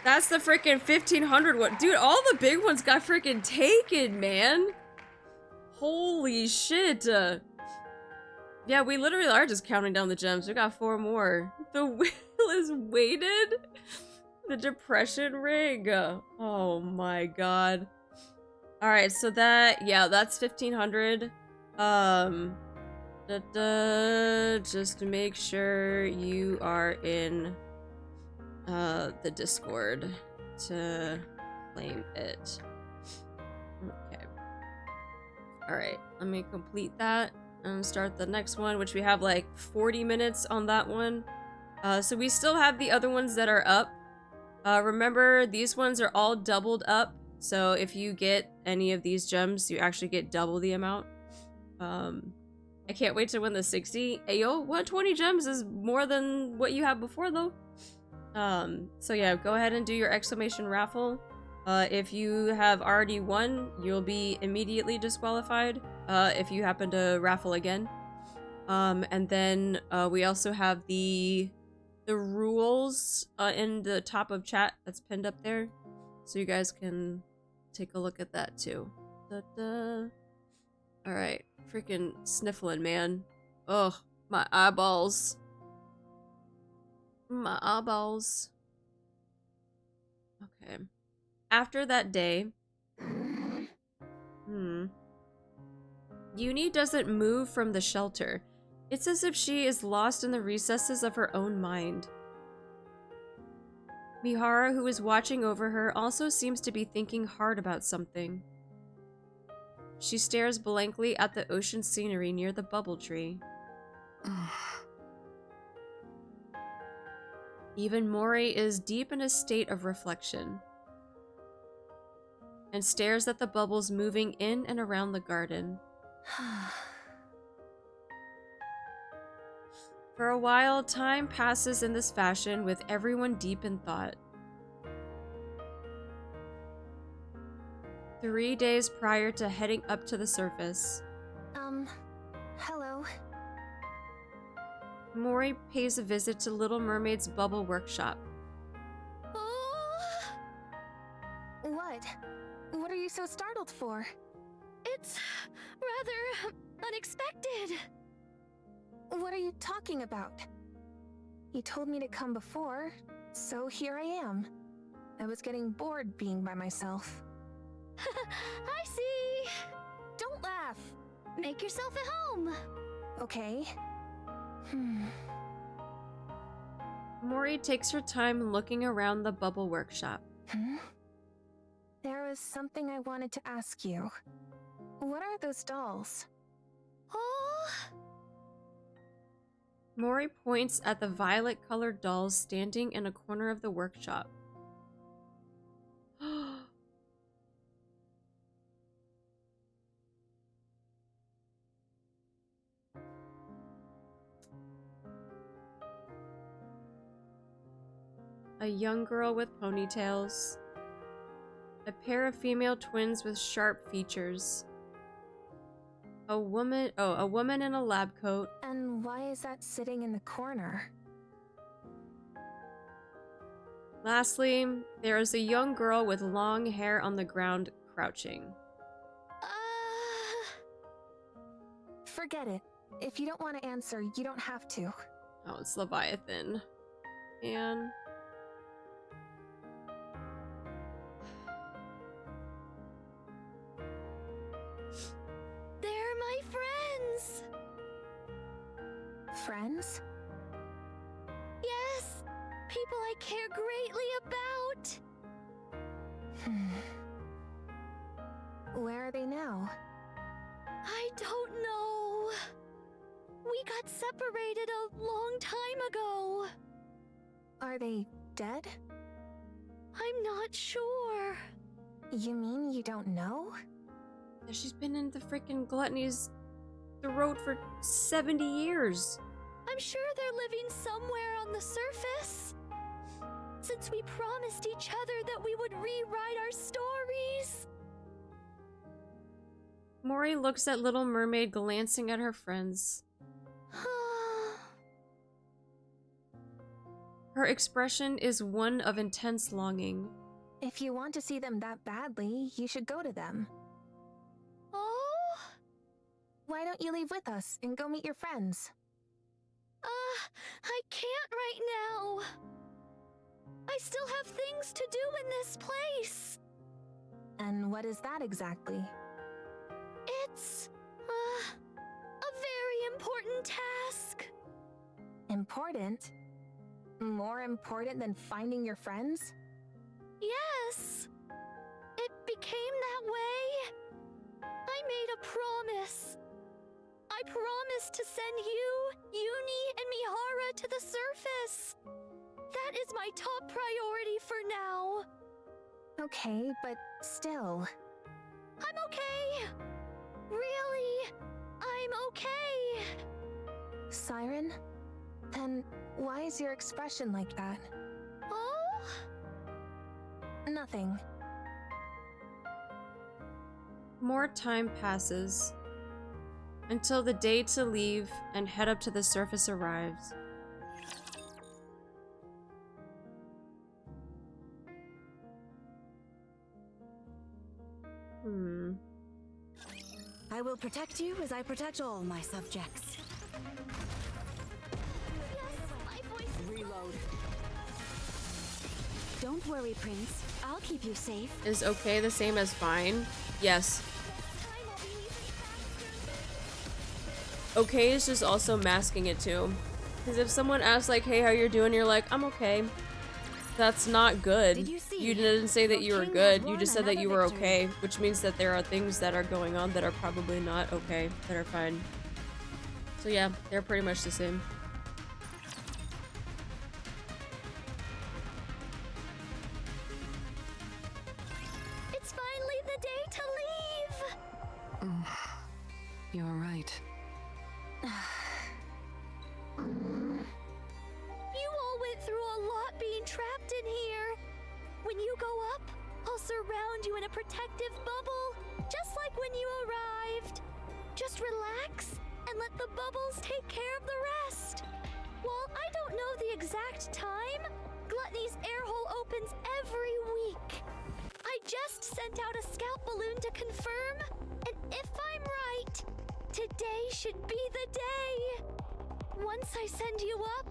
That's the freaking 1500 one. Dude, all the big ones got freaking taken, man. Holy shit. Yeah, we literally are just counting down the gems. We got 4 more. The wheel is weighted. The depression ring. Oh my god. Alright, so that, yeah, that's 1500. Just make sure you are in the Discord to claim it. Okay. Alright, let me complete that and start the next one, which we have like 40 minutes on that one. So we still have the other ones that are up. Remember, these ones are all doubled up, so if you get any of these gems, you actually get double the amount. I can't wait to win the 60. Ayo, 120 gems is more than what you had before, though. So yeah, go ahead and do your exclamation raffle. If you have already won, you'll be immediately disqualified if you happen to raffle again. And then we also have the rules in the top of chat that's pinned up there, so you guys can take a look at that too. All right, freaking sniffling, man. Ugh, my eyeballs. My eyeballs. Okay. After that day, Uni doesn't move from the shelter. It's as if she is lost in the recesses of her own mind. Mihara, who is watching over her, also seems to be thinking hard about something. She stares blankly at the ocean scenery near the bubble tree. Even Mori is deep in a state of reflection and stares at the bubbles moving in and around the garden. For a while, time passes in this fashion with everyone deep in thought. 3 days prior to heading up to the surface. Hello. Mori pays a visit to Little Mermaid's bubble workshop. What? What are you so startled for? It's rather unexpected. What are you talking about? You told me to come before, so here I am. I was getting bored being by myself. I see. Don't laugh. Make yourself at home. Okay. Mori takes her time looking around the bubble workshop. There was something I wanted to ask you. What are those dolls? Oh. Mori points at the violet-colored dolls standing in a corner of the workshop. A young girl with ponytails. A pair of female twins with sharp features. A woman in a lab coat. And why is that sitting in the corner? Lastly, there is a young girl with long hair on the ground, crouching. Forget it. If you don't want to answer, you don't have to. Oh, it's Leviathan. And... They're my friends. Friends? Yes, people I care greatly about. Where are they now? I don't know. We got separated a long time ago. Are they dead? I'm not sure. You mean you don't know? She's been in the freaking Gluttony's throat for 70 years. I'm sure they're living somewhere on the surface. Since we promised each other that we would rewrite our stories. Mori looks at Little Mermaid, glancing at her friends. Her expression is one of intense longing. If you want to see them that badly, you should go to them. Oh? Why don't you leave with us and go meet your friends? I can't right now. I still have things to do in this place. And what is that exactly? It's, a very important task. Important? More important than finding your friends? Yes. It became that way. I made a promise. I promised to send you, Uni, and Mihara to the surface. That is my top priority for now. Okay, but still. I'm okay. Really, I'm okay. Siren? Then why is your expression like that? Oh? Nothing. More time passes until the day to leave and head up to the surface arrives. I will protect you as I protect all my subjects. Reload. Don't worry, Prince. I'll keep you safe. Is okay the same as fine? Yes. Okay is just also masking it too. Because if someone asks like, hey, how you're doing? You're like, I'm okay. That's not good. Did you see? You didn't say that you were King good. has You won just said that another you were victory. okay, which means that there are things that are going on that are probably not okay, that are fine. So yeah, they're pretty much the same. It's finally the day to leave! You're right. You all went through a lot being trapped in here. When you go up, I'll surround you in a protective bubble, just like when you arrived. Just relax and let the bubbles take care of the rest. While I don't know the exact time, Gluttony's air hole opens every week. I just sent out a scout balloon to confirm, and if I'm right, today should be the day. Once I send you up,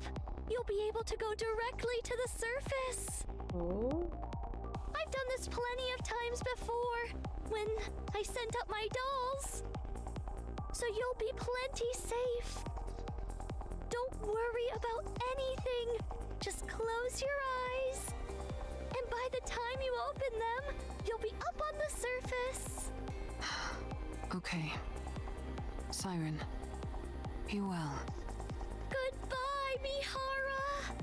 you'll be able to go directly to the surface. Oh? I've done this plenty of times before, when I sent up my dolls. So you'll be plenty safe. Don't worry about anything. Just close your eyes. And by the time you open them, you'll be up on the surface. Okay. Siren, be well. Goodbye, Mihara.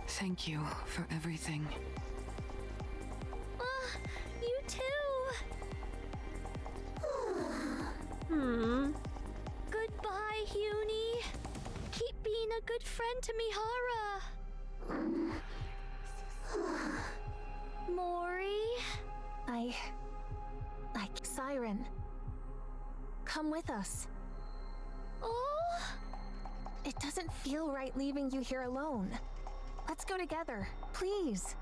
Thank you for everything. You too. Goodbye, Huni. Keep being a good friend to Mihara. Mori? Siren. Come with us. Oh? It doesn't feel right leaving you here alone. Let's go together, please.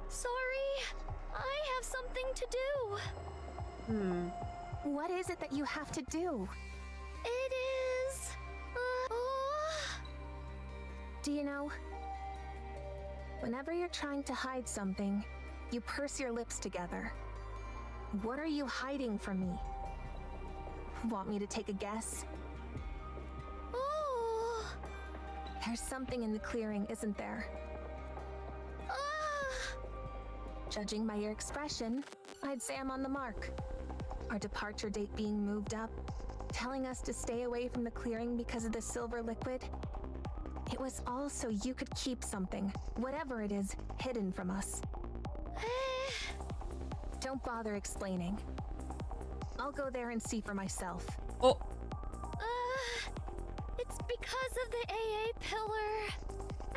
Sorry, I have something to do. What is it that you have to do? It is... Do you know? Whenever you're trying to hide something, you purse your lips together. What are you hiding from me? Want me to take a guess? Oh. There's something in the clearing, isn't there? Judging by your expression, I'd say I'm on the mark. Our departure date being moved up, telling us to stay away from the clearing because of the silver liquid. It was all so you could keep something, whatever it is, hidden from us. Don't bother explaining. I'll go there and see for myself. Oh. It's because of the AA pillar.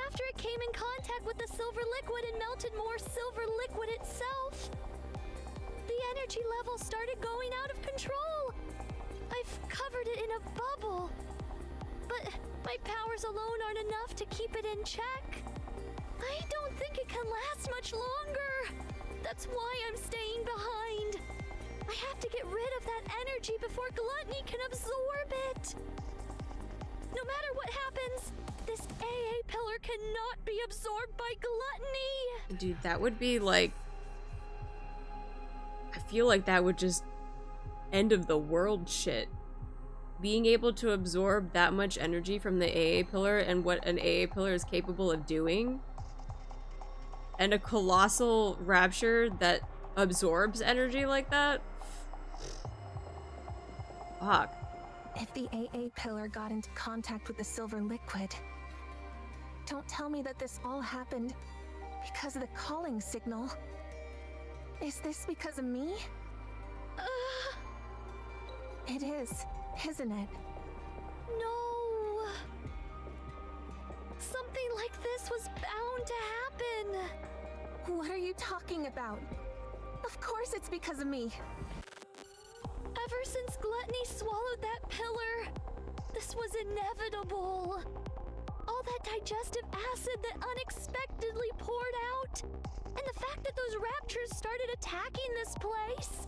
After it came in contact with the silver liquid and melted more silver liquid itself, the energy level started going out of control. I've covered it in a bubble, but my powers alone aren't enough to keep it in check. I don't think it can last much longer. That's why I'm staying behind. I have to get rid of that energy before Gluttony can absorb it. No matter what happens, this AA pillar cannot be absorbed by Gluttony. Dude, that would be like... I feel like that would just end of the world shit. Being able to absorb that much energy from the AA pillar and what an AA pillar is capable of doing. And a colossal rapture that absorbs energy like that. Fuck. If the AA pillar got into contact with the silver liquid, don't tell me that this all happened because of the calling signal. Is this because of me? It is, isn't it? No. Something like this was bound to happen. What are you talking about? Of course it's because of me. Ever since Gluttony swallowed that pillar, this was inevitable. All that digestive acid that unexpectedly poured out, and the fact that those raptures started attacking this place.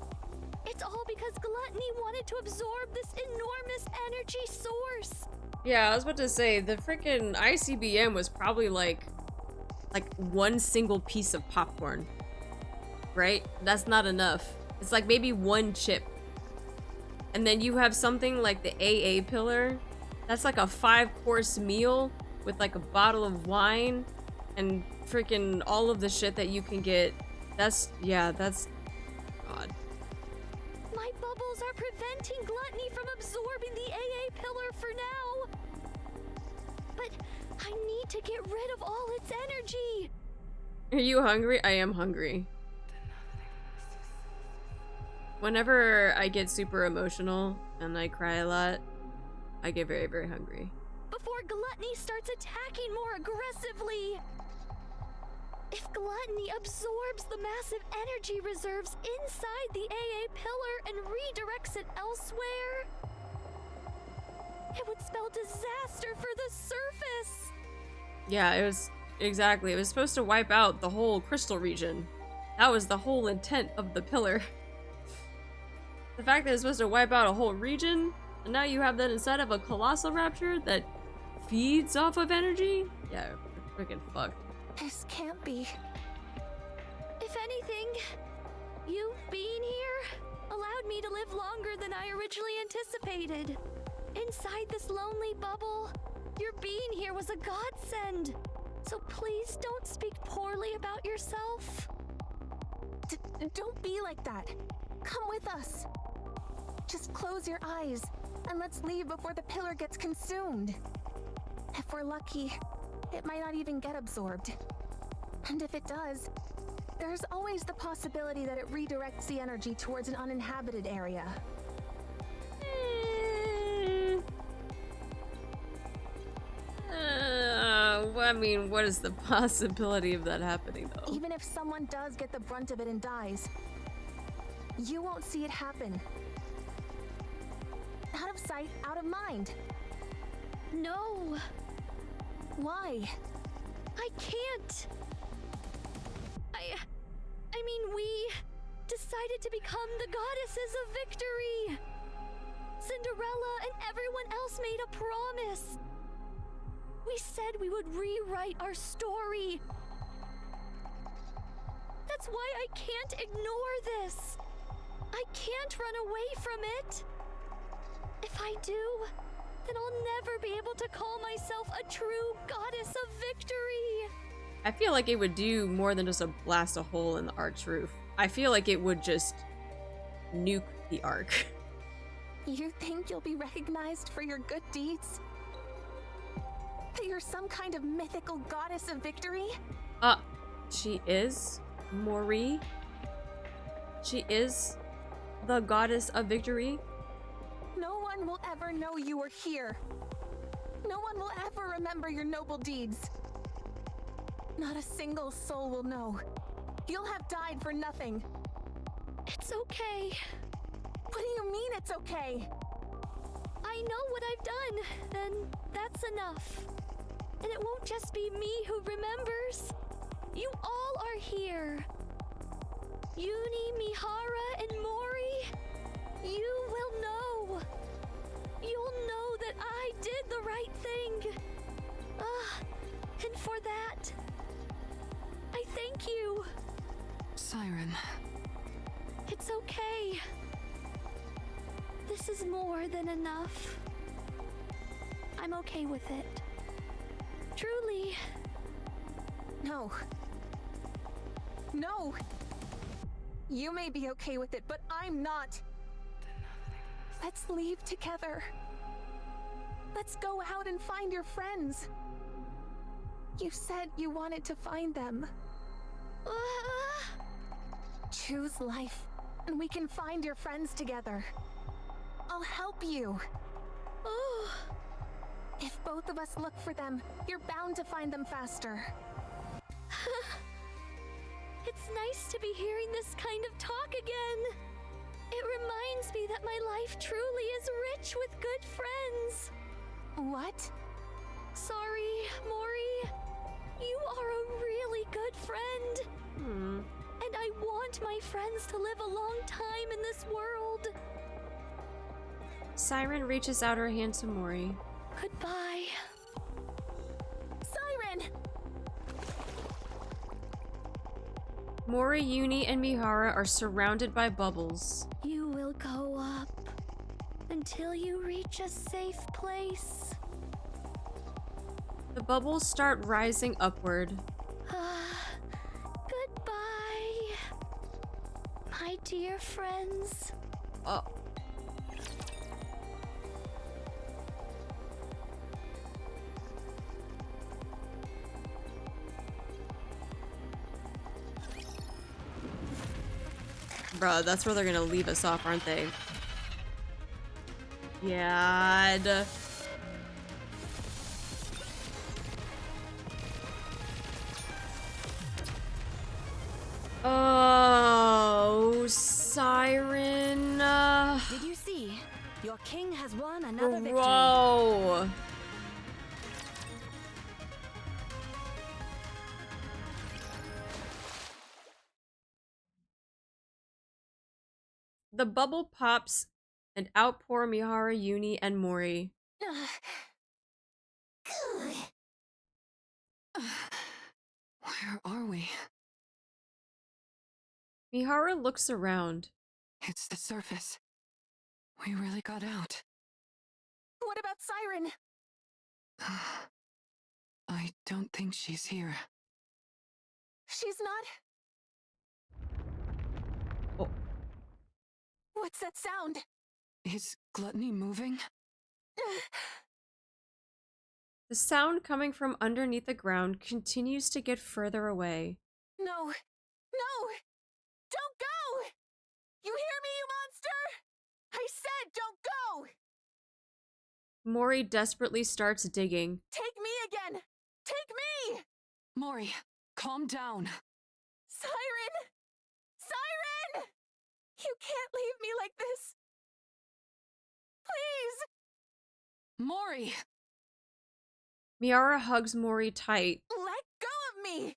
It's all because Gluttony wanted to absorb this enormous energy source. Yeah, I was about to say, the freaking ICBM was probably like one single piece of popcorn. Right? That's not enough. It's like maybe one chip. And then you have something like the AA pillar. That's like a 5-course meal with like a bottle of wine and freaking all of the shit that you can get. That's, yeah, that's, God. My bubbles are preventing Gluttony from absorbing the AA pillar for now. But I need to get rid of all its energy. Are you hungry? I am hungry. Whenever I get super emotional and I cry a lot, I get very, very hungry. Before Gluttony starts attacking more aggressively. If Gluttony absorbs the massive energy reserves inside the AA pillar and redirects it elsewhere, it would spell disaster for the surface. Yeah, it was, exactly. It was supposed to wipe out the whole crystal region. That was the whole intent of the pillar. The fact that it's supposed to wipe out a whole region, and now you have that inside of a colossal rapture that feeds off of energy? Yeah, we're freaking fucked. This can't be. If anything, you being here allowed me to live longer than I originally anticipated. Inside this lonely bubble, your being here was a godsend. So please don't speak poorly about yourself. Don't be like that. Come with us. Just close your eyes and let's leave before the pillar gets consumed. If we're lucky, it might not even get absorbed. And if it does, there's always the possibility that it redirects the energy towards an uninhabited area. I mean, what is the possibility of that happening, though? Even if someone does get the brunt of it and dies, you won't see it happen. Out of sight, out of mind. No. Why? I can't. I mean, we decided to become the goddesses of victory. Cinderella and everyone else made a promise. We said we would rewrite our story. That's why I can't ignore this. I can't run away from it. If I do, then I'll never be able to call myself a true goddess of victory. I feel like it would do more than just blast a hole in the ark's roof. I feel like it would just nuke the ark. You think you'll be recognized for your good deeds? That you're some kind of mythical goddess of victory? She is Mori. She is the goddess of victory. No one will ever know you were here. No one will ever remember your noble deeds. Not a single soul will know. You'll have died for nothing. It's okay. What do you mean it's okay? I know what I've done, and that's enough. And it won't just be me who remembers. You all are here. Uni, Mihara, and Mori, you will know. You'll know that I did the right thing. And for that, I thank you. Siren. It's okay. This is more than enough. I'm okay with it. Truly. No. No! You may be okay with it, but I'm not. Let's leave together. Let's go out and find your friends. You said you wanted to find them. Choose life, and we can find your friends together. I'll help you. If both of us look for them, you're bound to find them faster. It's nice to be hearing this kind of talk again. It reminds me that my life truly is rich with good friends. What? Sorry, Mori. You are a really good friend. And I want my friends to live a long time in this world. Siren reaches out her hand to Mori. Goodbye. Siren! Mori, Uni, and Mihara are surrounded by bubbles. You will go up until you reach a safe place. The bubbles start rising upward, my dear friends. Oh. Bruh, that's where they're gonna leave us off, aren't they? Yeah. Oh, Siren. Did you see? Your king has won another victory. Bro. The bubble pops and outpour Mihara, Uni, and Mori. Where are we? Mihara looks around. It's the surface. We really got out. What about Siren? I don't think she's here. She's not. Oh. What's that sound? Is Gluttony moving? The sound coming from underneath the ground continues to get further away. No! No! Don't go! You hear me, you monster? I said don't go! Mori desperately starts digging. Take me again! Take me! Mori, calm down. Siren! Siren! You can't leave me like this. Please! Mori! Miara hugs Mori tight. Let go of me!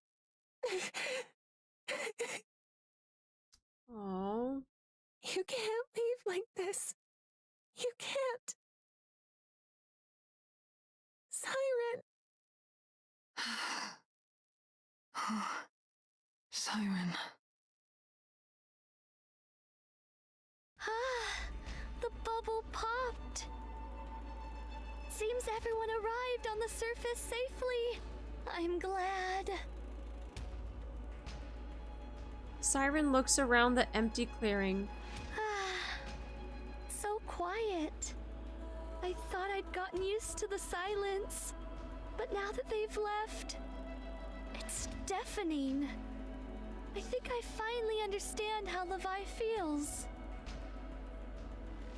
Aww. You can't leave like this. You can't. Siren. Siren. Ah, the bubble popped. Seems everyone arrived on the surface safely. I'm glad. Siren looks around the empty clearing. Ah, so quiet. I thought I'd gotten used to the silence, but now that they've left, it's deafening. I think I finally understand how Levi feels.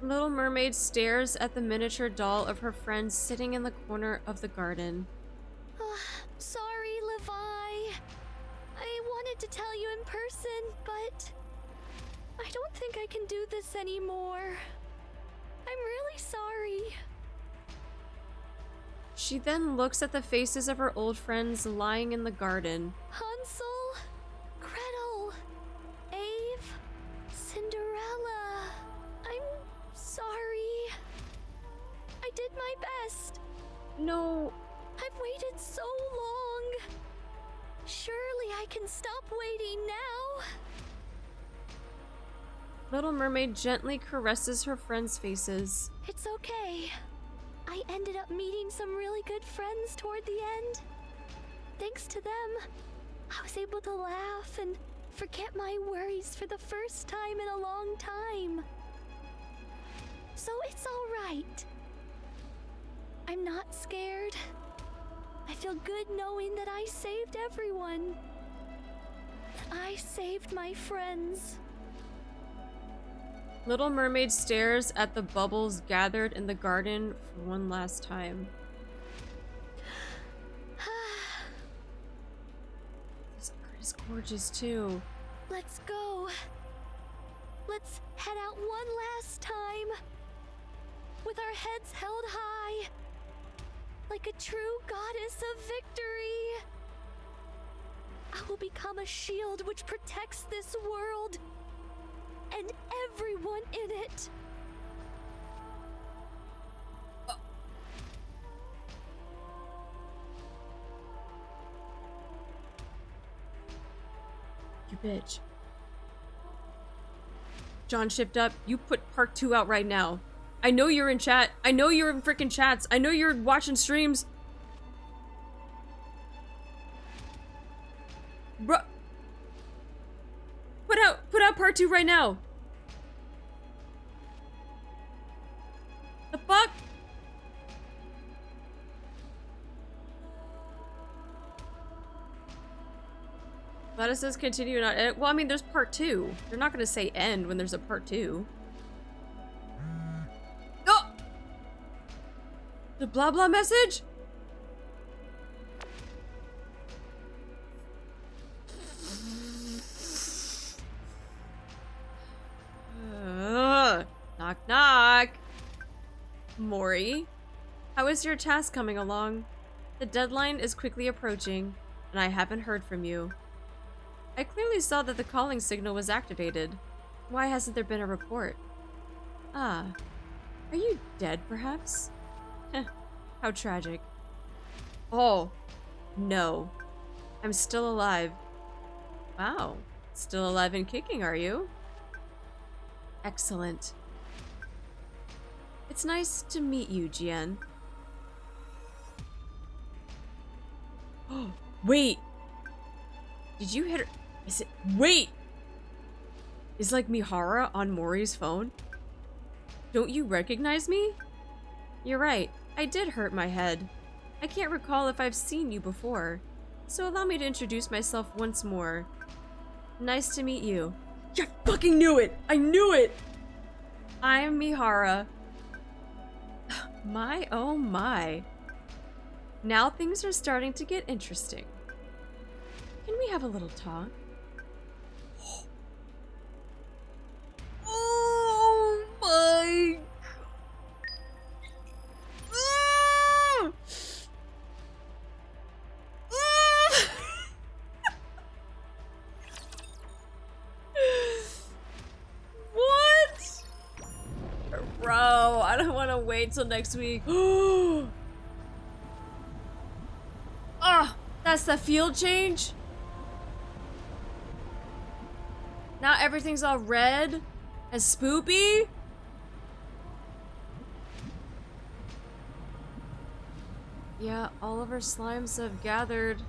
Little Mermaid stares at the miniature doll of her friend sitting in the corner of the garden. Sorry, Levi. I wanted to tell you in person, but I don't think I can do this anymore. I'm really sorry. She then looks at the faces of her old friends lying in the garden. Hansel, Gretel, Ave, Cinderella. I'm sorry. I did my best. No. I've waited so long. Surely I can stop waiting now. Little Mermaid gently caresses her friends' faces. It's okay. I ended up meeting some really good friends toward the end. Thanks to them, I was able to laugh and forget my worries for the first time in a long time. So it's all right. I'm not scared. I feel good knowing that I saved everyone. That I saved my friends. Little Mermaid stares at the bubbles gathered in the garden for one last time. This art is gorgeous too. Let's go. Let's head out one last time. With our heads held high. Like a true goddess of victory. I will become a shield which protects this world. And everyone in it. You bitch. John, shift up. You put part 2 out right now. I know you're in chat. I know you're in freaking chats. I know you're watching streams. Bruh. Put out part 2 right now. The fuck? Gladys says continue, not end. Well, I mean, there's part 2. They're not gonna say end when there's a part 2. Oh! The BlaBla message? Knock knock. Mori, how is your task coming along? The deadline is quickly approaching, and I haven't heard from you. I clearly saw that the calling signal was activated. Why hasn't there been a report? Ah, are you dead perhaps? Heh, how tragic. Oh, no. I'm still alive. Wow, still alive and kicking, are you? Excellent. It's nice to meet you, Jian. Oh, wait. Did you hit her? Is it? Wait! Is like Mihara on Mori's phone? Don't you recognize me? You're right. I did hurt my head. I can't recall if I've seen you before. So allow me to introduce myself once more. Nice to meet you. Yeah, I fucking knew it! I knew it! I'm Mihara. My, oh my. Now things are starting to get interesting. Can we have a little talk? Oh my. What? Bro, I don't want to wait till next week. Ah, that's the field change? Now everything's all red and spoopy? Yeah, all of our slimes have gathered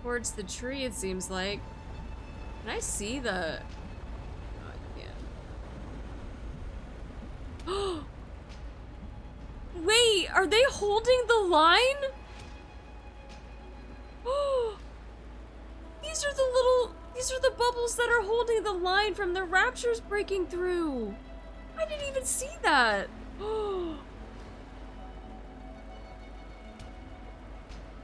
towards the tree, it seems like. Can I see the... Oh, I can't. Wait, are they holding the line? These are the bubbles that are holding the line from the raptures breaking through. I didn't even see that. Oh,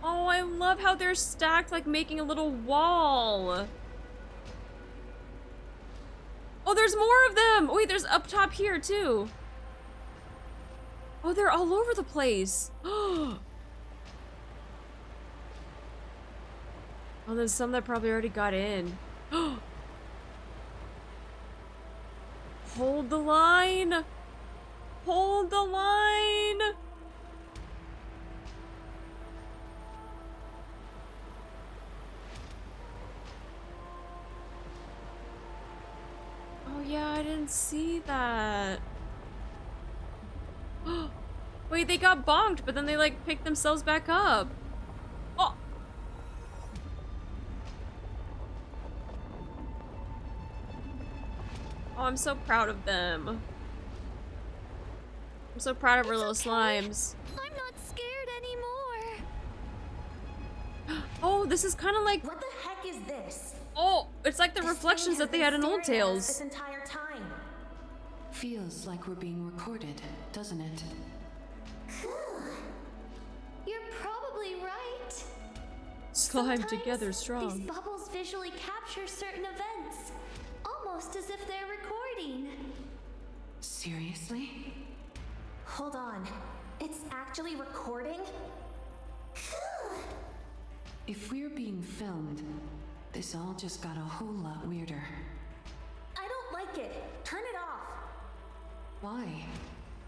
I love how they're stacked, like making a little wall. Oh, there's more of them. Oh, wait, there's up top here too. Oh, they're all over the place. Oh, there's some that probably already got in. Hold the line! Hold the line! Oh yeah, I didn't see that. Wait, they got bonked, but then they like picked themselves back up. Oh! Oh, I'm so proud of them. I'm so proud of our little slimes. I'm not scared anymore. Oh, this is kind of like... What the heck is this? Oh, it's like the reflections that they had in Old Tales. This entire time. Feels like we're being recorded, doesn't it? You're probably right. Slime Sometimes together strong. These bubbles visually capture certain events, almost as if they're recording. Seriously? Hold on. It's actually recording? If we're being filmed, this all just got a whole lot weirder. I don't like it. Turn it off. Why?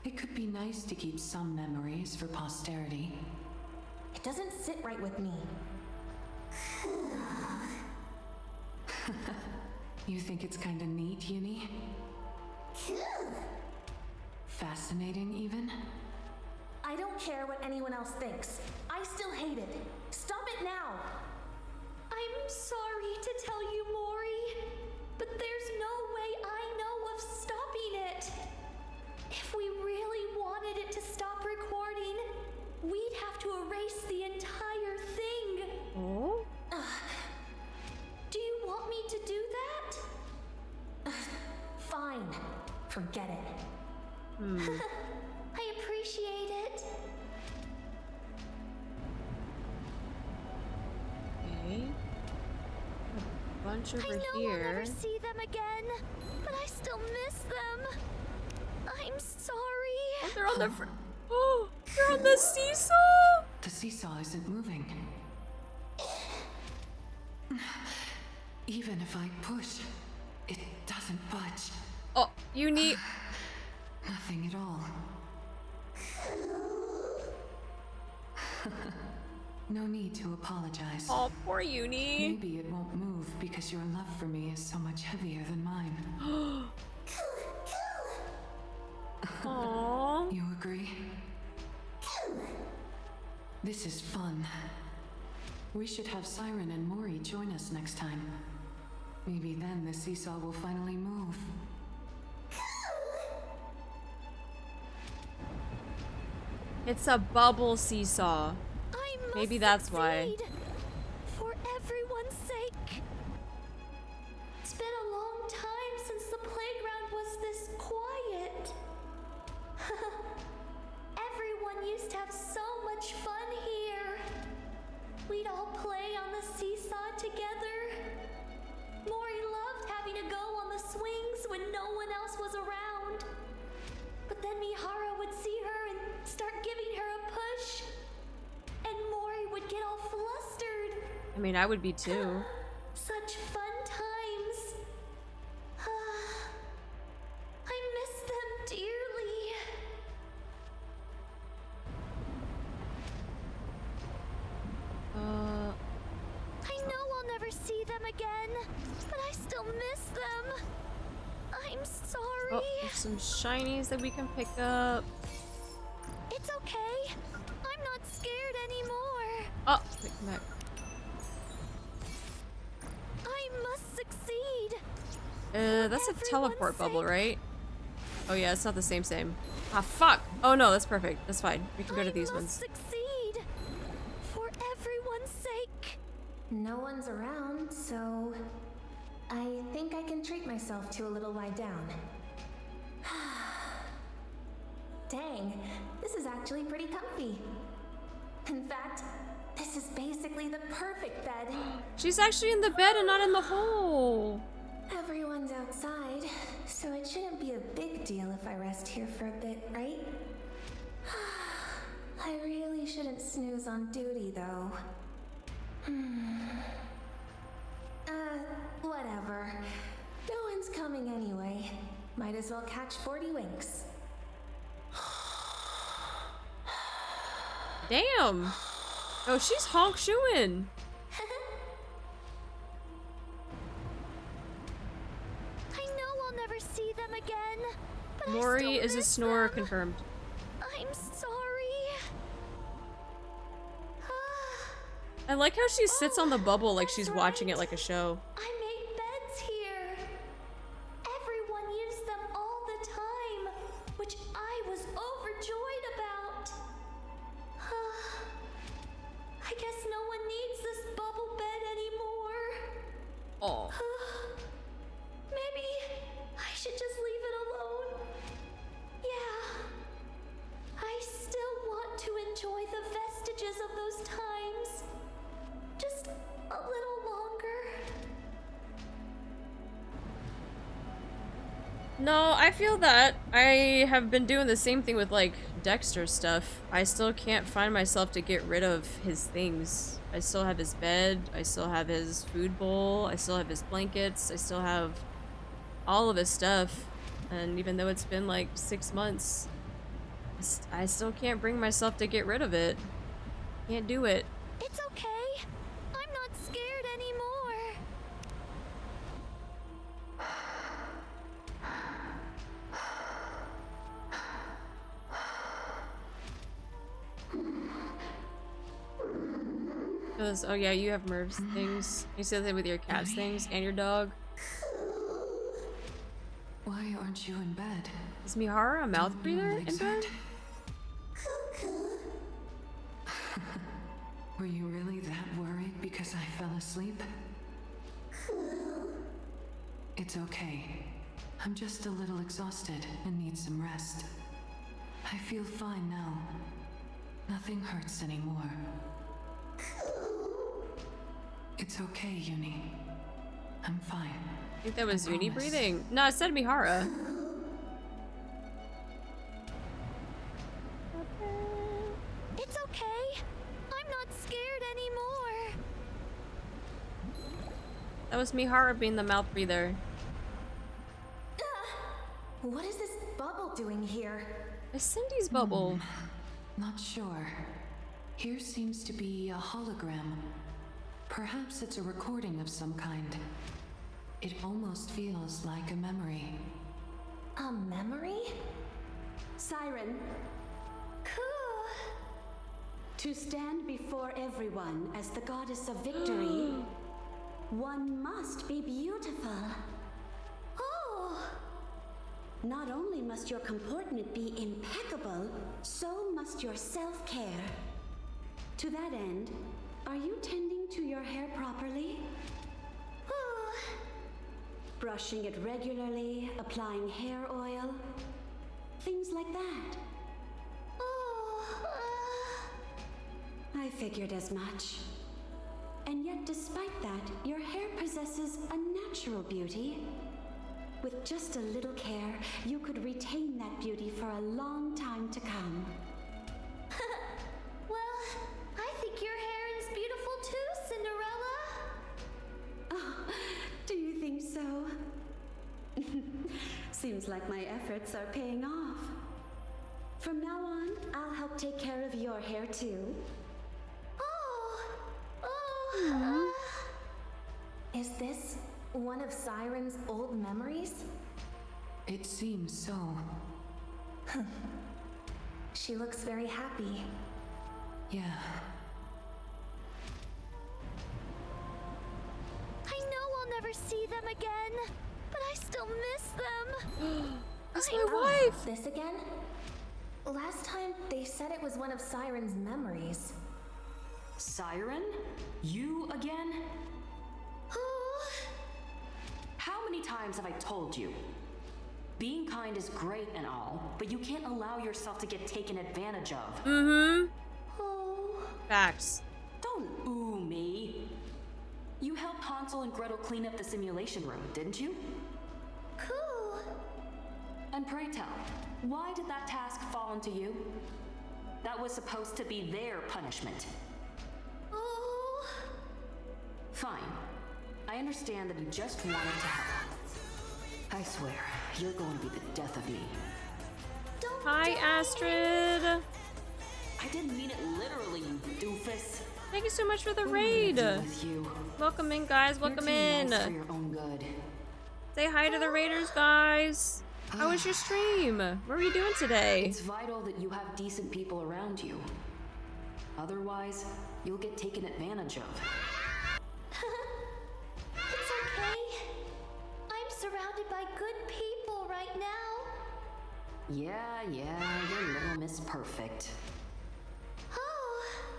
It could be nice to keep some memories for posterity. It doesn't sit right with me. You think it's kinda neat, Uni? Fascinating, even? I don't care what anyone else thinks. I still hate it. Stop it now! I'm sorry to tell you, Mori, but they Forget it. I appreciate it. Okay. A bunch over I know here. I'll never see them again, but I still miss them. I'm sorry. Oh, they're on the oh, they're on the seesaw. The seesaw isn't moving. Even if I push, it doesn't budge. Oh, you need Nothing at all. No need to apologize. Oh, poor Uni. Maybe it won't move because your love for me is so much heavier than mine. Aww. You agree? This is fun. We should have Siren and Mori join us next time. Maybe then the seesaw will finally move. It's a bubble seesaw. Maybe that's why. For everyone's sake. It's been a long time since the playground was this quiet. Everyone used to have so much fun here. We'd all play on the seesaw together. Mori loved having to go on the swings when no one else was around. But then Mihara would see her and start giving her a push. And Mori would get all flustered. I mean, I would be too. Such fun times. I miss them dearly. I know I'll never see them again, but I still miss them. I'm sorry. Oh, there's some shinies that we can pick up. It's okay. I'm not scared anymore. Oh, pick them back. I must succeed. That's a teleport bubble, right? Oh yeah, it's not the same. Ah, fuck. Oh no, that's perfect. That's fine. We can go to these ones. Succeed. For everyone's sake. No one's around, so I think I can treat myself to a little lie down. Dang, this is actually pretty comfy. In fact, this is basically the perfect bed. She's actually in the bed and not in the hole. Everyone's outside, so it shouldn't be a big deal if I rest here for a bit, right? I really shouldn't snooze on duty, though. Whatever. No one's coming anyway. Might as well catch 40 winks. Damn. Oh, she's honk shooing. I know I'll never see them again. But Mori is a snorer confirmed. I'm sorry. I like how she sits on the bubble like she's watching it like a show. I made beds here. Everyone used them all the time, which I was overjoyed about. I guess no one needs this bubble bed anymore. Oh. Maybe I should just leave it alone. Yeah. I still want to enjoy the vestiges of those times. Just a little longer. No, I feel that. I have been doing the same thing with like Dexter's stuff. I still can't find myself to get rid of his things. I still have his bed, I still have his food bowl, I still have his blankets, I still have all of his stuff. And even though it's been like 6 months, I still can't bring myself to get rid of it. Can't do it. It's okay. I'm not scared anymore. Oh yeah, you have Merv's things. You said that with your cat's things and your dog. Why aren't you in bed? Is Mihara a mouth breather in bed? Were you really that worried because I fell asleep? It's okay. I'm just a little exhausted and need some rest. I feel fine now. Nothing hurts anymore. It's okay, Uni. I'm fine. I think that was Uni breathing. No, it said Mihara. It's okay. I'm not scared anymore. That was Mihara being the mouth breather. What is this bubble doing here? A Cindy's bubble. Not sure. Here seems to be a hologram. Perhaps it's a recording of some kind. It almost feels like a memory. A memory? Siren. To stand before everyone as the goddess of victory, one must be beautiful. Oh! Not only must your comportment be impeccable, so must your self-care. To that end, are you tending to your hair properly? Brushing it regularly, applying hair oil, things like that. I figured as much. And yet, despite that, your hair possesses a natural beauty. With just a little care, you could retain that beauty for a long time to come. Well, I think your hair is beautiful too, Cinderella. Oh, do you think so? Seems like my efforts are paying off. From now on, I'll help take care of your hair too. Is this one of Siren's old memories? It seems so. She looks very happy. Yeah. I know I'll never see them again, but I still miss them. That's my wife! This again? Last time they said it was one of Siren's memories. Siren? You again? How many times have I told you? Being kind is great and all, but you can't allow yourself to get taken advantage of. Mm-hmm. Facts. Don't ooh me. You helped Hansel and Gretel clean up the simulation room, didn't you? Cool. And pray tell, why did that task fall onto you? That was supposed to be their punishment. Fine. I understand that you just wanted to help. I swear, you're going to be the death of me. Hi, Astrid. I didn't mean it literally, you doofus. Thank you so much for the raid. Welcome in, guys. Welcome in. For your own good. Say hi to the raiders, guys. How was your stream? What were you doing today? It's vital that you have decent people around you. Otherwise, you'll get taken advantage of. It's okay. I'm surrounded by good people right now. Yeah, your little Miss Perfect.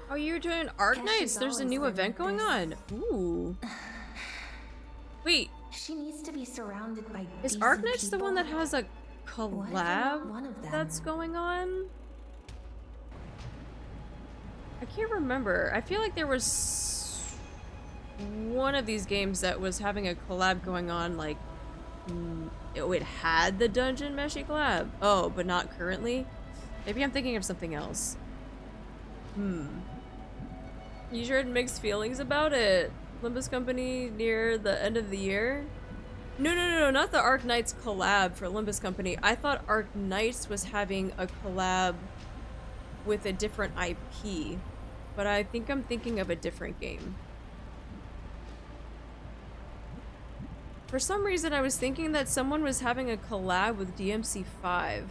Oh, you're doing Arc Nights? There's a new event going on. Ooh. Wait. She needs to be surrounded by Is Arc Nights the one that has a collab that's going on? I can't remember. I feel like there was one of these games that was having a collab going on, like it had the Dungeon Meshi collab. Oh, but not currently. Maybe I'm thinking of something else. You sure had mixed feelings about it. Limbus Company near the end of the year? No, not the Arc Knights collab for Limbus Company. I thought Arc Knights was having a collab with a different IP, but I think I'm thinking of a different game. For some reason, I was thinking that someone was having a collab with DMC5.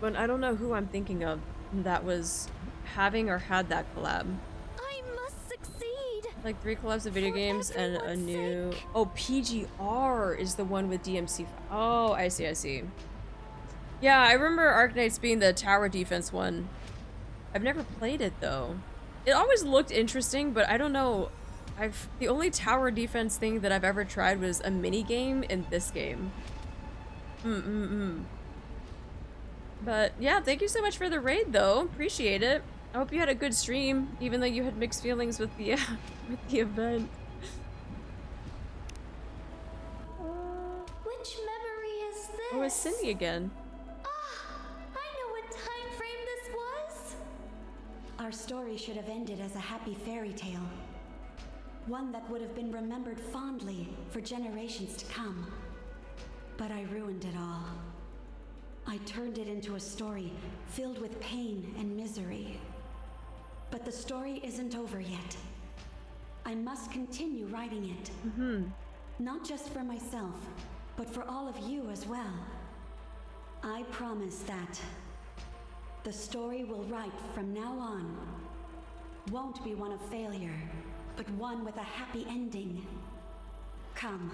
But I don't know who I'm thinking of that was having or had that collab. I must succeed. Like 3 collabs of video games and a new... Oh, PGR is the one with DMC5. Oh, I see. Yeah, I remember Arc Knights being the tower defense one. I've never played it, though. It always looked interesting, but I don't know the only tower defense thing that I've ever tried was a mini game in this game. But yeah, thank you so much for the raid though. Appreciate it. I hope you had a good stream, even though you had mixed feelings with the with the event. Which memory is this? Oh, it's Cindy again. I know what time frame this was. Our story should have ended as a happy fairy tale. One that would have been remembered fondly for generations to come. But I ruined it all. I turned it into a story filled with pain and misery. But the story isn't over yet. I must continue writing it. Not just for myself, but for all of you as well. I promise that the story we'll write from now on won't be one of failure, but one with a happy ending. Come,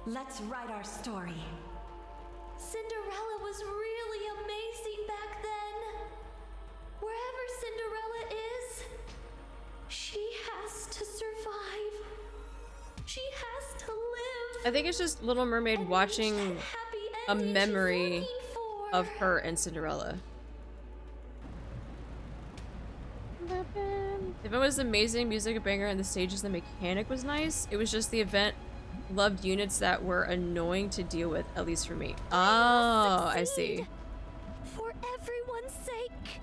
let's write our story. Cinderella was really amazing back then. Wherever Cinderella is, she has to survive. She has to live. I think it's just Little Mermaid watching a memory of her and Cinderella. If it was amazing, music a banger, and the stages and the mechanic was nice, it was just the event loved units that were annoying to deal with, at least for me. Oh, I see. For everyone's sake.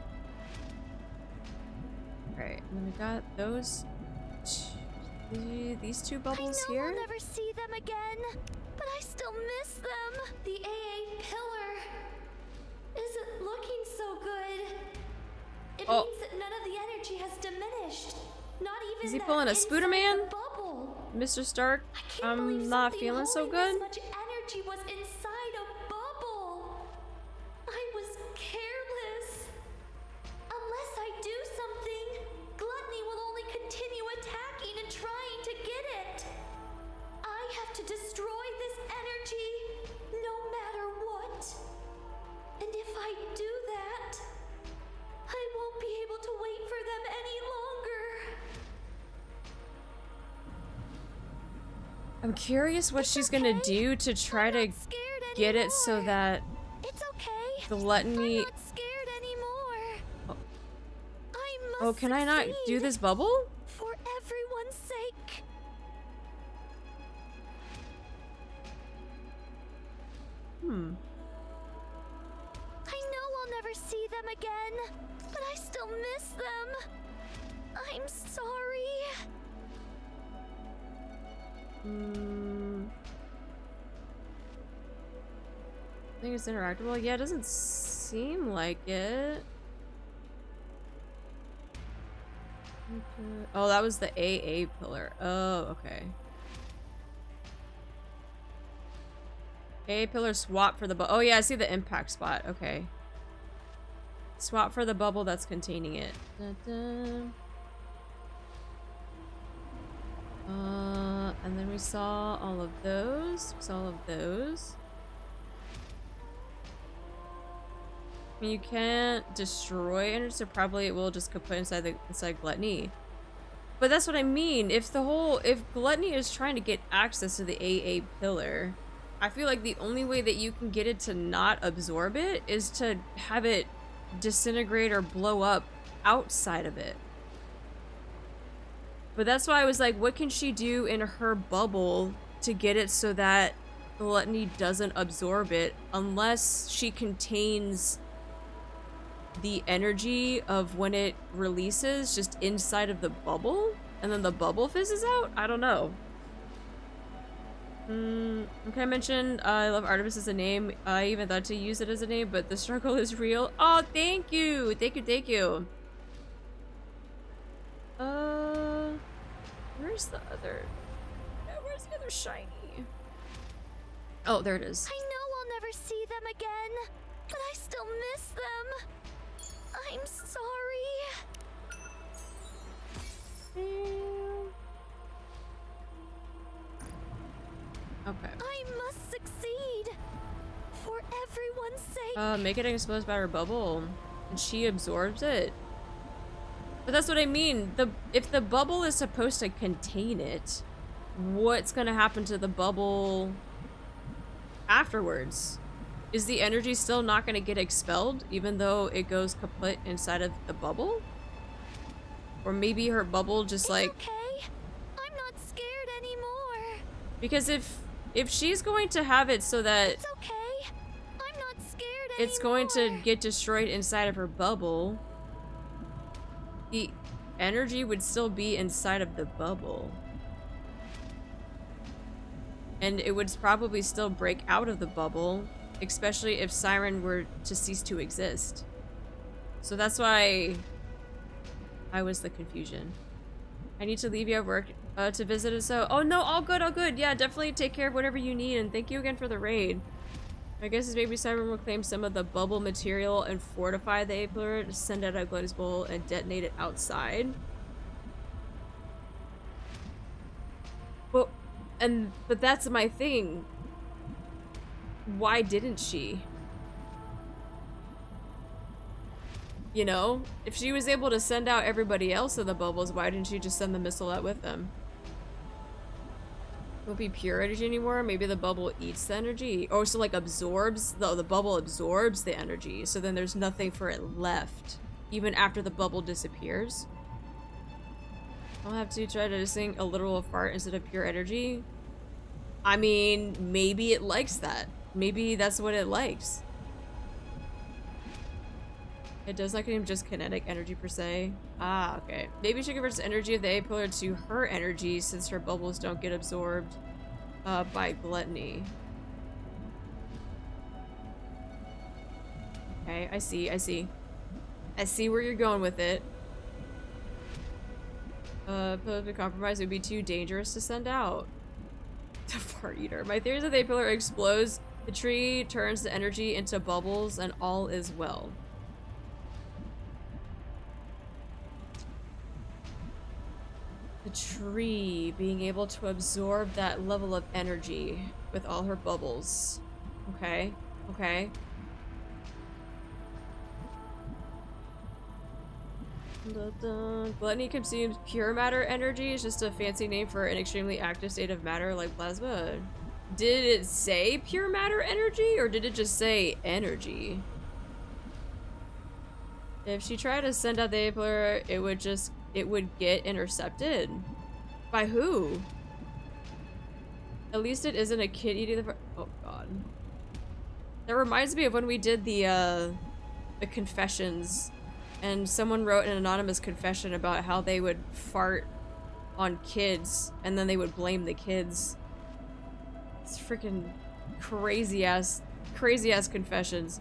Alright, and then we got those these two bubbles here. I'll never see them again, but I still miss them. The AA pillar isn't looking so good. It means that none of the energy has diminished. Not even. Is he pulling a Spooderman? Bubble. Mr. Stark, I'm not feeling so good. This much energy was inside a bubble. I was careless. Unless I do something, Gluttony will only continue attacking and trying to get it. I have to destroy this energy, no matter what. And if I do that, I won't be able to wait for them any longer. I'm curious what she's gonna do to try to get it so that Gluttony. I'm not scared anymore. Oh, can I not do this bubble? For everyone's sake. I know I'll never see them again, but I still miss them. I'm sorry. I think it's interactable. Yeah, it doesn't seem like it. Oh, that was the AA pillar. Oh, okay. AA pillar swap for the bubble. Oh yeah, I see the impact spot. Okay. Swap for the bubble that's containing it. And then we saw all of those. I mean, you can't destroy energy, so probably it will just put inside Gluttony. But that's what I mean. If Gluttony is trying to get access to the AA pillar, I feel like the only way that you can get it to not absorb it is to have it disintegrate or blow up outside of it. But that's why I was like, what can she do in her bubble to get it so that Gluttony doesn't absorb it, unless she contains the energy of when it releases just inside of the bubble and then the bubble fizzes out? I don't know. Okay, I mentioned I love Artemis as a name. I even thought to use it as a name, but the struggle is real. Oh, thank you. Thank you. Where's the other shiny? Oh, there it is. I know I'll never see them again, but I still miss them. I'm sorry. Okay. I must succeed. For everyone's sake. Make it explode by her bubble. And she absorbs it. But that's what I mean. If the bubble is supposed to contain it, what's gonna happen to the bubble afterwards? Is the energy still not gonna get expelled even though it goes kaput inside of the bubble? Or maybe her bubble just like... Okay. I'm not scared anymore. Because if she's going to have it so that... It's okay. I'm not scared anymore. It's going to get destroyed inside of her bubble, the energy would still be inside of the bubble. And it would probably still break out of the bubble, especially if Siren were to cease to exist. So that's why I was the confusion. I need to leave you at work to visit it, so... Oh no, all good, all good. Yeah, definitely take care of whatever you need, and thank you again for the raid. My guess is maybe Siren will claim some of the bubble material and fortify the Appler to send out a Gladys bowl and detonate it outside. Well, but that's my thing. Why didn't she? You know? If she was able to send out everybody else in the bubbles, why didn't she just send the missile out with them? Won't be pure energy anymore. Maybe the bubble eats the energy. Or so like absorbs, the bubble absorbs the energy. So then there's nothing for it left. Even after the bubble disappears. I'll have to try to sing a literal fart instead of pure energy. I mean, maybe it likes that. Maybe that's what it likes. It does not claim just kinetic energy per se. Ah, okay. Maybe she converts the energy of the A-pillar to her energy since her bubbles don't get absorbed by gluttony. Okay, I see, I see. I see where you're going with it. Political compromise would be too dangerous to send out. The fart eater. My theory is that the A-pillar explodes, the tree turns the energy into bubbles, and all is well. The tree being able to absorb that level of energy with all her bubbles. Okay, okay. Gluttony consumes pure matter energy. Is just a fancy name for an extremely active state of matter like plasma. Did it say pure matter energy or did it just say energy? If she tried to send out the A-pillar, it would get intercepted. By who? At least it isn't a kid eating the... Oh god. That reminds me of when we did the confessions. And someone wrote an anonymous confession about how they would fart on kids. And then they would blame the kids. It's freaking crazy ass confessions.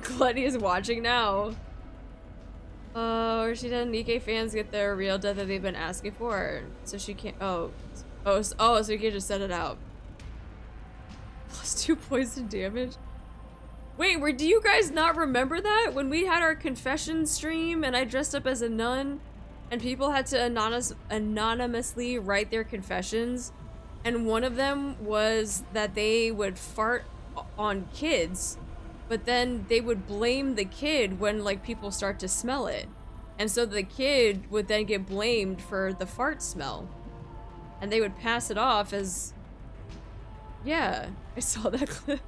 Gluttony is watching now. Or she did NIKKE fans get their real death that they've been asking for. So she can't, so you can just send it out. +2 poison damage. Wait, do you guys not remember that? When we had our confession stream and I dressed up as a nun and people had to anonymously write their confessions, and one of them was that they would fart on kids, but then they would blame the kid when like people start to smell it. And so the kid would then get blamed for the fart smell. And they would pass it off as... Yeah, I saw that clip.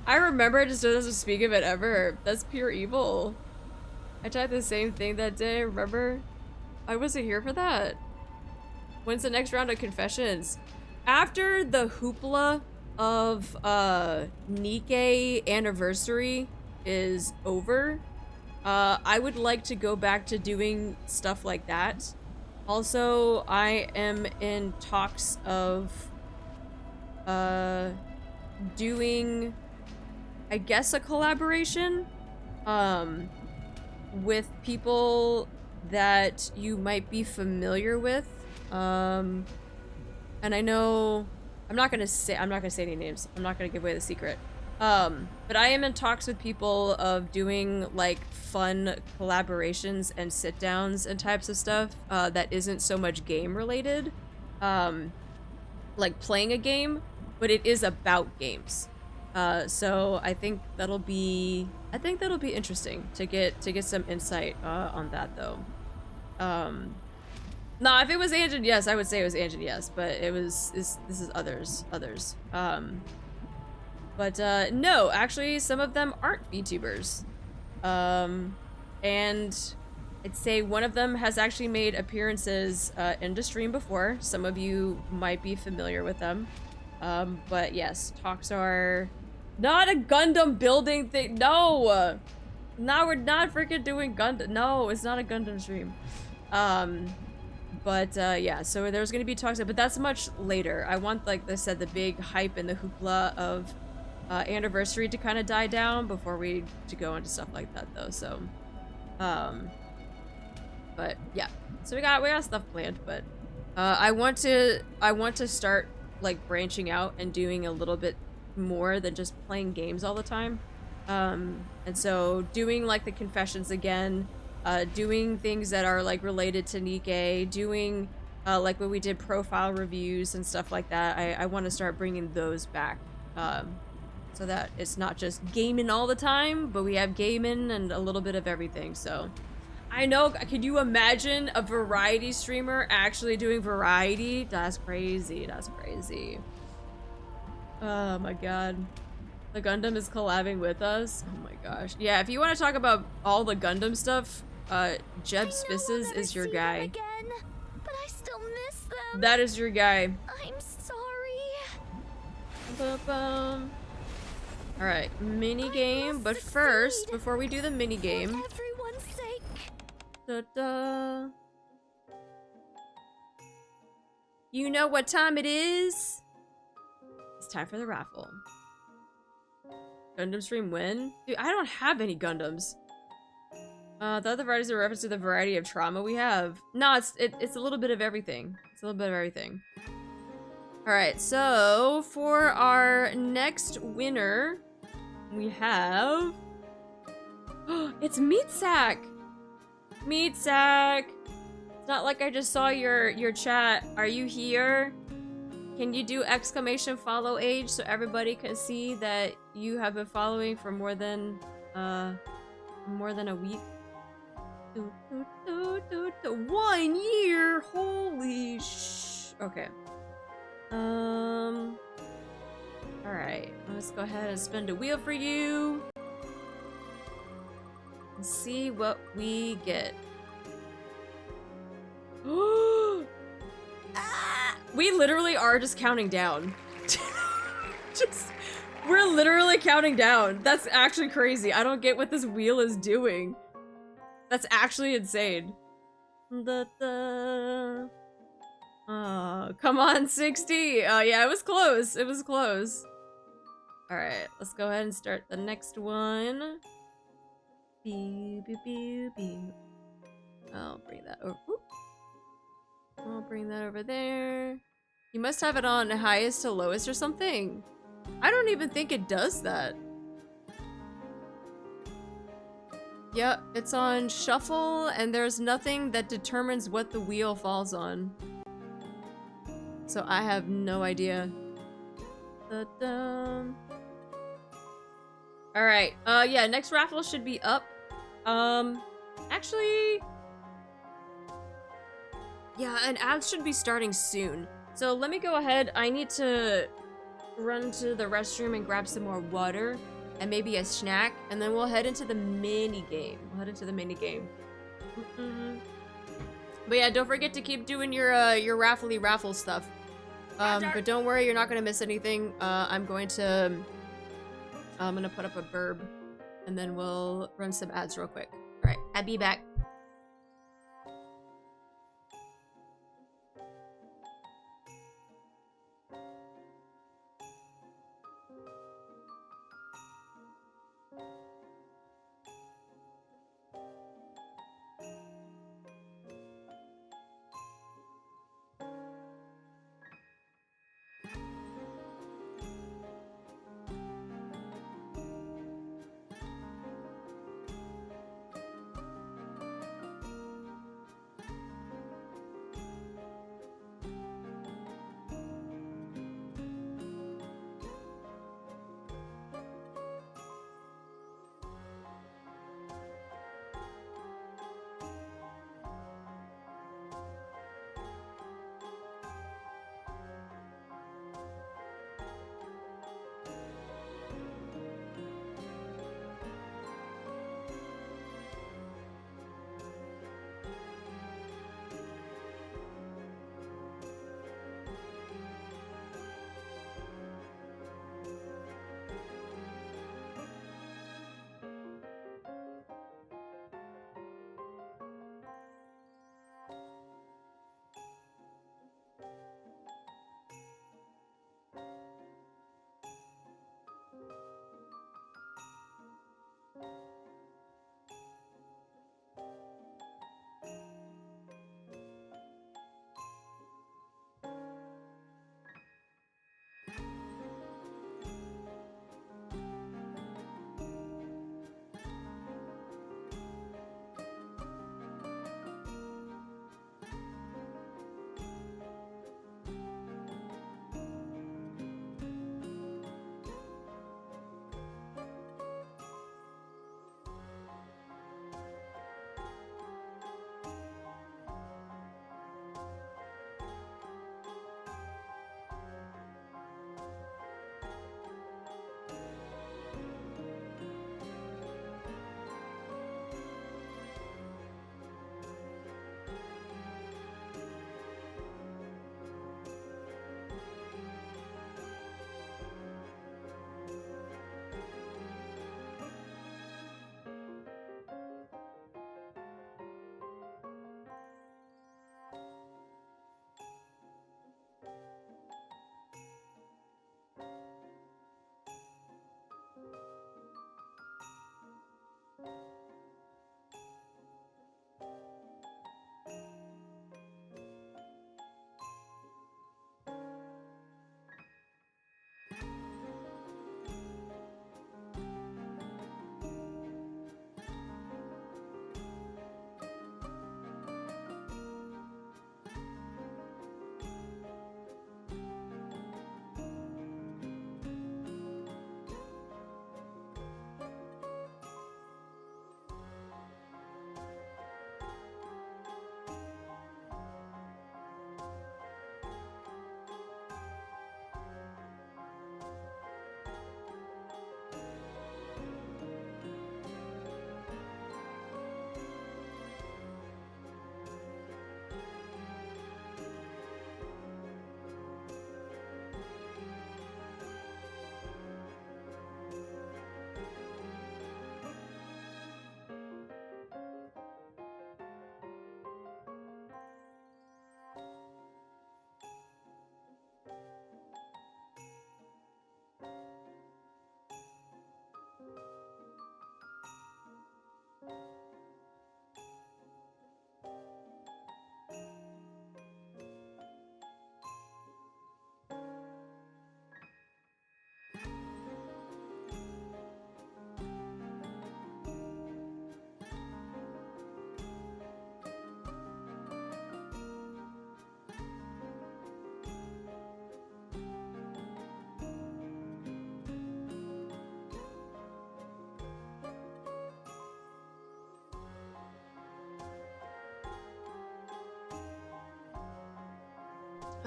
I remember, it just doesn't speak of it ever. That's pure evil. I tried the same thing that day, remember? I wasn't here for that. When's the next round of confessions? After the hoopla of NIKKE anniversary is over, I would like to go back to doing stuff like that. Also, I am in talks of doing, I guess, a collaboration with people that you might be familiar with. And I know I'm not gonna say any names. I'm not gonna give away the secret. But I am in talks with people of doing like fun collaborations and sit downs and types of stuff that isn't so much game related, like playing a game, but it is about games. So I think that'll be interesting to get some insight on that though. Nah, if it was Anjin, yes, I would say it was Anjin, yes, but this is others. But no, actually some of them aren't VTubers. And I'd say one of them has actually made appearances in the stream before. Some of you might be familiar with them. But yes, talks are not a Gundam building thing. No, no, we're not freaking doing Gundam. No, it's not a Gundam stream. But yeah, so there's gonna be talks, but that's much later. I want, like I said, the big hype and the hoopla of anniversary to kind of die down before we to go into stuff like that though. So, but yeah, so we got stuff planned, but I want to start like branching out and doing a little bit more than just playing games all the time. And so doing like the confessions again, doing things that are like related to NIKKE, doing like when we did profile reviews and stuff like that. I want to start bringing those back, so that it's not just gaming all the time, but we have gaming and a little bit of everything. So I know, could you imagine a variety streamer actually doing variety? That's crazy, that's crazy. Oh my god. The Gundam is collabing with us? Oh my gosh. Yeah, if you want to talk about all the Gundam stuff, Jeb Spisses is your guy. Again, but I still miss them. That is your guy. I'm sorry. Ba-bum. Alright, mini game, but first, before we do the mini game, for everyone's sake. Da-da. You know what time it is? It's time for the raffle. Gundam stream when? Dude, I don't have any Gundams. The other varieties are a reference to the variety of trauma we have. No, it's a little bit of everything. It's a little bit of everything. Alright, so for our next winner, we have... it's Meat Sack! Meat Sack! It's not like I just saw your chat. Are you here? Can you do exclamation follow age so everybody can see that you have been following for more than a week? 1 year! Holy sh... Okay. Alright, let's go ahead and spin a wheel for you. And see what we get. We literally are just counting down. We're literally counting down. That's actually crazy. I don't get what this wheel is doing. That's actually insane. Oh, come on, 60. Oh, yeah, it was close. It was close. All right, let's go ahead and start the next one. I'll bring that over. Oop. I'll bring that over there. You must have it on highest to lowest or something. I don't even think it does that. Yep, it's on shuffle, and there's nothing that determines what the wheel falls on. So I have no idea. Alright, yeah, next raffle should be up. Actually... yeah, and ads should be starting soon. So let me go ahead. I need to run to the restroom and grab some more water and maybe a snack, and then we'll head into the mini game. But yeah, don't forget to keep doing your raffle stuff. But don't worry, you're not gonna miss anything. I'm gonna put up a burb, and then we'll run some ads real quick. All right, I'll be back.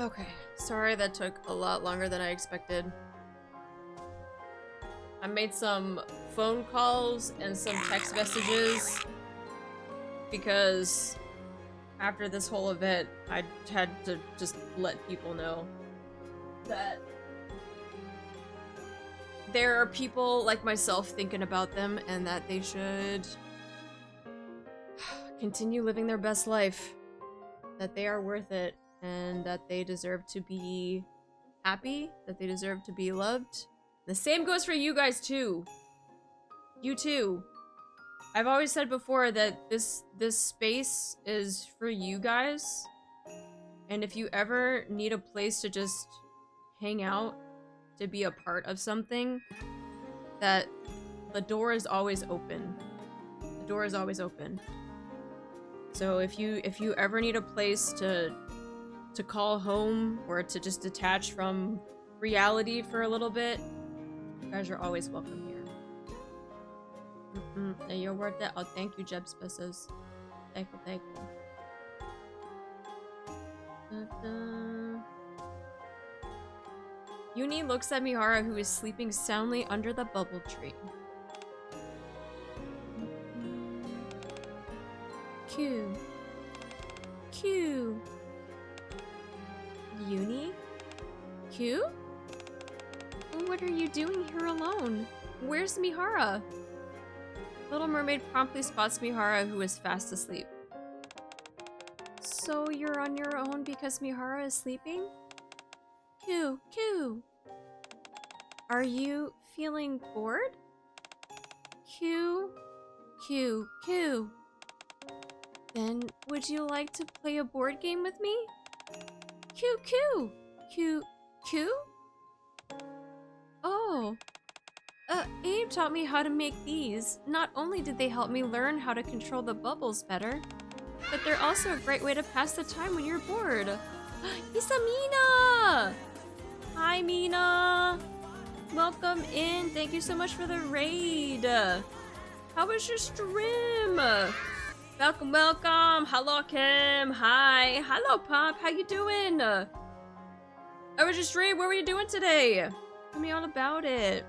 Okay, sorry that took a lot longer than I expected. I made some phone calls and some text messages because after this whole event, I had to just let people know that there are people like myself thinking about them and that they should continue living their best life, that they are worth it, and that they deserve to be happy, that they deserve to be loved. The same goes for you guys too. You too. I've always said before that this space is for you guys. And if you ever need a place to just hang out, to be a part of something, that the door is always open. The door is always open. So if you ever need a place to call home or to just detach from reality for a little bit, you guys are always welcome here. And you're worth it. Oh, thank you, Jeb Spisses. Thank you, thank you. Uni looks at Mihara, who is sleeping soundly under the bubble tree. Q. Q. Uni? Q? What are you doing here alone? Where's Mihara? Little Mermaid promptly spots Mihara, who is fast asleep. So you're on your own because Mihara is sleeping? Q. Q. Are you feeling bored? Q. Q. Q. Then would you like to play a board game with me? Q. Q. Q. Q? Oh. Abe taught me how to make these. Not only did they help me learn how to control the bubbles better, but they're also a great way to pass the time when you're bored. It's Mina! Hi, Mina! Welcome in. Thank you so much for the raid. How was your stream? Welcome, welcome. Hello, Kim. Hi. Hello, Pop. How you doing? How was your stream? What were you doing today? Tell me all about it.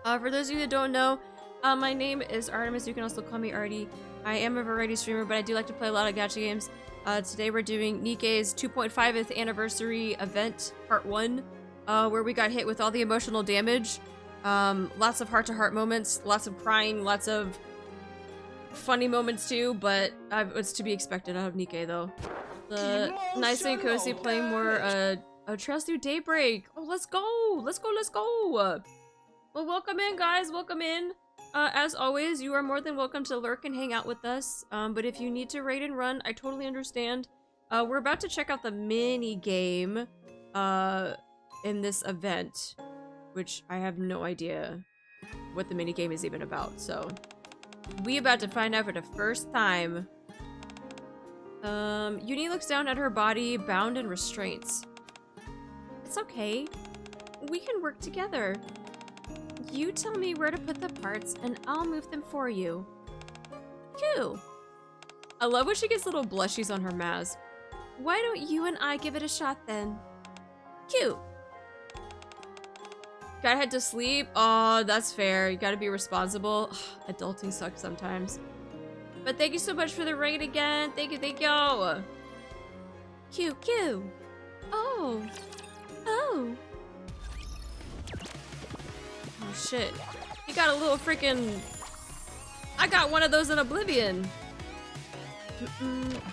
For those of you that don't know, my name is Artemis. You can also call me Artie. I am a variety streamer, but I do like to play a lot of gacha games. Today we're doing NIKKE's 2.5th anniversary event, part 1, where we got hit with all the emotional damage. Lots of heart-to-heart moments, lots of crying, lots of funny moments too, but it's to be expected out of NIKKE though. Nice and cozy, playing more Trails Through Daybreak. Oh, let's go! Let's go, let's go! Well, welcome in, guys. Welcome in. As always, you are more than welcome to lurk and hang out with us. But if you need to raid and run, I totally understand. We're about to check out the mini game in this event, which I have no idea what the mini game is even about. So we about to find out for the first time. Uni looks down at her body, bound in restraints. It's okay. We can work together. You tell me where to put the parts, and I'll move them for you. Q. I love when she gets little blushies on her mask. Why don't you and I give it a shot then? Q. Gotta head to sleep? Oh, that's fair. You gotta be responsible. Ugh, adulting sucks sometimes. But thank you so much for the raid again. Thank you, thank you. Q, Q. Oh. Oh. Oh shit. You got a little freaking... I got one of those in Oblivion.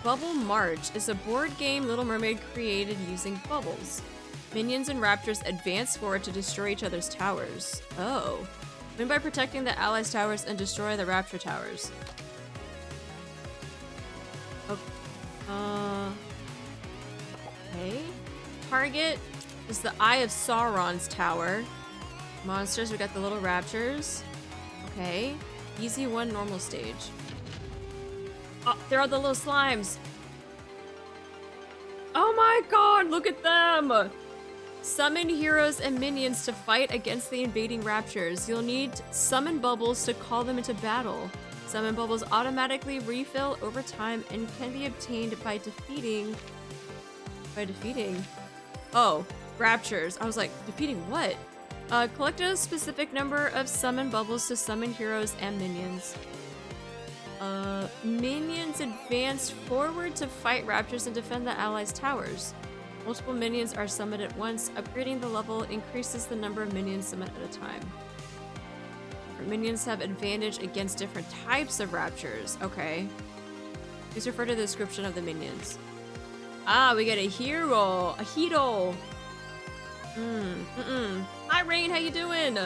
Bubble March is a board game Little Mermaid created using bubbles. Minions and raptors advance forward to destroy each other's towers. Oh. Win by protecting the allies' towers and destroy the raptor towers. Okay. Target is the Eye of Sauron's tower. Monsters, we got the little raptors. Okay. Easy 1 normal stage. Oh, there are the little slimes. Oh my god, look at them! Summon heroes and minions to fight against the invading raptors. You'll need summon bubbles to call them into battle. Summon bubbles automatically refill over time and can be obtained by defeating By defeating... Oh, raptures. I was like, defeating what? Collect a specific number of summon bubbles to summon heroes and minions. Minions advance forward to fight raptors and defend the allies' towers. Multiple minions are summoned at once. Upgrading the level increases the number of minions summoned at a time. Different minions have advantage against different types of raptures. Okay. Please refer to the description of the minions. Ah, we get a hero. A hero. Hi, Rain. How you doing?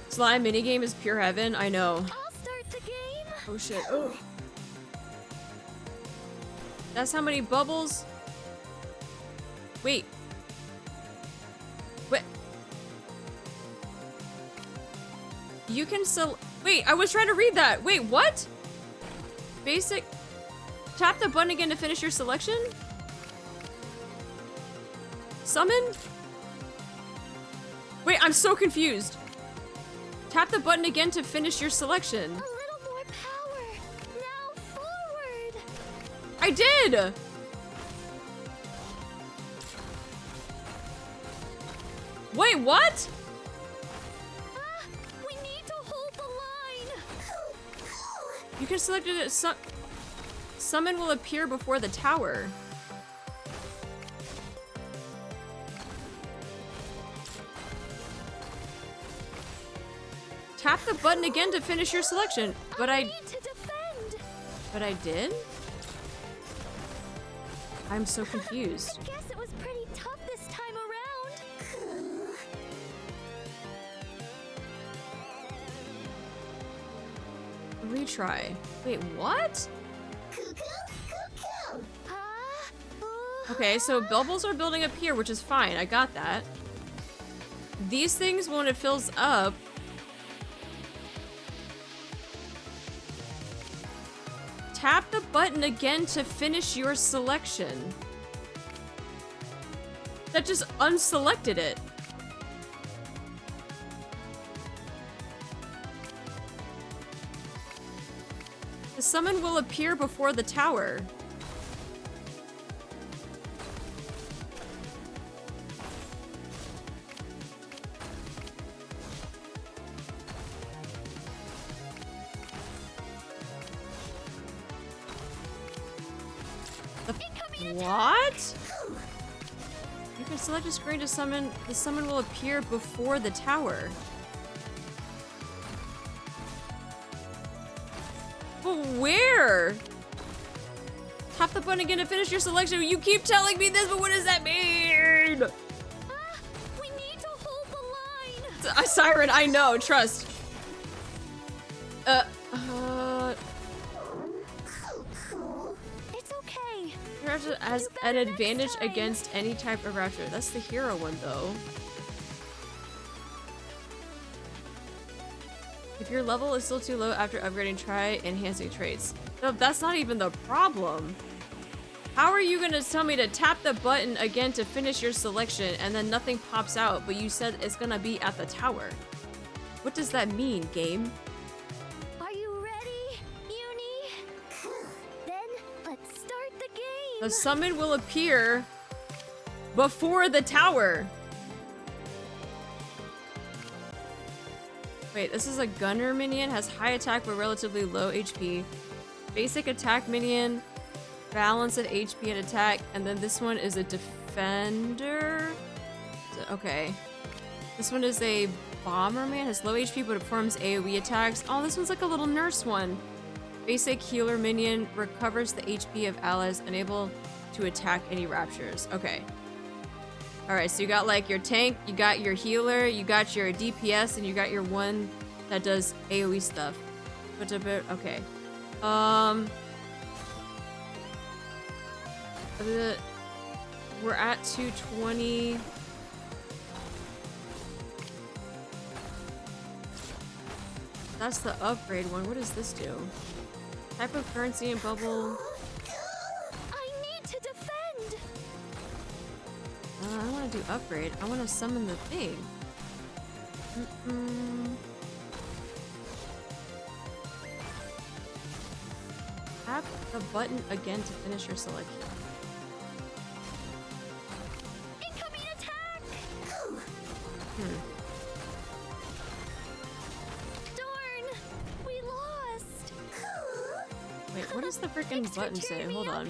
Slime minigame is pure heaven. I know. I'll start the game. Oh, shit. Oh. That's how many bubbles... Wait. What? You can wait, I was trying to read that. Wait, what? Basic. Tap the button again to finish your selection? Summon? Wait, I'm so confused. Tap the button again to finish your selection. A little more power. Now forward. I did! Wait, what? We need to hold the line. You can select it. Summon will appear before the tower. Tap the button again to finish your selection. But I need to defend. But I did? I'm so confused. I guess it was pretty tough this time around. Retry. Wait, what? Okay, so bubbles are building up here, which is fine. I got that. These things, when it fills up... Tap the button again to finish your selection. That just unselected it. The summon will appear before the tower. What? You can select a screen to summon. The summon will appear before the tower. But where? Tap the button again to finish your selection. You keep telling me this, but what does that mean? We need to hold the line. Siren, I know. Trust. It's okay. Raptor has an advantage against any type of raptor. That's the hero one, though. If your level is still too low after upgrading, try enhancing traits. No, that's not even the problem. How are you gonna tell me to tap the button again to finish your selection and then nothing pops out, but you said it's gonna be at the tower? What does that mean, game? Are you ready, Uni? Then let's start the game. The summon will appear before the tower. Wait, this is a gunner minion, has high attack but relatively low HP. Basic attack minion, balance of HP and attack, and then this one is a defender. Okay. This one is a bomber man, has low HP but it performs AoE attacks. Oh, this one's like a little nurse one. Basic healer minion, recovers the HP of allies, unable to attack any raptures. Okay. Alright, so you got like your tank, you got your healer, you got your DPS, and you got your one that does AoE stuff. Okay. We're at 220. That's the upgrade one. What does this do? Type of currency and bubble. I need to defend. I don't want to do upgrade. I want to summon the thing. Tap the button again to finish your selection. Darn! We lost! Wait, what does the freaking button say? Hold on.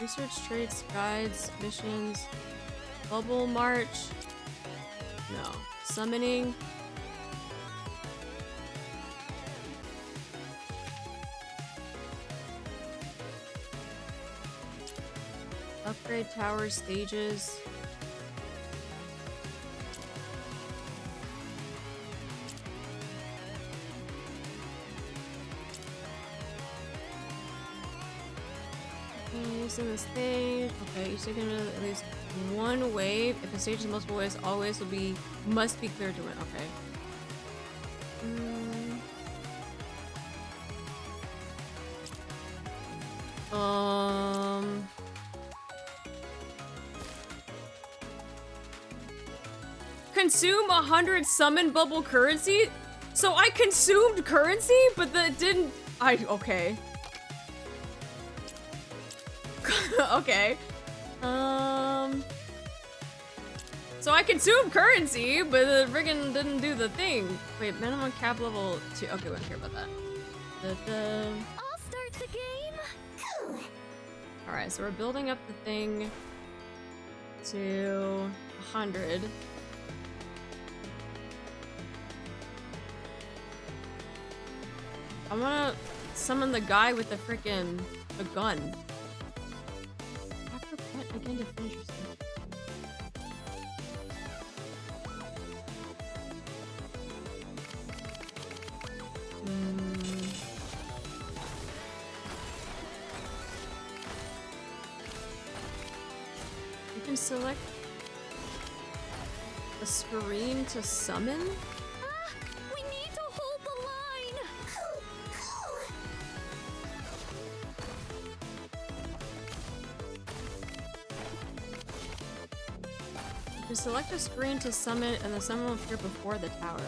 Research traits, guides, missions, bubble march. No. Summoning. Upgrade tower stages. Using the stage. Okay, you're taking at least one wave. If a stage is multiple waves, always must be clear to win. Okay. Consume 100 summon bubble currency? So I consumed currency, but that didn't. Okay. Okay. So I consumed currency, but the friggin' didn't do the thing. Wait, minimum cap level 2. Okay, we don't care about that. I'll start the game. Alright, so we're building up the thing to 100. I wanna summon the guy with the freaking gun. After what again to finish your stuff? You can select a screen to summon? We need to hold the line. You can select a screen to summon, and the summon will appear before the tower.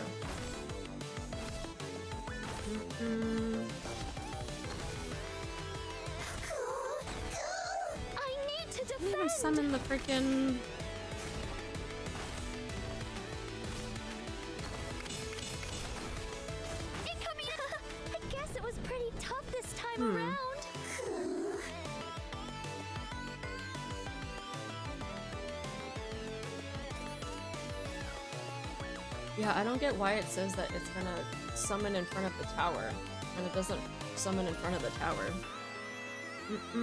I need to defend. You can summon the freaking. I guess it was pretty tough this time around. Yeah, I don't get why it says that it's gonna summon in front of the tower, and it doesn't summon in front of the tower. Let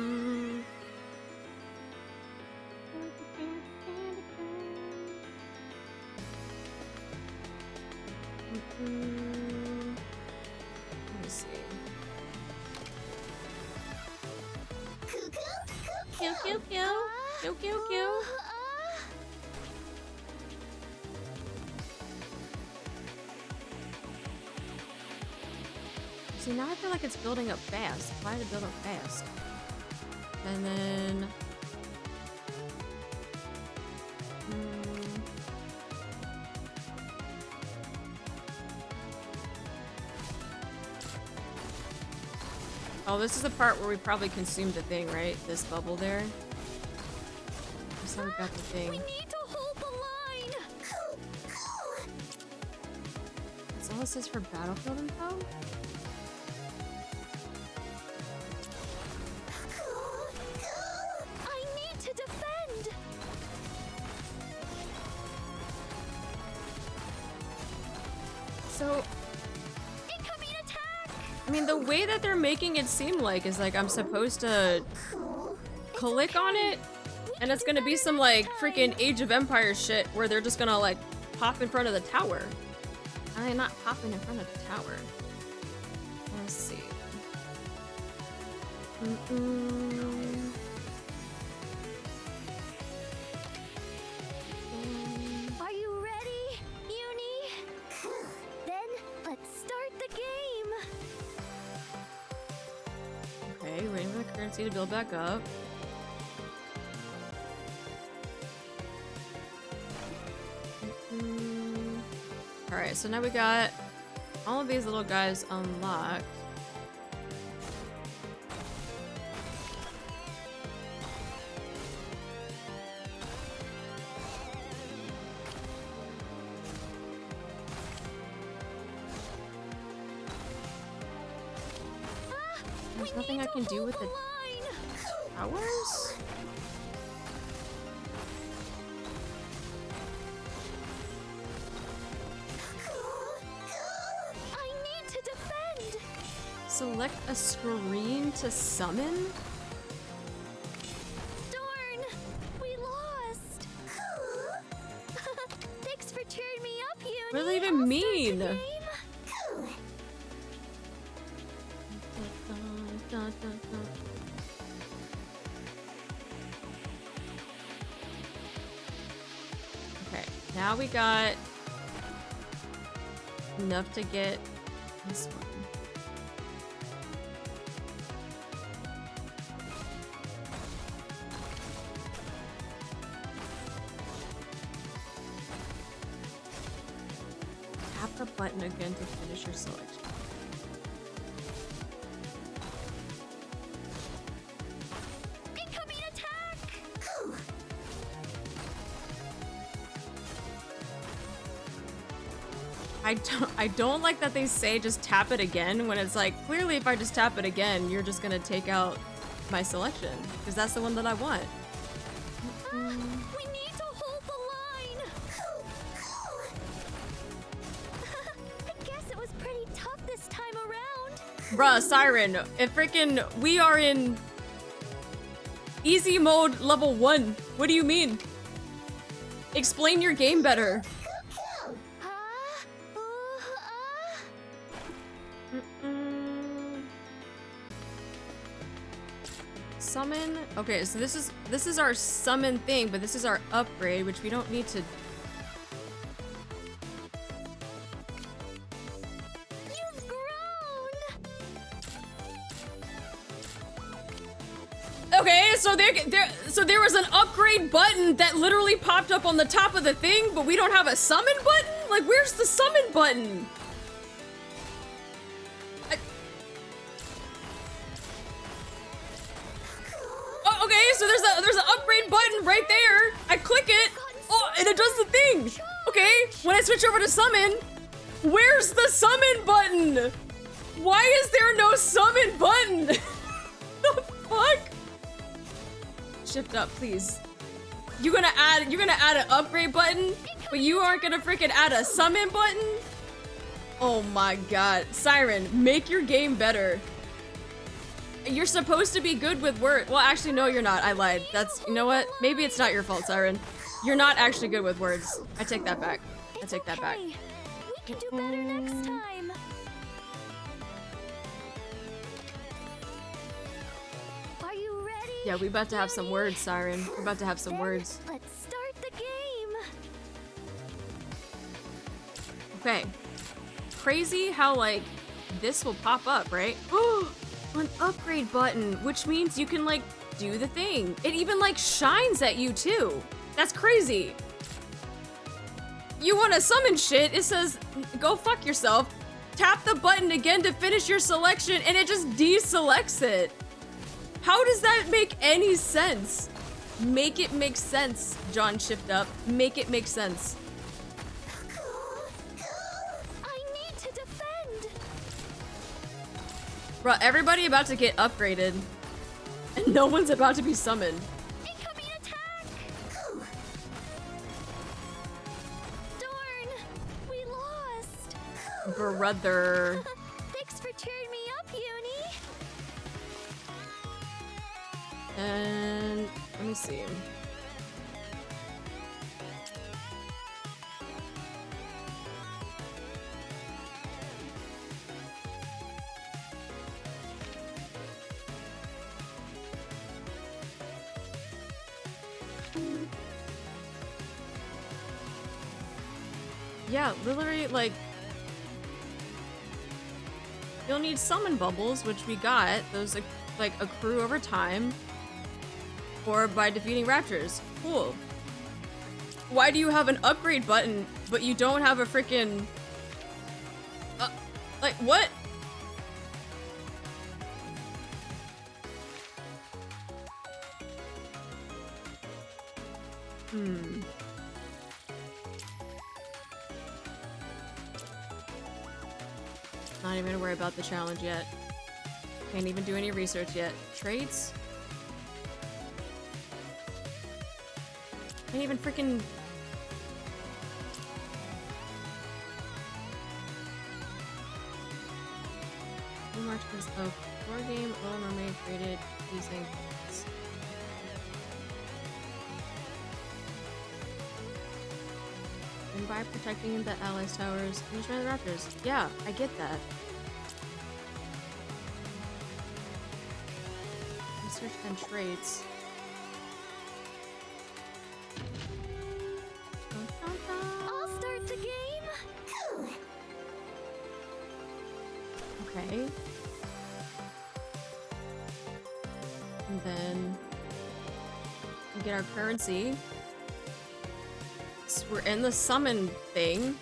me see. Pew pew pew. Pew pew pew. See, now I feel like it's building up fast. Why did it build up fast? And then... Oh, this is the part where we probably consumed the thing, right? This bubble there. That's how we got the thing. We need to hold the line. That's all it says for battlefield info? I need to defend. So... Incoming attack. I mean, the way that they're making it seem like is like I'm supposed to click on it, and it's gonna be some like freaking Age of Empires shit where they're just gonna like pop in front of the tower. And they're not popping in front of the tower. Let's see. Are you ready, Uni? Then let's start the game. Okay, waiting for the currency to build back up. Alright, so now we got all of these little guys unlocked. There's nothing I can do with the towers? I need to defend. Select a screen to summon? Darn, we lost. Thanks for cheering me up, Uni. What does that even mean? Okay, now we got enough to get this one. Tap the button again to finish your selection. Incoming attack! I don't like that they say just tap it again when it's like, clearly if I just tap it again, you're just gonna take out my selection because that's the one that I want. We need to hold the line. I guess it was pretty tough this time around. Bruh, Siren, if freaking we are in easy mode level 1, what do you mean? Explain your game better. Summon. Okay, so this is our summon thing, but this is our upgrade, which we don't need to. You've grown. Okay, so there was an upgrade button that literally popped up on the top of the thing, but we don't have a summon button? Like, where's the summon button? Oh, okay, so there's an upgrade button right there. I click it. Oh, and it does the thing. Okay, when I switch over to summon, where's the summon button? Why is there no summon button? The fuck? Shift up, please. You're gonna add an upgrade button, but you aren't gonna freaking add a summon button? Oh my god. Siren, make your game better. You're supposed to be good with words. Well, actually, no, you're not. I lied. That's, you know what? Maybe it's not your fault, Siren. You're not actually good with words. I take that back. I take that back. We can do better next time. Are you ready? Yeah, we about to have some words, Siren. We're about to have some words. Let's start the game. Okay. Crazy how, like, this will pop up, right? Oh, an upgrade button, which means you can, like, do the thing. It even, like, shines at you, too. That's crazy. You want to summon shit, it says, go fuck yourself. Tap the button again to finish your selection, and it just deselects it. How does that make any sense? Make it make sense, John Shift Up. Make it make sense. I need to defend. Bro, everybody about to get upgraded, and no one's about to be summoned. Incoming attack. Darn, we lost. Brother. Thanks for cheering me up, Uni. And let me see. Yeah, literally, like, you'll need summon bubbles, which we got. Those, like, accrue over time. Or by defeating raptors. Cool. Why do you have an upgrade button, but you don't have a freaking... like, what? Not even gonna worry about the challenge yet. Can't even do any research yet. Traits? Can't even freaking... New March was a core game Little Mermaid created using... And by protecting the Allies towers, and destroying the raptors. Yeah, I get that. Research and traits. I'll start the game. Okay. And then we get our currency. So we're in the summon thing.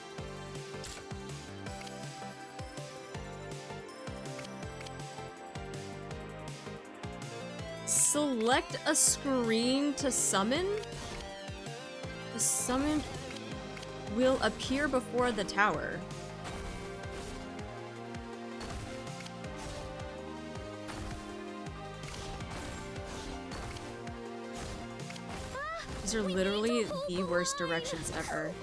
Select a screen to summon. The summon will appear before the tower. These are literally the worst directions ever.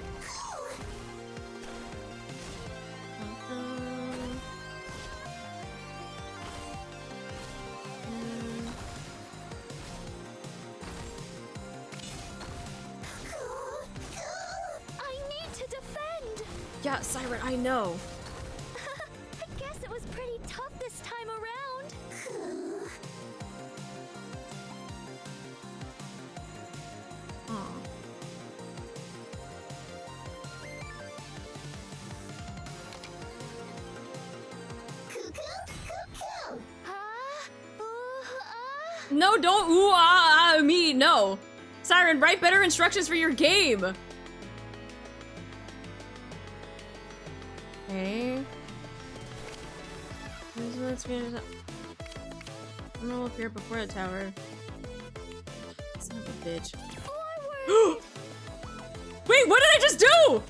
Yeah, Siren, I know. I guess it was pretty tough this time around. No, don't ooh ah me, no. Siren, write better instructions for your game. Okay. I'm gonna appear before the tower. Son of a bitch. Wait, what did I just do?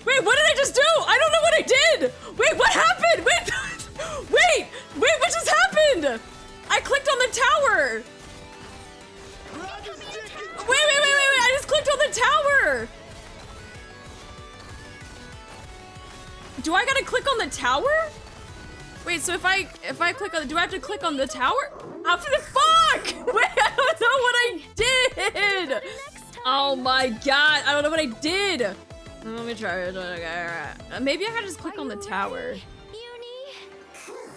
Wait, what did I just do? I don't know what I did. Wait, what happened? Wait, wait, what just happened? I clicked on the tower. Wait, I just clicked on the tower. Do I gotta click on the tower? Wait, so if I click on, do I have to click on the tower? How the fuck? Wait, I don't know what I did. Oh my god, I don't know what I did. Let me try. Maybe I gotta just click on the tower.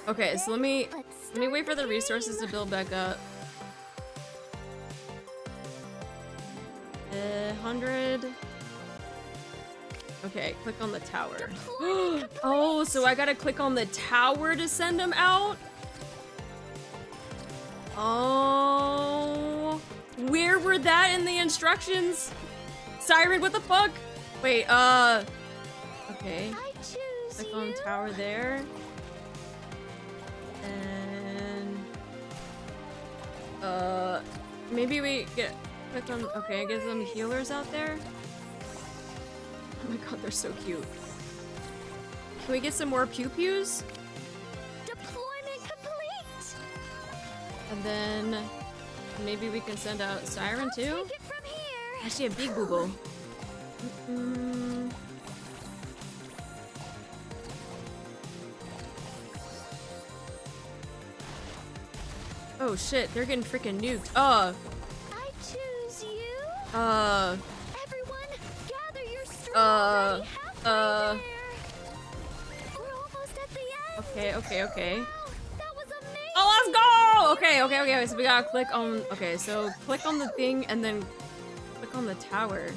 Okay, so let me wait for the resources to build back up. 100. Okay, click on the tower. Oh, so I gotta click on the tower to send them out? Oh. Where were that in the instructions? Siren, what the fuck? Wait, okay. Click on tower there. And... maybe we get... Click on... Okay, get some healers out there. Oh my god, they're so cute. Can we get some more pew-pews? Deployment complete. And then maybe we can send out Siren too? Actually, a big booble. Oh shit, they're getting freaking nuked. I choose you. Everyone, gather your strength. We're almost at the end. Okay. Wow, that was amazing. Oh, let's go! Okay. So we gotta click on. Okay, so click on the thing and then click on the tower.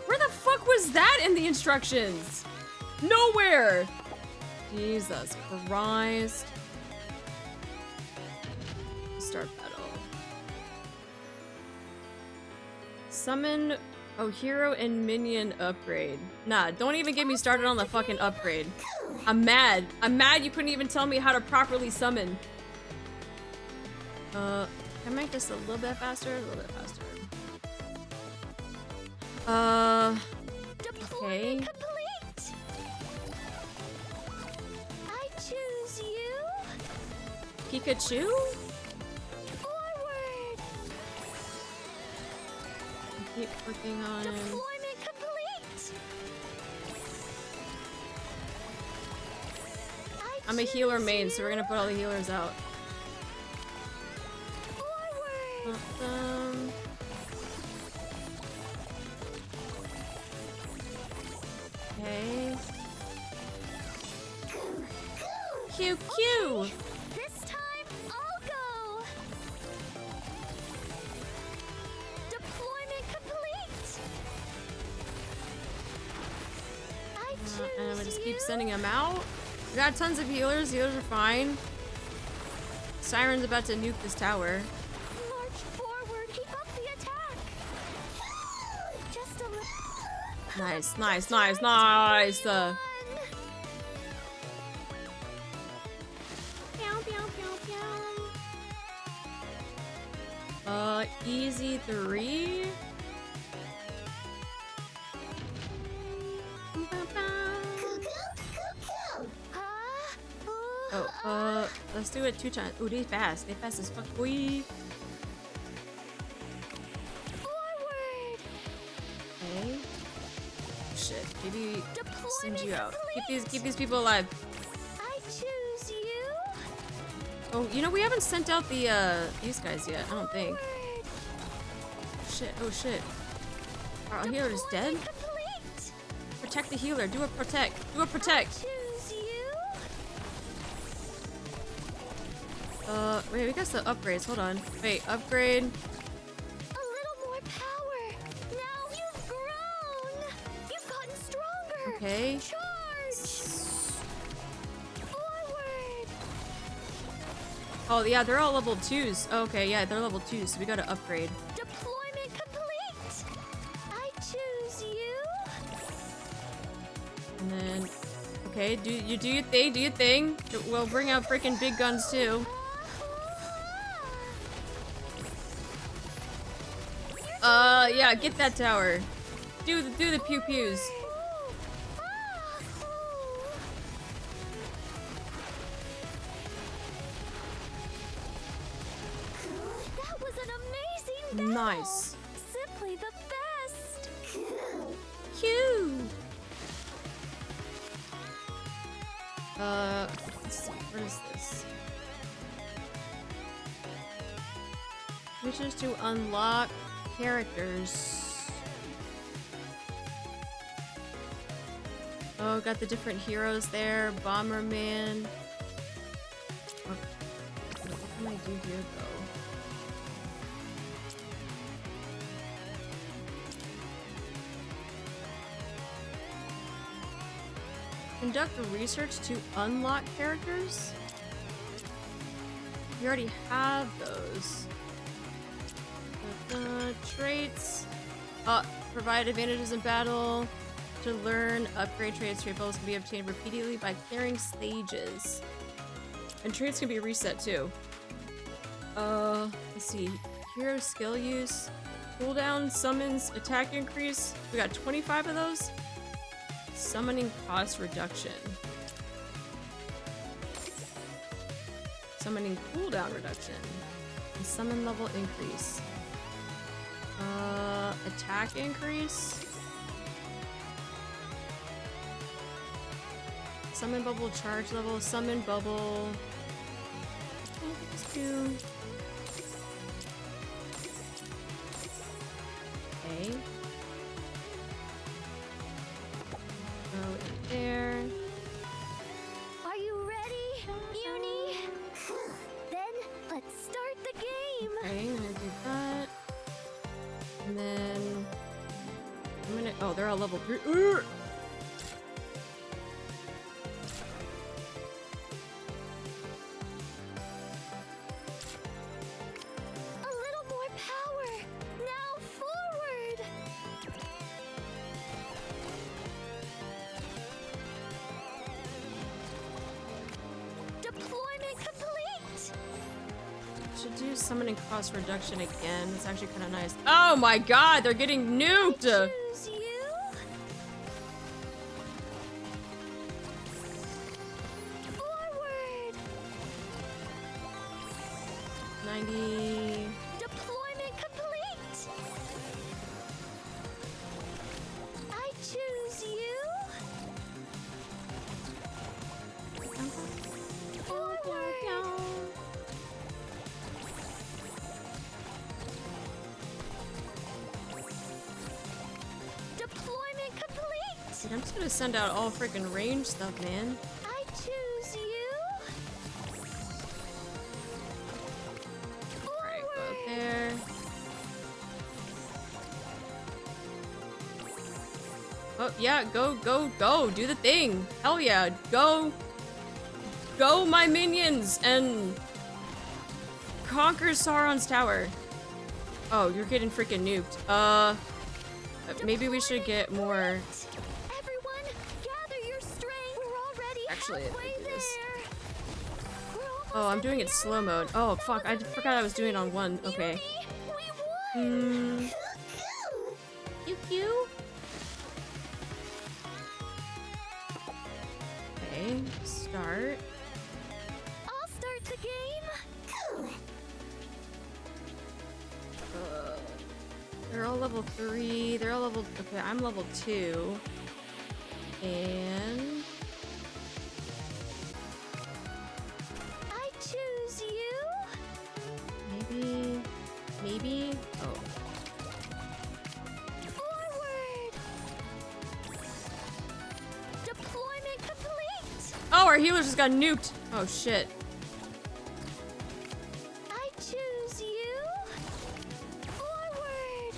Where the fuck was that in the instructions? Nowhere. Jesus Christ. Start battle. Summon. Oh, hero and minion upgrade. Nah, don't even get me started on the fucking upgrade. I'm mad you couldn't even tell me how to properly summon. Can I make this a little bit faster? A little bit faster. Okay. I choose you. Pikachu? Forward! Keep working on... Deployment complete! I'm a healer main, so we're gonna put all the healers out. Forward! Awesome. Okay. QQ! This time, I'll go! Deployment complete! I choose And I'm gonna just keep you. sending them out. We got tons of healers. Healers are fine. Siren's about to nuke this tower. March forward, keep up the attack! Just a little... Nice, nice, nice, nice! Easy 3. Oh, let's do it 2 times. Ooh, they fast. They fast as fuck, boy. Forward! Okay. Shit, maybe send you out. Keep these people alive. I choose you. Oh, you know, we haven't sent out the these guys yet, I don't think. Shit, oh shit. Our healer is dead? Complete. Protect the healer. Do a protect. Do a protect. Choose you. Wait, we got some upgrades. Hold on. Wait, upgrade. A little more power. Now you've grown. You've gotten stronger. Okay. Charge. Forward. Oh, yeah, they're all level 2s. Okay, yeah, they're level 2s, so we gotta upgrade. Deployment complete. I choose you. And then, okay, do your thing, do your thing. We'll bring out freaking big guns too. Yeah, get that tower. Do the pew pews. That was an amazing battle. Nice. Simply the best. Cute. Let's see, what is this? Wishes to unlock characters. Oh, got the different heroes there. Bomberman. What can I do here, though? Conduct research to unlock characters? We already have those. Traits. Provide advantages in battle. To learn, upgrade traits. Trait bubbles can be obtained repeatedly by clearing stages. And traits can be reset too. Let's see. Hero skill use. Cooldown, summons, attack increase. We got 25 of those. Summoning cost reduction. Summoning cooldown reduction. And summon level increase. Attack increase. Summon bubble charge level. Summon bubble. Let's do. Okay. Go in there. Are you ready, Uni? Then let's start the game. Okay, I'm gonna do that. And then I'm gonna. Oh, they're all level 3. A little more power. Now forward. Deployment complete. Should do summoning cost reduction again. It's actually kind of nice. Oh my god, they're getting nuked! Choose you. Forward. maybe... Deployment complete! I choose you! Forward! Deployment complete! Dude, I'm just gonna send out all freaking range stuff, man. I choose you! Alright, go up there. Oh, yeah, go, go, go! Do the thing! Hell yeah, go! Go, my minions! And conquer Sauron's tower. Oh, you're getting freaking nuked. Maybe we should get more... Everyone, gather your strength! We're already Actually, I halfway can do this. there! We're almost Oh, I'm at doing the it slow mode. Oh, fuck, I forgot I was doing it on one. Okay. We won! You. Okay, start. I'll start the game! They're all level 3. They're all level... Okay, I'm level 2. And... I choose you! Maybe... Oh. Forward! Deployment complete! Oh, our healer just got nuked! Oh, shit. I choose you! Forward!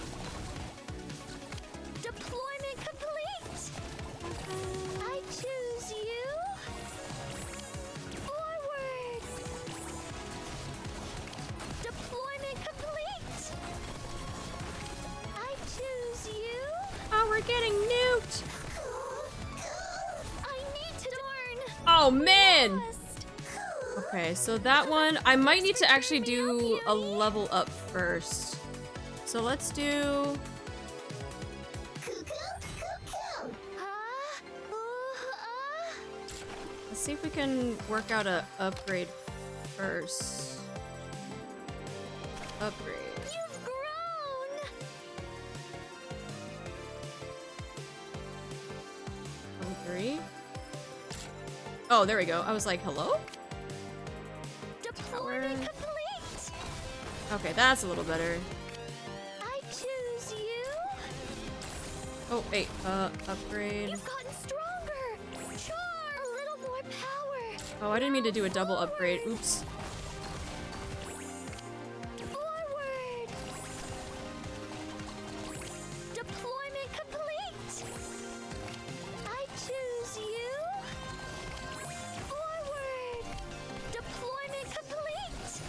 Deployment complete! I choose you! Forward! Deployment complete! I choose you! Oh, we're getting nuked! I need to learn! Oh, man! Okay, so that one, I might need to actually do a level up first. So let's do... Let's see if we can work out a upgrade first. Upgrade. You've grown! Level 3. Oh, there we go. I was like, hello? Deployment complete! Okay, that's a little better. I choose you! Oh, wait, upgrade. You've gotten stronger! Charm! A little more power! Oh, I didn't mean to do a double upgrade. Oops. Forward! Deployment complete! I choose you! Forward! Deployment complete!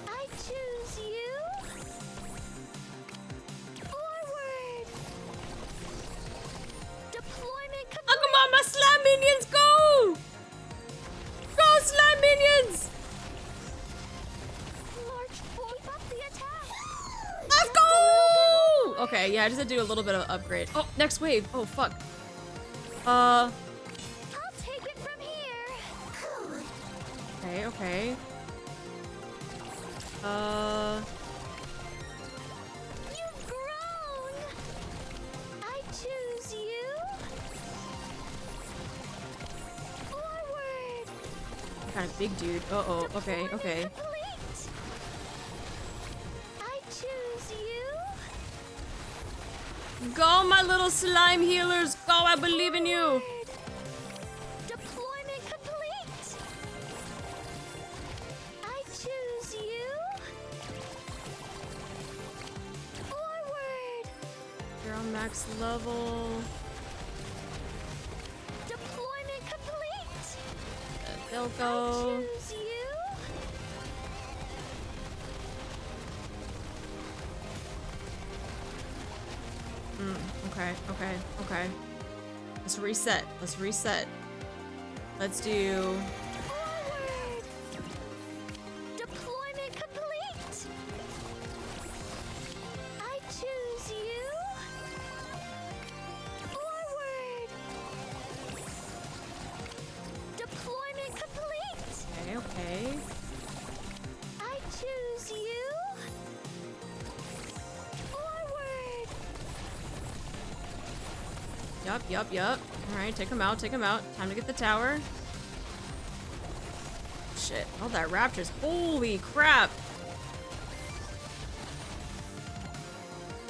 I choose you! Forward! Deployment complete! Oh, come on, my slime minions, go! Go, slime minions! March, keep up the attack! Let's go! Okay, yeah, I just had to do a little bit of an upgrade. Oh, next wave. Oh, fuck. I'll take it from here! Okay. You've grown! I choose you! Forward! Kind of big dude. Uh-oh, okay. Complete! I choose you! Go, my little slime healers! Go, I believe in you! Deployment complete! I choose you! Forward! You're on max level. Deployment complete! They'll go. Choose you! Okay. Let's reset. Let's do... Forward! Deployment complete! I choose you! Forward! Deployment complete! Okay. I Yup. Alright, take him out, take him out. Time to get the tower. Shit. Oh, that raptors. Holy crap.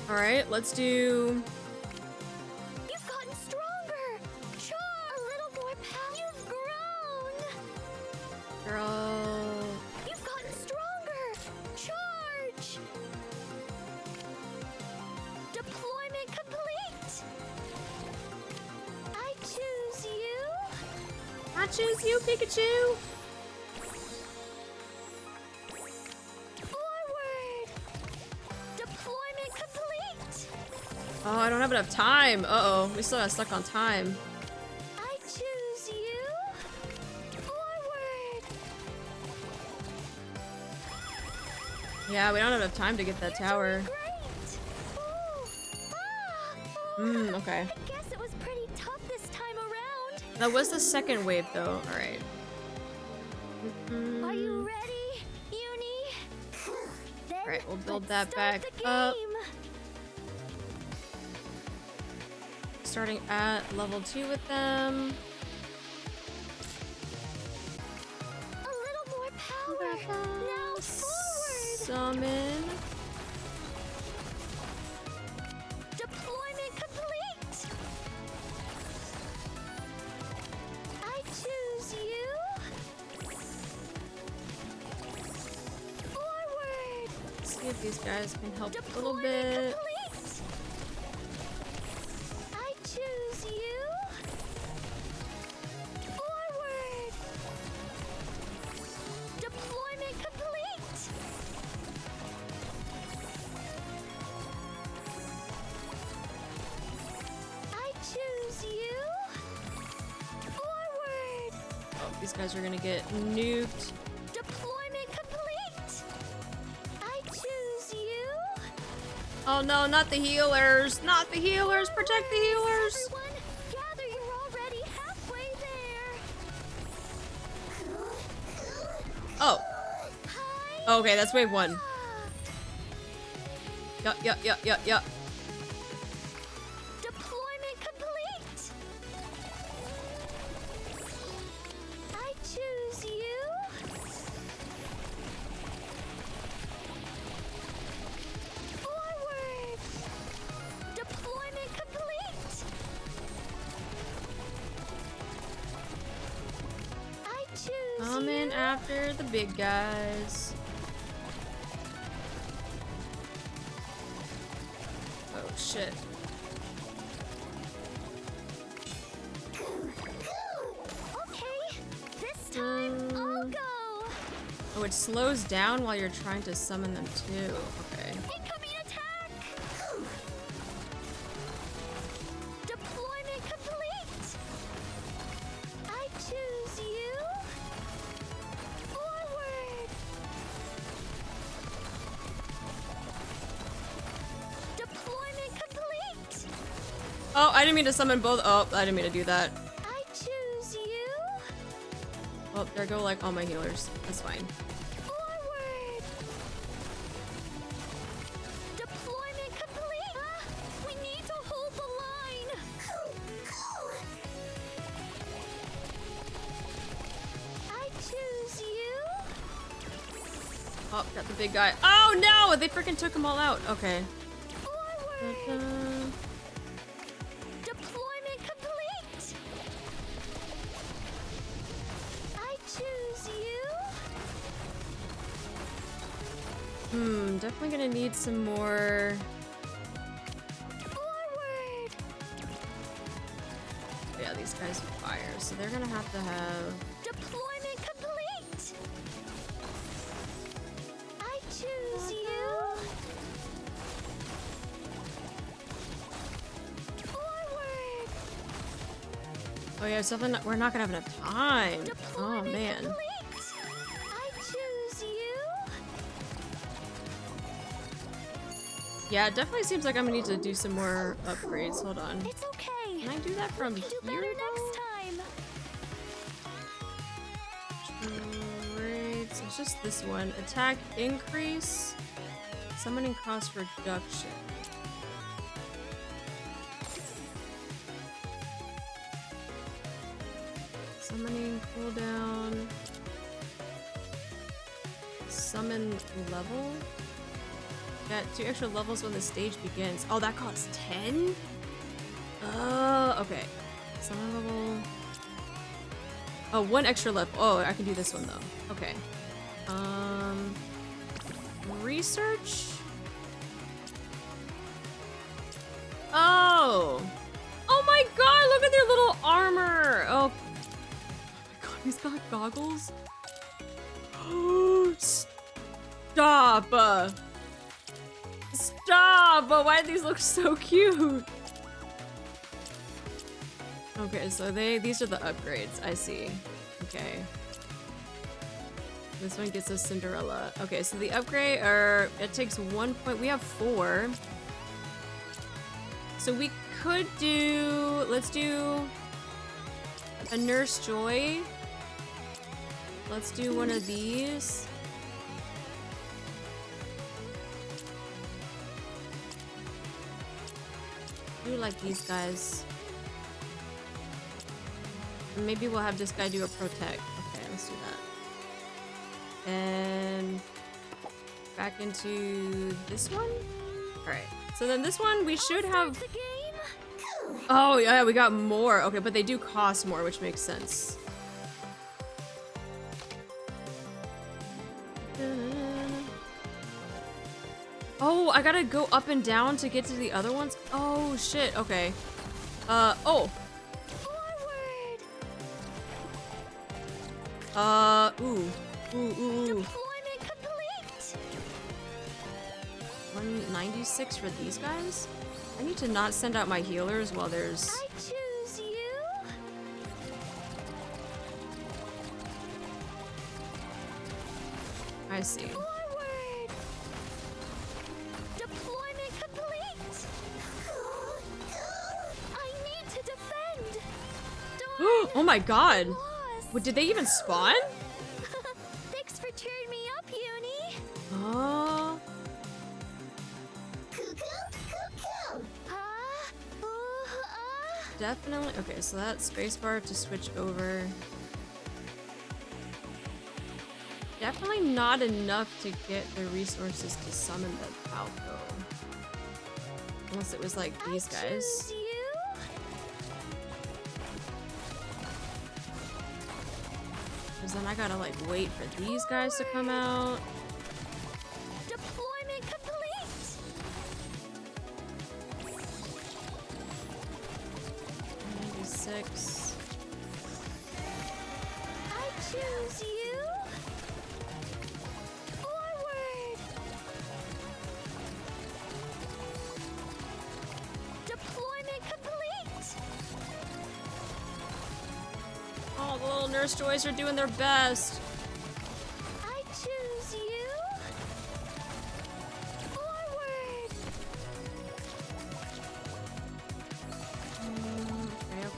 Alright, let's do... You've gotten stronger! Char! A little more power! You've grown! Girl... You've gotten stronger! Charge! Deployment complete! I choose you! I choose you, Pikachu! Forward! Deployment complete! Oh, I don't have enough time. Uh-oh, we still got stuck on time. I choose you! Forward! Yeah, we don't have enough time to get that tower. Okay. I guess it was pretty tough this time around. That was the second wave, though. Alright. Are you ready, Uni? Alright, we'll build that back up. Starting at level 2 with them. A little more power. Now forward. Summon. Deployment complete. I choose you. Forward. See if these guys can help a little bit. I choose you. Forward. Deployment complete. I choose you. Forward. Oh, these guys are gonna get nuked. Deployment complete. I choose you. Oh no, not the healers! Not the healers! Protect the healers! Everyone, gather, you're already halfway there. Oh. Okay, that's wave 1. Yup. Deployment complete. I choose you. Forward. Deployment complete. I choose Coming you. after the big guys. Oh shit. Okay, this time I'll go. Oh, it slows down while you're trying to summon them too. Okay. Incoming attack. Deployment complete. I choose you. Forward. Deployment complete. Oh, I didn't mean to summon both. Oh, I didn't mean to do that. I choose you. Oh, there go like all my healers. That's fine. Forward. Deployment complete. We need to hold the line. I choose you. Oh, got the big guy. Oh no! They freaking took them all out. Okay. Forward. Deployment complete. I choose you. Definitely gonna need some more. Forward. Yeah, these guys fire, so they're gonna have to have. Deployment complete. I choose you. Forward. Oh yeah, something. We're not gonna have enough time. Oh Deployment man. complete. I choose you. Yeah, it definitely seems like I'm gonna need to do some more upgrades. Hold on. It's okay. Can I do that from Do here? better next time. Great. So it's just this one. Attack increase. Summoning cost reduction. Summoning cooldown. Summon level? Got 2 extra levels when the stage begins. Oh, that costs 10? Okay. Summon level. Oh, 1 extra level. Oh, I can do this one though. Okay. Research? Oh! Oh my god, look at their little armor! Oh my god, he's got goggles? Stop! Stop! Why do these look so cute? Okay, so these are the upgrades, I see. Okay. This one gets us Cinderella. Okay, so the upgrade it takes 1 point. We have 4. So we could do, let's do a Nurse Joy. Let's do one of these. I do like these guys. Maybe we'll have this guy do a protect. Okay, let's do that. And back into this one. All right. So then this one we should have. Oh yeah, we got more. Okay, but they do cost more, which makes sense. Oh, I gotta go up and down to get to the other ones. Oh shit. Okay. Oh. Ooh. Ooh. Deployment complete. 196 for these guys? I need to not send out my healers while there's... I choose you. I see. Forward. Deployment complete. I need to defend. Oh my god! What, did they even spawn? Thanks for cheering me up, Uni. Oh. Definitely. Okay, so that's spacebar to switch over. Definitely not enough to get the resources to summon them out, though. Unless it was like these guys. Because then I gotta like wait for these guys to come out. Deployment complete. 96. I choose you. Forward. Deployment complete. Oh, the little Nurse Joys are doing their best. I choose you. Forward.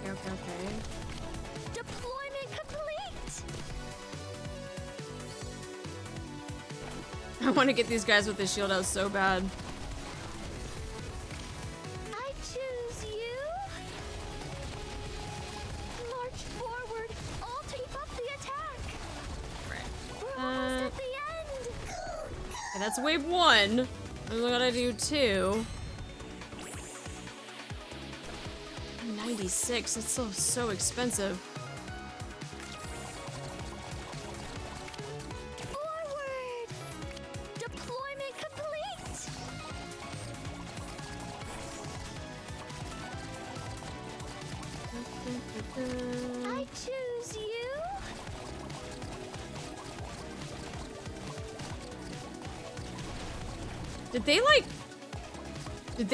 Okay. Deployment complete. I want to get these guys with the shield out so bad. I choose you. March forward. All to keep up the attack. We're almost at the end. Okay, that's wave 1. We gotta do 2. 96. It's so expensive. Forward. Deployment complete. I choose you. Did they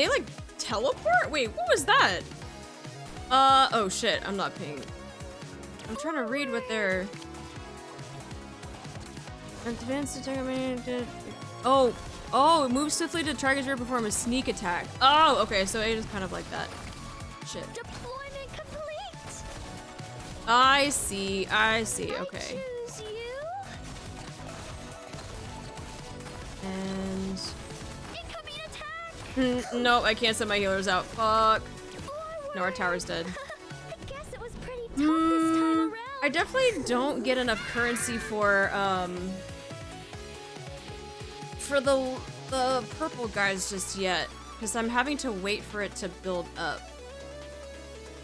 like teleport? Wait, what was that? Oh shit, I'm not paying. I'm trying to read what they're... Advanced attack. Oh, it moves swiftly to target's rear, perform a sneak attack. Oh, okay, so it is kind of like that. Shit. Deployment complete. I see, okay. I choose you. And... Incoming attack. No, I can't send my healers out. Fuck. No, our tower's dead. I guess it was pretty tough this time around. I definitely don't get enough currency for the purple guys just yet, because I'm having to wait for it to build up.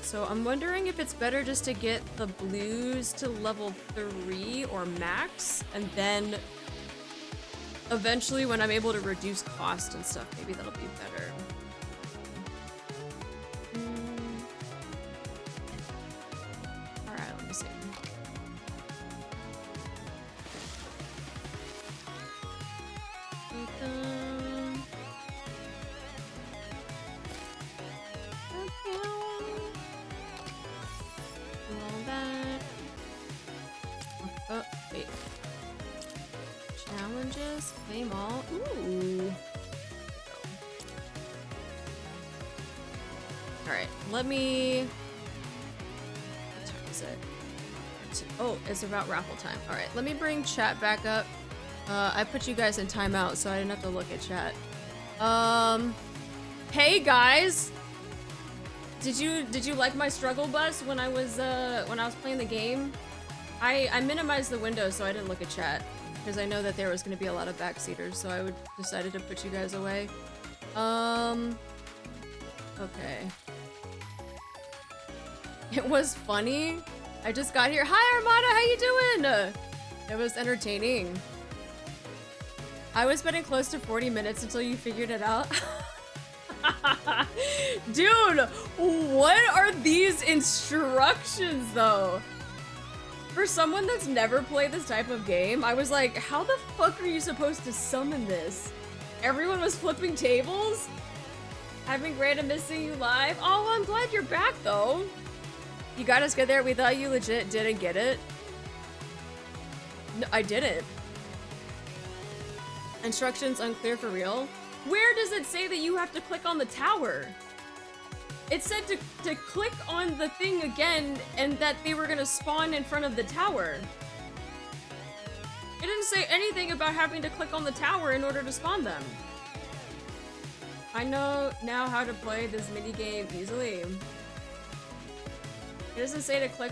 So I'm wondering if it's better just to get the blues to level 3 or max, and then eventually when I'm able to reduce cost and stuff, maybe that'll be better. Alright, let me see. Oh, wait. Challenges, claim all. Ooh. Alright, let me. What time is it? Oh, it's about raffle time. Alright, let me bring chat back up. I put you guys in timeout, so I didn't have to look at chat. Hey guys! Did you like my struggle bus when I was playing the game? I minimized the window so I didn't look at chat, because I know that there was going to be a lot of backseaters, so I decided to put you guys away. Okay. It was funny. I just got here. Hi Armada, how you doing? It was entertaining. I was spending close to 40 minutes until you figured it out. Dude, what are these instructions though? For someone that's never played this type of game, I was like, how the fuck are you supposed to summon this? Everyone was flipping tables? I've been great at missing you live. Oh, I'm glad you're back though. You got us good there. We thought you legit didn't get it. No, I didn't. Instructions unclear for real. Where does it say that you have to click on the tower? It said to click on the thing again and that they were gonna spawn in front of the tower. It didn't say anything about having to click on the tower in order to spawn them. I know now how to play this minigame easily. It doesn't say to click.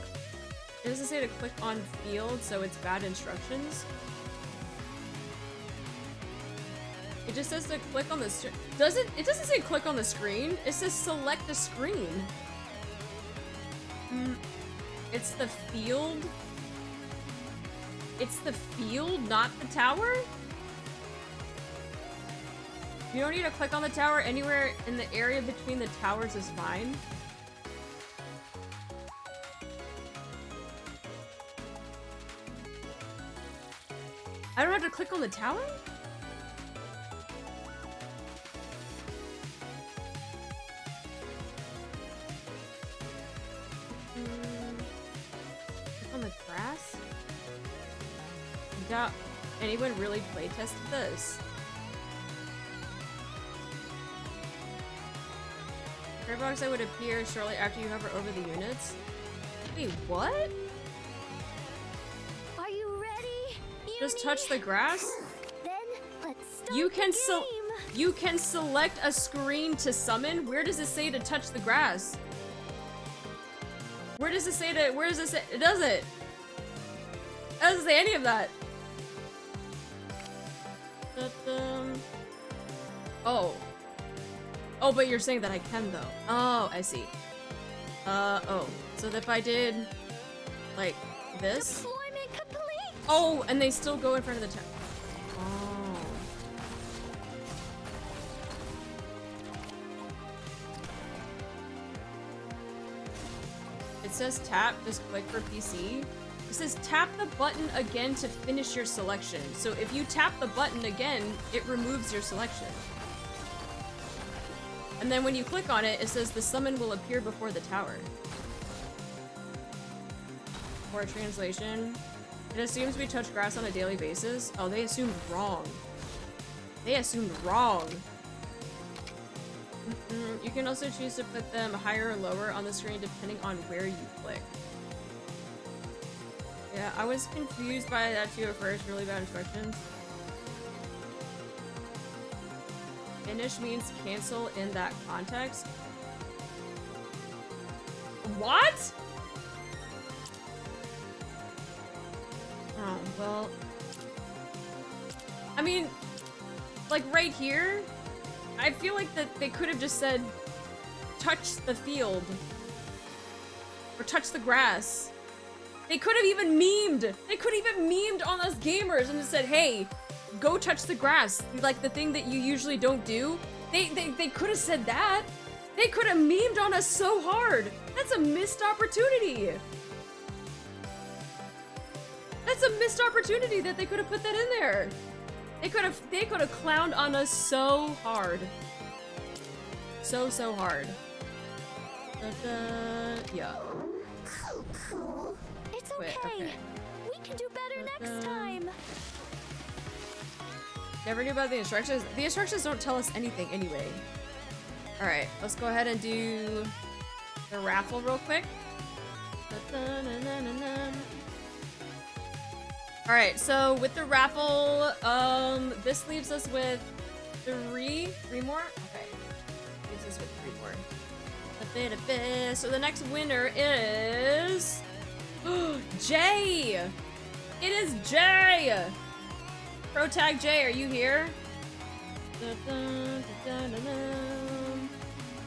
It doesn't say to click on field, so it's bad instructions. It just says to click on the screen. It doesn't say click on the screen. It says select a screen. It's the field. It's the field, not the tower? You don't need to click on the tower. Anywhere in the area between the towers is fine. I don't have to click on the tower? Click on the grass? I doubt anyone really play tested this. Gray box that would appear shortly after you hover over the units. Wait, what? Are you ready? Just touch the grass? Then let's start You can the game. you can select a screen to summon. Where does it say to touch the grass? Where does it say to where does it say it doesn't? It doesn't say any of that. Oh, but you're saying that I can though. Oh, I see. Oh. So if I did like this. Deployment complete. Oh, and they still go in front of the tower. Oh. It says tap, just click for PC. It says tap the button again to finish your selection. So if you tap the button again, it removes your selection. And then when you click on it, it says the summon will appear before the tower. For a translation, it assumes we touch grass on a daily basis. Oh, they assumed wrong. They assumed wrong. You can also choose to put them higher or lower on the screen depending on where you click. Yeah, I was confused by that too at first. Really bad instructions. Finish means cancel in that context. What? well... I mean, like right here, I feel like that they could have just said, touch the field. Or touch the grass. They could have even memed. They could have even memed on us gamers and just said, hey, go touch the grass. Like the thing that you usually don't do. They could have said that. They could have memed on us so hard. That's a missed opportunity. That's a missed opportunity that they could have put that in there. They could have clowned on us so hard. So hard. Yeah. Cool. It's okay. Wait, okay. We can do better next time. Never knew about the instructions. The instructions don't tell us anything anyway. All right, let's go ahead and do the raffle real quick. All right, so with the raffle, this leaves us with three more? Okay, leaves us with 3 more. So the next winner is Jay. It is Jay. Pro tag Jay, are you here?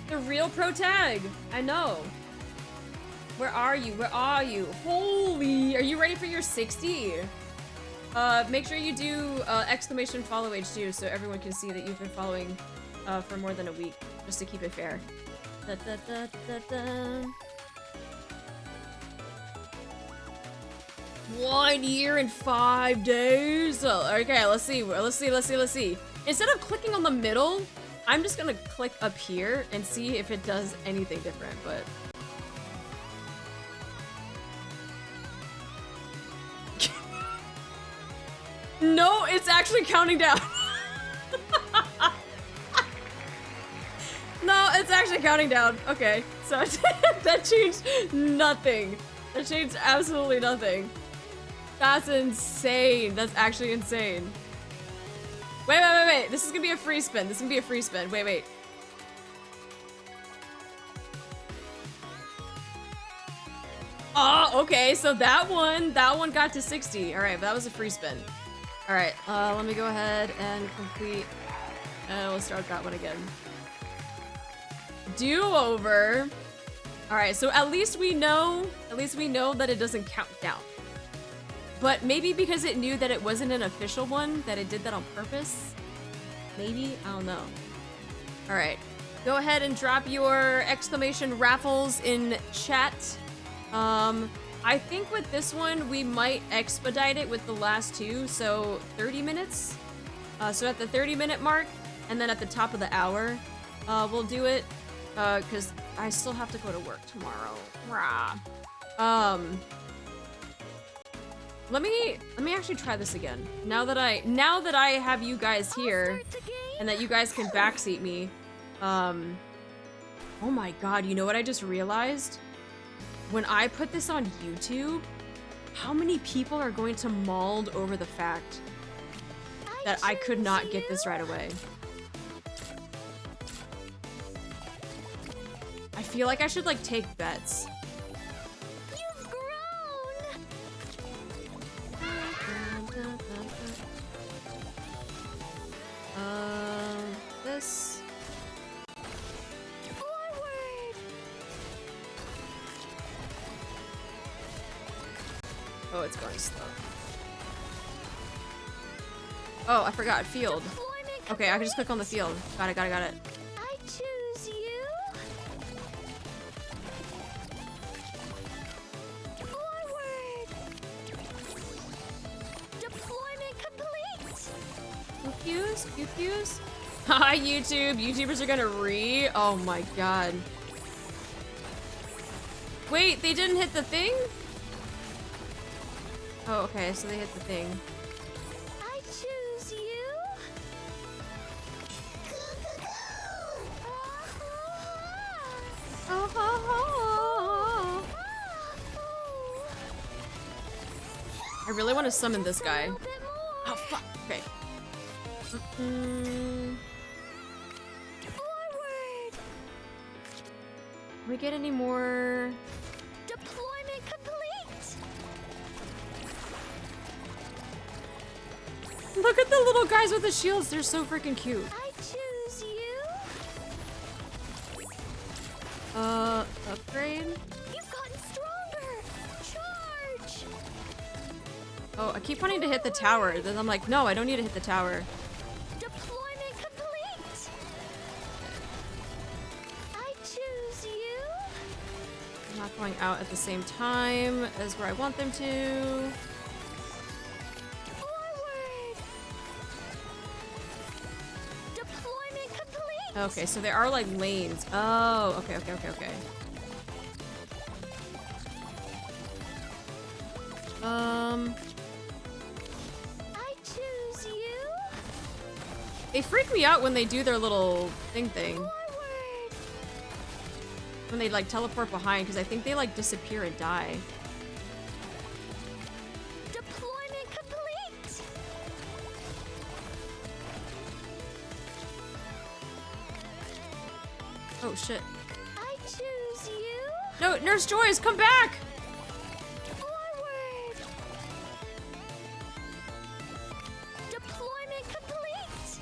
The real pro tag. I know. Where are you? Where are you? Holy, are you ready for your 60? Make sure you do exclamation follow H2 so everyone can see that you've been following for more than a week, just to keep it fair. 1 year and 5 days. Oh, okay, let's see. Instead of clicking on the middle, I'm just gonna click up here and see if it does anything different, but... No, it's actually counting down. No, it's actually counting down. Okay, so that changed nothing. That changed absolutely nothing. That's insane. That's actually insane. Wait. This is gonna be a free spin. Wait. Oh, okay, so that one got to 60. All right, but that was a free spin. All right, let me go ahead and complete. We'll start that one again. Do-over. All right, so at least we know that it doesn't count down. But maybe because it knew that it wasn't an official one, that it did that on purpose. Maybe, I don't know. All right, go ahead and drop your exclamation raffles in chat. I think with this one, we might expedite it with the last 2, so 30 minutes. So at the 30-minute mark, and then at the top of the hour, we'll do it, because I still have to go to work tomorrow. Rah. Let me actually try this again. Now that I have you guys here, and that you guys can backseat me. Oh my god, you know what I just realized? When I put this on YouTube, how many people are going to maul over the fact that I could not get this right away? I feel like I should like take bets. You've grown. This. Forward. Oh, it's going slow. Oh, I forgot field. Okay, I can just click on the field. Got it. I choose you. Forward. Deployment complete. Pew-pews. Hi, YouTube. YouTubers are gonna oh my god. Wait, they didn't hit the thing? Oh, okay, so they hit the thing. I choose you. I really want to summon this guy. Oh, fuck. Okay. Forward. Can we get any more? Deployment complete. Look at the little guys with the shields. They're so freaking cute. I choose you. Upgrade? You've gotten stronger. Charge. Oh, I keep wanting to hit the tower. Then I'm like, no, I don't need to hit the tower. Deployment complete. I choose you. I'm not going out at the same time as where I want them to. Okay, so there are like lanes. Oh, okay. I choose you. They freak me out when they do their little thing. When they like teleport behind, because I think they like disappear and die. Deployment complete. Oh shit. I choose you. No, Nurse Joyce, come back! Forward. Deployment complete.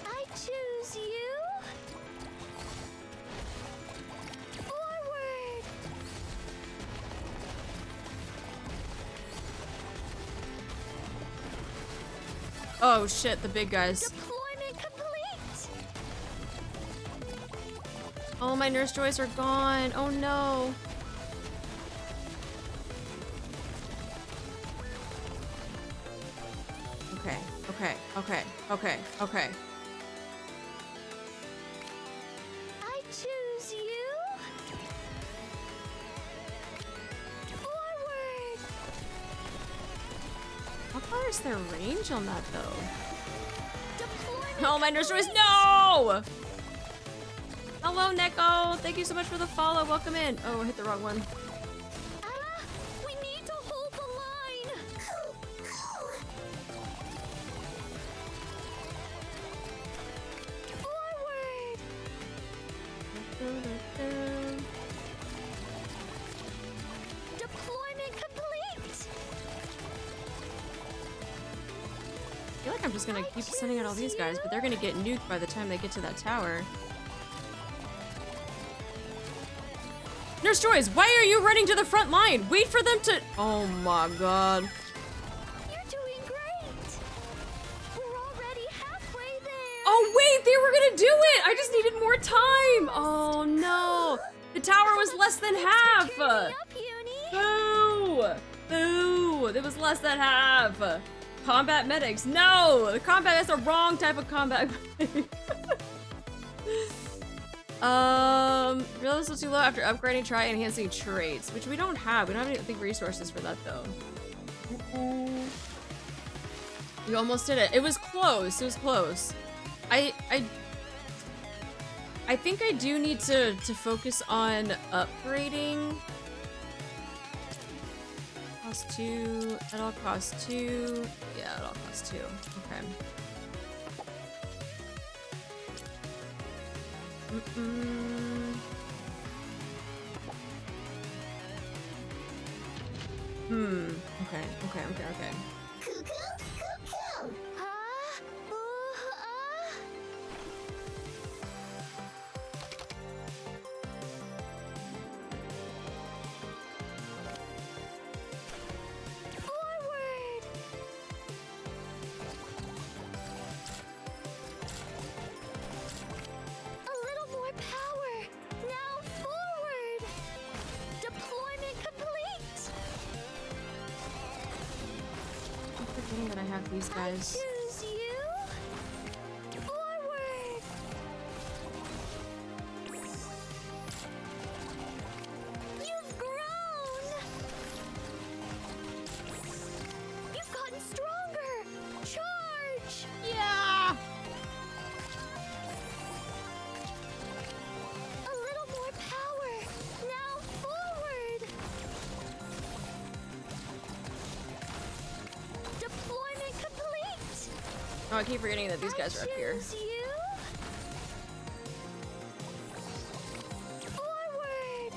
I choose you. Forward. Oh shit, the big guys. Deployment complete. Oh, my Nurse Joys are gone. Oh no. Okay. I choose you. Forward. How far is their range on that though? Deployment Oh, my Nurse Joys, no! Hello, Neko. Thank you so much for the follow. Welcome in. Oh, I hit the wrong one. We need to hold the line. Forward. Deployment complete. I feel like I'm just gonna keep sending out all these guys, but they're gonna get nuked by the time they get to that tower. Nurse Joyce, why are you running to the front line? Wait for them to— Oh my god. You're doing great. We're already halfway there. Oh wait, they were gonna do it! I just needed more time! Oh no! The tower was less than half! Boo! Boo! It was less than half! Combat medics, no! The combat, that's the wrong type of combat. Realism too low after upgrading, try enhancing traits, which we don't have. We don't have any, I think, resources for that though. You almost did it. It was close. It was close. I think I do need to focus on upgrading. Cost 2. It all costs 2. Yeah, it all costs 2. Okay. Okay. Forward. A little more power. Now forward. Deployment complete. I'm forgetting that I have these guys. Choose you. Forward. You've grown. You've gotten stronger. Charge. Yeah. A little more power. Now forward. Deployment complete. Oh, I keep forgetting that these guys are up here. Choose you. Forward.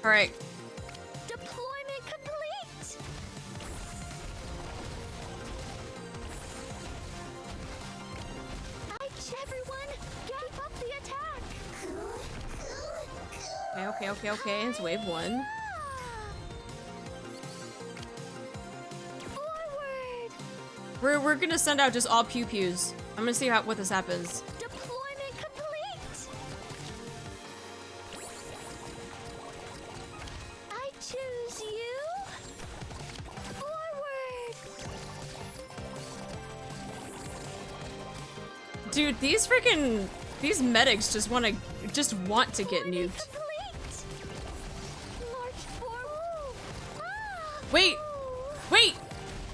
All right. Deployment complete. Everyone, keep up the attack. Okay. It's wave 1. We're gonna send out just all pew pews. I'm gonna see what this happens. Deployment complete. I choose you. Forward. Dude, these medics just want to get nuked. March forward. Wait.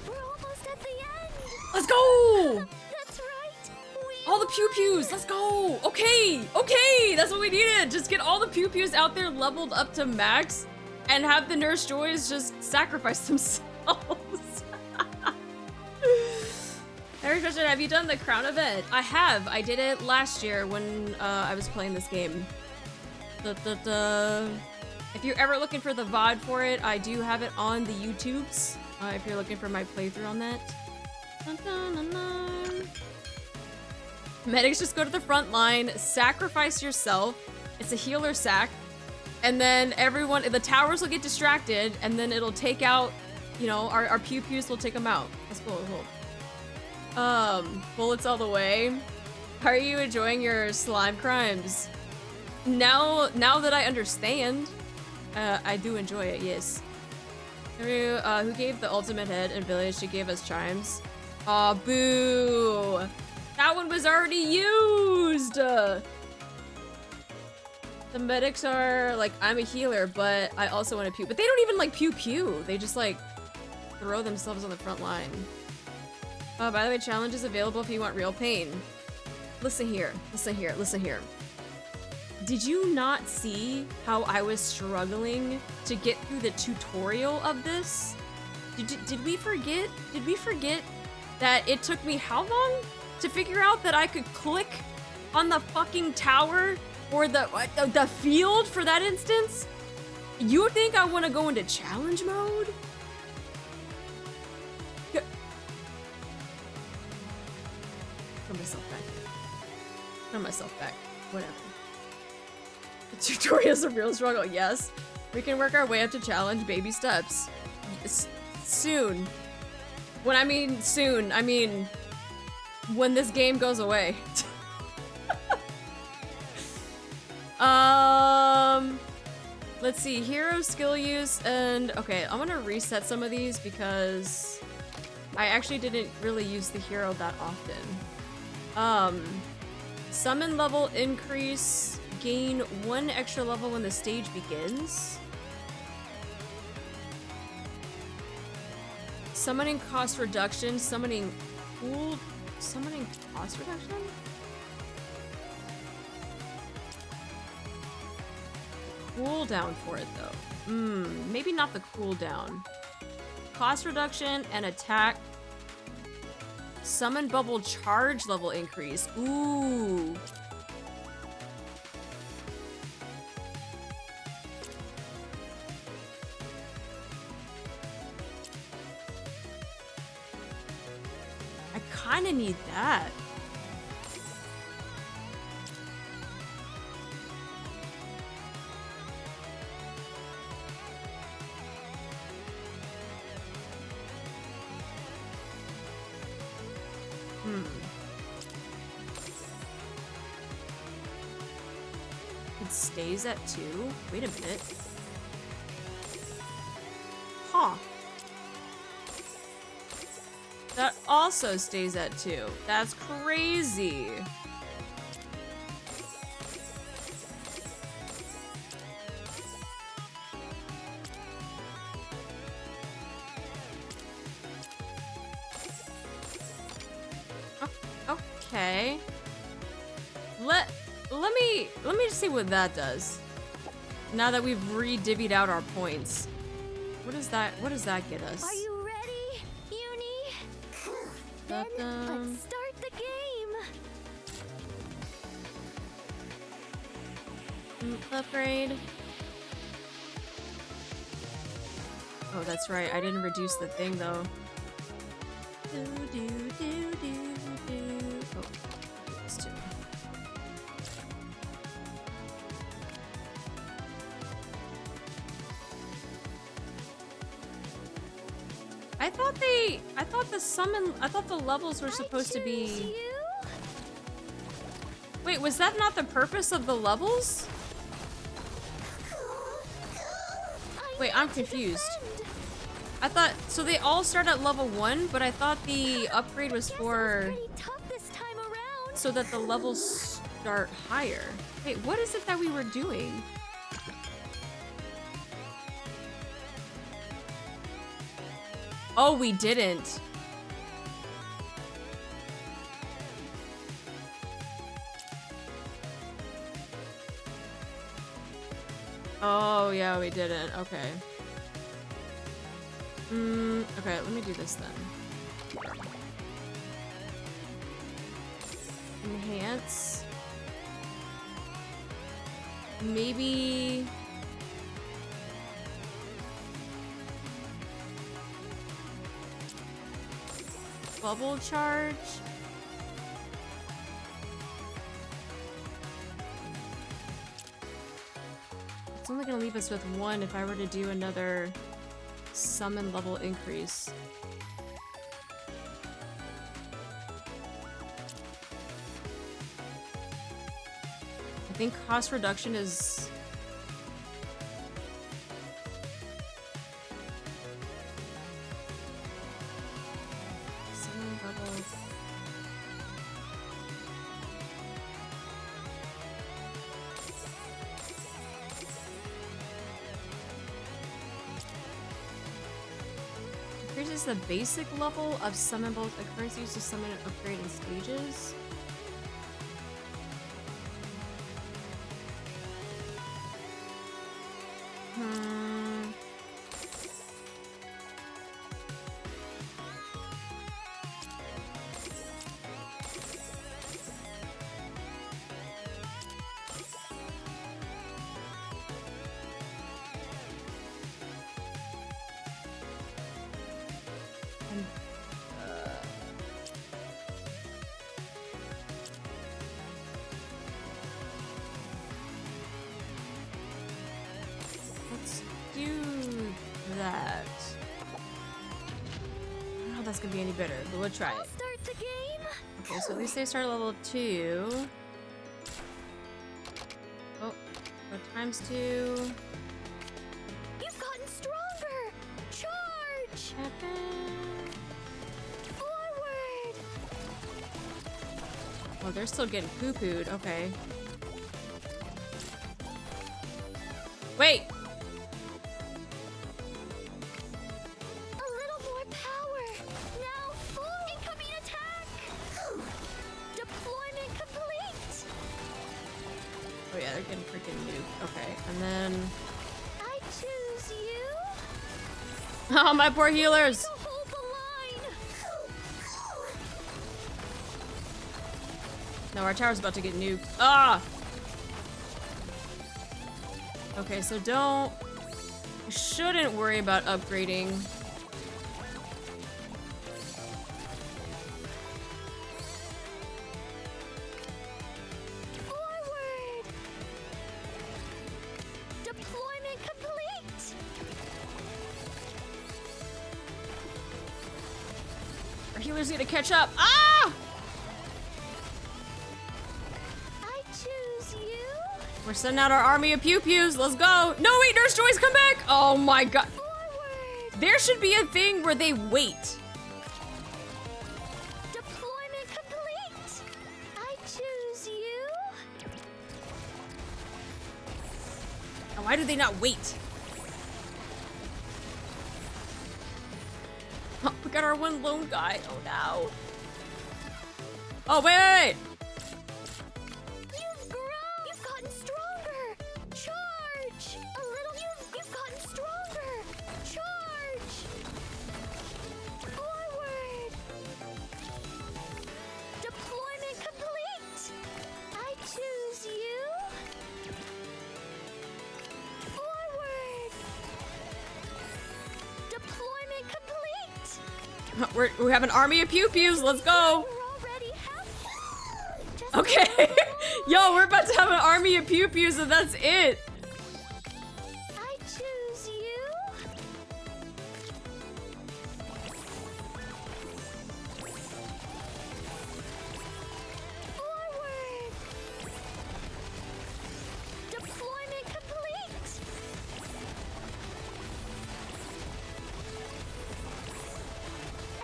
We're almost at the end. Let's go. That's right. All the pew pews. Let's go. Okay. That's what we needed. Just get all the pew pews out there leveled up to max and have the Nurse Joys just sacrifice themselves. Harry question, have you done the crown event? I have. I did it last year when I was playing this game. If you're ever looking for the VOD for it, I do have it on the YouTubes. If you're looking for my playthrough on that. Dun, dun, dun, dun. Medics just go to the front line, sacrifice yourself. It's a healer sack. And then the towers will get distracted, and then it'll take out, you know, our pew pews will take them out. That's cool. Bullets all the way. How are you enjoying your slime crimes? Now that I understand, I do enjoy it, yes. Who gave the ultimate head in Village? She gave us chimes. Aw, boo! That one was already used! The medics are like, I'm a healer, but I also want to pew. But they don't even like pew. They just like throw themselves on the front line. By the way, challenge is available if you want real pain. Listen here. Did you not see how I was struggling to get through the tutorial of this? Did we forget? Did we forget that it took me how long to figure out that I could click on the fucking tower or the field for that instance? You think I want to go into challenge mode? Put myself back. Whatever. The tutorial's a real struggle. Yes. We can work our way up to challenge, baby steps. Soon. When I mean soon, I mean when this game goes away. Let's see. Hero skill use and... Okay, I'm gonna reset some of these because I actually didn't really use the hero that often. Summon level increase, gain 1 extra level when the stage begins. Summoning cost reduction, summoning cost reduction? Cooldown for it though. Maybe not the cooldown. Cost reduction and attack. Summon bubble charge level increase. Ooh. I kinda need that. It stays at 2? Wait a minute. Huh. That also stays at 2. That's crazy. Okay. Let me just see what that does. Now that we've re-divvied out our points. What does that get us? Are you ready, Uni? Then let's start the game. Upgrade. Oh, that's right. I didn't reduce the thing though. Oh, this too. I thought the levels were supposed to be. Wait, was that not the purpose of the levels? Wait, I'm confused. I thought, so they all start at level 1, but I thought the upgrade was for so that the levels start higher. Wait, what is it that we were doing? Oh, we didn't. Oh, yeah, we didn't. Okay. Okay, let me do this then. Enhance. Maybe... bubble charge? It's only gonna leave us with 1 if I were to do another summon level increase. I think cost reduction is... summon level... increases the basic level of summon both occurrence used to summon and upgrade in stages. Let's do that. I don't know if that's gonna be any better, but we'll try it. Start the game. Okay, so at least they start at level 2. Oh, go times 2. You've gotten stronger. Charge. Forward. Oh, they're still getting poo-pooed. Okay. Wait! A little more power. Now full incoming attack. Deployment complete. Oh yeah, they're getting freaking nuked. Okay, and then... I choose you. Oh, my poor healers! Hold the line. No, our tower's about to get nuked. Ah! Okay, so don't... shouldn't worry about upgrading. Forward. Deployment complete. Our healers need to catch up. Ah! I choose you. We're sending out our army of pew-pews. Let's go. No, wait, Nurse Joy's come back. Oh my god. Forward. There should be a thing where they wait. Deployment complete. I choose you. Now, why do they not wait? Oh, we got our one lone guy. Oh no. Oh, wait. You've grown. You've gotten stronger. Charge. A little. You've gotten stronger. Charge. Forward. Deployment complete. I choose you. Forward. We have an army of pew-pews. Let's go. Okay. Yo, we're about to have an army of pew-pews and that's it. I choose you. Forward. Deployment complete.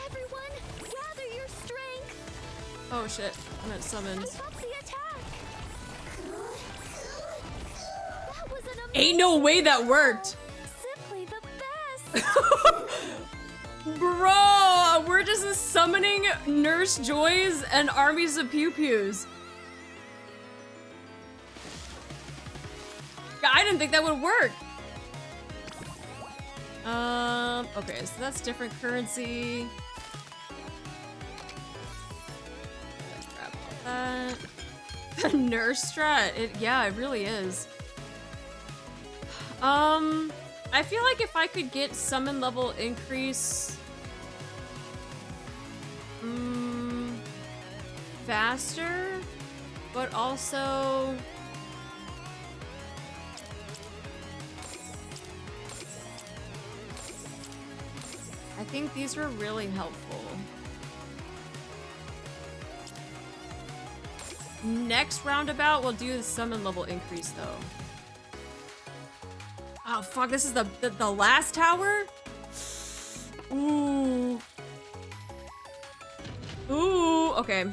Everyone, gather your strength. Oh shit, I'm at summons. Ain't no way that worked. Simply the best. Bro, we're just summoning Nurse Joys and armies of pew-pews. I didn't think that would work. Okay, so that's different currency. Grab all that. The nurse strat, yeah, it really is. I feel like if I could get summon level increase faster, but also I think these were really helpful. Next roundabout, we'll do the summon level increase though. Oh fuck, this is the last tower? Ooh. Ooh, okay.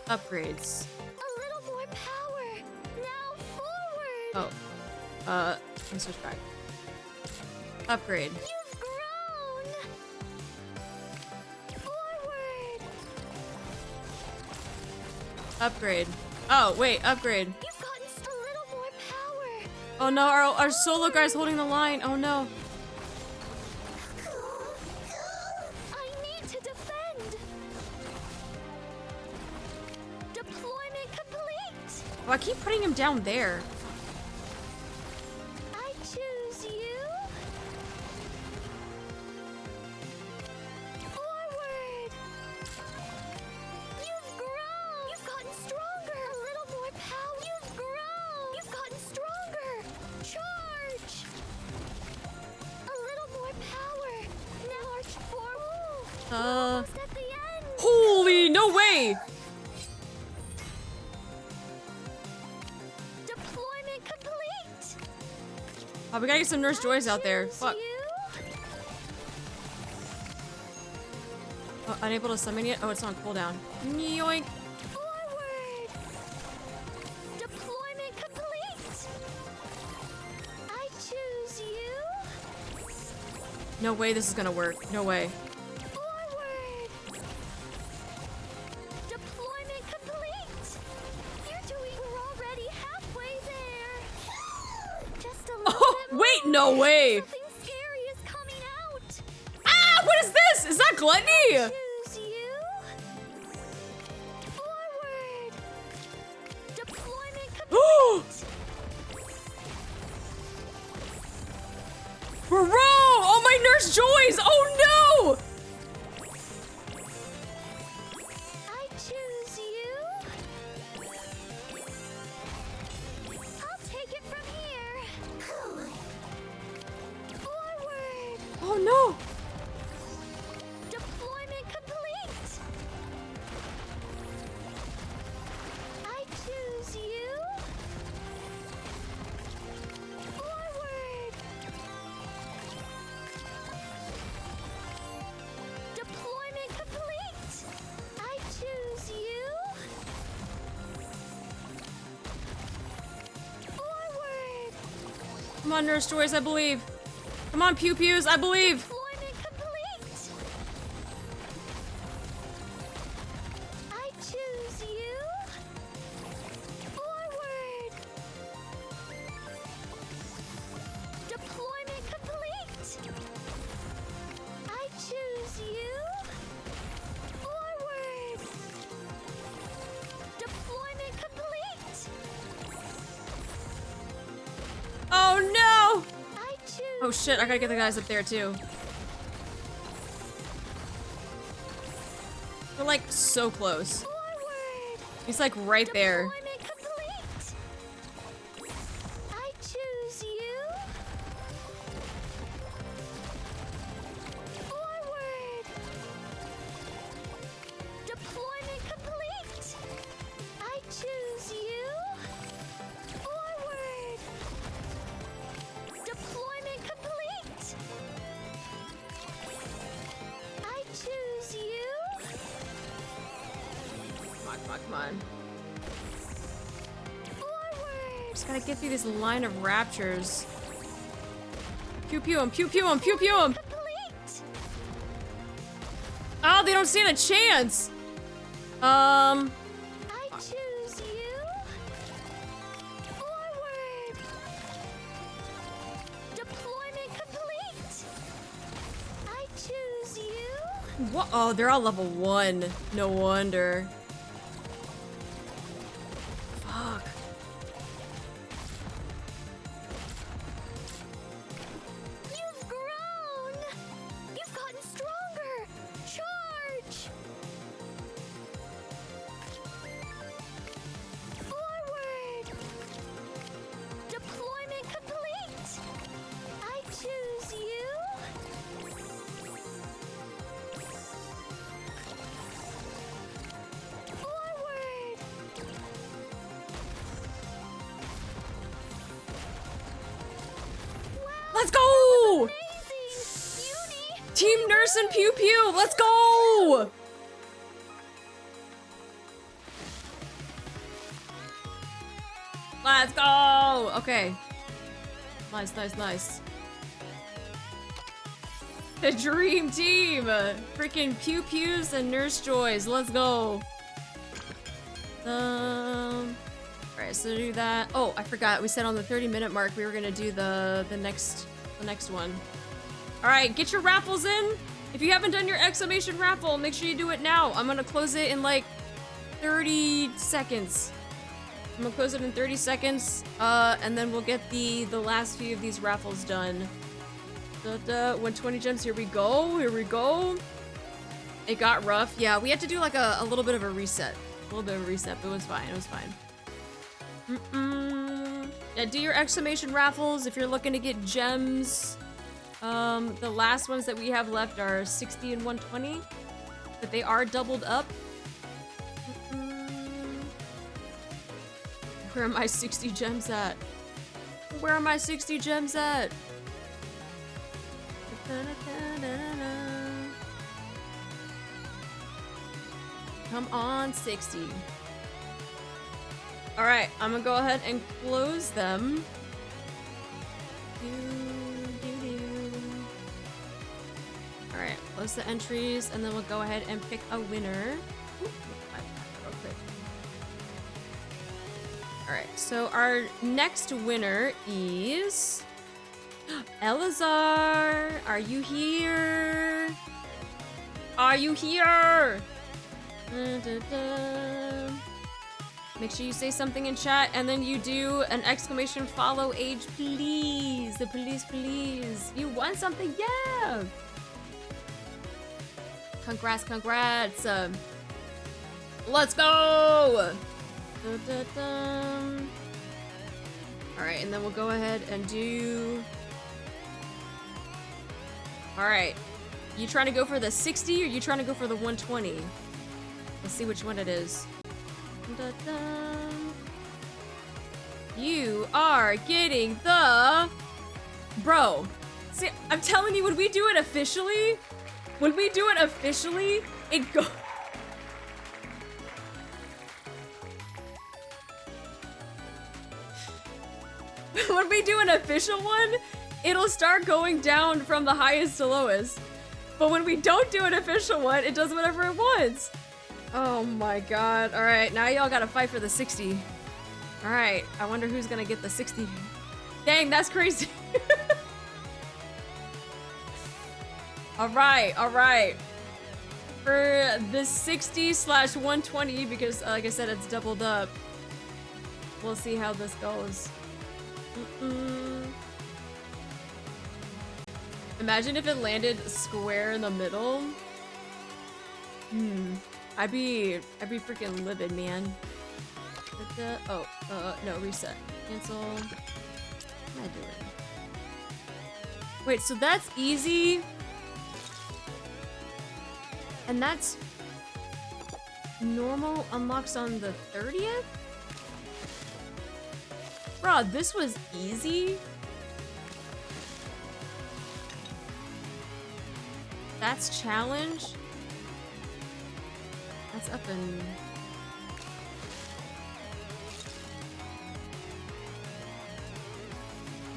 Upgrades. A little more power. Now forward. Oh. Let me switch back. Upgrade. You've grown. Forward. Upgrade. Oh, wait, upgrade. You've gotten a little more power. Oh no, our solo guy's holding the line. Oh no. I need to defend. Deployment complete. Oh, I keep putting him down there. I choose you. Forward. You've grown. You've gotten stronger. A little more power. You've grown. You've gotten stronger. Charge. A little more power. Now march forward. Almost at the end. Holy, no way. Deployment complete. Oh, we gotta get some Nurse Joys out there. Fuck. Oh, unable to summon yet? Oh, it's on cooldown. Yoink. Forward. Deployment complete. I choose you. No way this is gonna work. No way. Forward. Deployment complete. You're doing. We're already halfway there. Just a little Oh, bit wait, more. no way. Something scary is coming out. Ah, what is this? Is that Gluttony? Choose you. Forward. Deployment complete. Bro, oh my Nurse Joys! Oh no! I choose you. I'll take it from here. Forward. Oh no! Deployment complete. I choose you. Forward. Deployment complete. I choose you. Forward. Come on, Nurse Joys, I believe. Come on, Pew Pews, I believe. Deployment complete. I choose you. Forward. Deployment complete. I choose you. Forward. Deployment complete. Oh shit, I gotta get the guys up there too. We're like so close. He's like right there. I choose you. Forward. Deployment complete. I choose you. Forward. Deployment complete. I choose you. Come on. Just gotta get through this line of raptures. Pew pew him, pew pew him, pew pew him! Oh, they don't stand a chance! I choose you. Forward. Deployment complete. I choose you. What? Oh, they're all level 1. No wonder. Fuck. You've grown. You've gotten stronger. Charge. Forward. Deployment complete. I choose you. Forward. Let's go! Team Nurse and Pew Pew, let's go! Let's go! Okay. Nice, nice, nice. The dream team! Freaking Pew Pews and Nurse Joys, let's go! Alright, so do that. Oh, I forgot. We said on the 30-minute mark we were gonna do the next one. Alright, get your raffles in! If you haven't done your exclamation raffle, make sure you do it now. I'm gonna close it in like 30 seconds. I'm gonna close it in 30 seconds, and then we'll get the last few of these raffles done. 120 gems, here we go, here we go. It got rough. Yeah, we had to do like a little bit of a reset. A little bit of a reset, but it was fine, it was fine. Yeah, do your exclamation raffles if you're looking to get gems. The last ones that we have left are 60 and 120, but they are doubled up. Where are my 60 gems at? Where are my 60 gems at? Come on, 60. Alright, I'm gonna go ahead and close them. Alright, close the entries, and then we'll go ahead and pick a winner. Real quick. Alright, so our next winner is... Elazar! Are you here? Are you here? Make sure you say something in chat, and then you do an exclamation follow age, please. The police, please. You won something, yeah! Congrats, congrats. Let's go! Alright, and then we'll go ahead and do... Alright. You trying to go for the 60 or you trying to go for the 120? Let's see which one it is. You are getting the... Bro. See, I'm telling you, when we do it officially, it go... When we do an official one, it'll start going down from the highest to lowest. But when we don't do an official one, it does whatever it wants. Oh my god. Alright, now y'all gotta fight for the 60. Alright, I wonder who's gonna get the 60. Dang, that's crazy. Alright, alright. For the 60/120, because like I said, it's doubled up. We'll see how this goes. Imagine if it landed square in the middle. I'd be freaking livid, man. No, reset. Cancel. What am I doing? Wait, so that's easy. And that's normal unlocks on the 30th? Bro, this was easy? That's challenge? That's up in...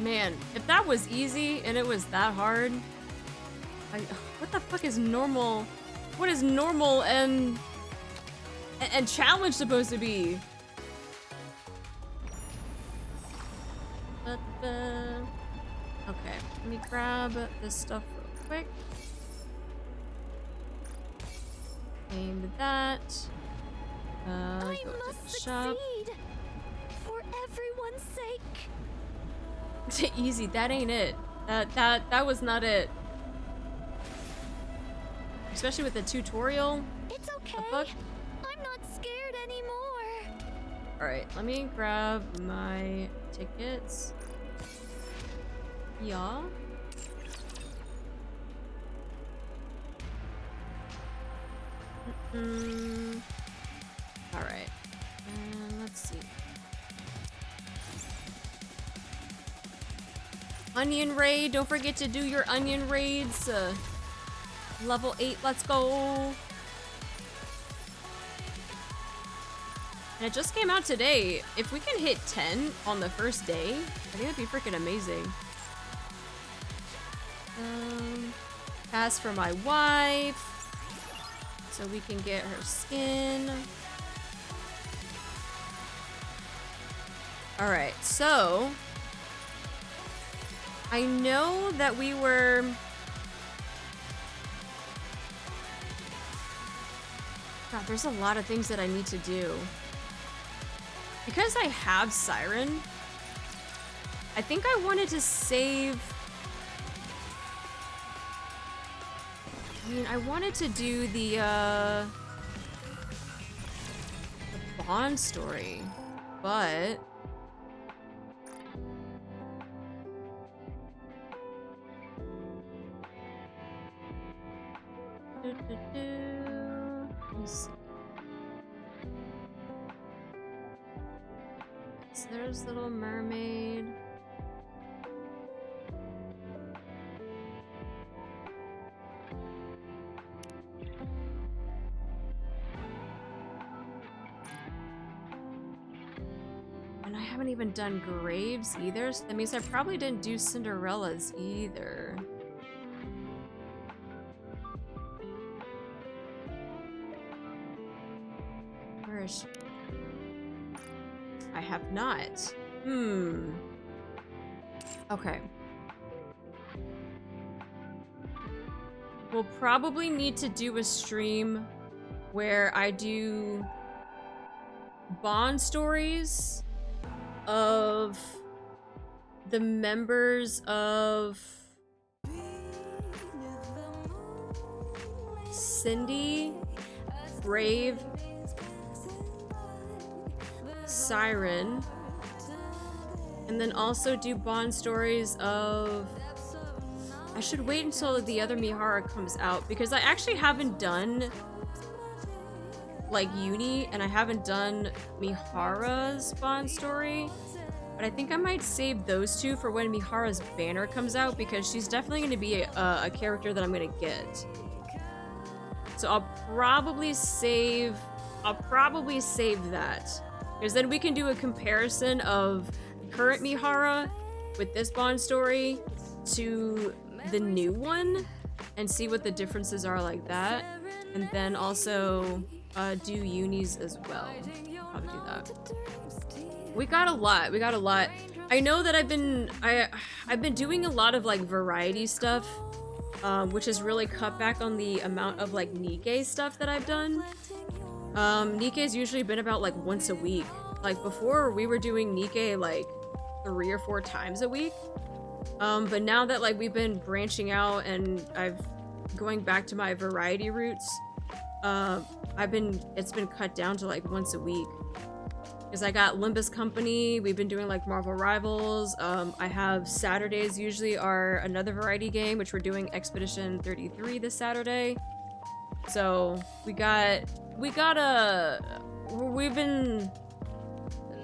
Man, if that was easy and it was that hard... what the fuck is normal? What is normal and challenge supposed to be? Okay, let me grab this stuff real quick. Aim to that. I Go must to the shop. succeed for everyone's sake. Easy, that ain't it. That was not it. Especially with the tutorial. It's okay. The fuck? I'm not scared anymore. Alright, let me grab my tickets. Yeah. Alright. Let's see. Onion raid. Don't forget to do your onion raids. Level 8, let's go. And it just came out today. If we can hit 10 on the first day, I think that'd be freaking amazing. Pass for my wife. So we can get her skin. Alright, so I know that we were... God, there's a lot of things that I need to do. Because I have Siren, I think I wanted to save... I mean, I wanted to do the Bond story, but... Let me see. So there's Little Mermaid. And I haven't even done Graves either, so that means I probably didn't do Cinderella's either. Where is she? I have not. Okay. We'll probably need to do a stream where I do Bond stories of the members of Cindy, Brave, Siren, and then also do Bond stories of... I should wait until the other Mihara comes out, because I actually haven't done like Uni, and I haven't done Mihara's Bond story, but I think I might save those two for when Mihara's banner comes out, because she's definitely going to be a character that I'm going to get. So I'll probably save that, because then we can do a comparison of current Mihara with this Bond story to the new one and see what the differences are like that, and then also do unis as well. I'll probably do that. We got a lot. I know that I've been doing a lot of like variety stuff, which has really cut back on the amount of like NIKKE stuff that I've done. NIKKE's usually been about like once a week. Like before, we were doing NIKKE like 3 or 4 times a week. But now that like we've been branching out and I've going back to my variety roots, it's been cut down to like once a week. Because I got Limbus Company, we've been doing like Marvel Rivals. I have Saturdays usually are another variety game, which we're doing Expedition 33 this Saturday. So we've been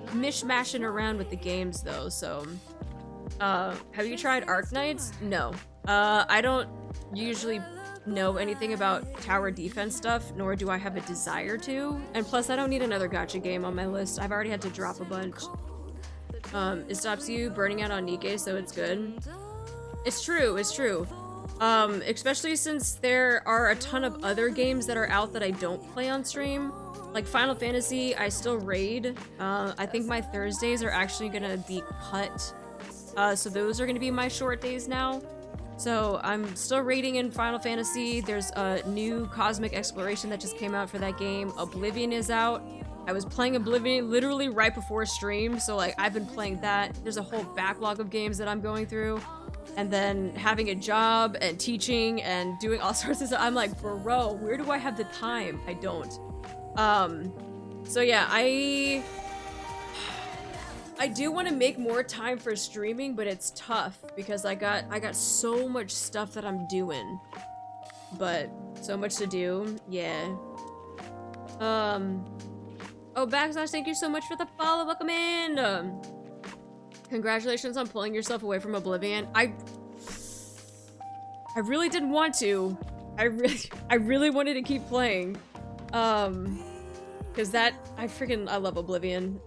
mishmashing around with the games though, so have you tried Arknights? No. I don't usually know anything about tower defense stuff, nor do I have a desire to. And plus, I don't need another gacha game on my list. I've already had to drop a bunch. It stops you burning out on NIKKE, so it's good. It's true, it's true. Especially since there are a ton of other games that are out that I don't play on stream. Like Final Fantasy, I still raid. I think my Thursdays are actually gonna be cut. So those are gonna be my short days now. So I'm still raiding in Final Fantasy. There's a new Cosmic Exploration that just came out for that game. Oblivion is out. I was playing Oblivion literally right before stream, so like I've been playing that. There's a whole backlog of games that I'm going through. And then having a job and teaching and doing all sorts of stuff. I'm like, bro, where do I have the time? I don't. So yeah, I do want to make more time for streaming, but it's tough because I got so much stuff that I'm doing. But so much to do, yeah. Oh, Backslash, thank you so much for the follow. Welcome in. Congratulations on pulling yourself away from Oblivion. I really didn't want to. I really wanted to keep playing. Cause I love Oblivion.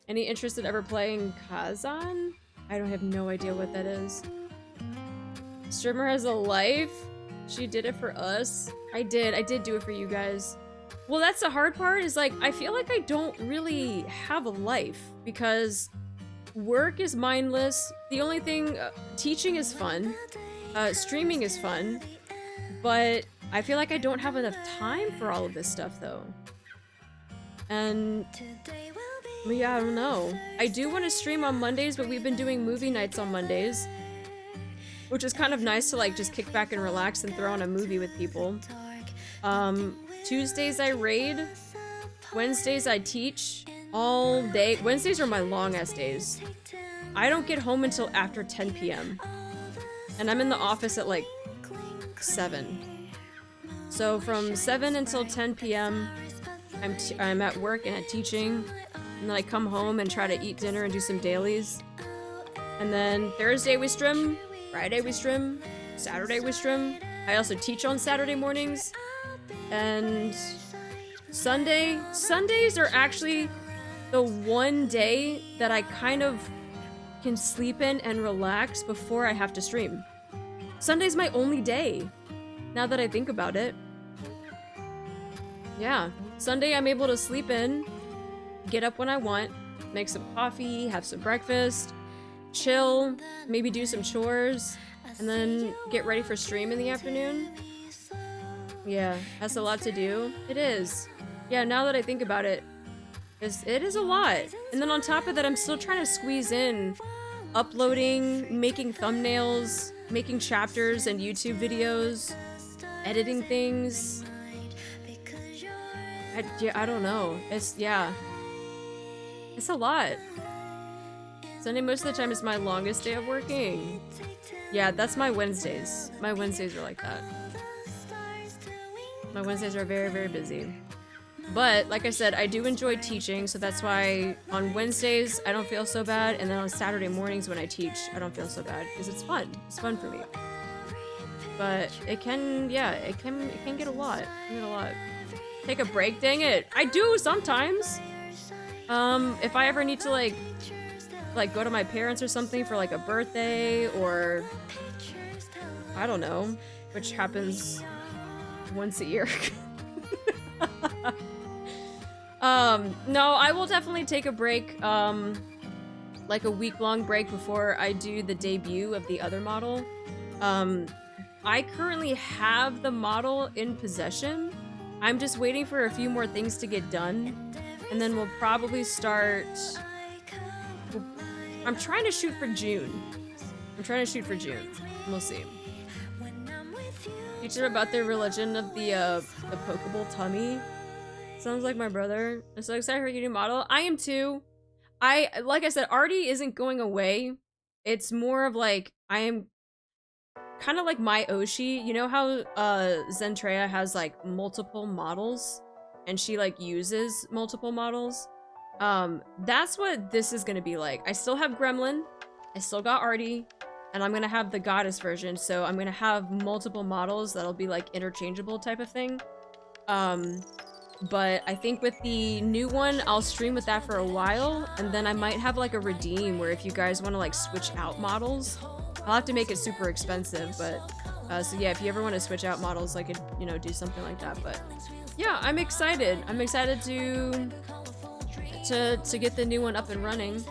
Any interest in ever playing Kazan? I don't have no idea what that is. Streamer has a life? She did it for us? I did do it for you guys. Well, that's the hard part, is like, I feel like I don't really have a life because work is mindless. The only thing, teaching is fun. Streaming is fun. But I feel like I don't have enough time for all of this stuff though. And yeah, I don't know. I do want to stream on Mondays, but we've been doing movie nights on Mondays, which is kind of nice to like just kick back and relax and throw on a movie with people. Tuesdays I raid. Wednesdays I teach all day. Wednesdays are my long ass days. I don't get home until after 10 p.m. and I'm in the office at like 7. So from 7 until 10 p.m. I'm at work and at teaching. And then I come home and try to eat dinner and do some dailies. And then Thursday we stream, Friday we stream, Saturday we stream. I also teach on Saturday mornings. And Sundays are actually the one day that I kind of can sleep in and relax before I have to stream. Sunday's my only day, now that I think about it. Yeah, Sunday I'm able to sleep in, get up when I want, make some coffee, have some breakfast, chill, maybe do some chores, and then get ready for stream in the afternoon. Yeah, that's a lot to do. It is. Yeah, now that I think about it, it is a lot. And then on top of that, I'm still trying to squeeze in uploading, making thumbnails, making chapters and YouTube videos, editing things. I don't know. It's a lot. Sunday most of the time is my longest day of working. Yeah, that's my Wednesdays. My Wednesdays are like that. My Wednesdays are very, very busy. But, like I said, I do enjoy teaching, so that's why on Wednesdays I don't feel so bad, and then on Saturday mornings when I teach, I don't feel so bad, because it's fun. It's fun for me. But it can, yeah, it can get a lot. It can get a lot. Take a break, dang it. I do sometimes. If I ever need to like go to my parents or something for like a birthday, or I don't know, which happens once a year. No, I will definitely take a break, like a week-long break before I do the debut of the other model. I currently have the model in possession. I'm just waiting for a few more things to get done, and then we'll probably start... I'm trying to shoot for June. We'll see. Teach them about the religion of the Pokeball tummy. Sounds like my brother. I'm so excited for your new model. I am too. Like I said, Artie isn't going away. It's more of like, I am kind of like my Oshi. You know how Zentreya has like multiple models and she like uses multiple models? That's what this is gonna be like. I still have Gremlin, I still got Artie, and I'm gonna have the goddess version, so I'm gonna have multiple models that'll be like interchangeable type of thing. But I think with the new one, I'll stream with that for a while, and then I might have like a redeem where if you guys want to like switch out models, I'll have to make it super expensive, but so yeah, if you ever want to switch out models, I could, you know, do something like that. But yeah, I'm excited. I'm excited to get the new one up and running.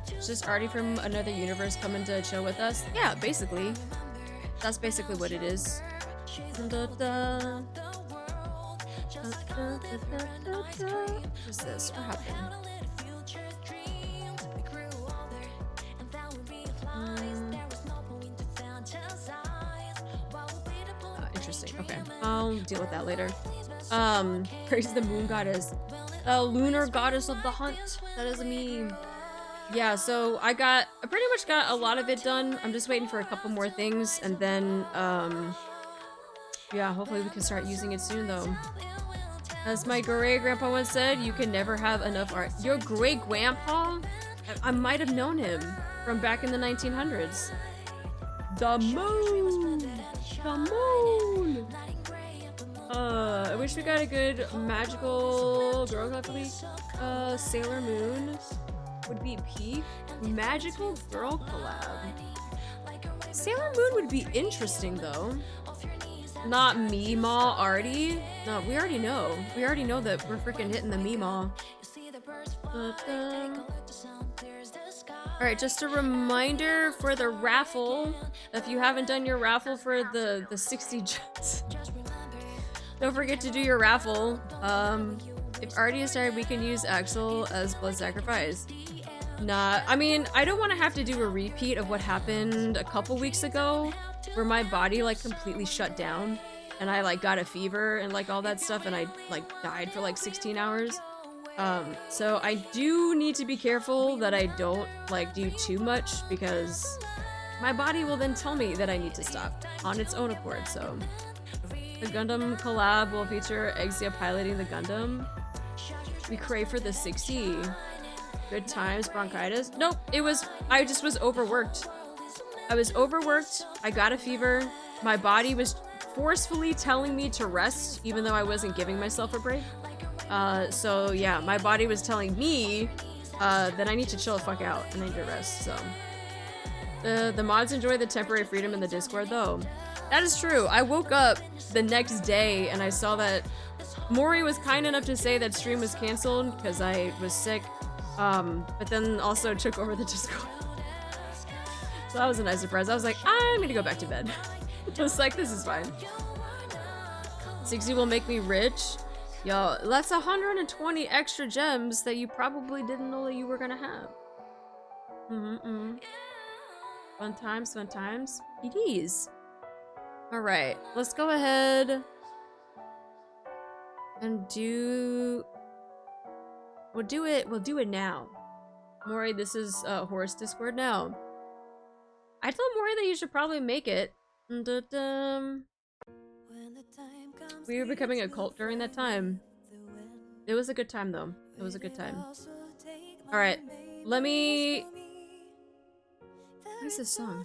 It's just Artie from another universe coming to chill with us. Yeah, basically. That's basically what it is. What's this? What happened? Interesting. Okay. I'll deal with that later. Praise the moon goddess. Lunar goddess of the hunt. That is a meme. Yeah, so I pretty much got a lot of it done. I'm just waiting for a couple more things, and then, yeah, hopefully we can start using it soon, though. As my great-grandpa once said, you can never have enough art. Your great-grandpa? I might have known him from back in the 1900s. The moon! The moon! I wish we got a good magical girl collab. Sailor Moon would be peak. Magical girl collab. Sailor Moon would be interesting, though. Not Meemaw Artie. No, we already know. We already know that we're freaking hitting the Meemaw. Alright, just a reminder for the raffle. If you haven't done your raffle for the 60 gems, don't forget to do your raffle. If Artie is started, we can use Axel as blood sacrifice. Nah, I mean, I don't want to have to do a repeat of what happened a couple weeks ago, where my body like completely shut down and I like got a fever and like all that stuff and I like died for like 16 hours. So I do need to be careful that I don't like do too much, because my body will then tell me that I need to stop on its own accord. So the Gundam collab will feature Exia piloting the Gundam. We crave for the 60. Good times, bronchitis. Nope, I just was overworked. I was overworked, I got a fever, my body was forcefully telling me to rest, even though I wasn't giving myself a break. So yeah, my body was telling me that I need to chill the fuck out and I need to rest, so. The mods enjoy the temporary freedom in the Discord, though. That is true. I woke up the next day and I saw that Mori was kind enough to say that stream was canceled because I was sick, but then also took over the Discord. So that was a nice surprise. I was like, I'm gonna go back to bed. I was like, this is fine. 60 will make me rich. Yo, that's 120 extra gems that you probably didn't know that you were gonna have. Fun times, fun times. It is. Alright, let's go ahead and do... We'll do it now. Mori, this is Horse Discord now. I told Mori that you should probably make it. We were becoming a cult during that time. It was a good time, though. It was a good time. Alright, let me... What is this song?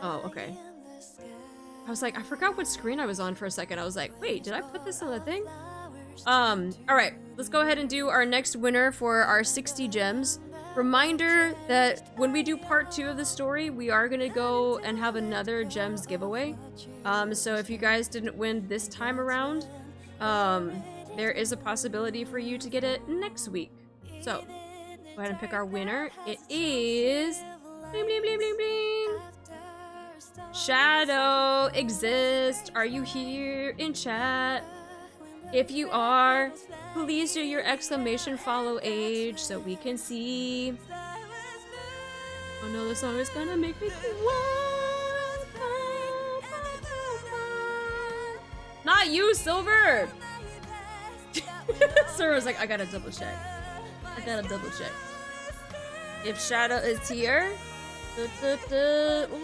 Oh, okay. I was like, I forgot what screen I was on for a second. I was like, wait, did I put this on the thing? Alright, let's go ahead and do our next winner for our 60 gems. Reminder that when we do part 2 of the story, we are gonna go and have another gems giveaway. So if you guys didn't win this time around, there is a possibility for you to get it next week. So, go ahead and pick our winner. It is... Bling, bling, bling, bling, bling. Shadow Exist. Are you here in chat? If you are, please do your exclamation follow age so we can see. Oh no, the song is gonna make me cry. Not you, Silver! Silver's like, I gotta double check. I gotta double check. If Shadow is here,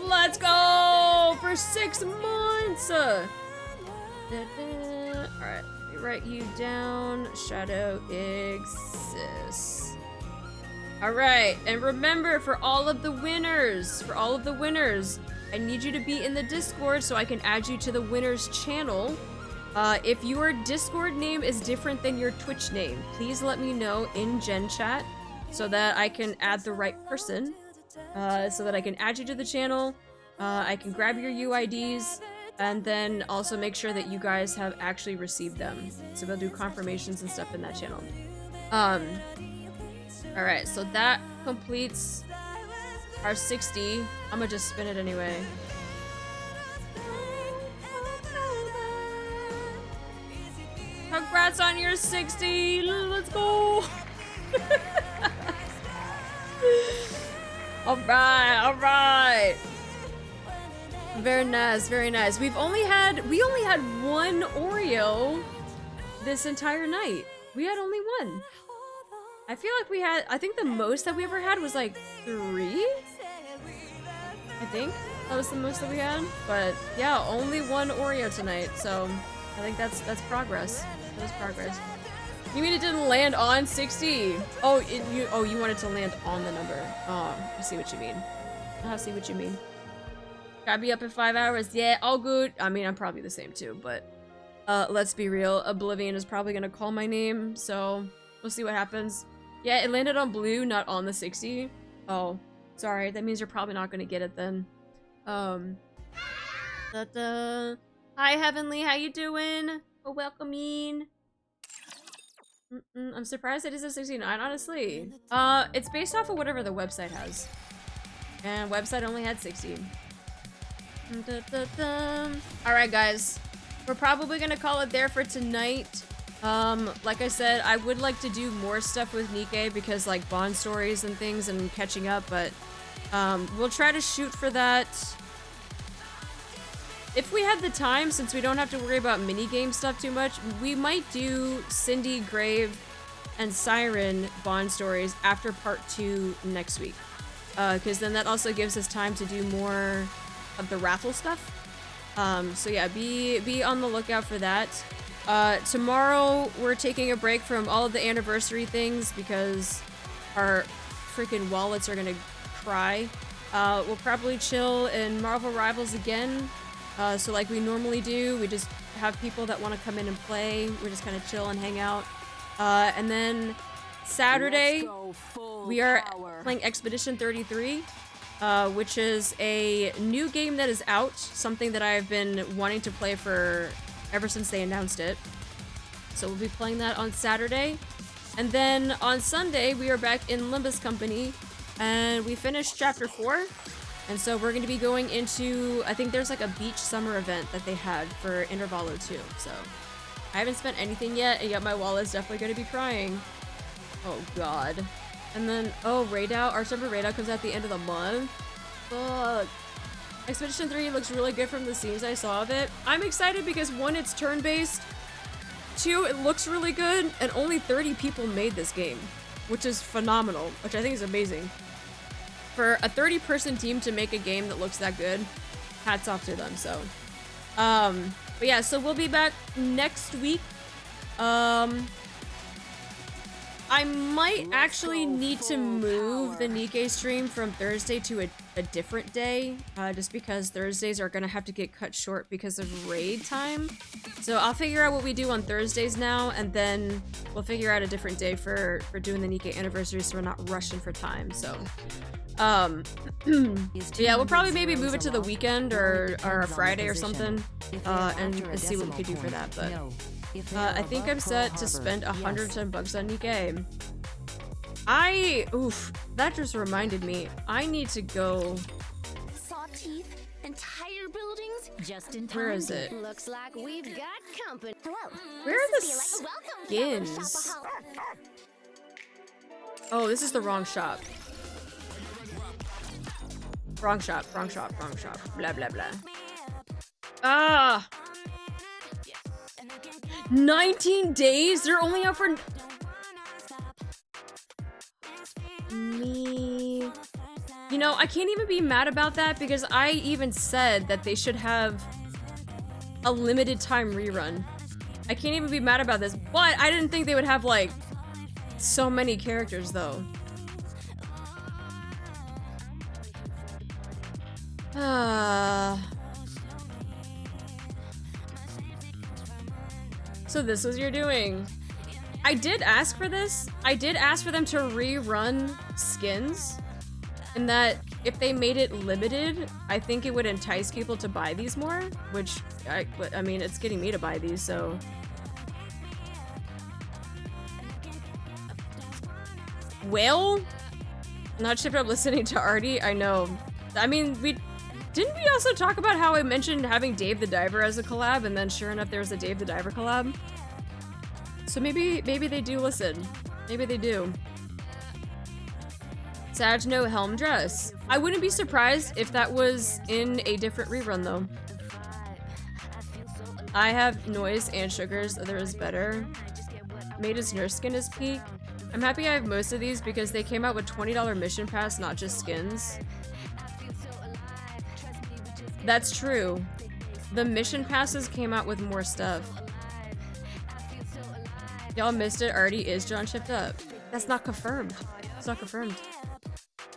let's go for 6 months. Alright, let me write you down. Shadow exists. Alright, and remember, for all of the winners, I need you to be in the Discord so I can add you to the winners channel. If your Discord name is different than your Twitch name, please let me know in Gen Chat so that I can add the right person. So that I can add you to the channel, I can grab your UIDs, and then also make sure that you guys have actually received them. So we'll do confirmations and stuff in that channel. Alright, so that completes our 60. I'm gonna just spin it anyway. Congrats on your 60! Let's go! Alright! Very nice, very nice. We only had 1 Oreo this entire night. We had only 1. I feel like I think the most that we ever had was like 3? I think that was the most that we had. But yeah, only 1 Oreo tonight, so I think that's progress. That was progress. You mean it didn't land on 60? Oh, you wanted to land on the number. Oh, I see what you mean. I see what you mean. Gotta be up in 5 hours. Yeah, all good. I mean, I'm probably the same too, but let's be real. Oblivion is probably gonna call my name, so we'll see what happens. Yeah, it landed on blue, not on the 60. Oh, sorry. That means you're probably not gonna get it then. Hi, Heavenly. How you doing? Oh, welcome in. I'm surprised it is a 69, honestly. It's based off of whatever the website has. And website only had 60. Alright, guys. We're probably gonna call it there for tonight. Like I said, I would like to do more stuff with NIKKE because, like, bond stories and things and catching up, but we'll try to shoot for that. If we had the time, since we don't have to worry about minigame stuff too much, we might do Cindy, Grave, and Siren bond stories after part 2 next week. Because then that also gives us time to do more of the raffle stuff. So yeah, be on the lookout for that. Tomorrow, we're taking a break from all of the anniversary things because our freaking wallets are gonna cry. We'll probably chill in Marvel Rivals again. So like we normally do, we just have people that want to come in and play. We just kind of chill and hang out. And then Saturday, we are playing Expedition 33, which is a new game that is out. Something that I've been wanting to play for ever since they announced it. So we'll be playing that on Saturday. And then on Sunday, we are back in Limbus Company, and we finished Chapter 4. And so we're going to be going into, I think there's like a beach summer event that they had for Intervalo 2. So I haven't spent anything yet, and yet my wallet's definitely going to be crying. Oh god. And then, oh, Raid Out, our summer Raid Out comes out at the end of the month. Fuck. Expedition 3 looks really good from the scenes I saw of it. I'm excited because 1, it's turn-based. 2, it looks really good, and only 30 people made this game, which is phenomenal, which I think is amazing. For a 30-person team to make a game that looks that good, hats off to them, so. But yeah, so we'll be back next week. I might actually need to move the NIKKE stream from Thursday to a different day, just because Thursdays are gonna have to get cut short because of raid time. So I'll figure out what we do on Thursdays now, and then we'll figure out a different day for doing the NIKKE anniversary so we're not rushing for time, so. Yeah, we'll probably maybe move it to the weekend or a Friday or something, and see what we could do for that, but I think I'm set to spend 110 bucks on NIKKE. Oof, that just reminded me, I need to go. Saw teeth, entire buildings, Just in time. Where is it? Looks like we've got company. Hello. Where are the skins? Oh, this is the wrong shop. Wrong shop, wrong shop, wrong shop. Blah, blah, blah. Ah! 19 days? They're only out for... Me... You know, I can't even be mad about that because I even said that they should have a limited time rerun. I can't even be mad about this, but I didn't think they would have, like, so many characters, though. So this was your doing. I did ask for this. I did ask for them to rerun skins. And that if they made it limited, I think it would entice people to buy these more. Which, I mean, it's getting me to buy these, so... Well, not shipped up listening to Artie. I know. I mean, didn't we also talk about how I mentioned having Dave the Diver as a collab, and then sure enough, there was a Dave the Diver collab. So maybe they do listen. Maybe they do. Sag no helm dress. I wouldn't be surprised if that was in a different rerun though. I have noise and sugars. Other is better. Made his nurse skin is peak. I'm happy I have most of these because they came out with $20 mission pass, not just skins. That's true. The mission passes came out with more stuff. Y'all missed it. Already is John shipped up. That's not confirmed. It's not confirmed.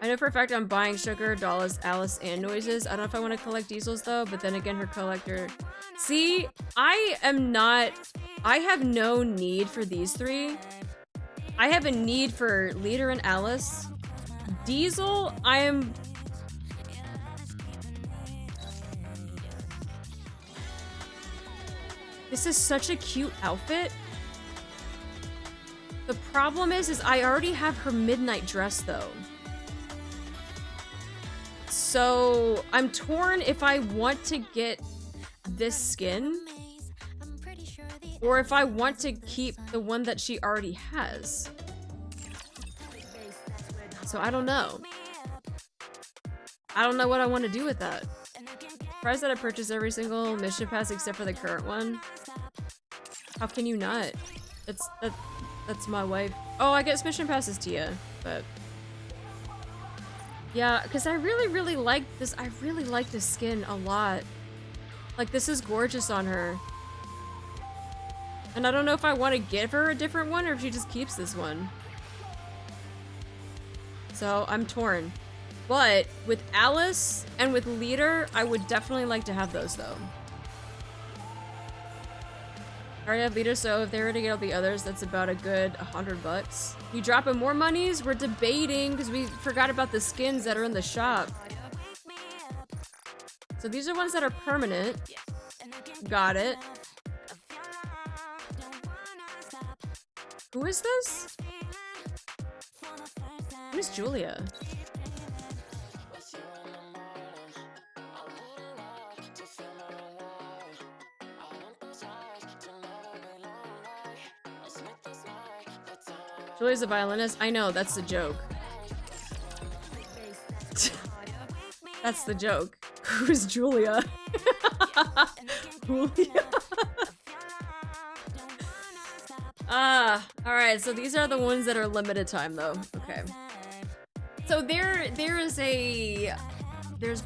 I know for a fact I'm buying Sugar, Dallas, Alice, and Noises. I don't know if I want to collect Diesels though, but then again, her collector. See, I have no need for these three. I have a need for Leader and Alice. Diesel, This is such a cute outfit. The problem is I already have her midnight dress though. So I'm torn if I want to get this skin or if I want to keep the one that she already has. So I don't know. I don't know what I want to do with that. Surprised that I purchased every single mission pass except for the current one. How can you not? That's my wife. Oh, I guess mission passes to you, but yeah, because I really like this. I really like this skin a lot. Like, this is gorgeous on her. And I don't know if I want to give her a different one or if she just keeps this one. So I'm torn. But with Alice and with Leader, I would definitely like to have those though. I already have Leader, so if they were to get all the others, that's about a good $100. We dropping more monies? We're debating because we forgot about the skins that are in the shop. So these are ones that are permanent. Got it. Who is this? Who's Julia? Julia's a violinist? I know, that's the joke. That's the joke. Who's Julia? Julia? Alright, so these are the ones that are limited time though. Okay. So there's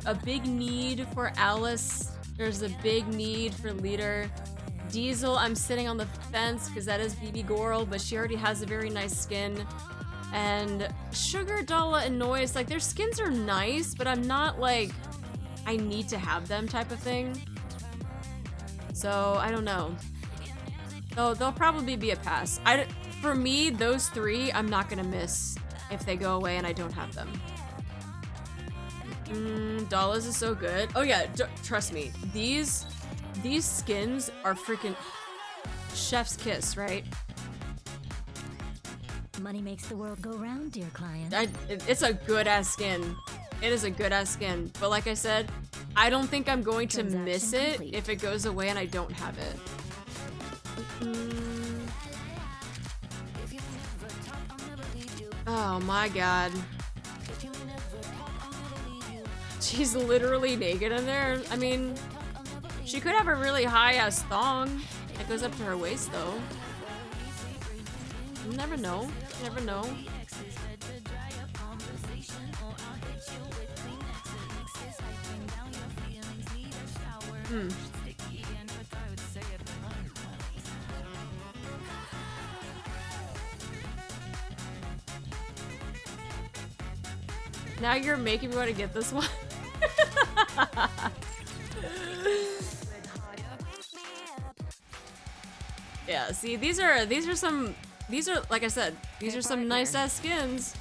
a big need for Alice. There's a big need for Leader. Diesel, I'm sitting on the fence because that is BB Goral, but she already has a very nice skin. And Sugar, Dala, and Noise, like, their skins are nice, but I'm not like, I need to have them type of thing. So, I don't know. They'll probably be a pass. For me, those three, I'm not gonna miss if they go away and I don't have them. Dala's is so good. Oh yeah, trust me. These skins are freaking chef's kiss, right? Money makes the world go round, dear client. It's a good ass skin. It is a good ass skin. But like I said, I don't think I'm going to miss it if it goes away and I don't have it. Oh my god. She's literally naked in there. I mean, she could have a really high-ass thong that goes up to her waist, though. You never know. You never know. Now you're making me want to get this one. Yeah, see, these are like I said, these are some nice ass skins.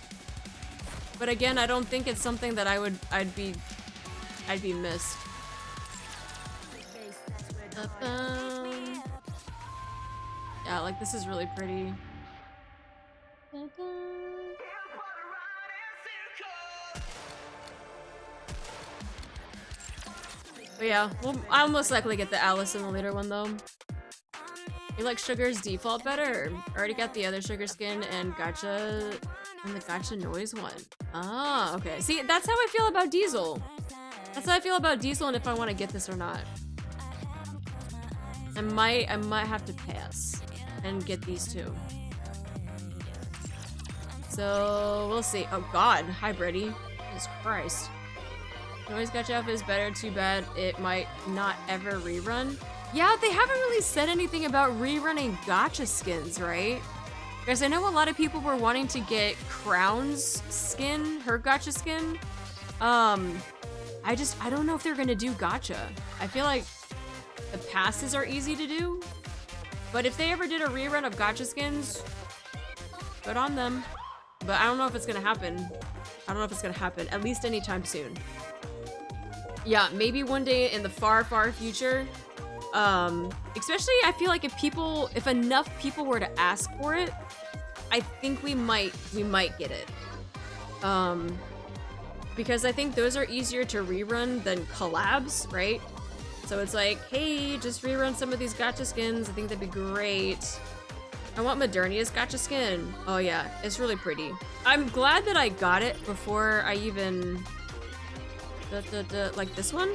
But again, I don't think it's something that I'd be missed. Yeah, like this is really pretty. But yeah, well, I'll most likely get the Alice in the later one though. You like Sugar's default better? Already got the other Sugar skin and Gacha and the Gacha noise one. Ah, okay. See, that's how I feel about Diesel. That's how I feel about Diesel and if I want to get this or not. I might have to pass and get these two. So we'll see. Oh god, hi Brady. Jesus Christ. Noise Gacha outfit is better, too bad it might not ever rerun. Yeah, they haven't really said anything about rerunning gacha skins, right? Because I know a lot of people were wanting to get Crown's skin, her gacha skin. I don't know if they're gonna do gacha. I feel like the passes are easy to do, but if they ever did a rerun of gacha skins, good on them. But I don't know if it's gonna happen. I don't know if it's gonna happen, at least anytime soon. Yeah, maybe one day in the far, far future. Especially I feel like if enough people were to ask for it, I think we might get it. Because I think those are easier to rerun than collabs, right? So it's like, hey, just rerun some of these gacha skins. I think that'd be great. I want Modernia's gacha skin. Oh yeah, it's really pretty. I'm glad that I got it before I even... like this one?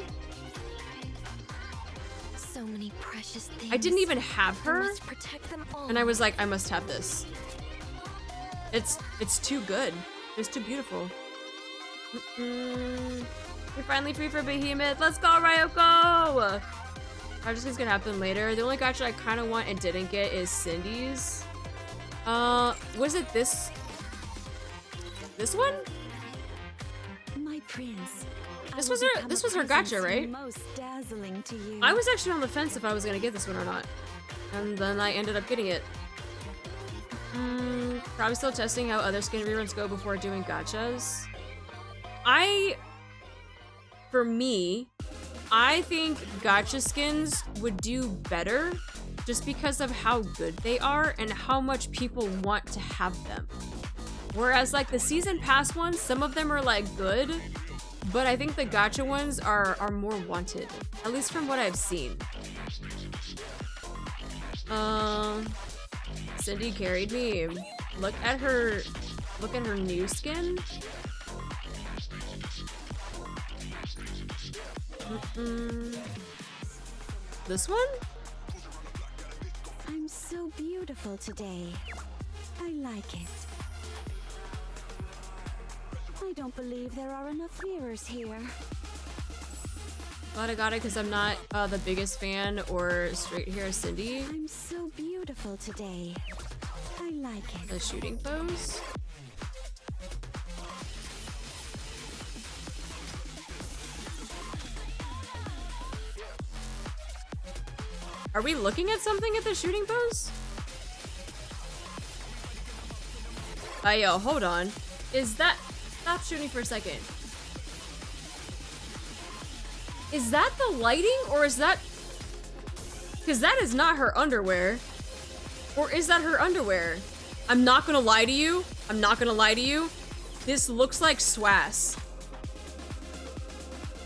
So many precious things. I didn't even have her, protect them all. and I was like, I must have this. It's too good. It's too beautiful. You're finally free for Behemoth. Let's go, Ryoko! I'm just gonna happen later. The only gacha I kind of want and didn't get is Cindy's. Was it this one? My prince. This was her gacha, right? Most dazzling to you. I was actually on the fence if I was gonna get this one or not, and then I ended up getting it. Probably still testing how other skin reruns go before doing gachas. For me, I think gacha skins would do better just because of how good they are and how much people want to have them. Whereas like the season pass ones, some of them are like good, but I think the gacha ones are more wanted, at least from what I've seen. Cindy carried me. Look at her new skin. This one? I'm so beautiful today. I like it. I don't believe there are enough mirrors here. Glad I got it because I'm not the biggest fan or straight hair Cindy. I'm so beautiful today. I like it. The shooting pose. Are we looking at something at the shooting pose? Yo, hold on. Is that... Stop shooting for a second. Is that the lighting or is that... Because that is not her underwear. Or is that her underwear? I'm not gonna lie to you. I'm not gonna lie to you. This looks like swass.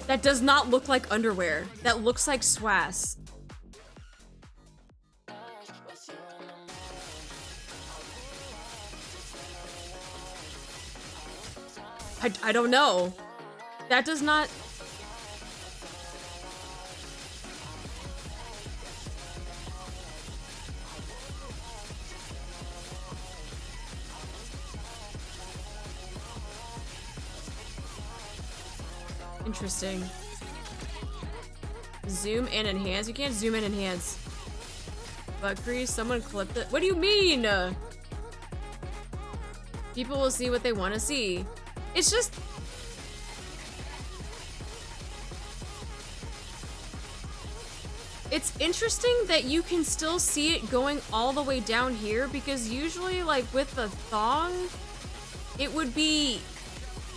That does not look like underwear. That looks like swass. I don't know. That does not... Interesting. Zoom and enhance? You can't zoom and enhance. Butt crease? Someone clipped it? What do you mean? People will see what they want to see. It's just... It's interesting that you can still see it going all the way down here, because usually, like, with the thong, it would be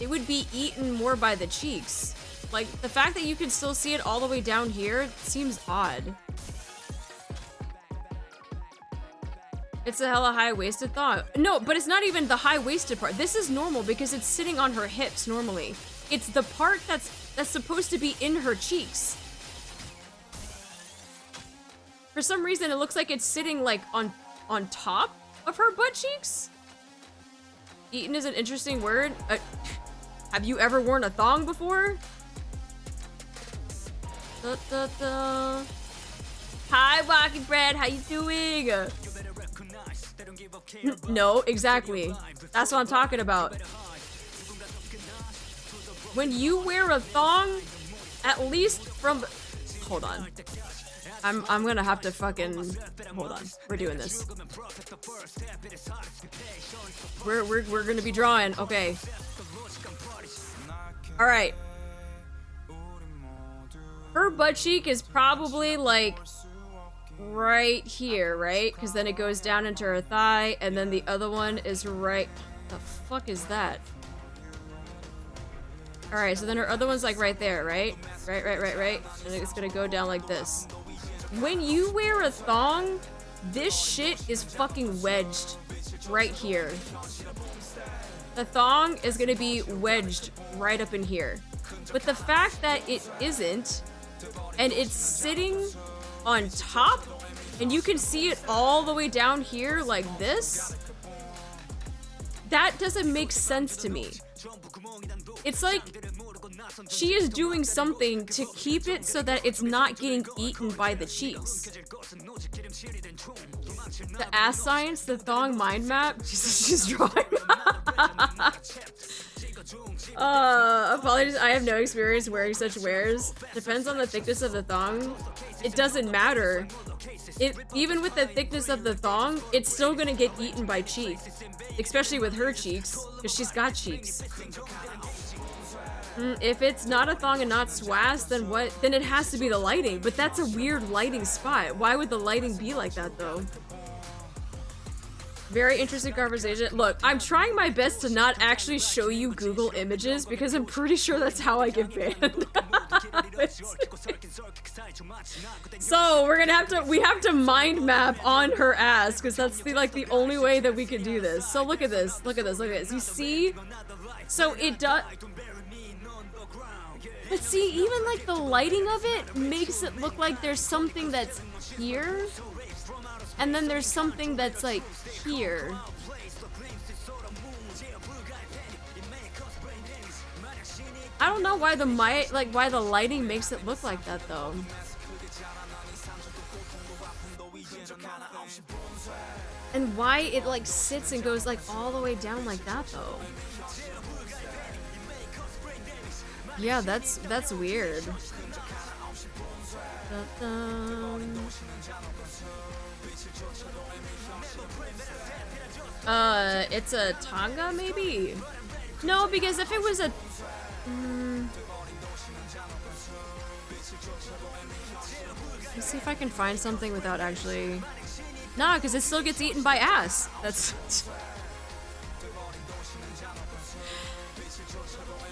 eaten more by the cheeks. Like, the fact that you can still see it all the way down here seems odd. It's a hella high-waisted thong. No, but it's not even the high-waisted part. This is normal because it's sitting on her hips normally. It's the part that's supposed to be in her cheeks. For some reason, it looks like it's sitting, like, on top of her butt cheeks. Eaten is an interesting word. Have you ever worn a thong before? Da, da, da. Hi, Walking Bread. How you doing? No, exactly. That's what I'm talking about. When you wear a thong, at least from... Hold on. I'm gonna have to fucking... Hold on. We're doing this. We're gonna be drawing. Okay. Alright. Her butt cheek is probably, like, right here, right? Because then it goes down into her thigh, and then the other one is right... The fuck is that? Alright, so then her other one's, like, right there, right? Right. And it's gonna go down like this. When you wear a thong, this shit is fucking wedged right here. The thong is gonna be wedged right up in here. But the fact that it isn't, and it's sitting on top, and you can see it all the way down here like this, that doesn't make sense to me. It's like she is doing something to keep it so that it's not getting eaten by the cheeks. The ass science, the thong mind map. She's drawing. Apologies, I have no experience wearing such wares. Depends on the thickness of the thong. It doesn't matter. Even with the thickness of the thong, it's still gonna get eaten by cheek. Especially with her cheeks, because she's got cheeks. If it's not a thong and not swass, then what? Then it has to be the lighting, but that's a weird lighting spot. Why would the lighting be like that, though? Very interesting conversation. Look, I'm trying my best to not actually show you Google images because I'm pretty sure that's how I get banned. So we're gonna we have to mind map on her ass because that's the only way that we can do this. So look at this, look at this, look at this. You see? So it does. But see, even like the lighting of it makes it look like there's something that's here. And then there's something that's like here. I don't know why why the lighting makes it look like that though. And why it like sits and goes like all the way down like that though. Yeah, that's weird. It's a tanga, maybe? No, because if it was a... Let's see if I can find something without actually... Nah, because it still gets eaten by ass. That's...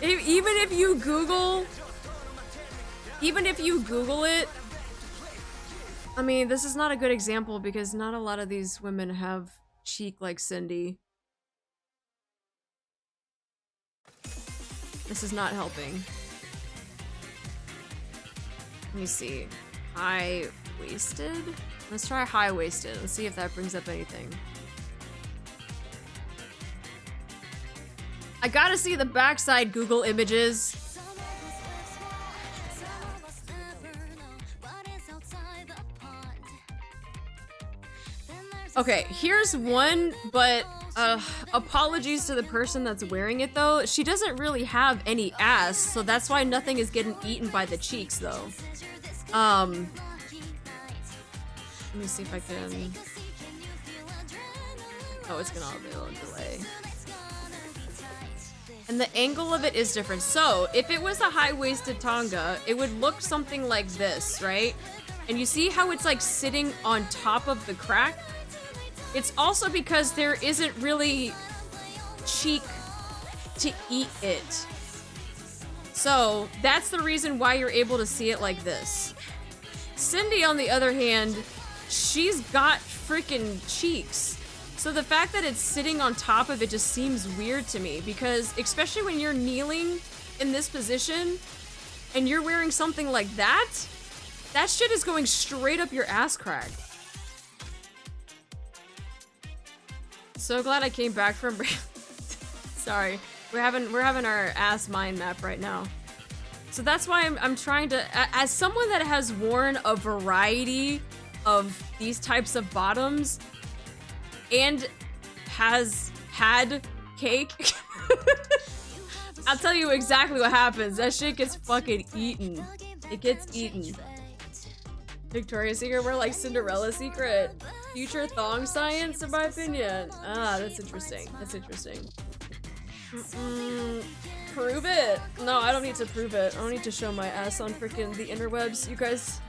Even if you Google it, I mean, this is not a good example because not a lot of these women have cheek like Cindy. This is not helping. me see. High-waisted? Let's try high-waisted. Let's see if that brings up anything. I gotta see the backside Google images. Okay, here's one, but apologies to the person that's wearing it though. She doesn't really have any ass, so that's why nothing is getting eaten by the cheeks though. Let me see if I can... Oh, it's gonna have a little delay. And the angle of it is different. So, if it was a high-waisted tanga, it would look something like this, right? And you see how it's like sitting on top of the crack? It's also because there isn't really cheek to eat it. So, that's the reason why you're able to see it like this. Cindy, on the other hand, she's got freaking cheeks. So the fact that it's sitting on top of it just seems weird to me, because especially when you're kneeling in this position and you're wearing something like that, that shit is going straight up your ass crack. So glad I came back from sorry. We're having our ass mind map right now. So that's why I'm trying to, as someone that has worn a variety of these types of bottoms and has had cake, I'll tell you exactly what happens. That shit gets fucking eaten. It gets eaten. Victoria's Secret, we're like Cinderella's Secret. Future thong science, in my opinion. Ah, that's interesting. That's interesting. Prove it. No, I don't need to prove it. I don't need to show my ass on freaking the interwebs. You guys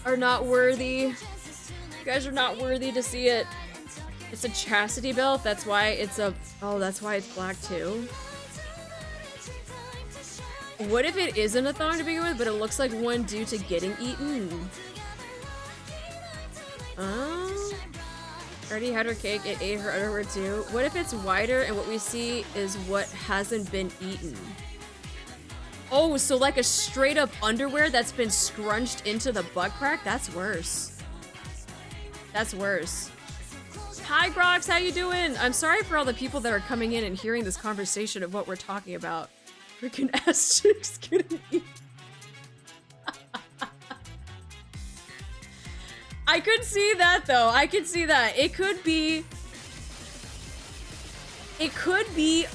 are not worthy. You guys are not worthy to see it. It's a chastity belt. That's why it's a... Oh, that's why it's black too. What if it isn't a thong to begin with, but it looks like one due to getting eaten? Already had her cake, it ate her underwear too. What if it's wider and what we see is what hasn't been eaten? Oh, so like a straight up underwear that's been scrunched into the butt crack? That's worse. That's worse. Hi Grox, how you doing? I'm sorry for all the people that are coming in and hearing this conversation of what we're talking about. Freaking ass chicks getting eaten. I could see that though. I could see that. It could be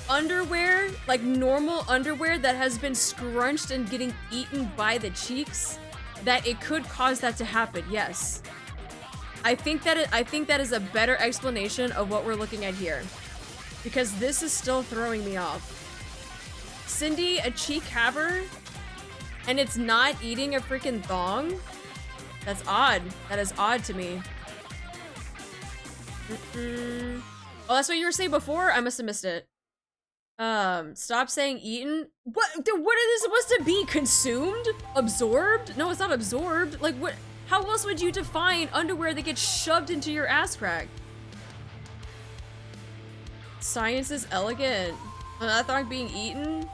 underwear, like normal underwear that has been scrunched and getting eaten by the cheeks, that it could cause that to happen. Yes. I think that is a better explanation of what we're looking at here, because this is still throwing me off. Cindy, a cheek haver, and it's not eating a freaking thong? That's odd. That is odd to me. Oh, that's what you were saying before? I must have missed it. Stop saying eaten. What is it supposed to be? Consumed? Absorbed? No, it's not absorbed. Like, what? How else would you define underwear that gets shoved into your ass crack? Science is elegant. That thong being eaten?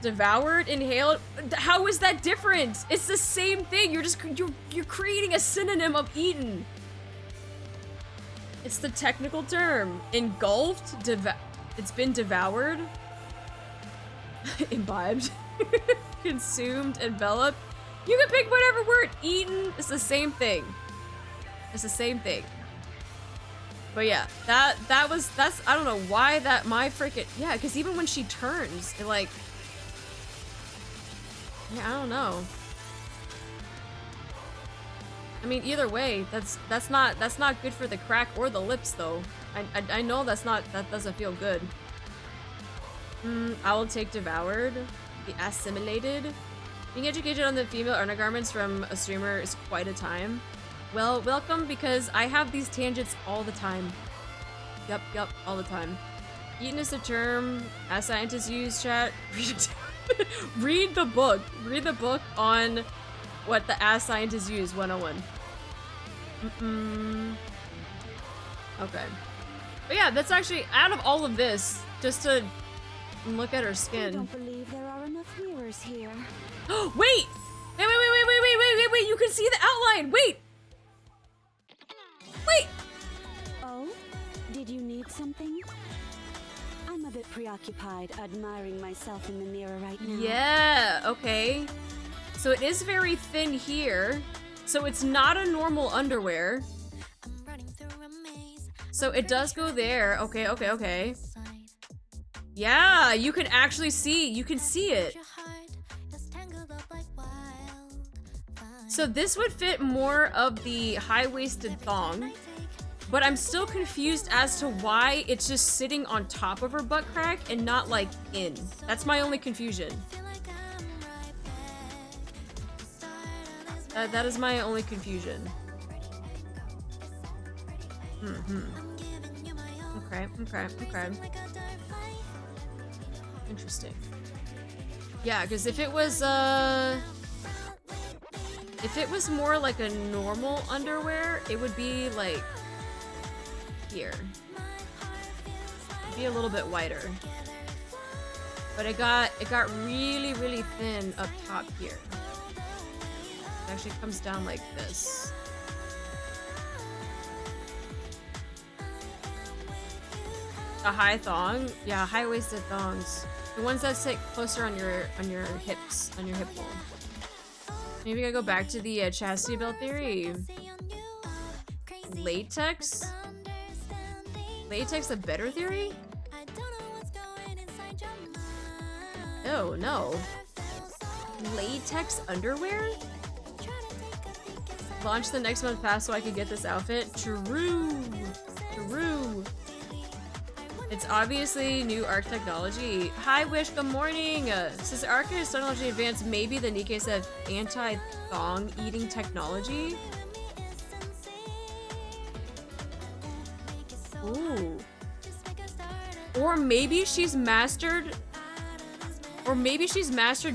Devoured? Inhaled? How is that different? It's the same thing. You're creating a synonym of eaten. It's the technical term. Engulfed? It's been devoured? Imbibed? Consumed? Enveloped? You can pick whatever word. Eaten. It's the same thing. It's the same thing. But yeah, that's I don't know why that my freaking, yeah, because even when she turns, it like, yeah, I don't know. I mean, either way, that's not good for the crack or the lips though. I know that doesn't feel good. I will take devoured, the assimilated. Being educated on the female undergarments from a streamer is quite a time. Well, welcome, because I have these tangents all the time. Yup, all the time. Eaten is the term as scientists use, chat. Read the book. Read the book on what the as scientists use 101. Okay. But yeah, that's actually, out of all of this, just to look at her skin. I don't believe there are enough mirrors here. Wait! wait, you can see the outline! Wait! Wait! Oh? Did you need something? I'm a bit preoccupied admiring myself in the mirror right now. Yeah, okay. So it is very thin here. So it's not a normal underwear. So it does go there. Okay, okay, okay. Yeah, you can actually see. You can see it. So this would fit more of the high-waisted thong. But I'm still confused as to why it's just sitting on top of her butt crack and not, like, in. That's my only confusion. That is my only confusion. Okay, okay, okay. Interesting. Yeah, because if it was more like a normal underwear, it would be, like, here. It'd be a little bit wider. But it got really, really thin up top here. It actually comes down like this. A high thong? Yeah, high-waisted thongs. The ones that sit closer on your hips, on your hip bone. Maybe I go back to the chastity belt theory. Latex? Latex a better theory? Oh, no. Latex underwear? Launch the next month fast so I can get this outfit? True. True. It's obviously new ARC technology. Hi, Wish, good morning! Since ARC is technology advanced, maybe the NIKKEs have anti-thong eating technology? Ooh. Or maybe she's mastered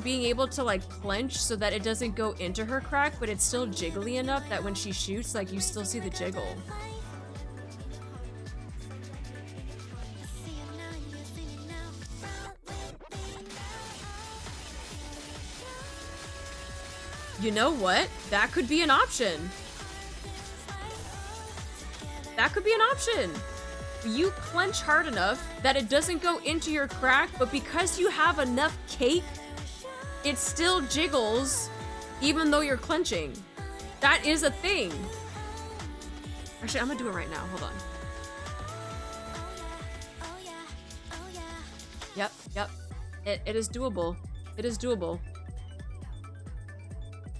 being able to, like, clench so that it doesn't go into her crack, but it's still jiggly enough that when she shoots, like, you still see the jiggle. You know what? That could be an option. That could be an option. You clench hard enough that it doesn't go into your crack, but because you have enough cake, it still jiggles even though you're clenching. That is a thing. Actually, I'm gonna do it right now. Hold on. Yep. It is doable. It is doable.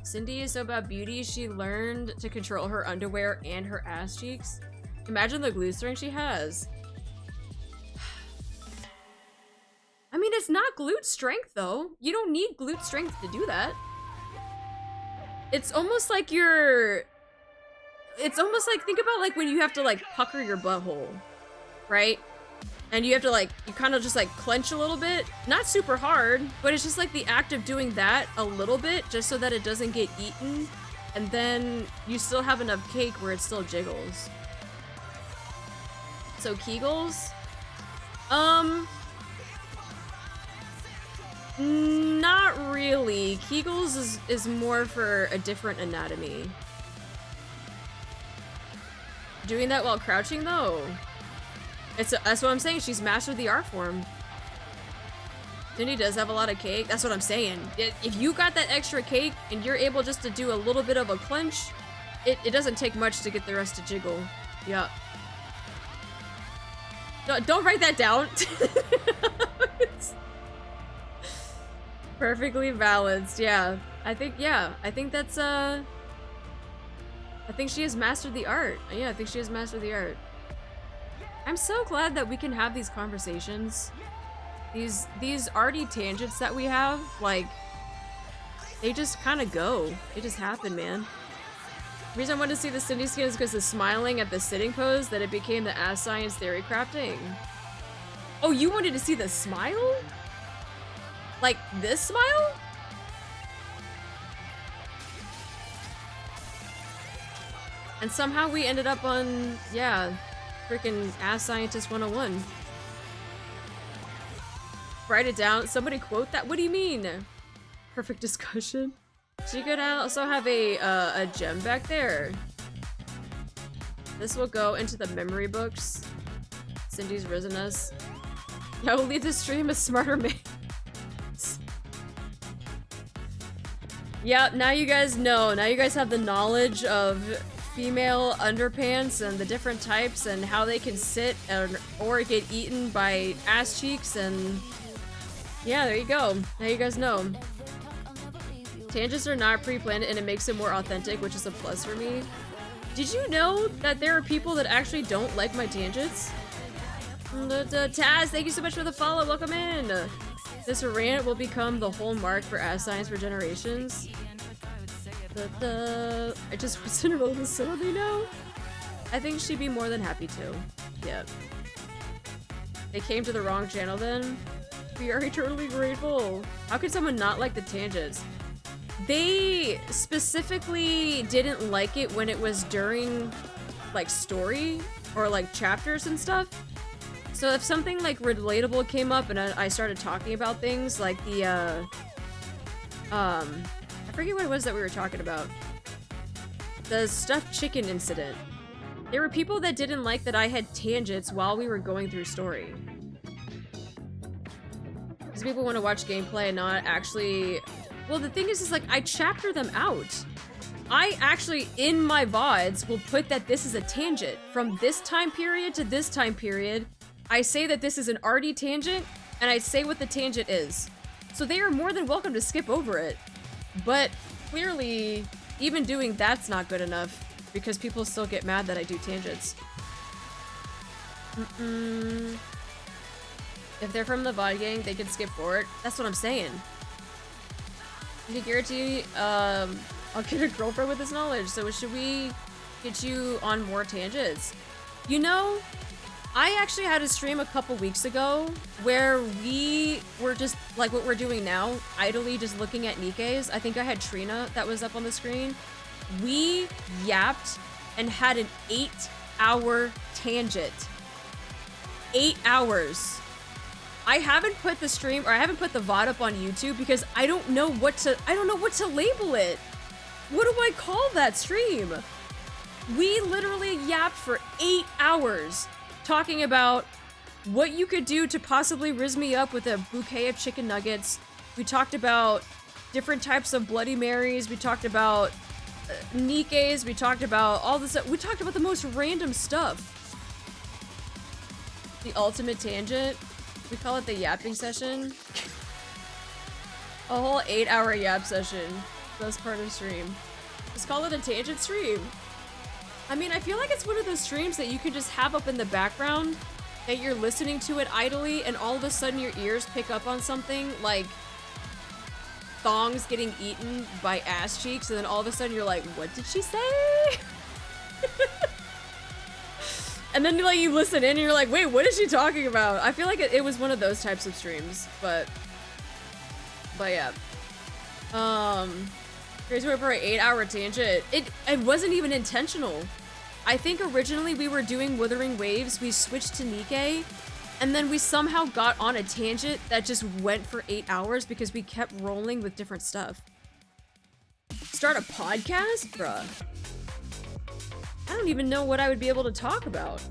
Cindy is so about beauty, she learned to control her underwear and her ass cheeks. Imagine the glute strength she has. I mean, it's not glute strength, though. You don't need glute strength to do that. It's almost like you're... It's almost like, think about, like, when you have to, like, pucker your butthole, right? And you have to, like, you kind of just, like, clench a little bit. Not super hard, but it's just, like, the act of doing that a little bit just so that it doesn't get eaten. And then you still have enough cake where it still jiggles. So Kegels? Not really. Kegels is more for a different anatomy. Doing that while crouching, though? That's what I'm saying. She's mastered the art form. Cindy does have a lot of cake. That's what I'm saying. If you got that extra cake and you're able just to do a little bit of a clench, it doesn't take much to get the rest to jiggle. Yeah. Don't write that down. It's perfectly balanced. Yeah. I think that's I think she has mastered the art. Yeah, I think she has mastered the art. I'm so glad that we can have these conversations. These arty tangents that we have, like, they just kind of go. They just happen, man. The reason I wanted to see the Cindy skin is because of smiling at the sitting pose that it became the ass science theory crafting. Oh, you wanted to see the smile? Like, this smile? And somehow we ended up on, yeah, freaking Ass Scientist 101. Write it down. Somebody quote that. What do you mean? Perfect discussion. She could also have a gem back there. This will go into the memory books. Cindy's risen us. I will leave this stream a smarter man. Yeah, now you guys know. Now you guys have the knowledge of female underpants and the different types and how they can sit or get eaten by ass cheeks, and yeah, there you go. Now you guys know. Tangents are not pre-planned and it makes it more authentic, which is a plus for me. Did you know that there are people that actually don't like my tangents? Taz, thank you so much for the follow. Welcome in. This rant will become the whole mark for ass science for generations. I just put Cinderella so they know. I think she'd be more than happy to. Yeah. They came to the wrong channel then. We are eternally grateful. How could someone not like the tangents? They specifically didn't like it when it was during like story or like chapters and stuff. So if something like relatable came up and I started talking about things like the I forget what it was that we were talking about. The stuffed chicken incident. There were people that didn't like that I had tangents while we were going through story. Because people want to watch gameplay and not actually... Well, the thing is like, I chapter them out. I actually, in my VODs, will put that this is a tangent. From this time period to this time period, I say that this is an RD tangent, and I say what the tangent is. So they are more than welcome to skip over it. But clearly, even doing that's not good enough, because people still get mad that I do tangents. If they're from the VOD gang, they can skip forward. That's what I'm saying. You can guarantee, I'll get a girlfriend with this knowledge. So should we get you on more tangents? You know, I actually had a stream a couple weeks ago where we were just like what we're doing now, idly just looking at NIKKE's. I think I had Trina that was up on the screen. We yapped and had an 8-hour tangent. 8 hours. I haven't put the stream, or I haven't put the VOD up on YouTube because I don't know what to label it. What do I call that stream? We literally yapped for 8 hours talking about what you could do to possibly rizz me up with a bouquet of chicken nuggets. We talked about different types of Bloody Marys. We talked about NIKKE's. We talked about all this stuff. We talked about the most random stuff. The ultimate tangent. We call it the yapping session. A whole 8-hour yap session. Best part of stream. Just call it a tangent stream. I mean, I feel like it's one of those streams that you can just have up in the background, that you're listening to it idly, and all of a sudden your ears pick up on something like thongs getting eaten by ass cheeks, and then all of a sudden you're like, what did she say? And then like you listen in and you're like, wait, what is she talking about? I feel like it was one of those types of streams, but yeah. Crazy went for an 8-hour tangent. It wasn't even intentional. I think originally we were doing Wuthering Waves, we switched to NIKKE, and then we somehow got on a tangent that just went for 8 hours because we kept rolling with different stuff. Start a podcast? Bruh. I don't even know what I would be able to talk about.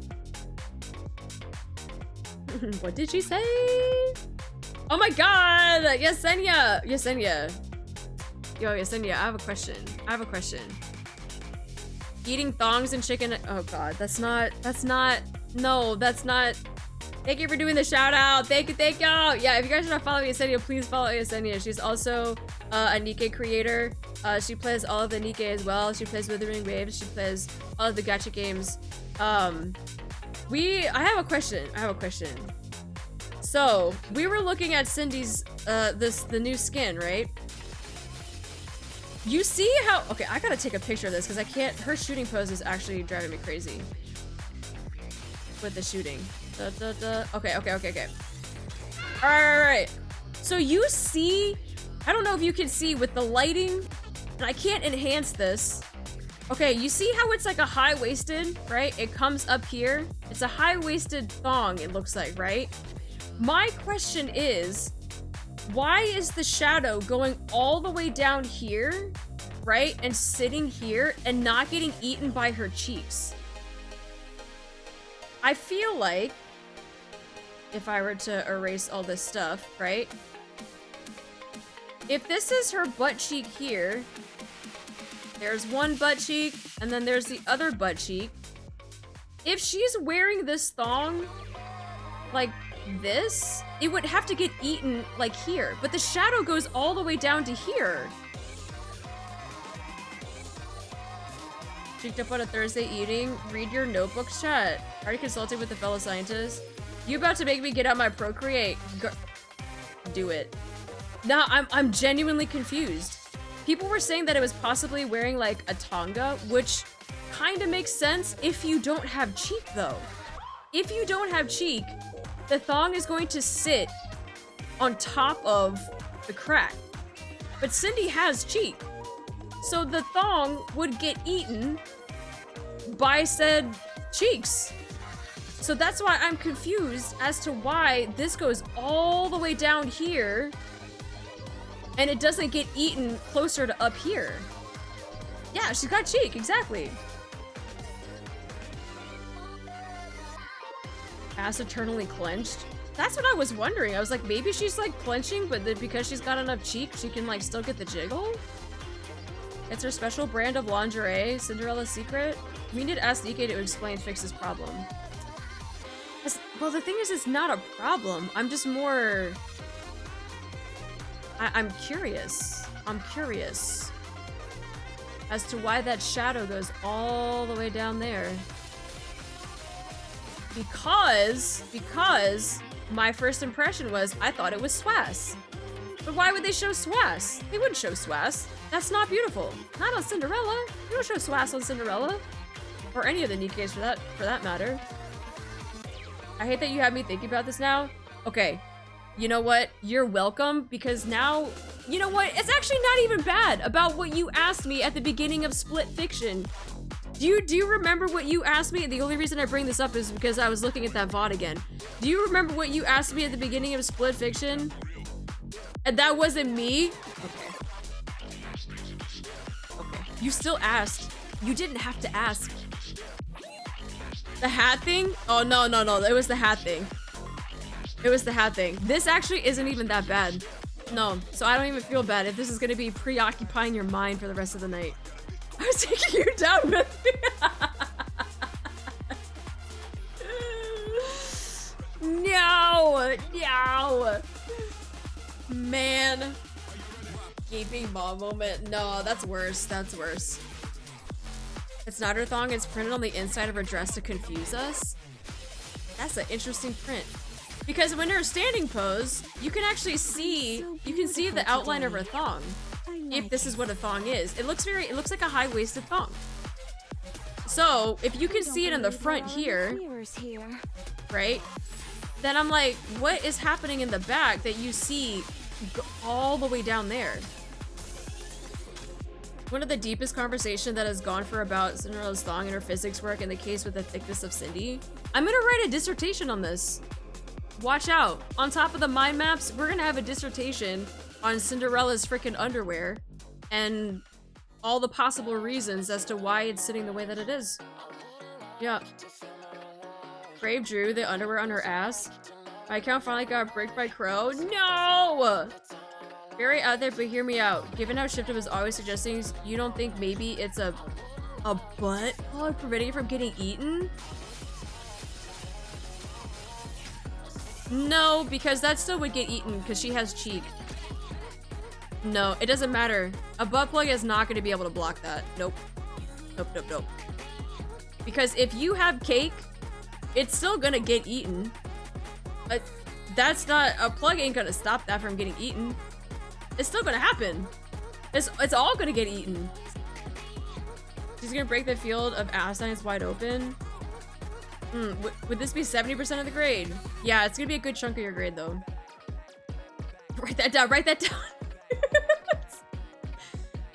What did she say? Oh my god! Yesenia! Yesenia. Yo, Yesenia, I have a question. Eating thongs and chicken. Oh god, that's not. Thank you for doing the shout out. Thank you. Yeah, if you guys are not following Yesenia, please follow Yesenia. She's also a NIKKE creator. She plays all of the NIKKE as well. She plays Wuthering Waves. She plays all of the gacha games. I have a question. So we were looking at Cindy's the new skin, right? You see how, okay, I gotta take a picture of this because I can't, her shooting pose is actually driving me crazy with the shooting. Okay. All right. So you see, I don't know if you can see with the lighting, and I can't enhance this. Okay, you see how it's like a high-waisted, right? It comes up here. It's a high-waisted thong, it looks like, right? My question is, Why is the shadow going all the way down here, right? And sitting here and not getting eaten by her cheeks? I feel like if I were to erase all this stuff, right? If this is her butt cheek here, there's one butt cheek, and then there's the other butt cheek. If she's wearing this thong like this, it would have to get eaten like here, but the shadow goes all the way down to here. Cheeked up on a Thursday eating. Read your notebooks, chat. Already consulting with a fellow scientist. You about to make me get out my Procreate? Do it. Nah, I'm genuinely confused. People were saying that it was possibly wearing like a tonga, which kind of makes sense if you don't have cheek though. If you don't have cheek, the thong is going to sit on top of the crack. But Cindy has cheek. So the thong would get eaten by said cheeks. So that's why I'm confused as to why this goes all the way down here and it doesn't get eaten closer to up here. Yeah, she's got cheek, exactly. Ass eternally clenched. That's what I was wondering. I was like, maybe she's like clenching, but then because she's got enough cheek, she can like still get the jiggle? It's her special brand of lingerie, Cinderella's secret. We need to ask NIKKE to explain Fix's problem. Well, the thing is, it's not a problem. I'm just more... I'm curious. I'm curious as to why that shadow goes all the way down there. Because my first impression was I thought it was swass. But why would they show swass? They wouldn't show swass. That's not beautiful. Not on Cinderella. You don't show swass on Cinderella. Or any of the NIKKEs for that matter. I hate that you have me thinking about this now. Okay. You know what? You're welcome, because now, you know what? It's actually not even bad about what you asked me at the beginning of Split Fiction. Do you remember what you asked me? The only reason I bring this up is because I was looking at that VOD again. Do you remember what you asked me at the beginning of Split Fiction? And that wasn't me? Okay. Okay. You still asked. You didn't have to ask. The hat thing? Oh, no. It was the hat thing. It was the hat thing. This actually isn't even that bad. No, so I don't even feel bad if this is gonna be preoccupying your mind for the rest of the night. I was taking you down with me. No! Man. Gaping mom moment. No, that's worse. That's worse. It's not her thong, it's printed on the inside of her dress to confuse us. That's an interesting print. Because when her standing pose, you can actually see, the outline of her thong. If this is what a thong is. It looks like a high-waisted thong. So, if you can see it in the front here, right? Then I'm like, what is happening in the back that you see all the way down there? One of the deepest conversation that has gone for about Cinderella's thong and her physics work in the case with the thickness of Cindy. I'm gonna write a dissertation on this. Watch out. On top of the mind maps, we're gonna have a dissertation on Cinderella's freaking underwear and all the possible reasons as to why it's sitting the way that it is. Yeah. Brave drew the underwear on her ass. My account finally got bricked by Crow. No! Very out there, but hear me out. Given how Shifted was always suggesting, you don't think maybe it's a butt plug preventing it from getting eaten? No, because that still would get eaten because she has cheek. No, it doesn't matter. A butt plug is not going to be able to block that. Nope. Nope. Because if you have cake, it's still going to get eaten. That's not... A plug ain't going to stop that from getting eaten. It's still going to happen. It's all going to get eaten. She's going to break the field of ass science wide open. Would this be 70% of the grade? Yeah, it's gonna be a good chunk of your grade though. Write that down,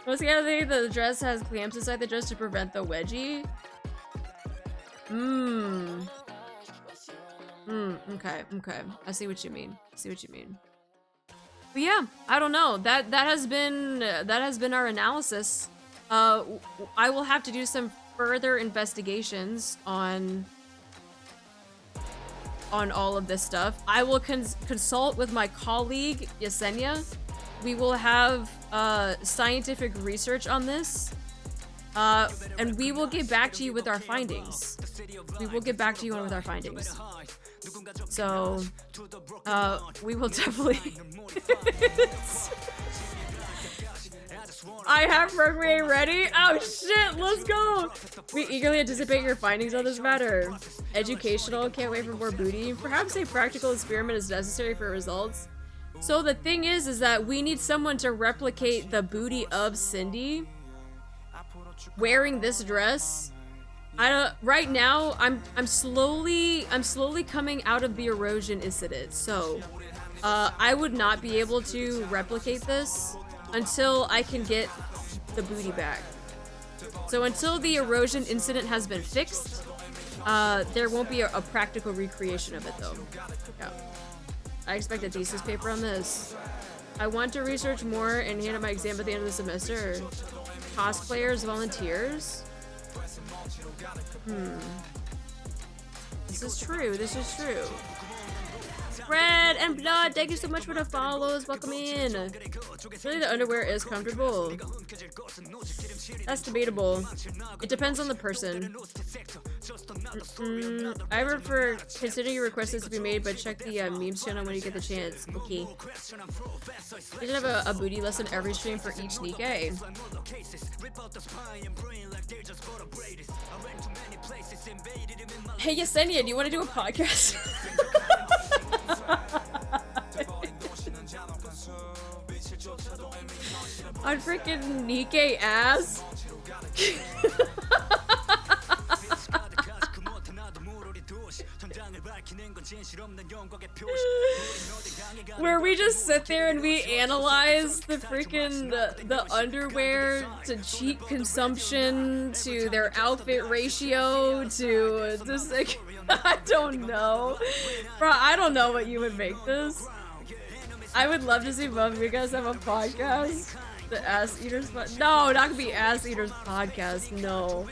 Most the other thing, the dress has clamps inside the dress to prevent the wedgie. Okay. I see what you mean. But yeah, I don't know. That has been our analysis. I will have to do some further investigations on all of this stuff. I will consult with my colleague Yesenia. We will have scientific research on this, and we will get back to you with our findings. So, we will definitely. I have Procreate ready. Oh shit, let's go. We eagerly anticipate your findings on this matter. Educational, can't wait for more booty. Perhaps a practical experiment is necessary for results. So the thing is that we need someone to replicate the booty of Cindy wearing this dress. Right now I'm slowly coming out of the erosion incident. So I would not be able to replicate this until I can get the booty back. So until the erosion incident has been fixed, there won't be a practical recreation of it though. Yeah. I expect a thesis paper on this. I want to research more and hand in my exam at the end of the semester. Cosplayers, volunteers? This is true. Red and Blood, thank you so much for the follows. Welcome in. Really, the underwear is comfortable. That's debatable. It depends on the person. I prefer considering your requests to be made, but check the memes channel when you get the chance. Okay. We should have a booty lesson every stream for each NIKKE. Hey Yesenia, do you want to do a podcast? On freaking NIKKE ass? Where we just sit there and we analyze the freaking the underwear to cheek consumption to their outfit ratio to just like I don't know. Bro, I don't know what you would make this. I would love to see both of you guys have a podcast. The Ass Eaters no, not gonna be Ass Eaters podcast, no.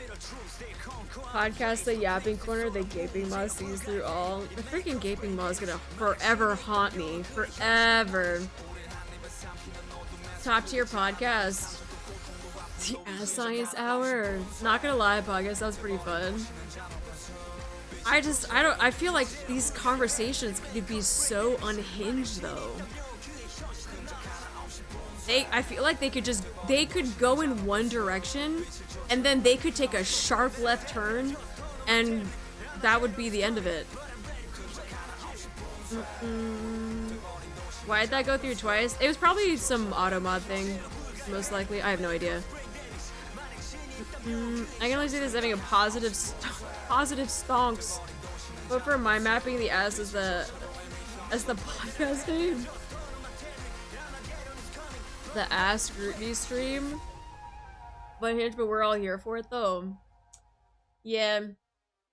Podcast the Yapping Corner, the Gaping Maw sees through all. The freaking Gaping Maw is gonna forever haunt me. Forever. Top tier podcast. The Ass Science Hour. Not gonna lie, podcast, that was pretty fun. I feel like these conversations could be so unhinged though. I feel like they could go in one direction and then they could take a sharp left turn and that would be the end of it. Why did that go through twice? It was probably some auto mod thing, most likely. I have no idea. I can only see this having a positive stonks. But for mind mapping the ass as the podcast name. The ass scrutiny stream. But we're all here for it though. Yeah,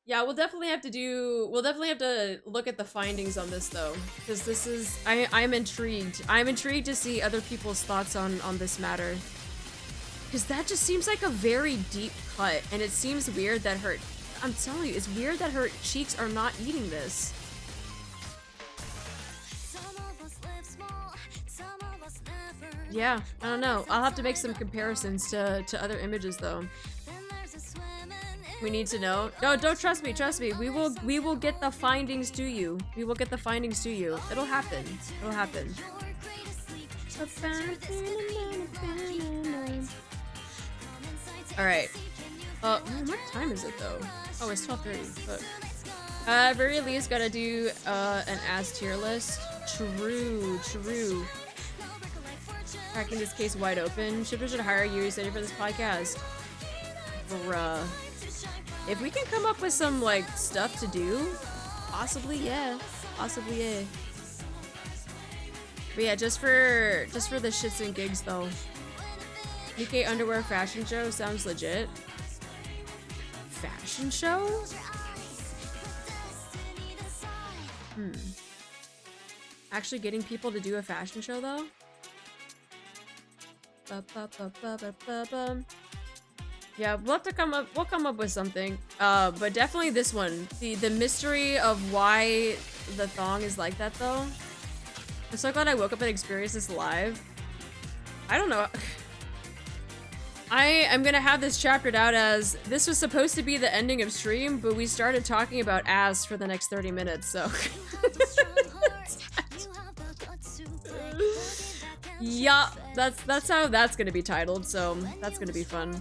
we'll definitely have to look at the findings on this though, because this is I'm intrigued. I'm intrigued to see other people's thoughts on this matter, because that just seems like a very deep cut, and it seems weird that I'm telling you, it's weird that her cheeks are not eating this. Yeah, I don't know. I'll have to make some comparisons to other images though. We need to know. No, don't trust me. Trust me. We will get the findings to you. We will get the findings to you. It'll happen. It'll happen. All right. What time is it though? Oh, it's 12:30. But very least gotta do an ass tier list. True. Cracking this case wide open. Shipper should hire you. Ready for this podcast? Bruh. If we can come up with some like stuff to do, possibly yeah. Possibly yeah. But yeah, just for the shits and gigs though. NIKKE underwear fashion show sounds legit. Fashion show? Actually getting people to do a fashion show though? Yeah, we'll have to come up with something. But definitely this one. The mystery of why the thong is like that though. I'm so glad I woke up and experienced this live. I don't know. I am gonna have this chaptered out as this was supposed to be the ending of stream, but we started talking about ass for the next 30 minutes, so. Yeah, that's how that's gonna be titled, so that's gonna be fun.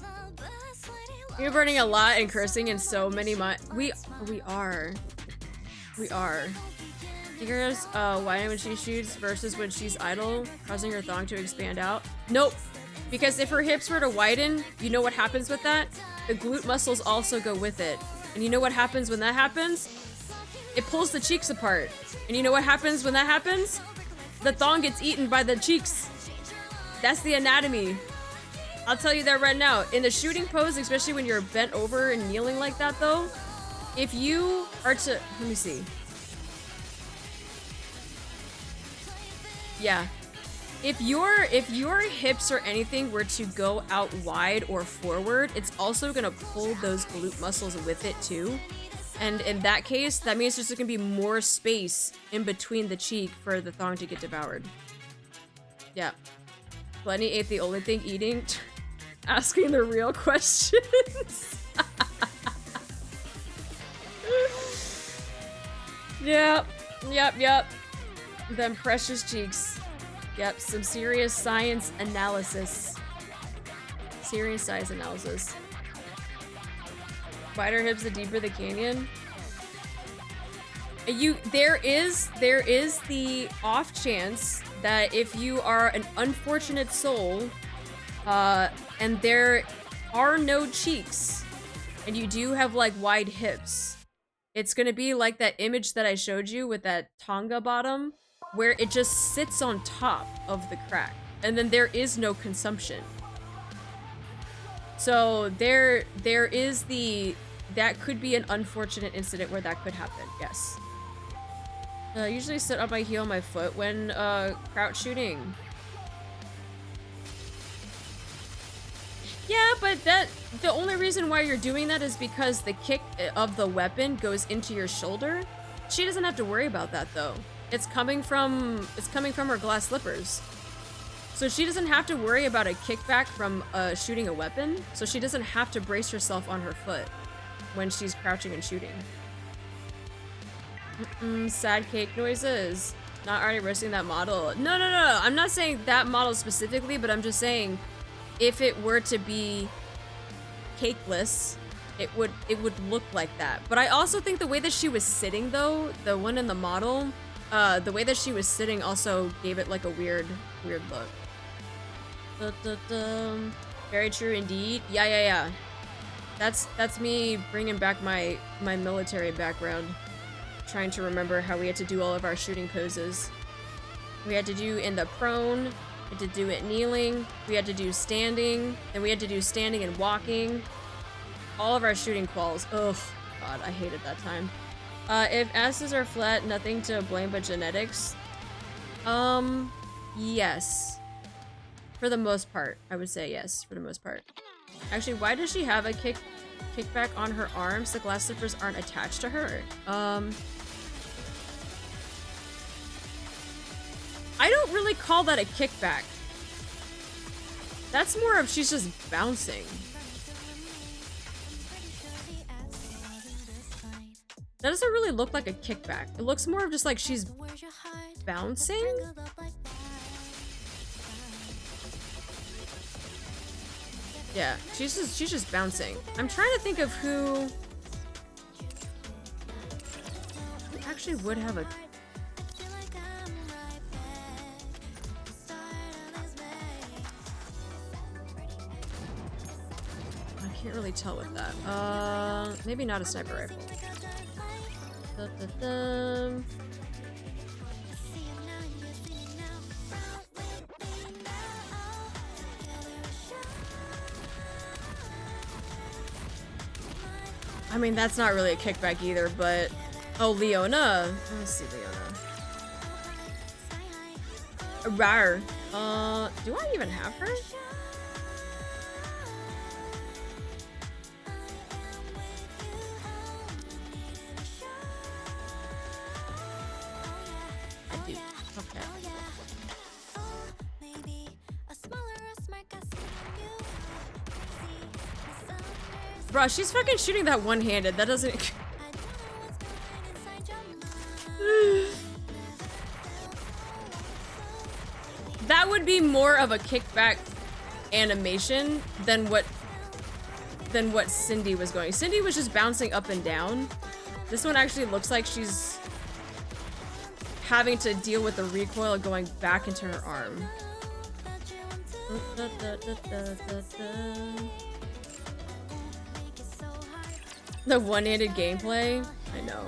You're burning a lot and cursing in so many we are. Figures widen when she shoots versus when she's idle, causing her thong to expand out. Nope. Because if her hips were to widen, you know what happens with that? The glute muscles also go with it. And you know what happens when that happens? It pulls the cheeks apart. And you know what happens when that happens? The thong gets eaten by the cheeks. That's the anatomy. I'll tell you that right now. In the shooting pose, especially when you're bent over and kneeling like that though, if you are to, let me see. Yeah. If your hips or anything were to go out wide or forward, it's also gonna pull those glute muscles with it too. And in that case, that means there's gonna be more space in between the cheek for the thong to get devoured. Yeah. Glenny ate the only thing eating. Asking the real questions. Yep. Them precious cheeks. Yep, some serious science analysis. Serious science analysis. Wider hips, the deeper the canyon. There is the off chance that if you are an unfortunate soul, and there are no cheeks, and you do have like wide hips, it's gonna be like that image that I showed you with that Tonga bottom, where it just sits on top of the crack, and then there is no consumption. So there is that could be an unfortunate incident where that could happen, yes. I usually sit on my heel on my foot when crouch shooting. Yeah, but the only reason why you're doing that is because the kick of the weapon goes into your shoulder. She doesn't have to worry about that though. It's coming from her glass slippers. So she doesn't have to worry about a kickback from shooting a weapon. So she doesn't have to brace herself on her foot when she's crouching and shooting. Sad cake noises. Not already roasting that model. No. I'm not saying that model specifically, but I'm just saying if it were to be cakeless, it would look like that. But I also think the way that she was sitting though, the one in the model, the way that she was sitting also gave it like a weird look. Very true indeed. Yeah. That's me bringing back my military background. Trying to remember how we had to do all of our shooting poses. We had to do in the prone, we had to do it kneeling, we had to do standing, then we had to do standing and walking. All of our shooting quals. Oh god, I hated that time. If asses are flat, nothing to blame but genetics. Yes. For the most part, I would say yes, for the most part. Actually, why does she have a kickback on her arms? The glass slippers aren't attached to her. I don't really call that a kickback. That's more of she's just bouncing. That doesn't really look like a kickback. It looks more of just like she's bouncing. Yeah, she's just bouncing. I'm trying to think of who actually would have a. I can't really tell with that. Maybe not a sniper rifle. I mean, that's not really a kickback either, but... Oh, Leona. Let's see, Leona. Rar. Do I even have her? I do. Okay. Bruh, she's fucking shooting that one-handed. That doesn't... That would be more of a kickback animation than what Cindy was going. Cindy was just bouncing up and down. This one actually looks like she's having to deal with the recoil going back into her arm. The one-handed gameplay? I know.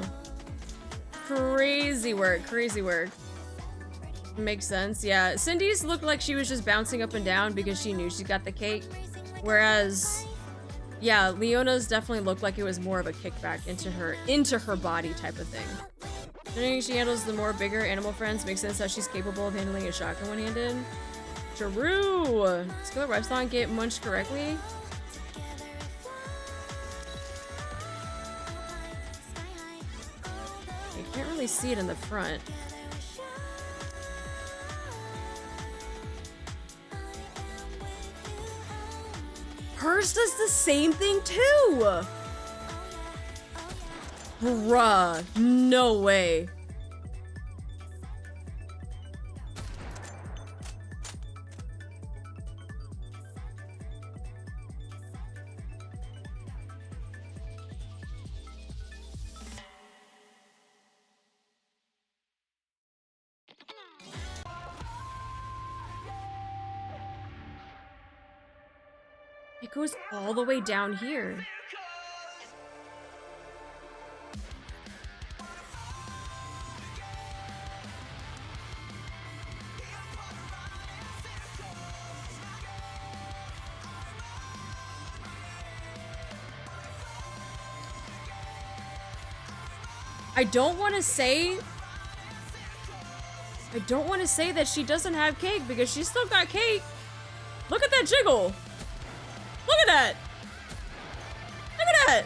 Crazy work, crazy work. Makes sense, yeah. Cindy's looked like she was just bouncing up and down because she knew she got the cake. Whereas, yeah, Leona's definitely looked like it was more of a kickback into her body type of thing. Considering she handles the more bigger animal friends, makes sense how she's capable of handling a shotgun one-handed. True! Skill Repston get munched correctly? You can't really see it in the front. Hers does the same thing too! Bruh, no way. It goes all the way down here. I don't want to say that she doesn't have cake because she's still got cake. Look at that jiggle. Look at that! Look at that!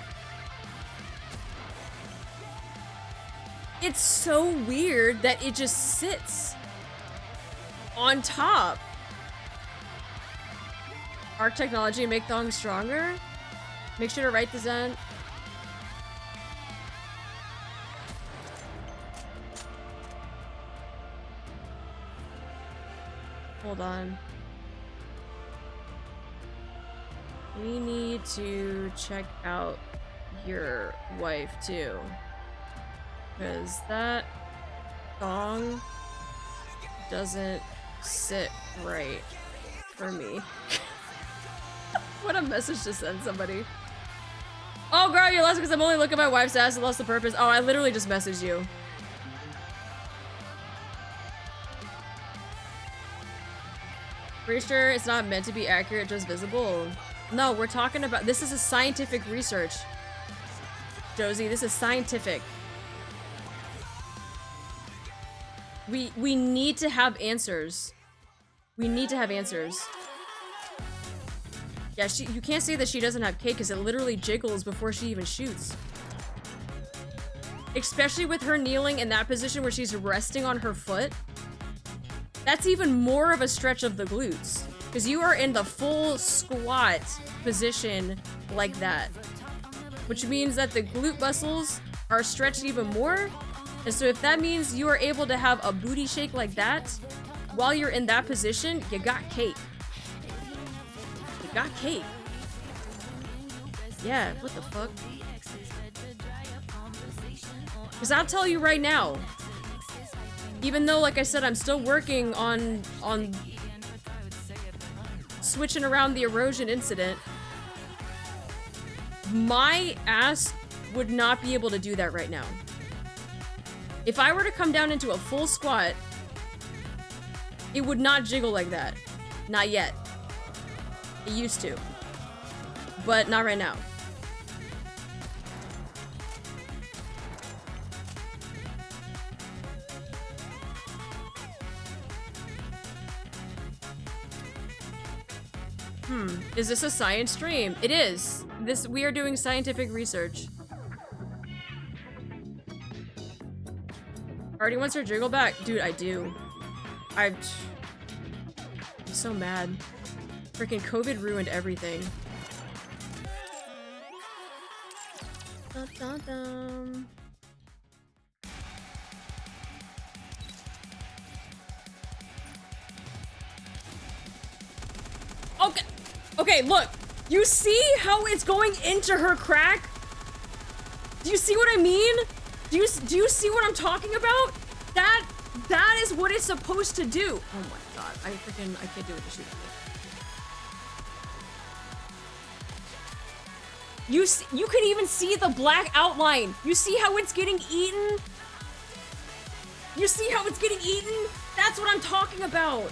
It's so weird that it just sits on top. Arc technology make thongs stronger? Make sure to write this down. Hold on. We need to check out your wife too, because that thong doesn't sit right for me. What a message to send somebody. Oh girl, you're lost because I'm only looking at my wife's ass and lost the purpose. Oh, I literally just messaged you. Pretty sure it's not meant to be accurate, just visible. No, we're talking about, this is a scientific research. Josie, this is scientific. We need to have answers. We need to have answers. Yeah, you can't say that she doesn't have cake because it literally jiggles before she even shoots. Especially with her kneeling in that position where she's resting on her foot. That's even more of a stretch of the glutes. Because you are in the full squat position like that. Which means that the glute muscles are stretched even more. And so if that means you are able to have a booty shake like that, while you're in that position, you got cake. You got cake. Yeah, what the fuck? Because I'll tell you right now, even though, like I said, I'm still working on switching around the erosion incident, my ass would not be able to do that right now. If I were to come down into a full squat, it would not jiggle like that. Not yet. It used to. But not right now. Is this a science stream? It is. We are doing scientific research. Already wants her jiggle back? Dude, I do. I'm so mad. Freaking COVID ruined everything. Dun, dun, dun. Okay. Okay, look. You see how it's going into her crack? Do you see what I mean? Do you see what I'm talking about? That is what it's supposed to do. Oh my god. I can't do it to shoot at me. You can even see the black outline. You see how it's getting eaten? You see how it's getting eaten? That's what I'm talking about.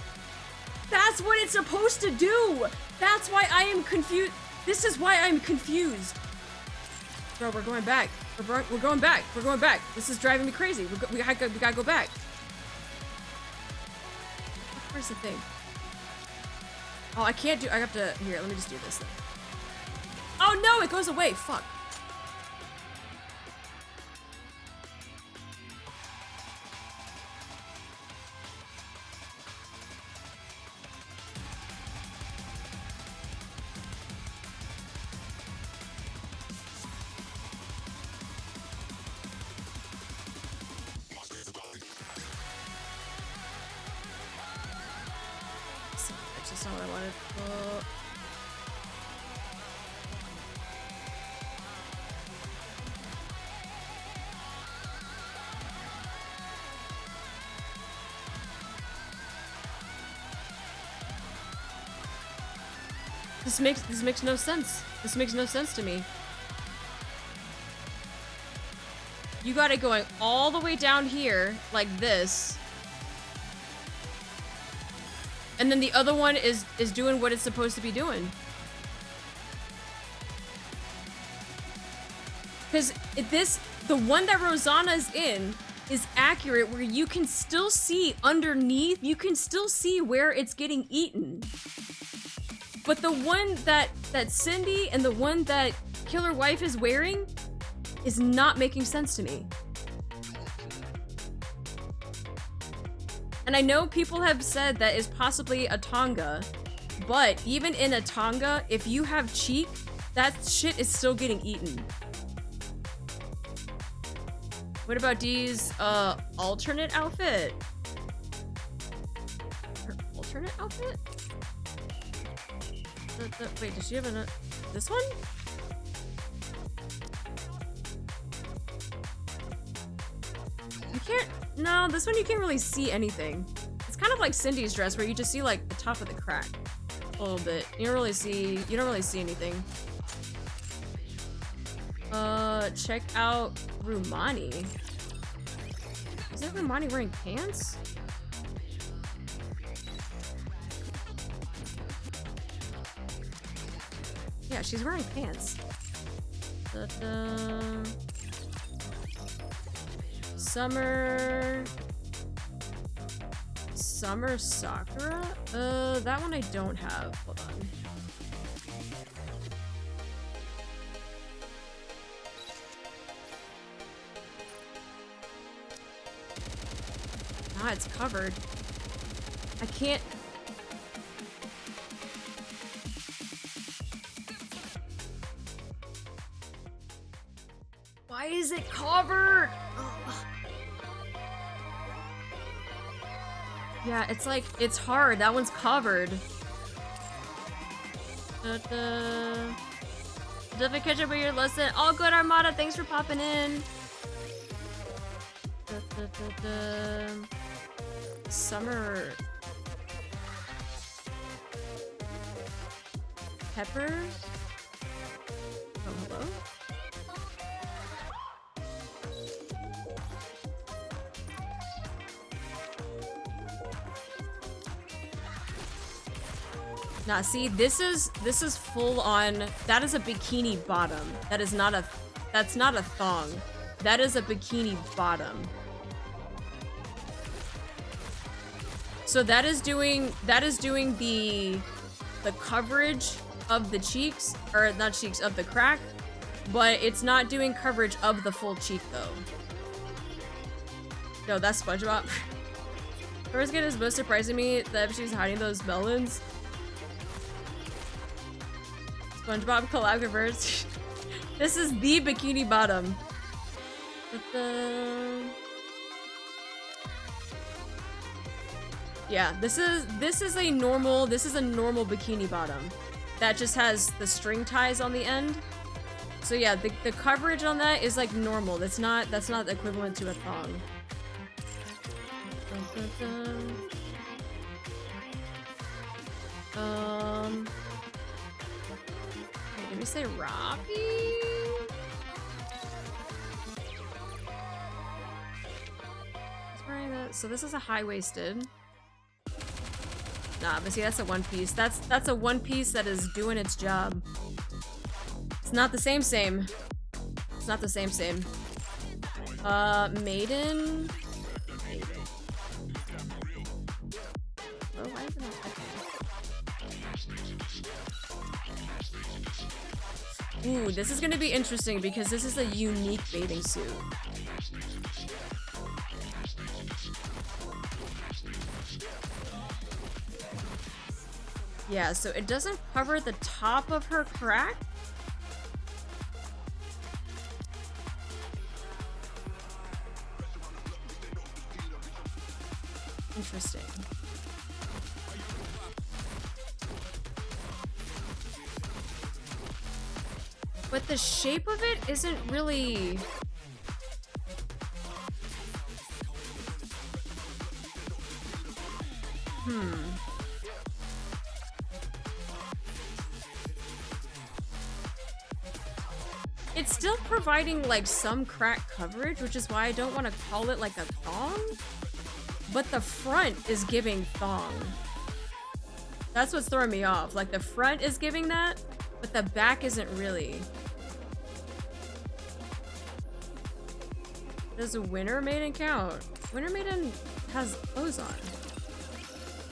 That's what it's supposed to do. That's why I am confused. This is why I'm confused. Bro, we're going back. We're going back. We're going back. This is driving me crazy. We gotta go back. Where's the thing? Oh, I can't do. I have to. Here, let me just do this thing. Oh no, it goes away. Fuck. That's not what I wanted. This makes no sense. This makes no sense to me. You got it going all the way down here, like this. And then the other one is doing what it's supposed to be doing. Because the one that Rosanna's in is accurate where you can still see underneath, you can still see where it's getting eaten. But the one that Cindy and the one that Killer Wife is wearing is not making sense to me. And I know people have said that is possibly a Tonga, but even in a Tonga, if you have cheek, that shit is still getting eaten. What about Dee's alternate outfit? Her alternate outfit? Wait, does she have this one? I can't. No, this one you can't really see anything. It's kind of like Cindy's dress where you just see like the top of the crack a little bit. You don't really see anything. Check out Rumani. Is that Rumani wearing pants? Yeah, she's wearing pants. Summer Sakura? That one I don't have. Hold on. Ah, it's covered. I can't. Why is it covered? Ugh. Yeah, it's like, it's hard. That one's covered. Definitely catch up with your lesson. All good, Armada. Thanks for popping in. Summer. Peppers? Oh, hello? Nah, see, this is full on. That is a bikini bottom. That's not a thong. That is a bikini bottom. So that is doing the the coverage of the cheeks, or not cheeks, of the crack, but it's not doing coverage of the full cheek though. Yo, that's SpongeBob. First kid is most surprising me that she's hiding those melons. SpongeBob collab converts. This is the bikini bottom. Yeah, this is a normal bikini bottom that just has the string ties on the end. So yeah, the coverage on that is like normal. That's not equivalent to a thong. Let me say Robbie. So this is a high-waisted. Nah, but see, that's a one piece. That's a one piece that is doing its job. It's not the same. It's not the same. Maiden. Oh, why is it not okay? Ooh, this is gonna be interesting because this is a unique bathing suit. Yeah, so it doesn't cover the top of her crack. Interesting. But the shape of it isn't really... It's still providing like some crack coverage, which is why I don't want to call it like a thong. But the front is giving thong. That's what's throwing me off. Like the front is giving that, but the back isn't really. Does a Winter Maiden count? Winter Maiden has clothes on,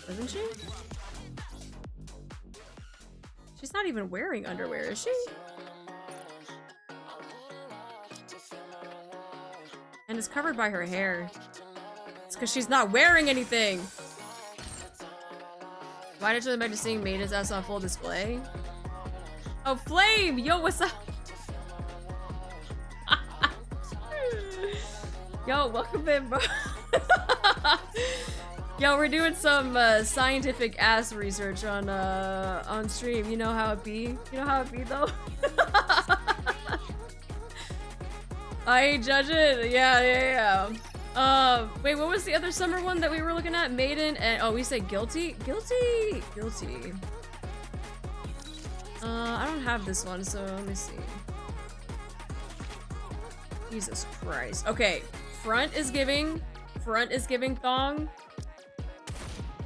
doesn't she? She's not even wearing underwear, is she? And it's covered by her hair. It's because she's not wearing anything. Why did you imagine seeing Maiden's ass on full display? Oh, Flame! Yo, what's up? Yo, welcome in, bro. Yo, we're doing some scientific ass research on stream. You know how it be? You know how it be, though? I ain't judging. Yeah. Wait, what was the other summer one that we were looking at? Maiden and we said guilty. I don't have this one, so let me see. Jesus Christ. Okay, front is giving thong.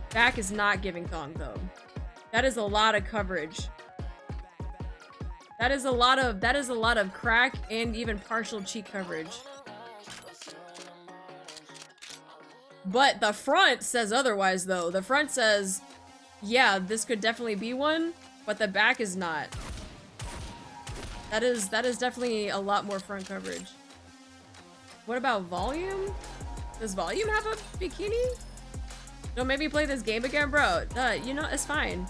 Back is not giving thong though. That is a lot of coverage. That is a lot of crack and even partial cheek coverage. But the front says otherwise though. The front says, yeah, this could definitely be one, but the back is not. That is definitely a lot more front coverage. What about volume? Does volume have a bikini? Don't make me play this game again, bro. You know, it's fine.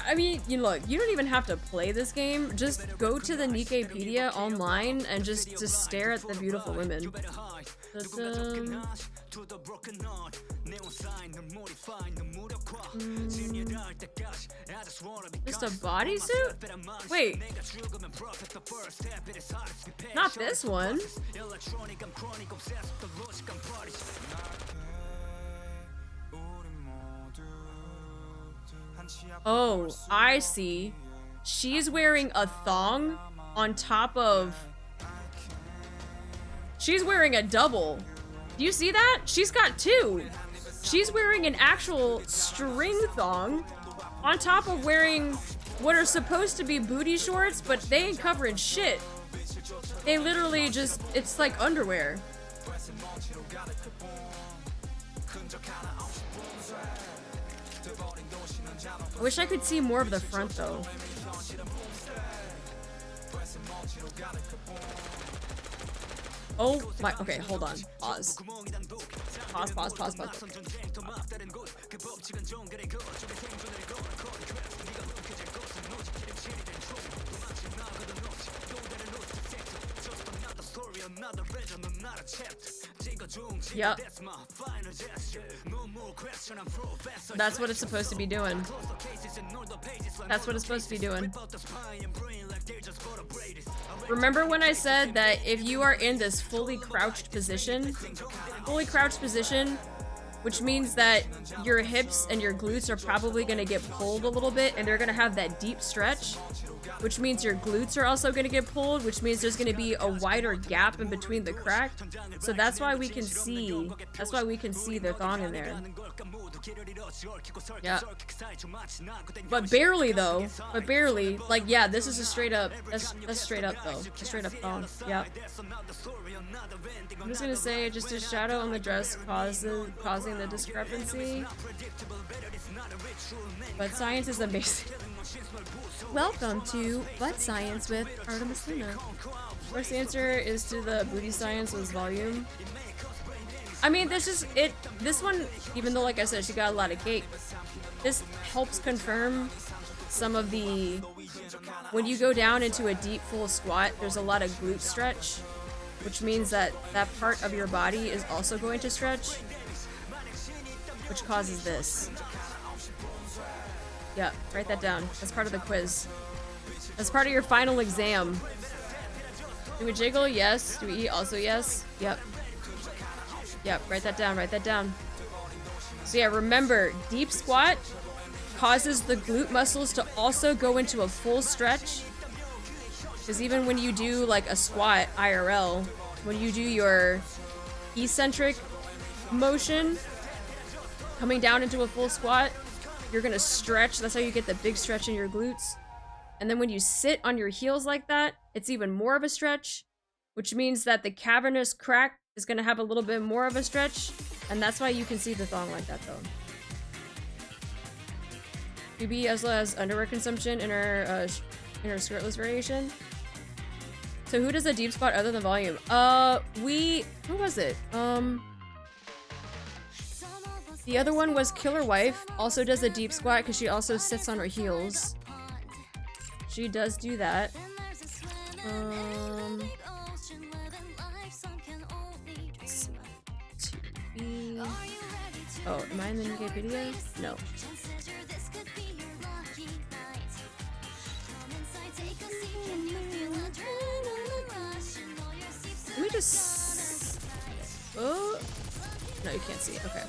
I mean, look, you don't even have to play this game. Just go to the Nikkepedia online and just stare at the beautiful women. Just a bodysuit? Wait. Not this one. Oh, I see. She's wearing a thong on top of... She's wearing a double. Do you see that? She's got two. She's wearing an actual string thong on top of wearing what are supposed to be booty shorts, but they ain't covering shit. They literally just... It's like underwear. I wish I could see more of the front though. Oh my, okay, hold on. Pause. Pause. Yep. That's what it's supposed to be doing. That's what it's supposed to be doing. Remember when I said that if you are in this fully crouched position, which means that your hips and your glutes are probably going to get pulled a little bit and they're going to have that deep stretch, which means your glutes are also going to get pulled, which means there's going to be a wider gap in between the crack. So that's why we can see the thong in there. Yeah. But barely though. But barely. Like, yeah, this is a straight up, that's straight up though. A straight up thong. Yeah. I'm just gonna say just a shadow on the dress causing the discrepancy. But science is amazing. Welcome to Butt Science with Artemis Luna. First answer is to the booty science was volume. I mean, this one, even though like I said, she got a lot of cake, this helps confirm some of the, when you go down into a deep full squat, there's a lot of glute stretch, which means that that part of your body is also going to stretch, which causes this. Yeah, write that down. That's part of the quiz. That's part of your final exam. Do we jiggle? Yes. Do we eat? Also yes. Yep. Yep, write that down, write that down. So yeah, remember, deep squat causes the glute muscles to also go into a full stretch. Because even when you do like a squat IRL, when you do your eccentric motion, coming down into a full squat, you're gonna stretch. That's how you get the big stretch in your glutes. And then when you sit on your heels like that, it's even more of a stretch, which means that the cavernous crack is gonna have a little bit more of a stretch, and that's why you can see the thong like that though. QB also has underwear consumption in her skirtless variation. So who does a deep squat other than volume? Who was it? The other one was Killer Wife, also does a deep squat because she also sits on her heels. She does do that. Oh, am I in the NIKKE video? No. Let me just... Oh! No, you can't see. Okay.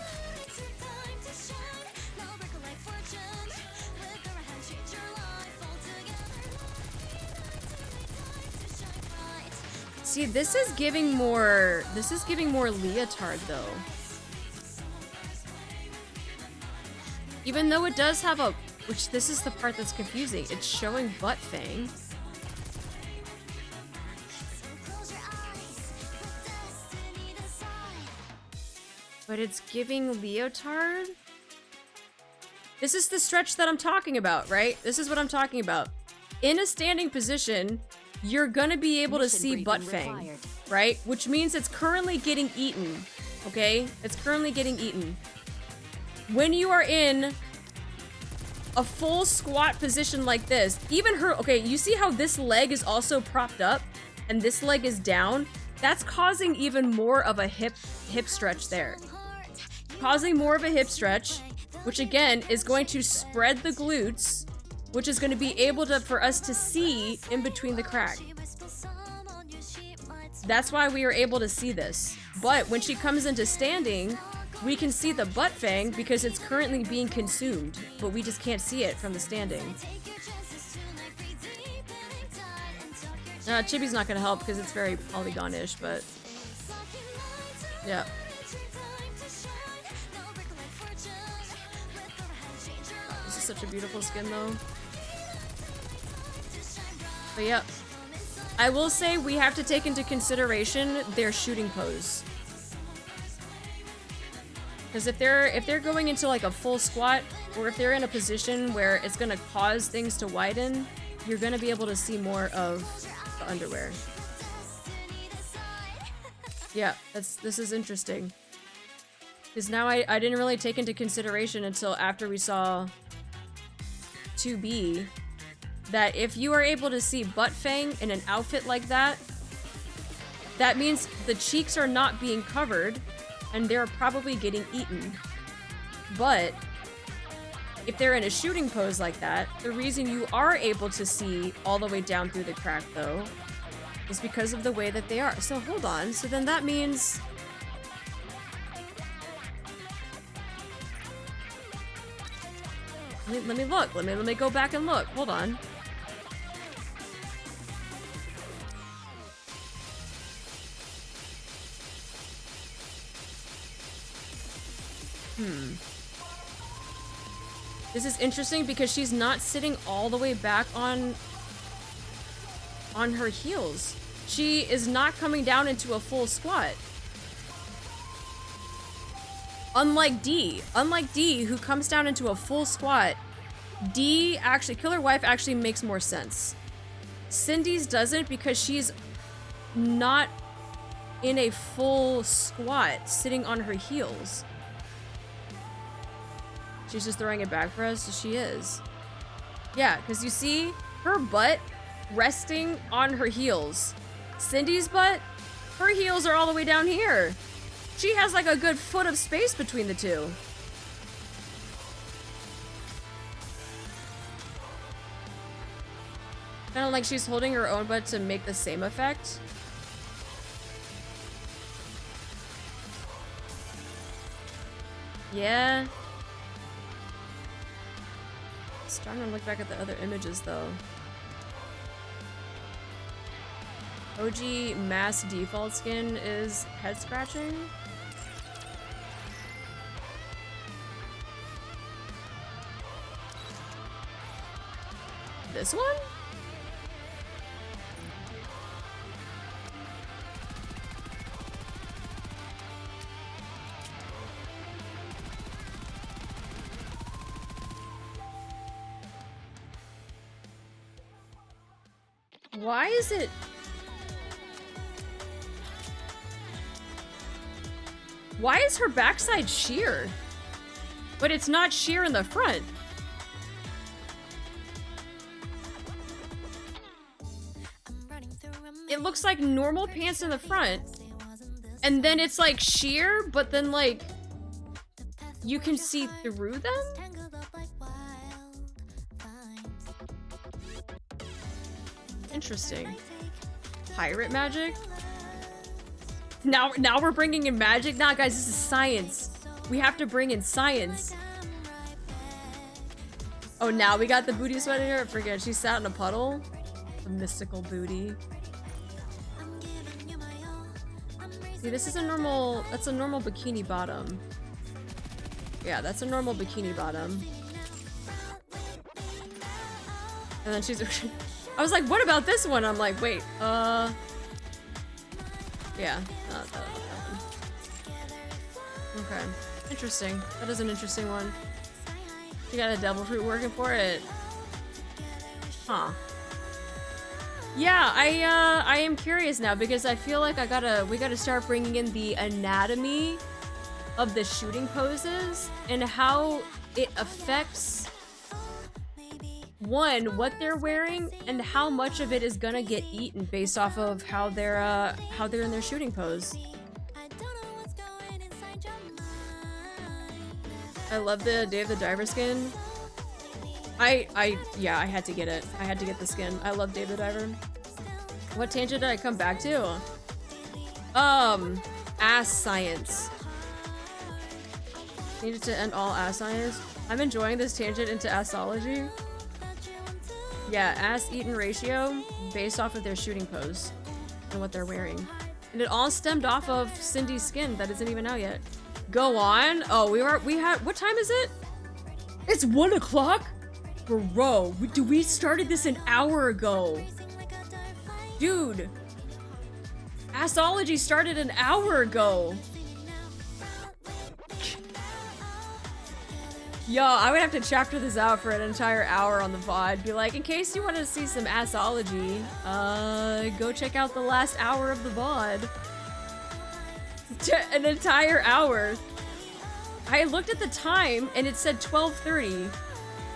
See, this is giving more leotard though. Even though it does have a, which this is the part that's confusing, it's showing butt fang. But it's giving leotard? This is the stretch that I'm talking about, right? This is what I'm talking about. In a standing position, you're gonna be able to see butt fang, right? Which means it's currently getting eaten, okay? It's currently getting eaten. When you are in a full squat position like this, even her, okay, you see how this leg is also propped up and this leg is down? That's causing even more of a hip stretch there. Causing more of a hip stretch, which again is going to spread the glutes, which is going to be able to, for us to see in between the crack. That's why we are able to see this. But when she comes into standing, we can see the butt fang because it's currently being consumed, but we just can't see it from the standing. Chibi's not gonna help because it's very polygon-ish, but yeah. This is such a beautiful skin though. But yeah, I will say we have to take into consideration their shooting pose. Because if they're going into like a full squat, or if they're in a position where it's gonna cause things to widen, you're gonna be able to see more of the underwear. Yeah, this is interesting. Because now I didn't really take into consideration until after we saw 2B that if you are able to see butt fang in an outfit like that, that means the cheeks are not being covered and they're probably getting eaten. But if they're in a shooting pose like that, the reason you are able to see all the way down through the crack though is because of the way that they are. So hold on, so then that means let me look. Let me go back and look. Hold on. This is interesting because she's not sitting all the way back on her heels. She is not coming down into a full squat. Unlike D, who comes down into a full squat, Killer Wife actually makes more sense. Cindy's doesn't because she's not in a full squat, sitting on her heels. She's just throwing it back for us? She is. Yeah, because you see her butt resting on her heels. Cindy's butt, her heels are all the way down here. She has like a good foot of space between the two. Kind of like she's holding her own butt to make the same effect. Yeah. Starting to look back at the other images though. OG mass default skin is head scratching. This one? Why is it? Why is her backside sheer? But it's not sheer in the front. It looks like normal pants in the front. And then it's like sheer, but then like you can see through them? Interesting. Pirate magic? Now we're bringing in magic? Nah, guys, this is science. We have to bring in science. Oh, now we got the booty sweat in here? Forget, she sat in a puddle. The mystical booty. See, this is a normal, that's a normal bikini bottom. Yeah, that's a normal bikini bottom. And then she's, I was like, what about this one? I'm like, wait, yeah, not that one. Okay, interesting. That is an interesting one. You got a devil fruit working for it. Huh. Yeah, I am curious now because I feel like we gotta start bringing in the anatomy of the shooting poses and how it affects one, what they're wearing and how much of it is gonna get eaten based off of how they're in their shooting pose. I love the Day of the Diver skin. Yeah, I had to get it. I had to get the skin. I love Day of the Diver. What tangent did I come back to? Ass science. Needed to end all ass science. I'm enjoying this tangent into ASSology. Yeah, ass eaten ratio based off of their shooting pose and what they're wearing. And it all stemmed off of Cindy's skin that isn't even out yet. Go on. Oh, we had, what time is it? It's 1 o'clock? Bro, we started this an hour ago. Dude. ASSology started an hour ago. Yo, I would have to chapter this out for an entire hour on the VOD. Be like, in case you want to see some ASSology, go check out the last hour of the VOD. An entire hour. I looked at the time and it said 12:30.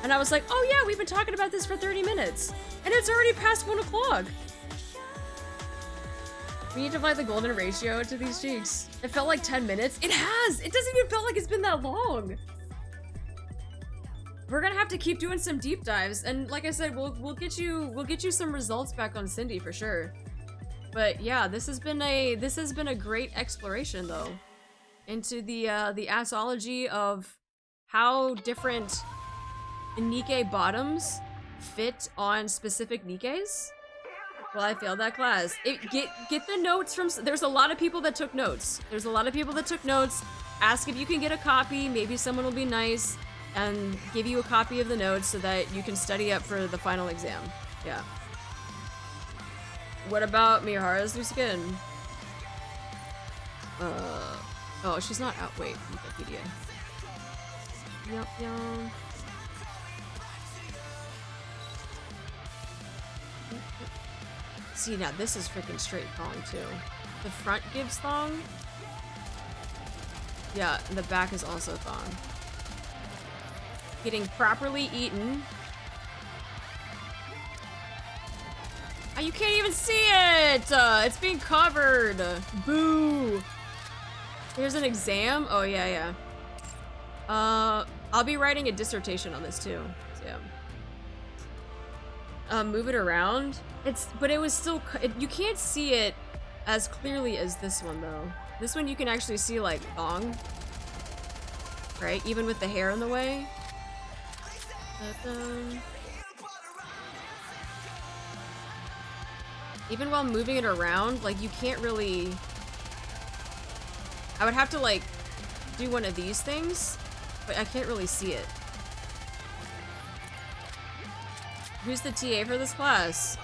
And I was like, oh yeah, we've been talking about this for 30 minutes. And it's already past 1 o'clock. We need to apply the golden ratio to these cheeks. It felt like 10 minutes. It has! It doesn't even feel like it's been that long. We're gonna have to keep doing some deep dives, and like I said, we'll get you some results back on Cindy for sure. But yeah, this has been a great exploration though into the ASSology of how different NIKKE bottoms fit on specific NIKKEs. Well, I failed that class. Get the notes from. There's a lot of people that took notes. Ask if you can get a copy. Maybe someone will be nice and give you a copy of the notes so that you can study up for the final exam. Yeah. What about Mihara's new skin? Oh, she's not out. Wait, Wikipedia. Yup. See, now this is freaking straight thong too. The front gives thong. Yeah, and the back is also thong. Getting properly eaten. Oh, you can't even see it! It's being covered! Boo! Here's an exam? Oh, yeah. I'll be writing a dissertation on this too, so yeah. Move it around. But it was still, you can't see it as clearly as this one though. This one you can actually see like thong. Right? Even with the hair in the way. Even while moving it around, like you can't really... I would have to like do one of these things, but I can't really see it. Who's the TA for this class?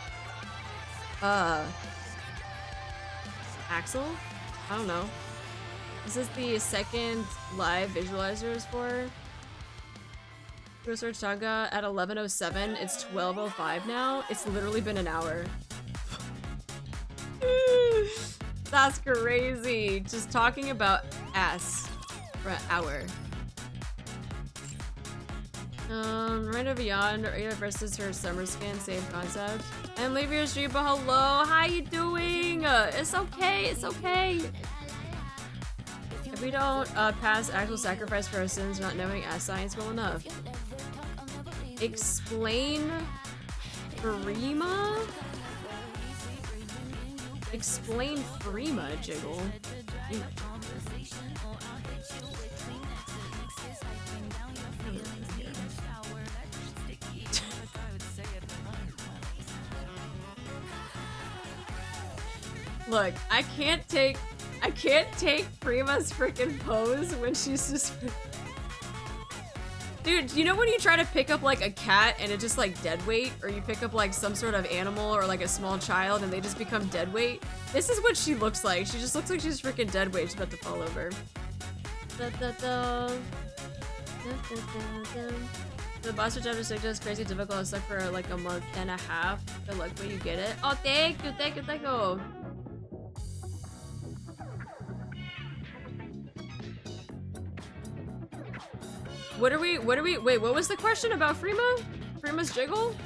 Axel? I don't know. This is the second live visualizers for Research Saga at 11:07. It's 12:05 now. It's literally been an hour. That's crazy. Just talking about ass for an hour. Miranda Beyond, Ada versus her summer skin, same concept. And leave your stream, but hello, how you doing? It's okay, it's okay. If we don't pass actual sacrifice for our sins, not knowing ass science well enough. Explain Frima? Explain Frima, Jiggle. Look, I can't take Prima's freaking pose when she's just... Dude, you know when you try to pick up like a cat and it just like dead weight? Or you pick up like some sort of animal or like a small child and they just become dead weight? This is what she looks like. She just looks like she's freaking dead weight. She's about to fall over. The boss which I've is crazy difficult. It's like for like a month and a half. Good luck when you get it. Oh, thank you. Wait, what was the question about Frima? Frima's jiggle?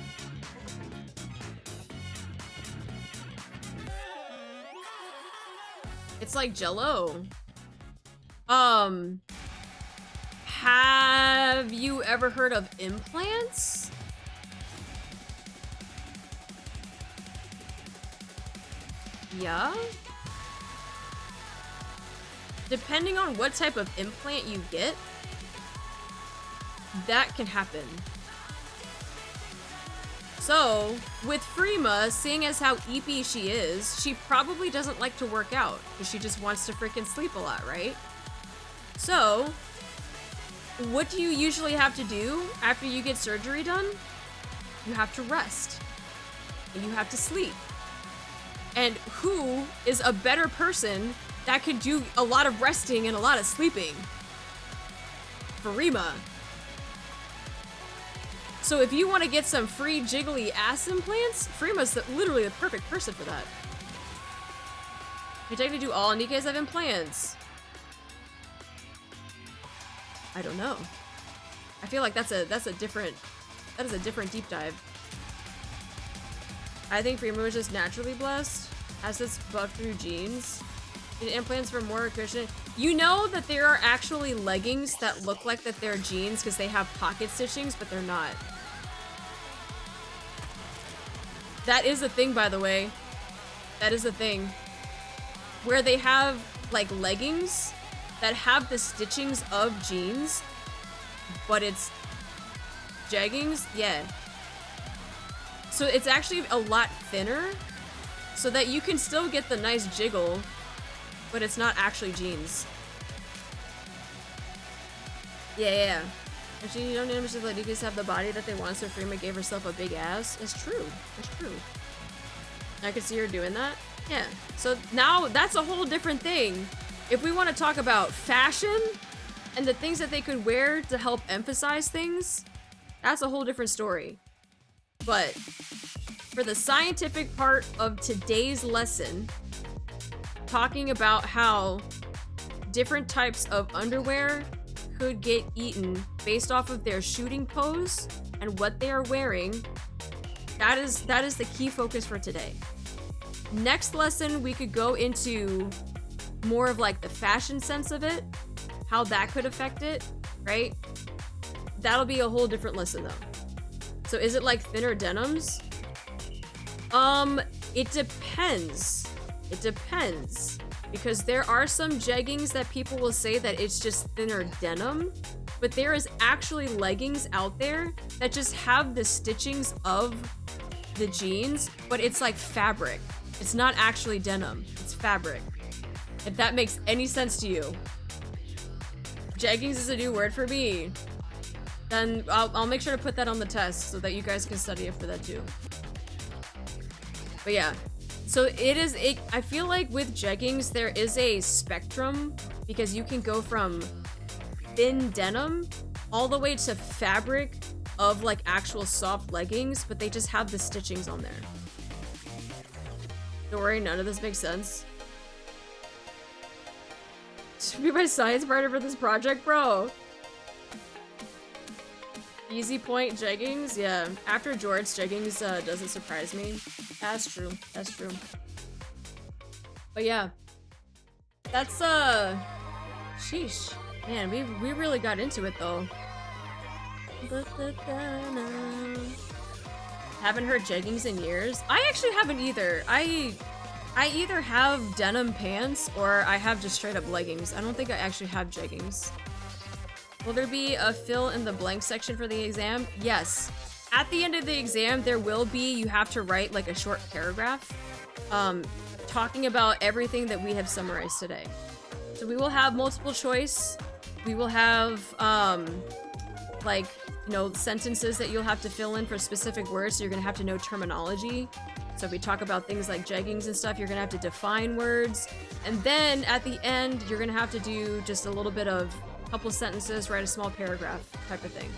It's like Jello. Have you ever heard of implants? Yeah? Depending on what type of implant you get, that can happen. So, with Frima, seeing as how eepy she is, she probably doesn't like to work out, because she just wants to freaking sleep a lot, right? So, what do you usually have to do after you get surgery done? You have to rest. And you have to sleep. And who is a better person that could do a lot of resting and a lot of sleeping? Frima. So if you want to get some free jiggly ass implants, Frima's literally the perfect person for that. You technically do all NIKKEs have implants. I don't know. I feel like that is a different deep dive. I think Frima was just naturally blessed, as it's buffed through genes. It implants for more cushion. You know that there are actually leggings that look like that they're jeans because they have pocket stitchings, but they're not. That is a thing, by the way. That is a thing. Where they have, like, leggings that have the stitchings of jeans, but it's jeggings? Yeah. So it's actually a lot thinner, so that you can still get the nice jiggle, but it's not actually jeans. Yeah. Actually, you don't understand that NIKKEs have the body that they want, so Frima gave herself a big ass. It's true. It's true. I could see her doing that. Yeah. So now that's a whole different thing. If we want to talk about fashion and the things that they could wear to help emphasize things, that's a whole different story. But for the scientific part of today's lesson, talking about how different types of underwear could get eaten based off of their shooting pose and what they are wearing, that is the key focus for today. Next lesson, we could go into more of like the fashion sense of it, how that could affect it, right? That'll be a whole different lesson though. So is it like thinner denims? It depends. It depends. Because there are some jeggings that people will say that it's just thinner denim, but there is actually leggings out there that just have the stitchings of the jeans, but it's like fabric. It's not actually denim, it's fabric. If that makes any sense to you. Jeggings is a new word for me. Then I'll make sure to put that on the test so that you guys can study it for that too. But yeah. So I feel like with jeggings, there is a spectrum because you can go from thin denim all the way to fabric of like actual soft leggings, but they just have the stitchings on there. Don't worry, none of this makes sense. To be my science partner for this project, bro. Easy point jeggings, yeah. After jorts, jeggings doesn't surprise me. That's true. That's true. But yeah, that's sheesh, man. We really got into it though. Haven't heard jeggings in years. I actually haven't either. I either have denim pants or I have just straight up leggings. I don't think I actually have jeggings. Will there be a fill in the blank section for the exam? Yes. At the end of the exam, there will be, you have to write like a short paragraph talking about everything that we have summarized today. So we will have multiple choice. We will have like, you know, sentences that you'll have to fill in for specific words. So you're gonna have to know terminology. So if we talk about things like jeggings and stuff, you're gonna have to define words. And then at the end, you're gonna have to do just a little bit of couple sentences, write a small paragraph type of thing.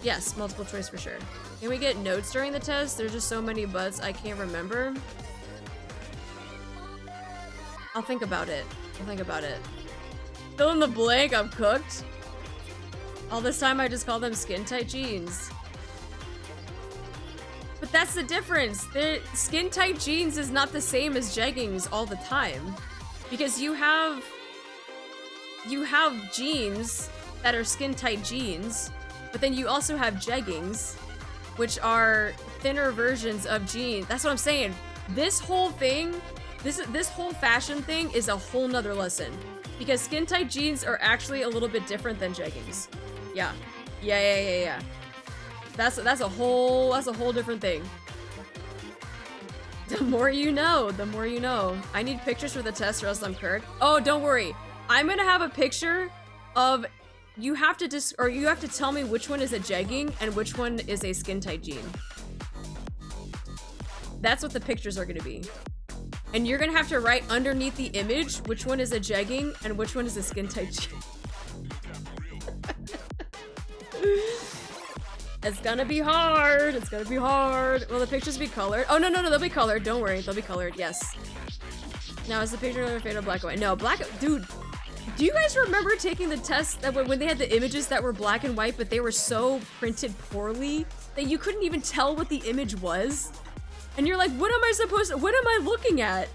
Yes, multiple choice for sure. Can we get notes during the test? There's just so many buts I can't remember. I'll think about it. I'll think about it. Fill in the blank, I'm cooked. All this time I just call them skin tight jeans. But that's the difference. The skin tight jeans is not the same as jeggings all the time. Because you have jeans that are skin tight jeans, but then you also have jeggings, which are thinner versions of jeans. That's what I'm saying. This whole thing, this whole fashion thing is a whole nother lesson because skin tight jeans are actually a little bit different than jeggings. Yeah. That's a whole different thing. The more you know, the more you know. I need pictures for the test or else I'm Kirk. Oh, don't worry. I'm gonna have a picture of, you have to tell me which one is a jegging and which one is a skin tight jean. That's what the pictures are gonna be. And you're gonna have to write underneath the image which one is a jegging and which one is a skin tight jean. It's gonna be hard. It's gonna be hard. Will the pictures be colored? Oh, no, they'll be colored. Don't worry, they'll be colored. Yes. Now, is the picture going to fade to black and white? No, black. Dude, do you guys remember taking the test that when they had the images that were black and white, but they were so printed poorly that you couldn't even tell what the image was? And you're like, what am I looking at?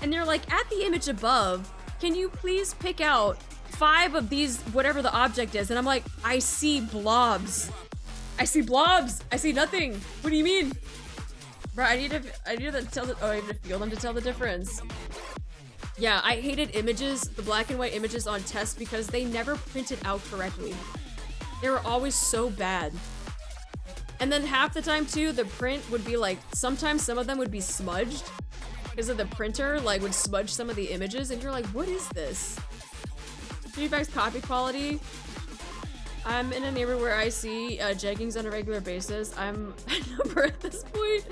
And they're like, at the image above, can you please pick out 5 of these, whatever the object is? And I'm like, I see blobs. I see blobs. I see nothing. What do you mean? Bro, I need to tell the, oh, I have to feel them to tell the difference. Yeah, I hated images, the black and white images on tests because they never printed out correctly. They were always so bad. And then half the time too, the print would be like, sometimes some of them would be smudged because of the printer, like would smudge some of the images and you're like, what is this? Defects copy quality. I'm in a neighborhood where I see jeggings on a regular basis. I'm a number at this point.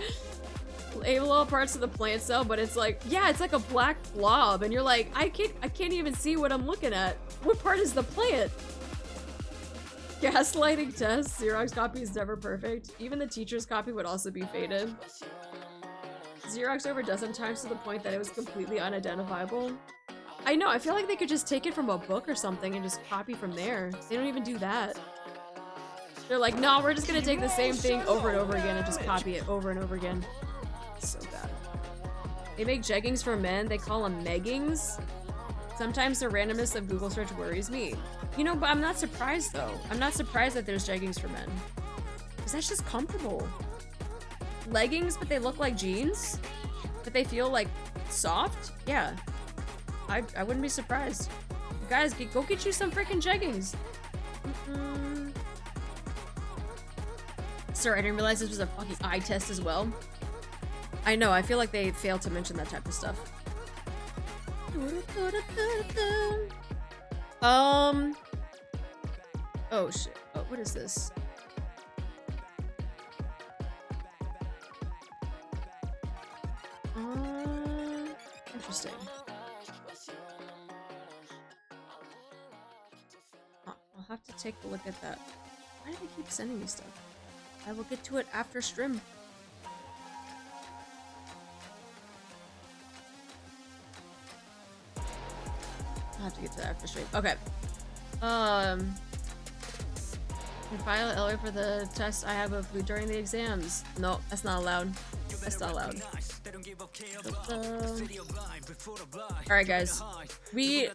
Label all parts of the plant cell, but it's like, yeah, it's like a black blob, and you're like, I can't even see what I'm looking at. What part is the plant? Gaslighting tests. Xerox copy is never perfect. Even the teacher's copy would also be faded. Xerox overdone sometimes to the point that it was completely unidentifiable. I know, I feel like they could just take it from a book or something and just copy from there. They don't even do that. They're like, no, we're just gonna take the same thing over and over again and just copy it over and over again. So bad. They make jeggings for men. They call them meggings. Sometimes the randomness of Google search worries me. You know, but I'm not surprised though. I'm not surprised that there's jeggings for men. Because that's just comfortable. Leggings, but they look like jeans? But they feel like soft? Yeah. I wouldn't be surprised. You guys, go get you some freaking jeggings. Sir, I didn't realize this was a fucking eye test as well. I know, I feel like they failed to mention that type of stuff. Oh shit. Oh, what is this? Interesting. I'll have to take a look at that. Why do they keep sending me stuff? I will get to it after stream. I'll have to get to that after stream. Okay. Can file LA for the test I have of food during the exams. No, that's not allowed. That's not allowed. Alright guys. We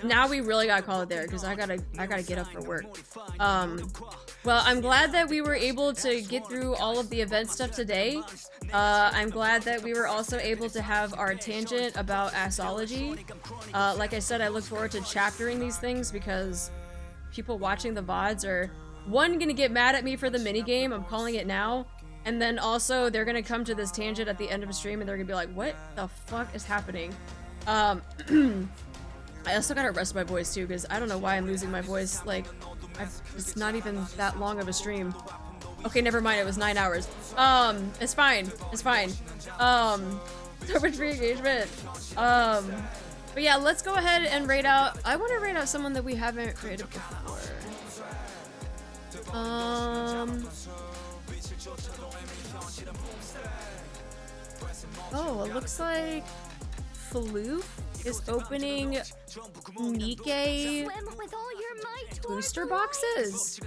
really gotta call it there because I gotta get up for work. Well, I'm glad that we were able to get through all of the event stuff today. I'm glad that we were also able to have our tangent about ASSology. Like I said, I look forward to chaptering these things because people watching the VODs are, one, gonna get mad at me for the minigame, I'm calling it now, and then also they're gonna come to this tangent at the end of a stream and they're gonna be like, what the fuck is happening? I also gotta rest my voice too, because I don't know why I'm losing my voice. Like, it's not even that long of a stream. Okay, never mind, it was 9 hours. It's fine. It's fine. So much free engagement. But yeah, let's go ahead and raid out. I want to raid out someone that we haven't raided before. Oh, it looks like Floof is opening NIKKE booster boxes.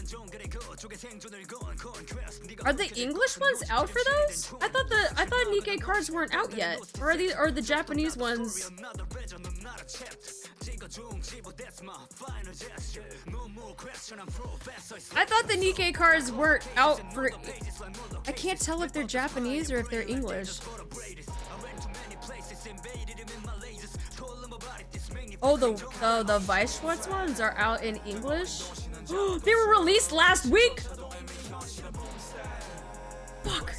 Are the English ones out for those? I thought NIKKE cards weren't out yet. Or are the Japanese ones? I thought the NIKKE cards weren't out for... I can't tell if they're Japanese or if they're English. Oh, the Vice Schwartz ones are out in English? They were released last week? Fuck.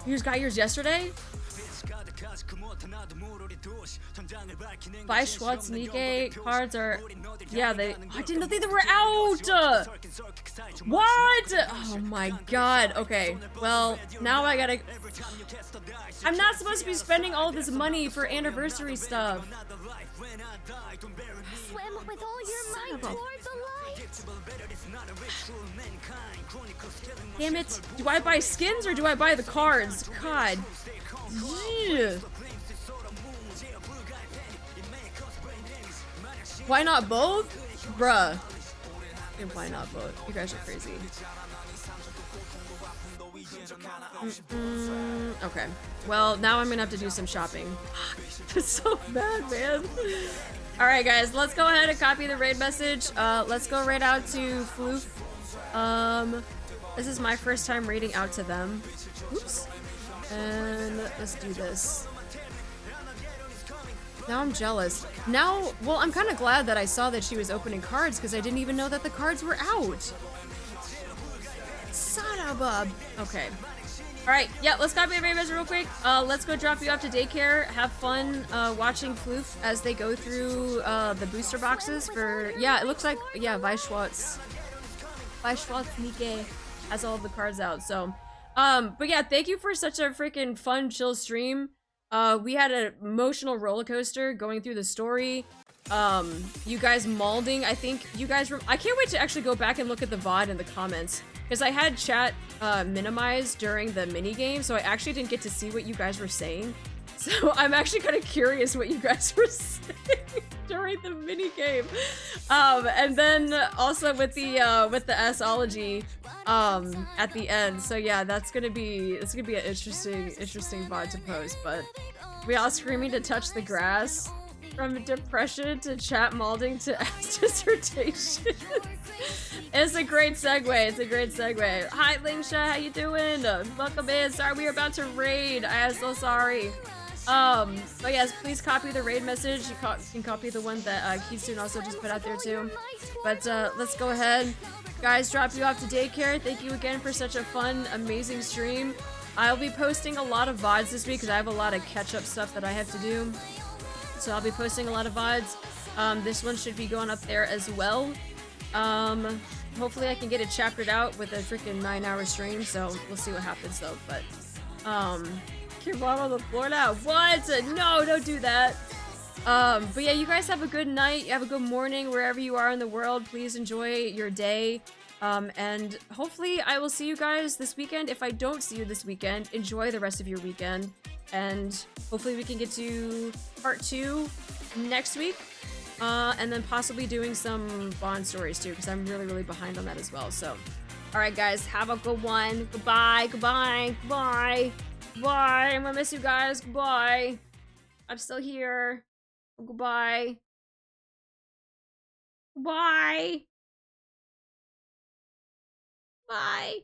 You just got yours yesterday? Vice Schwartz NIKKE cards are... Yeah, I didn't think they were out! What? Oh my god. Okay, well, now I gotta... I'm not supposed to be spending all this money for anniversary stuff. Swim with all your might toward the light. Damn it. Do I buy skins or do I buy the cards? God. Yeah. Why not both? Bruh. Why not both? You guys are crazy. Okay. Well, now I'm gonna have to do some shopping. It's so bad, man. Alright, guys. Let's go ahead and copy the raid message. Let's go raid out to Floof. This is my first time raiding out to them. Oops. And let's do this. Now I'm jealous. Now, well, I'm kind of glad that I saw that she was opening cards because I didn't even know that the cards were out. Son of a... Okay. Alright, yeah, let's copy the raid message real quick. Let's go drop you off to daycare. Have fun watching Floof as they go through the booster boxes for... Yeah, it looks like... Yeah, Weishwartz NIKKE has all of the cards out, so... but yeah, thank you for such a freaking fun, chill stream. We had an emotional roller coaster going through the story. You guys mauling, I think you guys I can't wait to actually go back and look at the VOD in the comments. Because I had chat minimized during the mini game, so I actually didn't get to see what you guys were saying. So I'm actually kind of curious what you guys were saying during the mini game. And then also with the ASSology at the end. So yeah, it's gonna be an interesting VOD to post. But we all screaming to touch the grass, from depression to chat mauling to dissertation. It's a great segue. It's a great segue. Hi, Lingsha, how you doing? Welcome in. Sorry, we were about to raid. I am so sorry. But yes, please copy the raid message. You can copy the one that Kitsune also just put out there too. But let's go ahead. Guys, drop you off to daycare. Thank you again for such a fun, amazing stream. I'll be posting a lot of VODs this week because I have a lot of catch-up stuff that I have to do. So I'll be posting a lot of VODs. This one should be going up there as well. Hopefully I can get it chaptered out with a freaking 9-hour stream, so we'll see what happens though. But your mom on the floor now. What? No, don't do that. But yeah, you guys have a good night. You have a good morning wherever you are in the world. Please enjoy your day. And hopefully I will see you guys this weekend. If I don't see you this weekend, enjoy the rest of your weekend. And hopefully we can get to part 2 next week. And then possibly doing some Bond stories too, because I'm really, really behind on that as well. So, alright guys, have a good one. Goodbye, goodbye, goodbye. Goodbye. I'm gonna miss you guys. Goodbye. I'm still here. Goodbye. Bye. Bye.